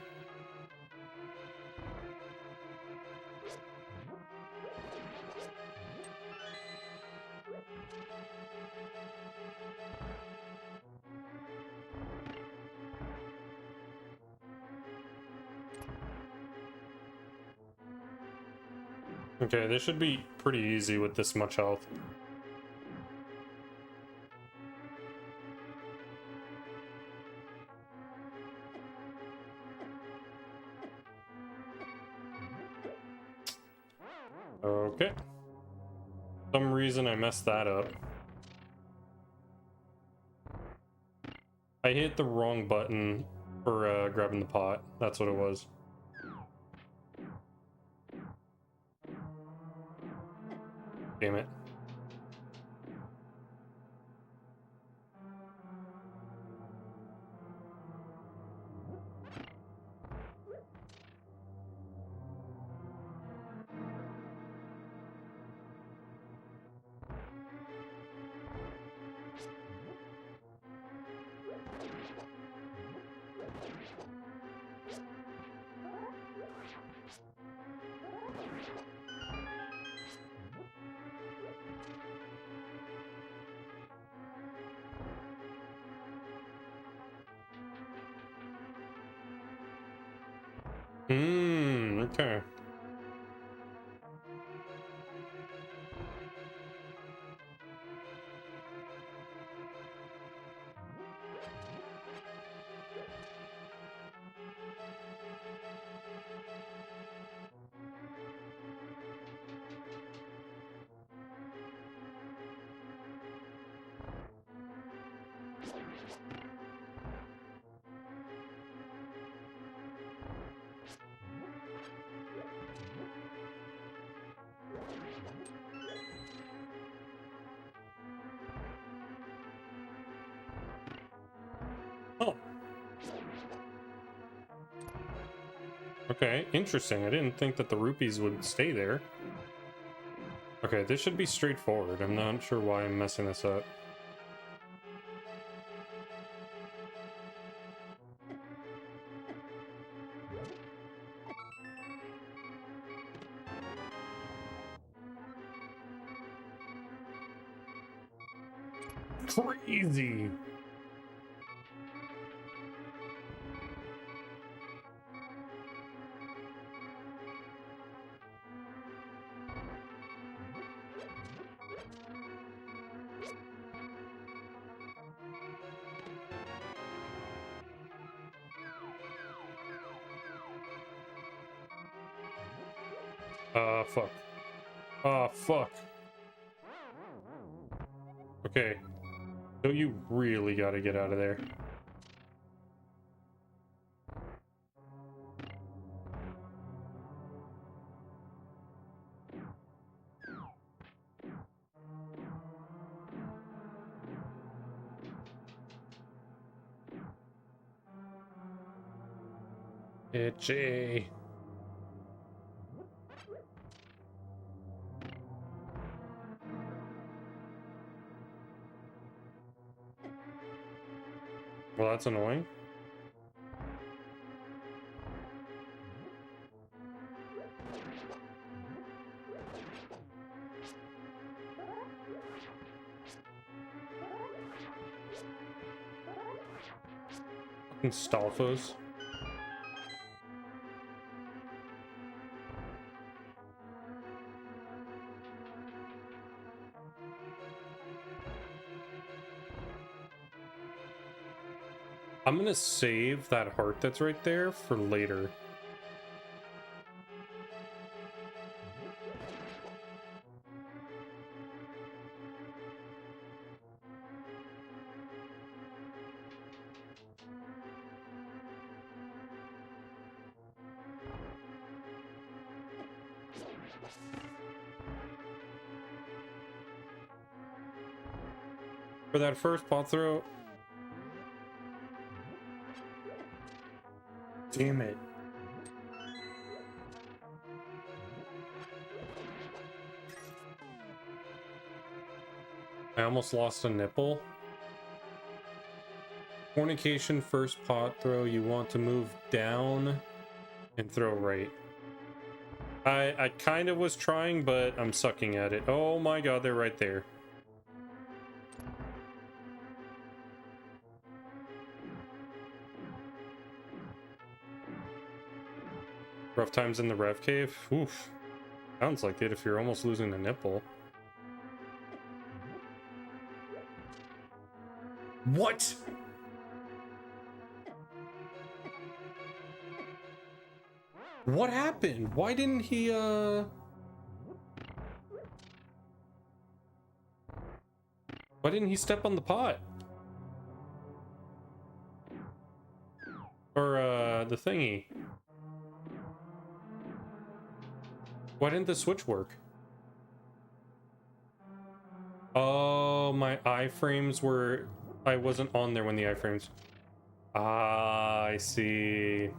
Okay, this should be pretty easy with this much health. Okay. Some reason I messed that up. I hit the wrong button for grabbing the pot. That's what it was. Damn it. Okay. Oh. Okay, interesting. I didn't think that the rupees would stay there. Okay, this should be straightforward. I'm not sure why I'm messing this up. Crazy. Fuck. Fuck. Okay. So you really gotta get out of there. Itchy. Well, that's annoying. Fucking Stalfos. I'm gonna save that heart that's right there for later. For that first pot throw. Damn it. I almost lost a nipple. Fornication first pot throw, you want to move down and throw right. I kind of was trying, but I'm sucking at it. Oh my god, they're right there. Rough times in the Rev Cave? Oof. Sounds like it if you're almost losing a nipple. What? What happened? Why didn't he, Why didn't he step on the pot? Or, the thingy? Why didn't the switch work? Oh, my iframes were... I wasn't on there when the iframes... Ah, I see.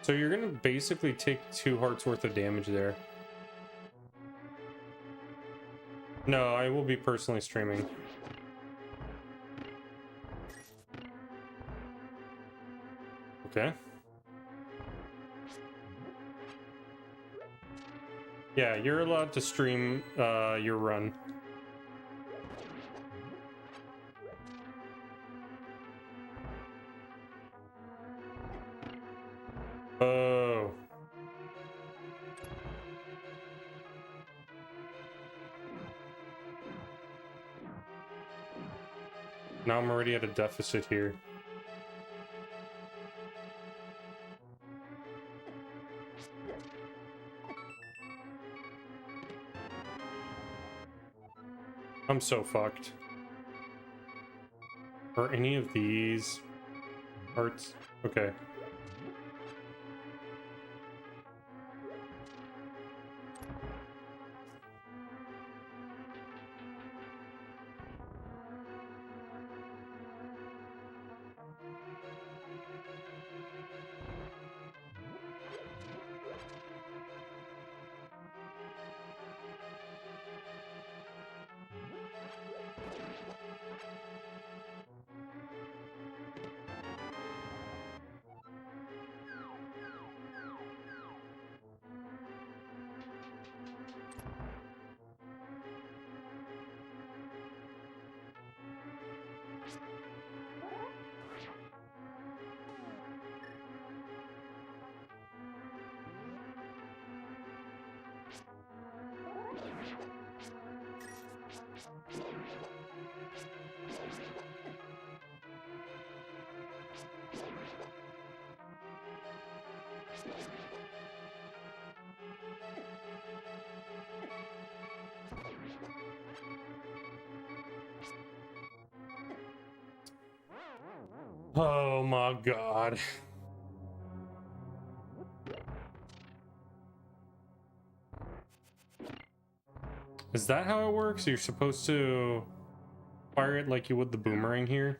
So you're gonna basically take 2 hearts worth of damage there. No, I will be personally streaming. Okay. Yeah, you're allowed to stream your run. Oh. Now I'm already at a deficit here. I'm so fucked. Are any of these hearts? Okay. Oh my god. Is that how it works? You're supposed to fire it like you would the boomerang here?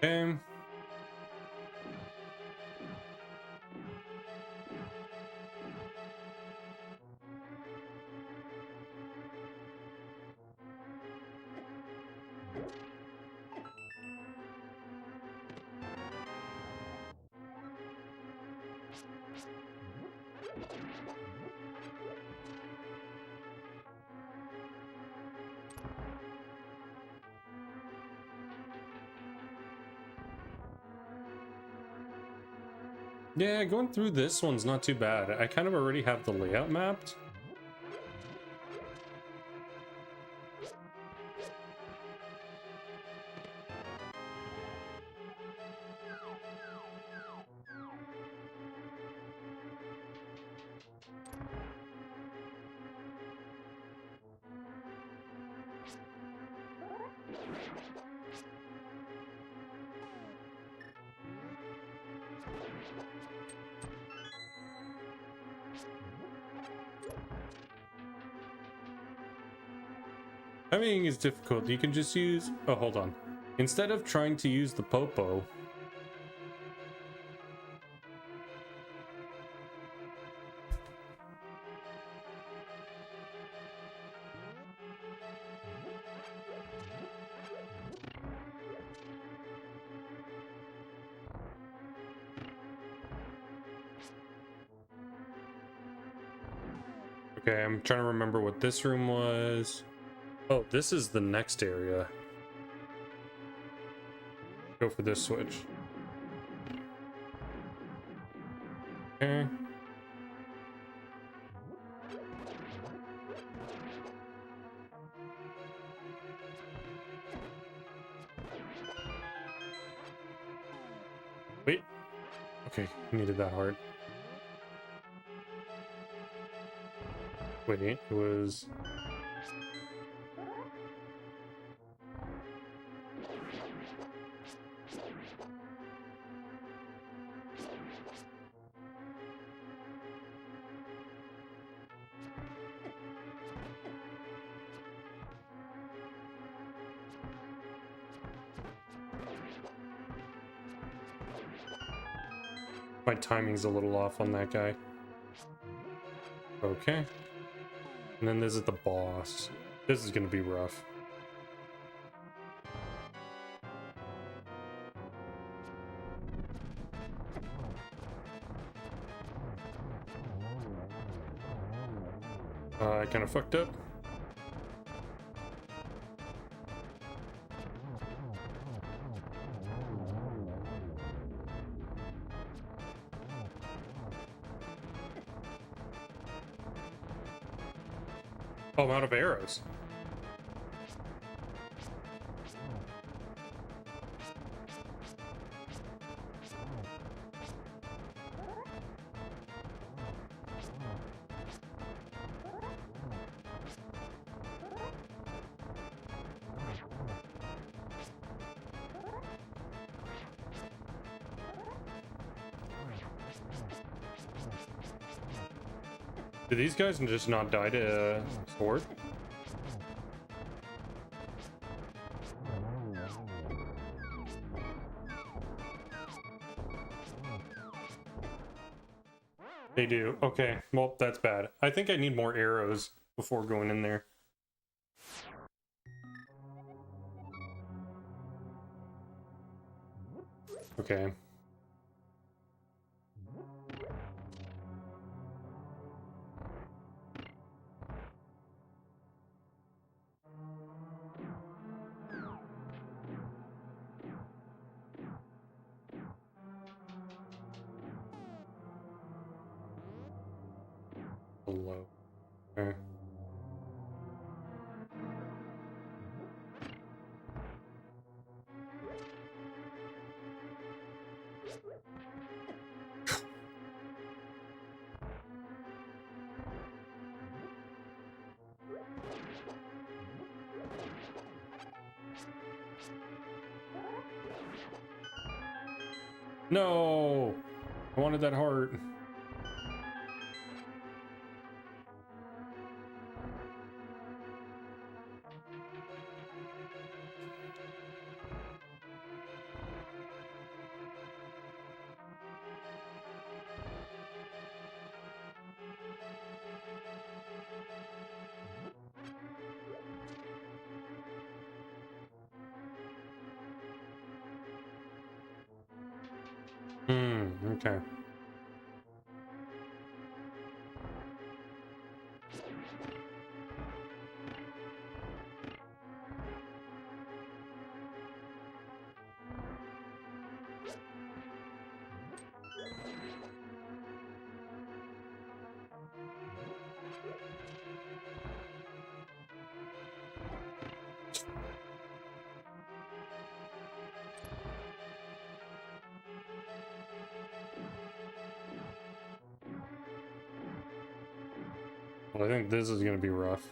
Okay. Yeah, going through this one's not too bad. I kind of already have the layout mapped. Timing is difficult. You can just use... Oh, hold on. Instead of trying to use the popo... Okay, I'm trying to remember what this room was. Oh, this is the next area. Go for this switch. Okay. Wait. Okay, needed that hard. Wait, it was... My timing's a little off on that guy. Okay. And then this is the boss. This is gonna be rough. I kind of fucked up. Oh, I'm out of arrows. Do these guys just not die to sword? They do. Okay, well, that's bad. I think I need more arrows before going in there. Okay. Below. Okay. No! I wanted that heart. Okay. Well, I think this is gonna be rough.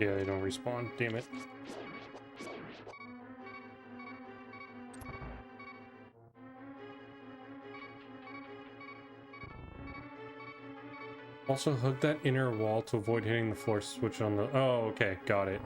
Yeah, they don't respawn. Damn it. Also, hug that inner wall to avoid hitting the floor switch on the... Oh, okay. Got it.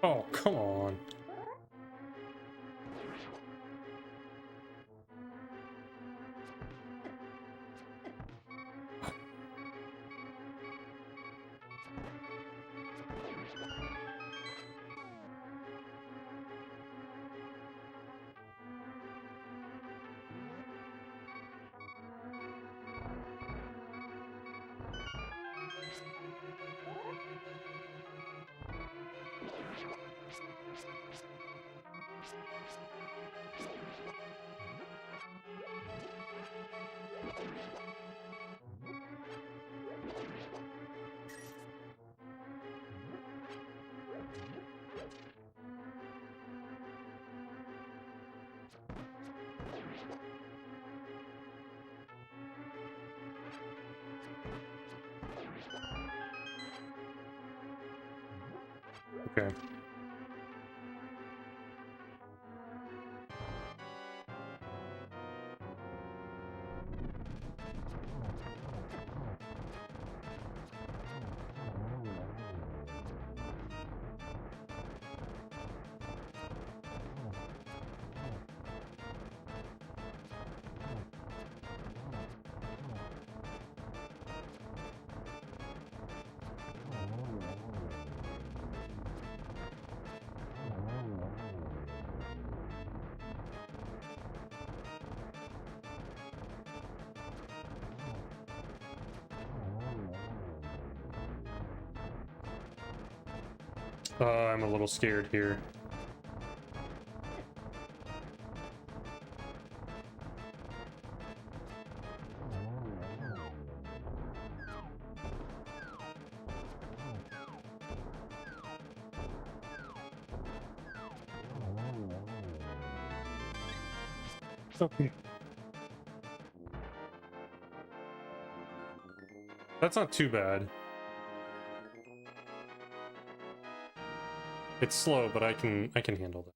Oh, come on. Okay. I'm a little scared here. Okay. That's not too bad. It's slow, but I can handle that.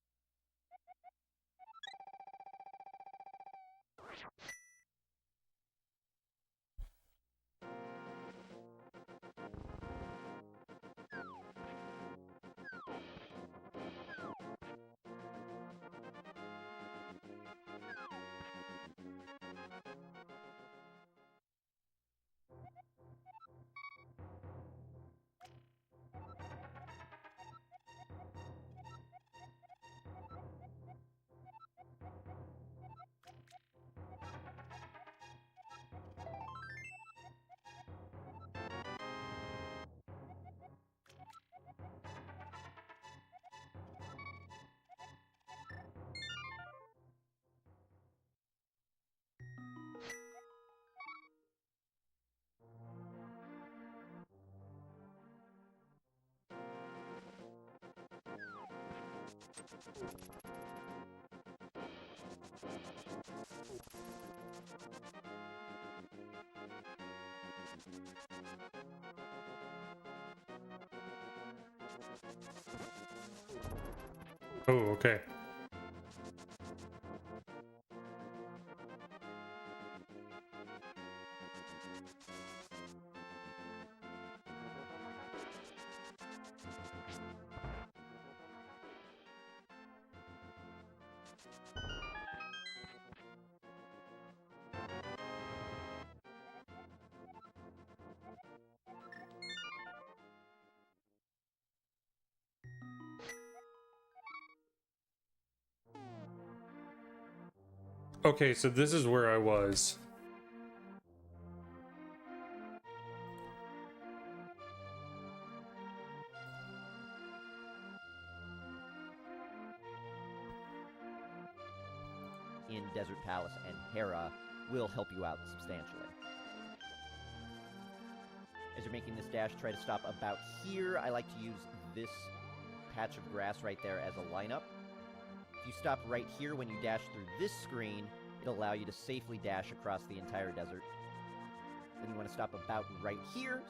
Oh, okay. Okay, so this is where I was. In Desert Palace and Hera will help you out substantially. As you're making this dash, try to stop about here. I like to use this patch of grass right there as a lineup. If you stop right here when you dash through this screen, it'll allow you to safely dash across the entire desert. Then you want to stop about right here.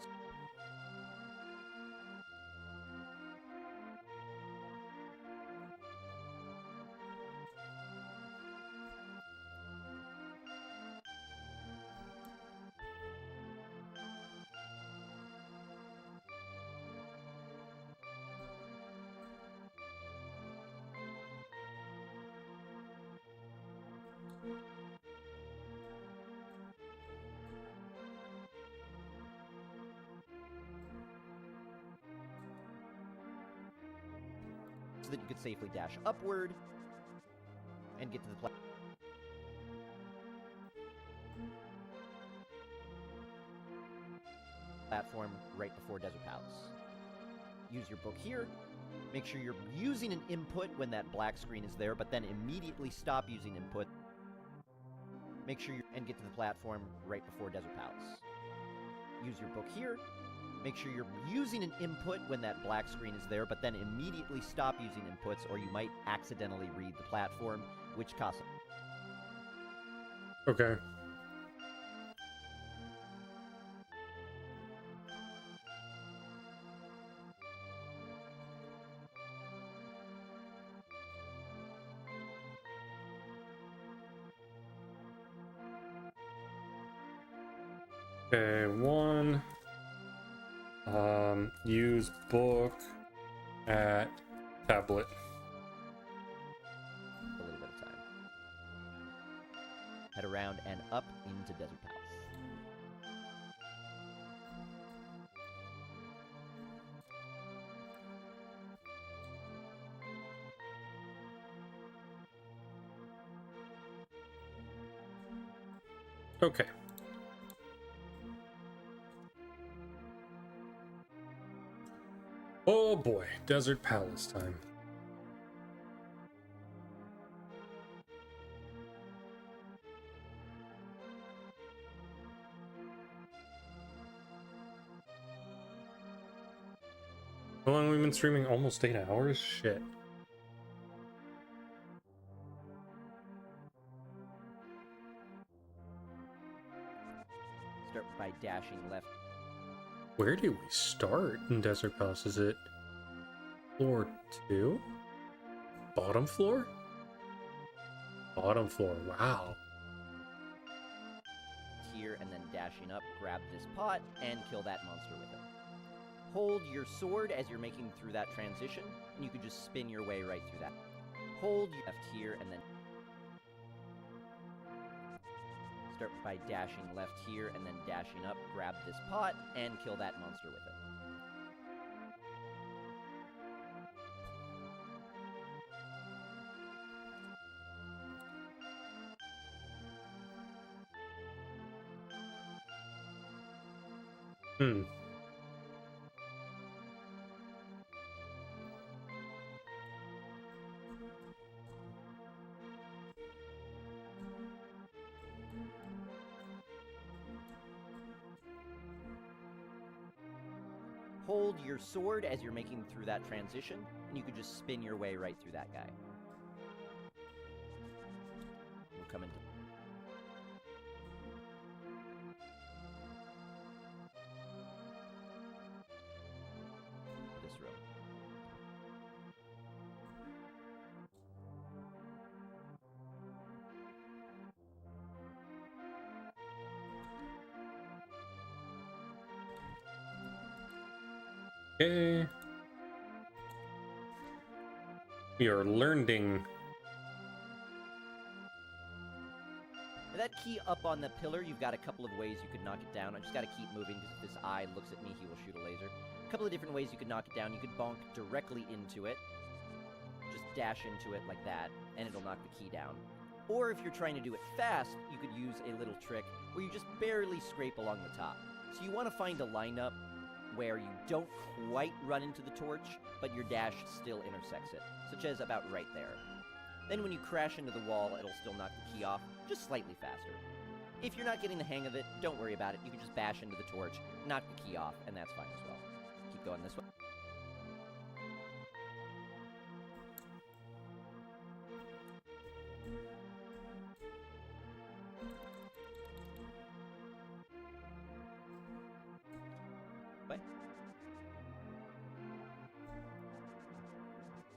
So that you could safely dash upward and get to the platform right before Desert Palace. Use your book here. Make sure you're using an input when that black screen is there, but then immediately stop using input. Make sure and get to the platform right before Desert Palace. Use your book here. Make sure you're using an input when that black screen is there, but then immediately stop using inputs, or you might accidentally read the platform, which costs. Okay. Okay, one. Use book at tablet. A little bit of time. Head around and up into Desert Palace. Okay. Oh boy, Desert Palace time. How long have we been streaming? Almost 8 hours? Shit. dashing left. Where do we start in Desert Palace? Is it floor 2? Bottom floor? Bottom floor, wow. Here and then dashing up, grab this pot and kill that monster with it. Hold your sword as you're making through that transition, and you can just spin your way right through that. Hold your left here and then start by dashing left here and then dashing up, grab this pot and kill that monster with it. Hmm. Hold your sword as you're making through that transition, and you can just spin your way right through that guy. We'll come into this room. Okay. We are learning. That key up on the pillar, you've got a couple of ways you could knock it down. I just got to keep moving because if this eye looks at me, he will shoot a laser. A couple of different ways you could knock it down. You could bonk directly into it. Just dash into it like that, and it'll knock the key down. Or if you're trying to do it fast, you could use a little trick where you just barely scrape along the top. So you want to find a lineup where you don't quite run into the torch, but your dash still intersects it, such as about right there. Then when you crash into the wall, it'll still knock the key off, just slightly faster. If you're not getting the hang of it, don't worry about it. You can just bash into the torch, knock the key off, and that's fine as well. Keep going this way.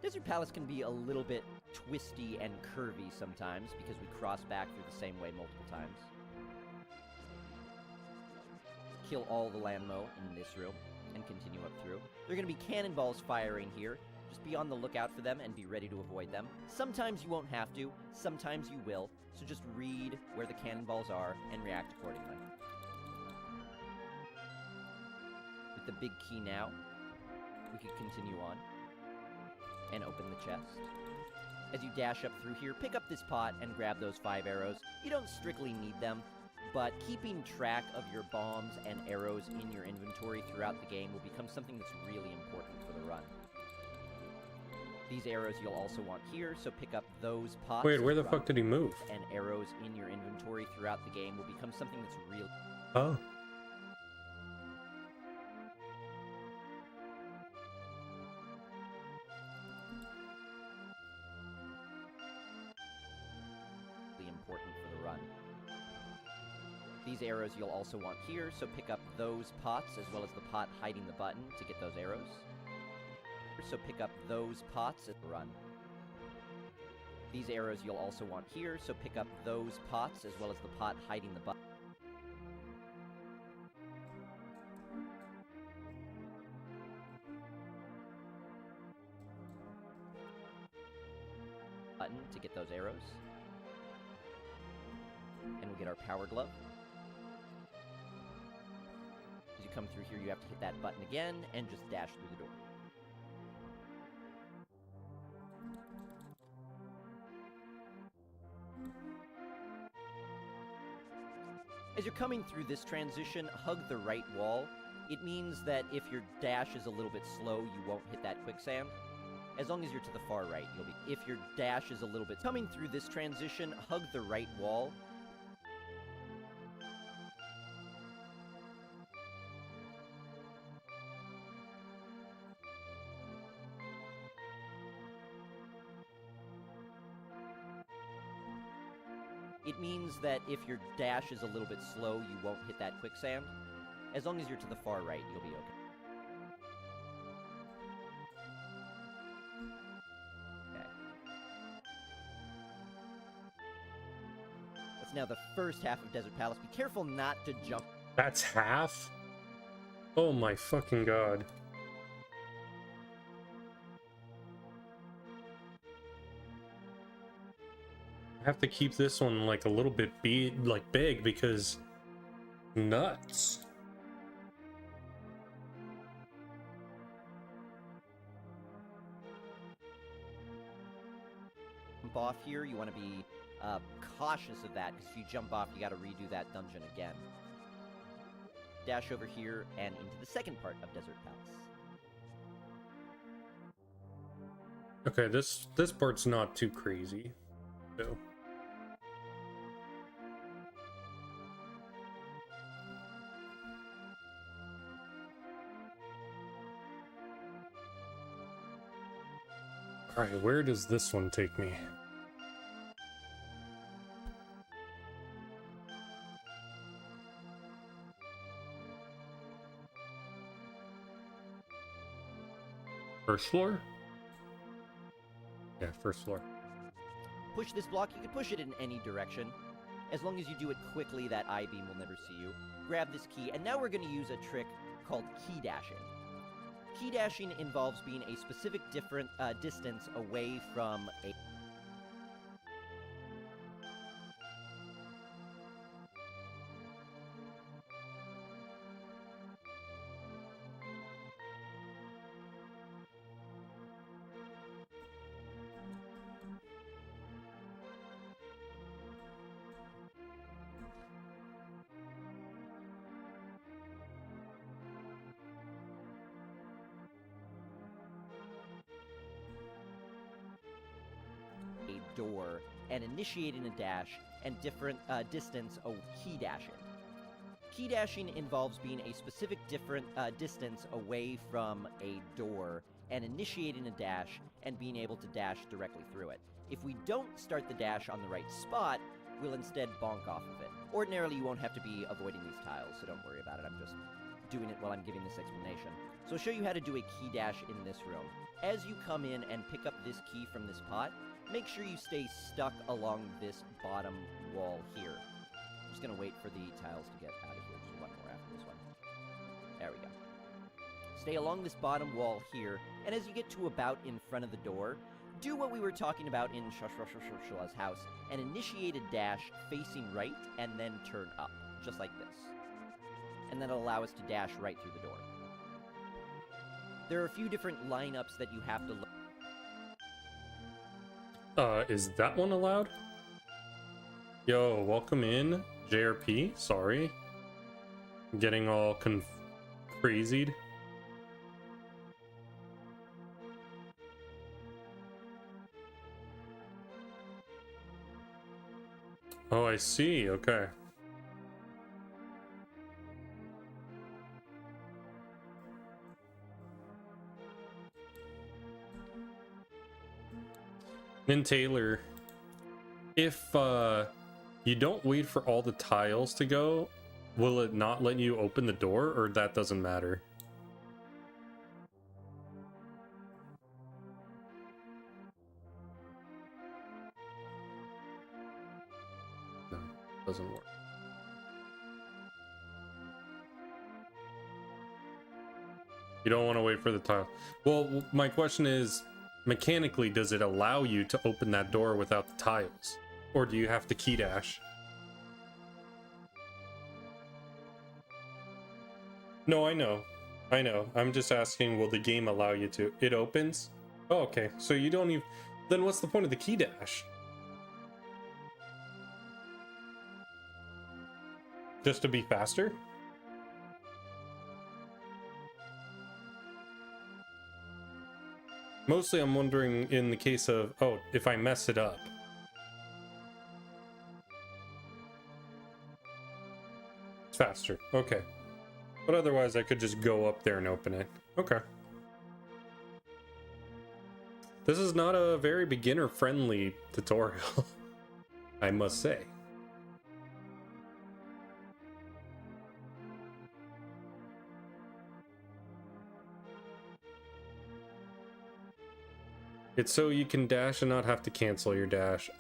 Desert Palace can be a little bit twisty and curvy sometimes because we cross back through the same way multiple times. Kill all the landmo in this room and continue up through. There are going to be cannonballs firing here. Just be on the lookout for them and be ready to avoid them. Sometimes you won't have to, sometimes you will, so just read where the cannonballs are and react accordingly. With the big key now, we can continue on and open the chest. As you dash up through here, pick up this pot and grab those 5 arrows. You don't strictly need them, but keeping track of your bombs and arrows in your inventory throughout the game will become something that's really important for the run. These arrows you'll also want here, so pick up those pots. Wait, where the fuck did he move? And arrows in your inventory throughout the game will become something that's real. Oh. Important for the run. These arrows you'll also want here, so pick up those pots as well as the pot hiding the button to get those arrows. So pick up those pots at the run. These arrows you'll also want here, so pick up those pots as well as the pot hiding the button. Button to get those arrows. And we'll get our power glove. As you come through here, you have to hit that button again and just dash through the door. As you're coming through this transition, hug the right wall. It means that if your dash is a little bit slow, you won't hit that quicksand. As long as you're to the far right, you'll be. If your dash is a little bit... Coming through this transition, hug the right wall. It means that if your dash is a little bit slow, you won't hit that quicksand. As long as you're to the far right, you'll be okay. Okay. That's now the first half of Desert Palace. Be careful not to jump. That's half? Oh my fucking god. I have to keep this one like a little bit big because nuts. Jump off here, you want to be cautious of that, because if you jump off, you got to redo that dungeon again. Dash over here and into the second part of Desert Palace. Okay, this part's not too crazy. So. Alright, where does this one take me? First floor? Yeah, first floor. Push this block, you can push it in any direction. As long as you do it quickly, that I-beam will never see you. Grab this key, and now we're going to use a trick called key dashing. Key dashing involves being a specific different distance away from a... door and initiating a dash and different distance key dashing. Key dashing involves being a specific different distance away from a door and initiating a dash and being able to dash directly through it. If we don't start the dash on the right spot, we'll instead bonk off of it. Ordinarily, you won't have to be avoiding these tiles, so don't worry about it. I'm just doing it while I'm giving this explanation. So I'll show you how to do a key dash in this room. As you come in and pick up this key from this pot, make sure you stay stuck along this bottom wall here. I'm just going to wait for the tiles to get out of here. Just one more after this one. There we go. Stay along this bottom wall here, and as you get to about in front of the door, do what we were talking about in Shashashashashala's house, and initiate a dash facing right, and then turn up, just like this. And that'll allow us to dash right through the door. There are a few different lineups that you have to look. Is that one allowed? Yo, welcome in, JRP. Sorry. I'm getting all crazied. Oh, I see. Okay. And Taylor, if you don't wait for all the tiles to go, will it not let you open the door, or that doesn't matter? No, doesn't work. You don't want to wait for the tile. Well, my question is, mechanically, does it allow you to open that door without the tiles? Or do you have to key dash? No, I know. I know. I'm just asking, will the game allow you to? It opens? Oh, okay. So you don't even... Then what's the point of the key dash? Just to be faster? Mostly I'm wondering in the case of, oh, if I mess it up. It's faster. Okay. But otherwise I could just go up there and open it. Okay. This is not a very beginner-friendly tutorial, I must say. It's so you can dash and not have to cancel your dash.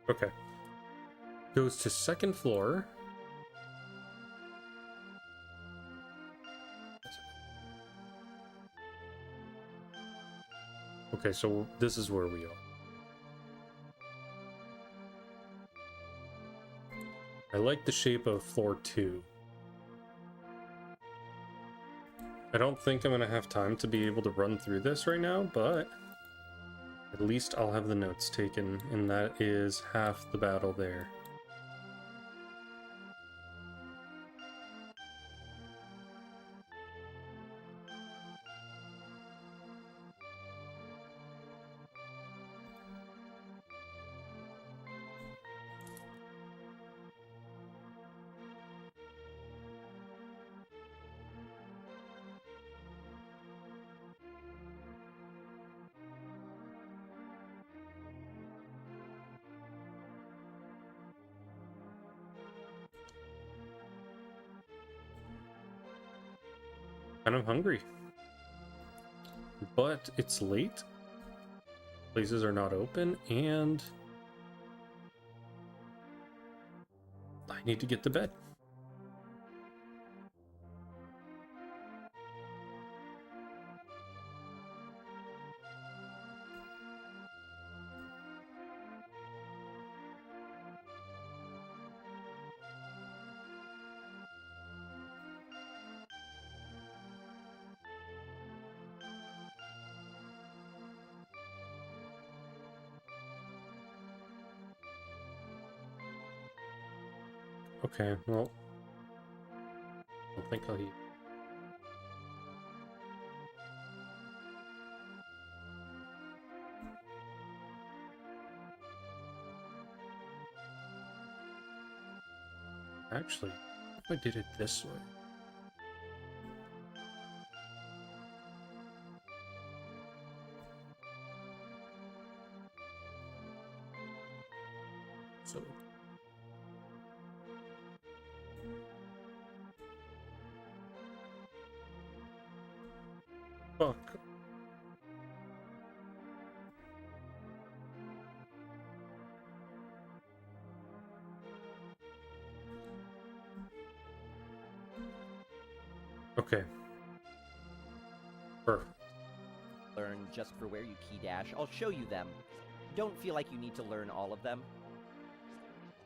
Okay. Goes to second floor. Okay, so this is where we are. I like the shape of floor 2. I don't think I'm gonna have time to be able to run through this right now, but at least I'll have the notes taken, and that is half the battle there. Kind of hungry. But it's late. Places are not open, and I need to get to bed. Okay, well, I don't think I'll eat. Actually, if I did it this way. So fuck. Okay. Perfect. Learn just for where you key dash. I'll show you them. Don't feel like you need to learn all of them.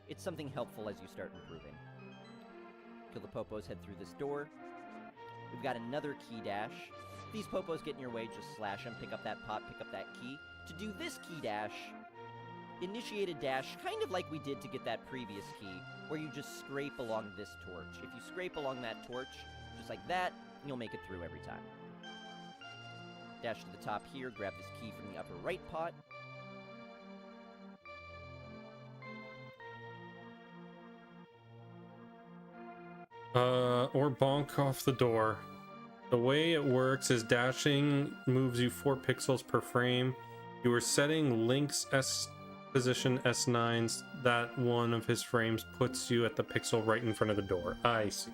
It's something helpful as you start improving. Kill the popos, head through this door. We've got another key dash. If these popos get in your way, just slash them, pick up that pot, pick up that key. To do this key dash, initiate a dash kind of like we did to get that previous key, where you just scrape along this torch. If you scrape along that torch, just like that, you'll make it through every time. Dash to the top here, grab this key from the upper right pot. Or bonk off the door. The way it works is dashing moves you 4 pixels per frame. You are setting Link's S position S9's, that one of his frames puts you at the pixel right in front of the door. I see.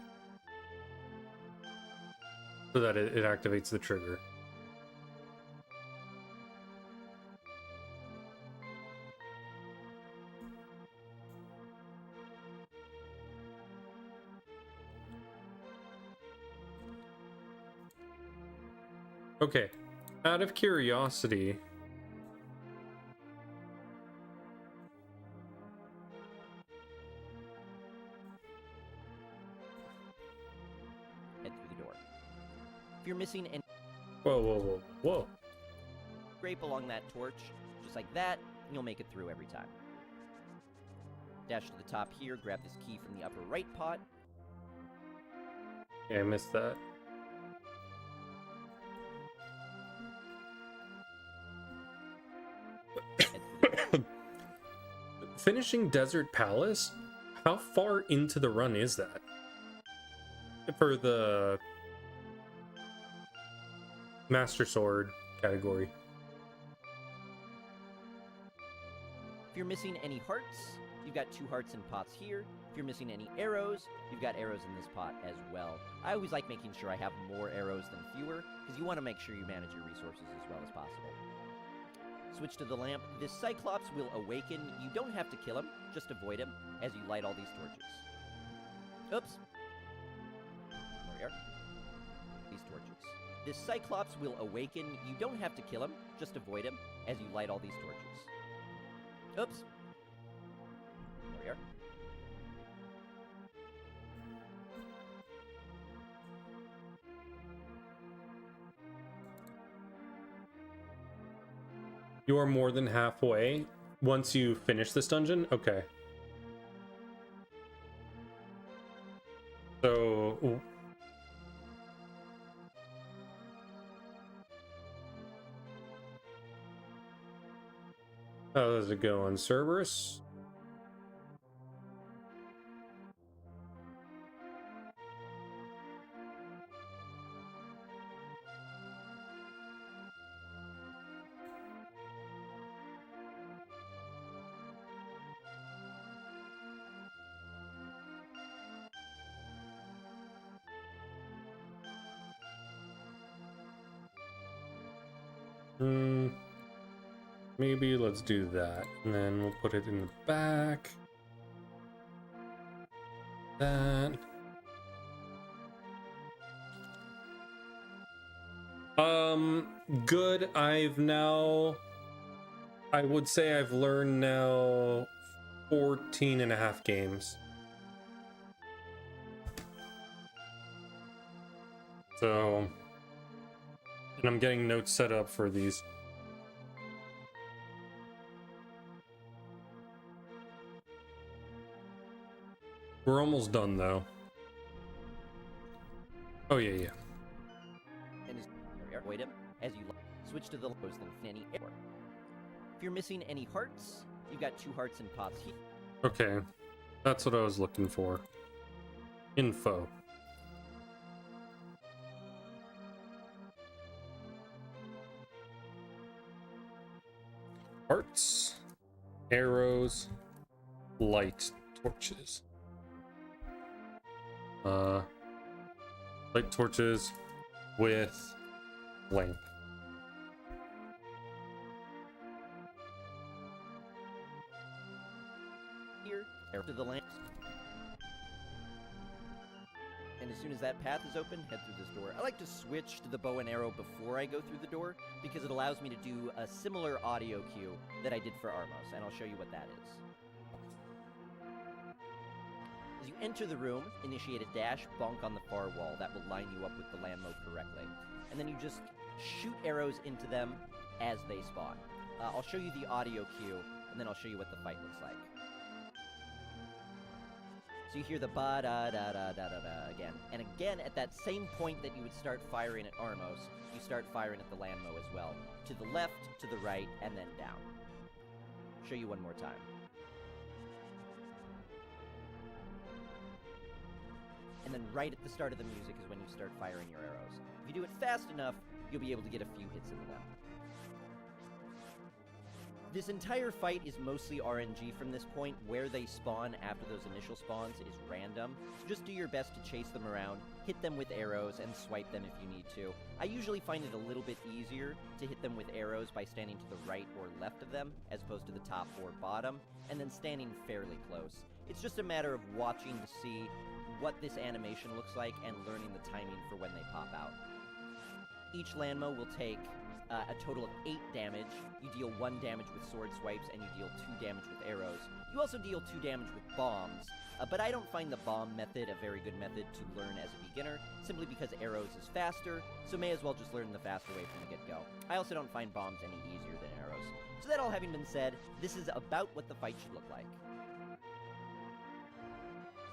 So that it activates the trigger. Okay, out of curiosity, Head through the door. If you're missing any, whoa. scrape along that torch, just like that, and you'll make it through every time. Dash to the top here, grab this key from the upper right pot. Yeah, I missed that. Finishing Desert Palace? How far into the run is that? For the Master Sword category. If you're missing any hearts, you've got 2 hearts in pots here. If you're missing any arrows, you've got arrows in this pot as well. I always like making sure I have more arrows than fewer, because you want to make sure you manage your resources as well as possible. Switch to the lamp. This Cyclops will awaken. You don't have to kill him, just avoid him as you light all these torches. Oops. There we are. These torches. This Cyclops will awaken. You don't have to kill him, just avoid him as you light all these torches. Oops. There we are. You are more than halfway once you finish this dungeon? Okay. So... how does it go on Cerberus? Maybe let's do that, and then we'll put it in the back. That. Good. I would say I've learned now 14 and a half games. So, and I'm getting notes set up for these. We're almost done though. Oh yeah, yeah. And avoid him as you switch to the lows than any error. If you're missing any hearts, you've got 2 hearts in pots here. Okay, that's what I was looking for. Info. Hearts, arrows, light torches. Light torches with lamp. Here, arrow to the lamp. And as soon as that path is open, head through this door. I like to switch to the bow and arrow before I go through the door, because it allows me to do a similar audio cue that I did for Armos, and I'll show you what that is. As you enter the room, initiate a dash bonk on the far wall. That will line you up with the landmo correctly. And then you just shoot arrows into them as they spawn. I'll show you the audio cue, and then I'll show you what the fight looks like. So you hear the ba-da-da-da-da-da-da again. And again, at that same point that you would start firing at Armos, you start firing at the landmo as well. To the left, to the right, and then down. Show you one more time. And then right at the start of the music is when you start firing your arrows. If you do it fast enough, you'll be able to get a few hits into them. This entire fight is mostly RNG from this point. Where they spawn after those initial spawns is random. So just do your best to chase them around, hit them with arrows, and swipe them if you need to. I usually find it a little bit easier to hit them with arrows by standing to the right or left of them, as opposed to the top or bottom, and then standing fairly close. It's just a matter of watching to see what this animation looks like and learning the timing for when they pop out. Each landmo will take a total of 8 damage. You deal 1 damage with sword swipes, and you deal 2 damage with arrows. You also deal 2 damage with bombs, but I don't find the bomb method a very good method to learn as a beginner, simply because arrows is faster, so may as well just learn the faster way from the get-go. I also don't find bombs any easier than arrows. So that all having been said, this is about what the fight should look like.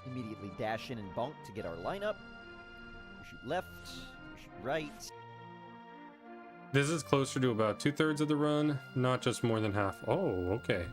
Immediately dash in and bonk to get our lineup. We shoot left, we shoot right. This is closer to about 2/3 of the run, not just more than half. Oh, okay.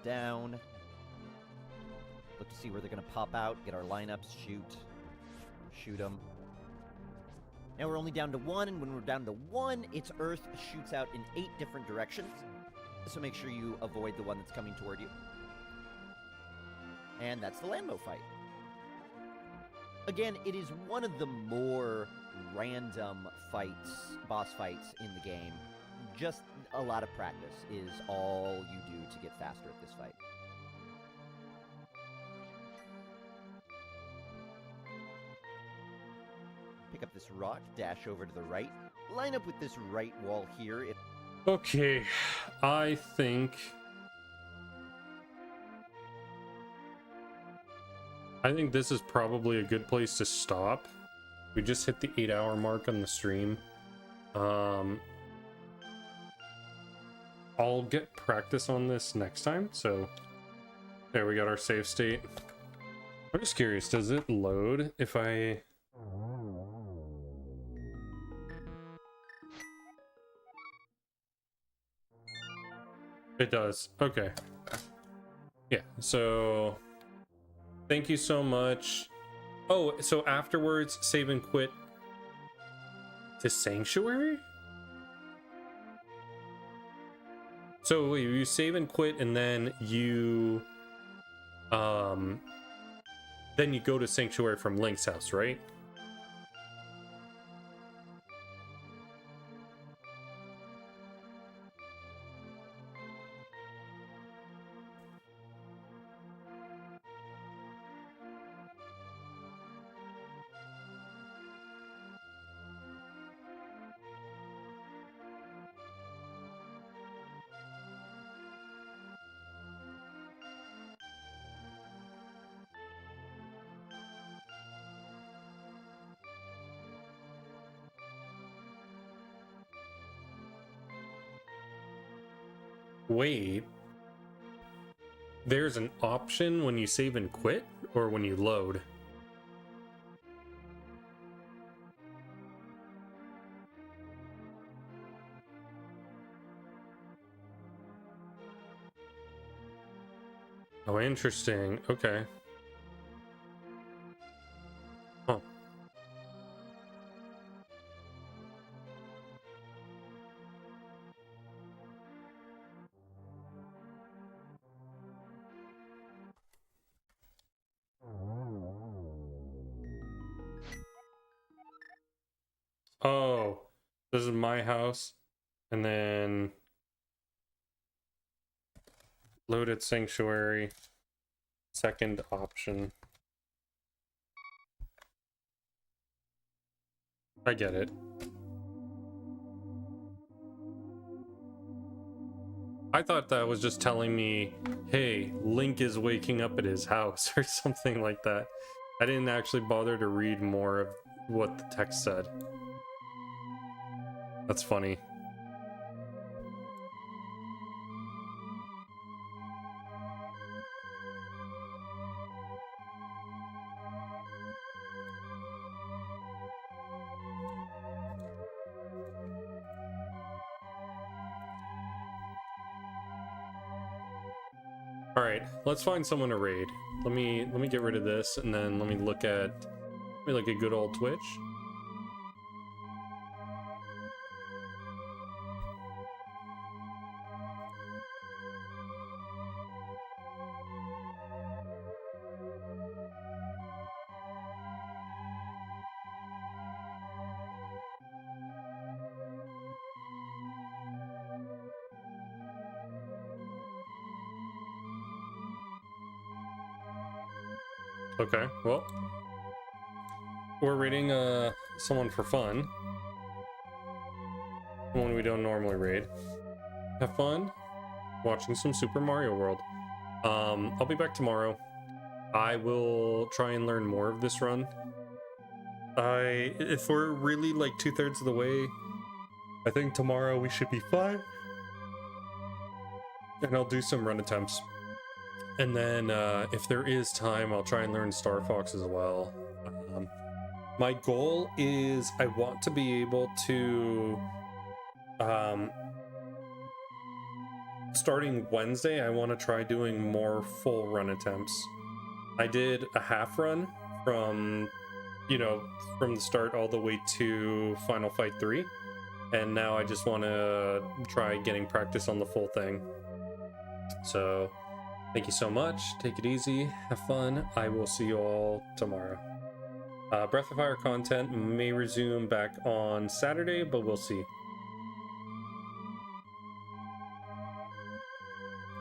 down. Look to see where they're going to pop out, get our lineups, shoot them. Now we're only down to 1, and when we're down to 1, its Earth shoots out in 8 different directions. So make sure you avoid the one that's coming toward you. And that's the Lambo fight. Again, it is one of the more random fights, boss fights in the game. Just a lot of practice is all you do to get faster at this fight. Pick up this rock, dash over to the right, line up with this right wall here. Okay, I think this is probably a good place to stop. We just hit the 8-hour mark on the stream. I'll get practice on this next time. So there, we got our save state. I'm just curious, does it load if I... It does. Okay. Yeah, so thank you so much. Oh, so afterwards, save and quit to Sanctuary? So you save and quit, and then you go to Sanctuary from Link's house, right? Wait, there's an option when you save and quit or when you load? Oh, interesting. Okay. Huh. Oh, this is my house, and then loaded Sanctuary, second option. I get it. I thought that was just telling me, hey, Link is waking up at his house or something like that. I didn't actually bother to read more of what the text said. That's funny. All right, let's find someone to raid. Let me get rid of this, and then let me look at good old Twitch. Okay, well, we're raiding someone for fun when we don't normally raid. Have fun watching some Super Mario World. I'll be back tomorrow. I will try and learn more of this run. If we're really like 2/3 of the way, I think tomorrow we should be fine. And I'll do some run attempts. And then if there is time, I'll try and learn Star Fox as well. My goal is I want to be able to starting Wednesday, I want to try doing more full run attempts. I did a half run from, you know, from the start all the way to Final Fight 3. And now I just want to try getting practice on the full thing. So, thank you so much. Take it easy. Have fun. I will see you all tomorrow. Breath of Fire content may resume back on Saturday, but we'll see.